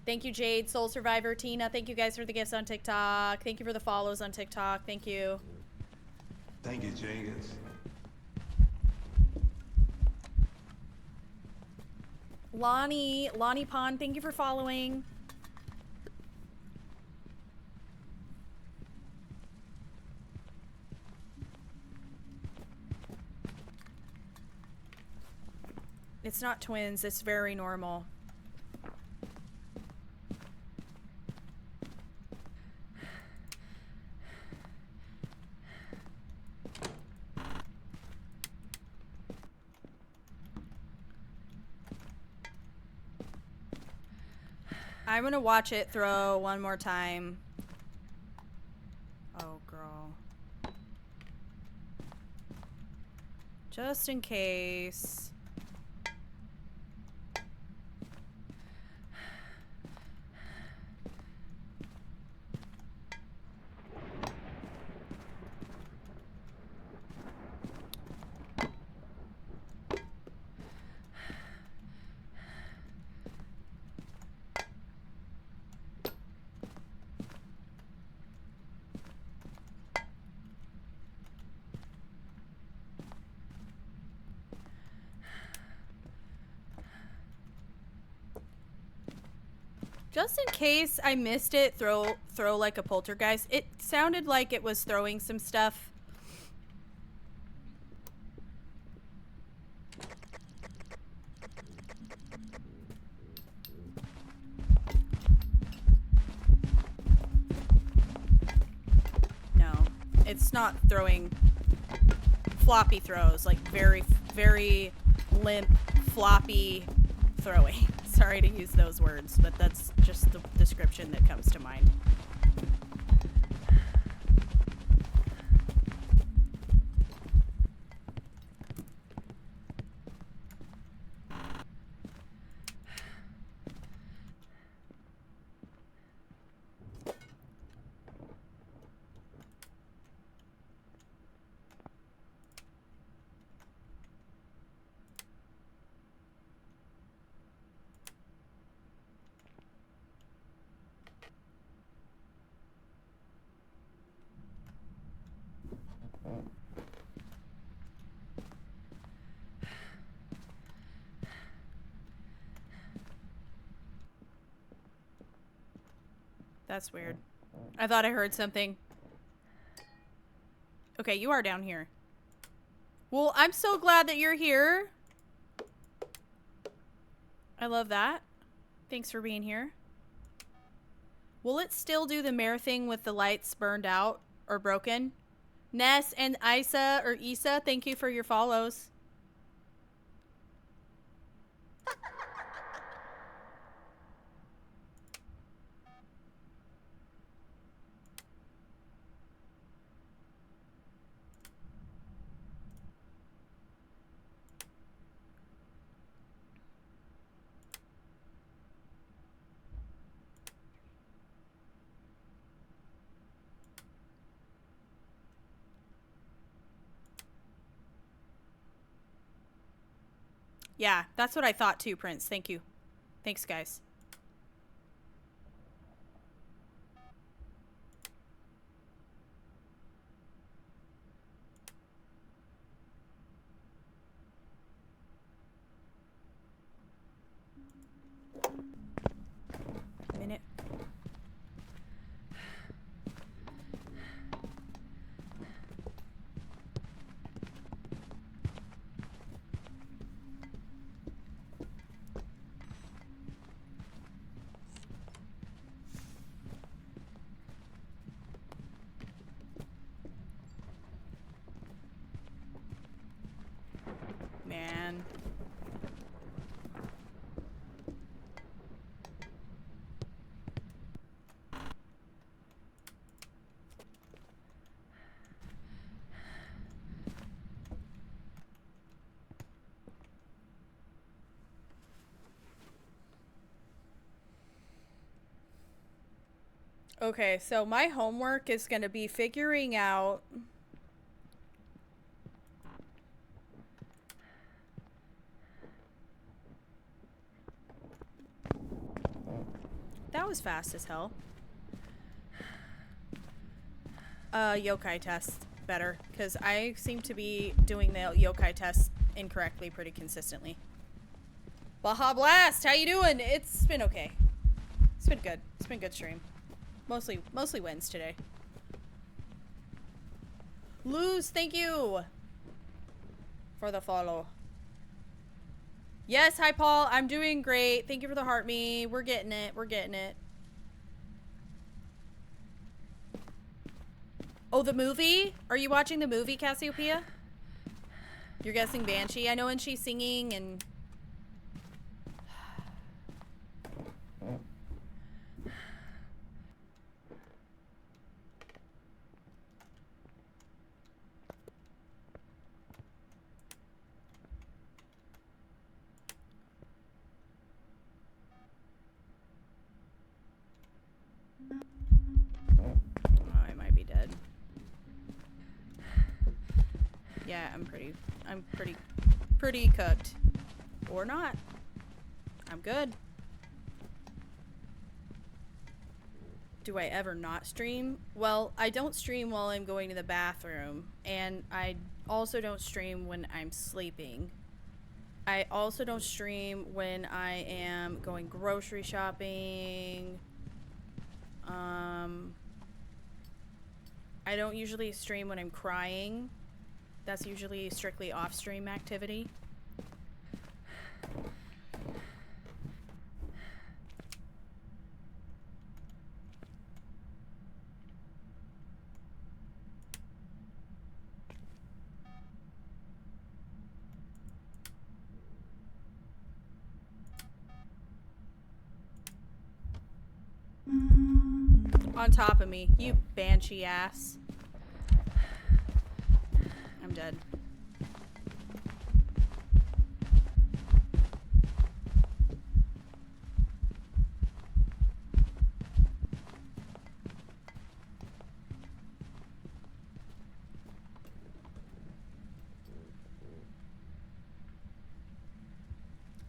[SPEAKER 1] Thank you, Jade, Soul Survivor, Tina. Thank you guys for the gifts on TikTok. Thank you for the follows on TikTok. Thank you.
[SPEAKER 2] Thank you, Jenkins.
[SPEAKER 1] Lonnie Pond, thank you for following. It's not twins, it's very normal. I'm gonna watch it throw one more time. Oh, girl. Just in case. Just in case I missed it, throw like a poltergeist. It sounded like it was throwing some stuff. No, it's not throwing floppy throws, like very, very limp, floppy throwing. Sorry to use those words, but that's just the description that comes to mind. That's weird. I thought I heard something. Okay, you are down here. Well, I'm so glad that you're here. I love that. Thanks for being here. Will it still do the mare thing with the lights burned out or broken? Ness and Isa or Isa, thank you for your follows. Yeah, that's what I thought too, Prince. Thank you. Thanks, guys. Minute. Man. Okay, so my homework is going to be figuring out that was fast as hell. Yokai test better, because I seem to be doing the yokai test incorrectly pretty consistently. Baja Blast, how you doing? It's been okay. It's been good. It's been a good stream. Mostly wins today. Luz, thank you for the follow. Yes, hi Paul. I'm doing great. Thank you for the heart me. We're getting it. We're getting it. Oh, the movie? Are you watching the movie, Cassiopeia? You're guessing Banshee. I know when she's singing and... I might be dead. Yeah, I'm pretty cooked. Or not. I'm good. Do I ever not stream? Well, I don't stream while I'm going to the bathroom, and I also don't stream when I'm sleeping. I also don't stream when I am going grocery shopping. I don't usually stream when I'm crying. That's usually strictly off-stream activity. On top of me, you banshee ass. I'm dead.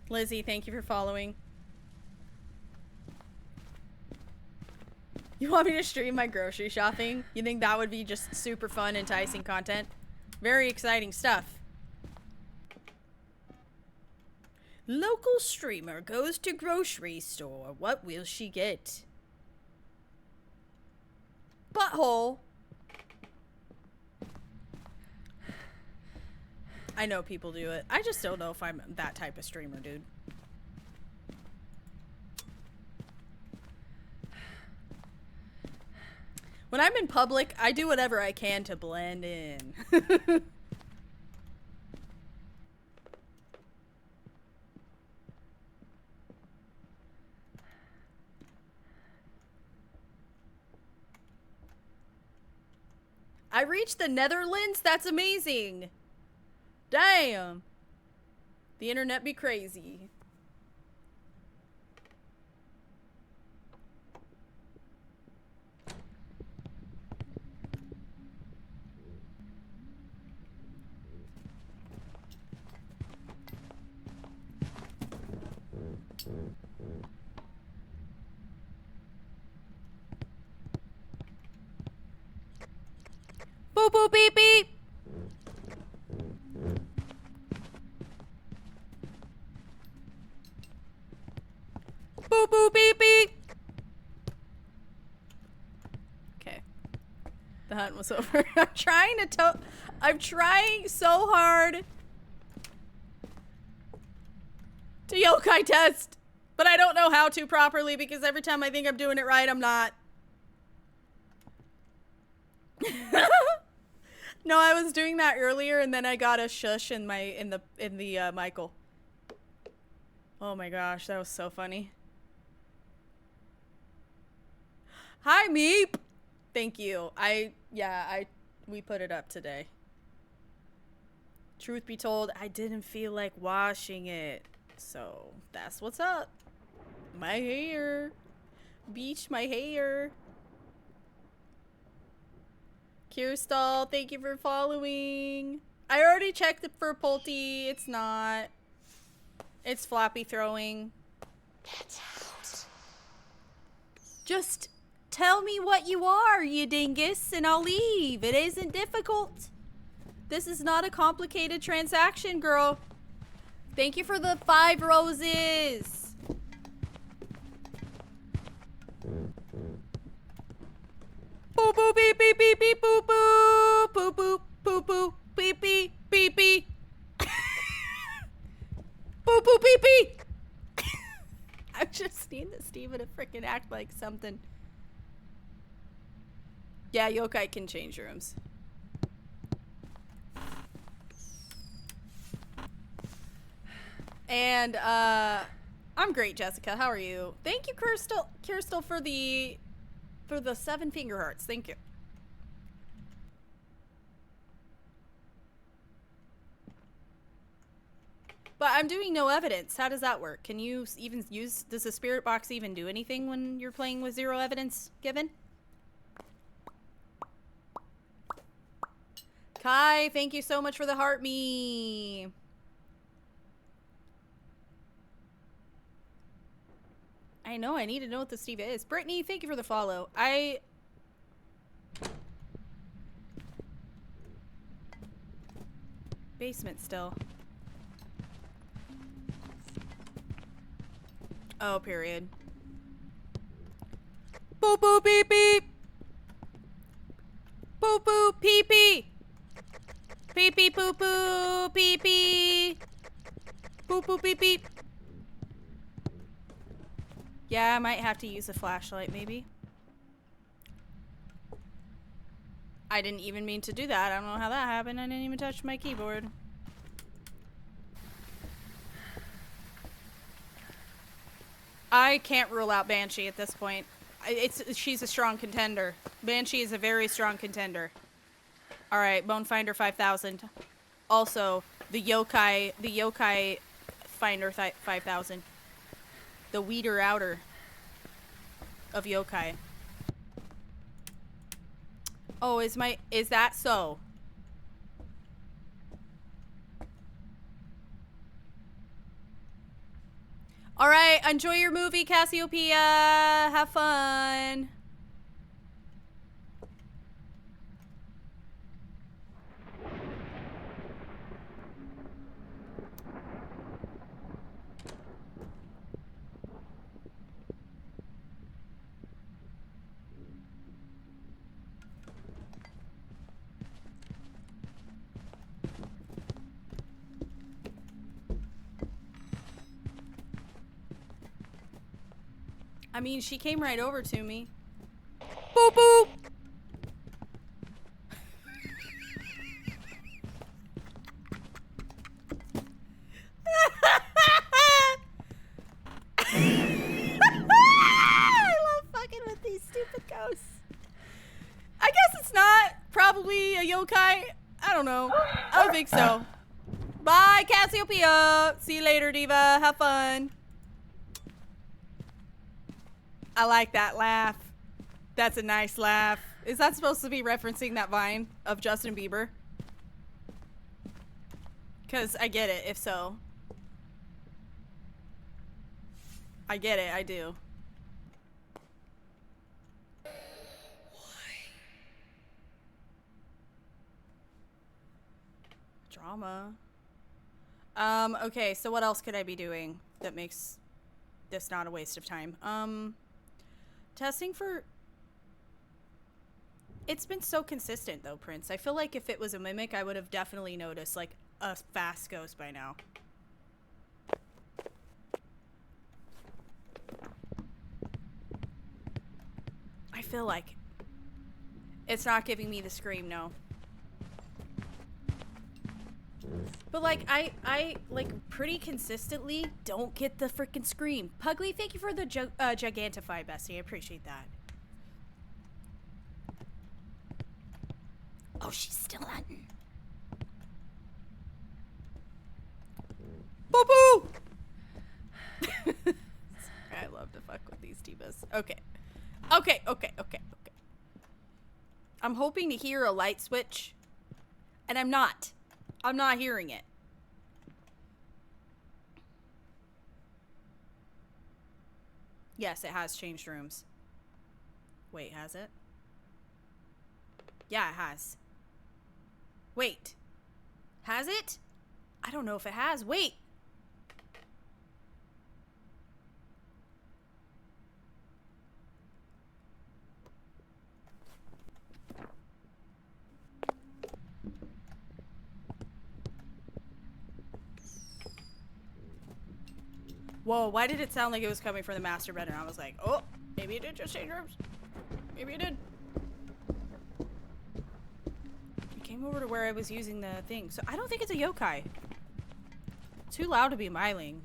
[SPEAKER 1] Lizzie, thank you for following. You want me to stream my grocery shopping? You think that would be just super fun, enticing content? Very exciting stuff. Local streamer goes to grocery store. What will she get? Butthole. I know people do it. I just don't know if I'm that type of streamer, dude. When I'm in public, I do whatever I can to blend in. I reached the Netherlands? That's amazing. Damn. The internet be crazy. Boop boop beep beep. Boop boop beep beep. Okay. The hunt was over. I'm trying so hard to yokai test, but I don't know how to properly because every time I think I'm doing it right, I'm not. No, I was doing that earlier and then I got a shush in the Michael. Oh my gosh, that was so funny. Hi Meep. Thank you. We put it up today. Truth be told, I didn't feel like washing it. So, that's what's up. My hair. Beach my hair. Kirstal, thank you for following. I already checked it for Pulte. It's not. It's floppy throwing. Get out. Just tell me what you are, you dingus, and I'll leave. It isn't difficult. This is not a complicated transaction, girl. Thank you for the 5 roses. Boop boop beep beep beep beep boop boop boop boop boop boop beep beep beep beep. Boop boop beep beep. I just need the Steven to freaking act like something. Yeah, yokai can change rooms. And I'm great, Jessica. How are you? Thank you, Kirstel, for the 7 finger hearts. Thank you. But I'm doing no evidence. How does that work? Can you even use, does the spirit box even do anything when you're playing with 0 evidence given? Kai, thank you so much for the heart me. I know, I need to know what the Steve is. Brittany, thank you for the follow. Basement still. Oh, period. Boop boop beep beep. Boop boop pee pee. Pee pee poo poo pee pee. Boop boop beep beep. Yeah, I might have to use a flashlight maybe. I didn't even mean to do that. I don't know how that happened. I didn't even touch my keyboard. I can't rule out Banshee at this point. She's a strong contender. Banshee is a very strong contender. All right, Bone Finder 5000. Also, the yokai finder 5000. The weeder outer of yokai. Oh, is that so? All right, enjoy your movie, Cassiopeia. Have fun. I mean, she came right over to me. Boop boop. I love fucking with these stupid ghosts. I guess it's not probably a yokai. I don't know. I don't think so. Bye, Cassiopeia. See you later, Diva. Have fun. I like that laugh. That's a nice laugh. Is that supposed to be referencing that Vine of Justin Bieber? Because I get it, if so. I get it, I do. Why? Drama. Okay, so what else could I be doing that makes this not a waste of time? Testing for... It's been so consistent, though, Prince. I feel like if it was a mimic, I would have definitely noticed, like, a fast ghost by now. I feel like it's not giving me the scream, no. But, like, I like, pretty consistently don't get the freaking scream. Pugly, thank you for the Gigantify, bestie. I appreciate that. Oh, she's still hunting. Boo-boo! I love to fuck with these divas. Okay. Okay. I'm hoping to hear a light switch, and I'm not. I'm not hearing it. Yes, it has changed rooms. Wait, has it? Yeah, it has. Wait. Has it? I don't know if it has. Wait. Whoa, why did it sound like it was coming from the master bedroom? I was like, oh, maybe it did just change rooms. Maybe it did. It came over to where I was using the thing. So I don't think it's a yokai. Too loud to be Myling.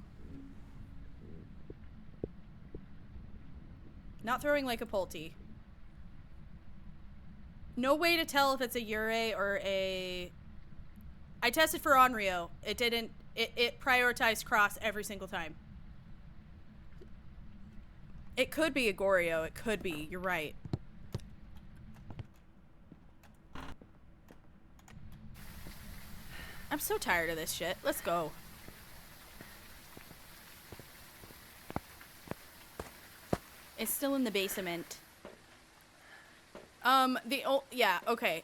[SPEAKER 1] Not throwing like a Pulte. No way to tell if it's a Yurei or a... I tested for Onryo. It didn't... It prioritized cross every single time. It could be a Goryo. It could be. You're right. I'm so tired of this shit. Let's go. It's still in the basement. Yeah, okay.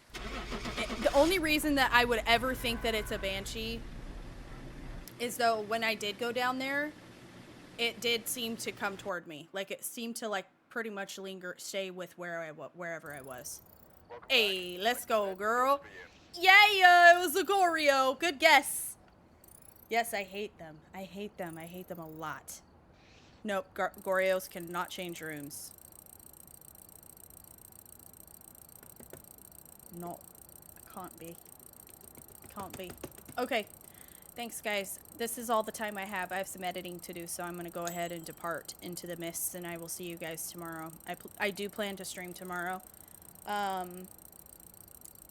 [SPEAKER 1] The only reason that I would ever think that it's a banshee is though when I did go down there, it did seem to come toward me. Like it seemed to like pretty much stay with wherever I was. Hey, let's go, girl. Yeah, it was a Goryo. Good guess. Yes, I hate them. I hate them. I hate them a lot. Nope, Goryos cannot change rooms. No, can't be. Can't be. Okay, thanks guys. This is all the time I have. I have some editing to do, so I'm gonna go ahead and depart into the mists, and I will see you guys tomorrow. I do plan to stream tomorrow.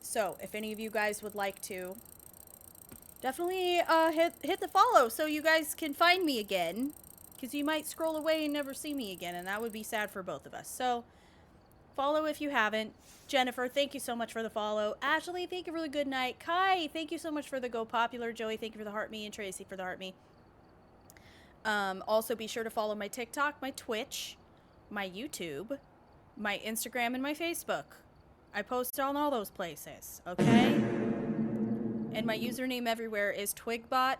[SPEAKER 1] So if any of you guys would like to, definitely hit the follow so you guys can find me again. Because you might scroll away and never see me again, and that would be sad for both of us. So, follow if you haven't. Jennifer, thank you so much for the follow. Ashley, thank you for the good night. Kai, thank you so much for the go popular. Joey, thank you for the heart me. And Tracy for the heart me. Also, be sure to follow my TikTok, my Twitch, my YouTube, my Instagram, and my Facebook. I post on all those places, okay? And my username everywhere is twigbot_.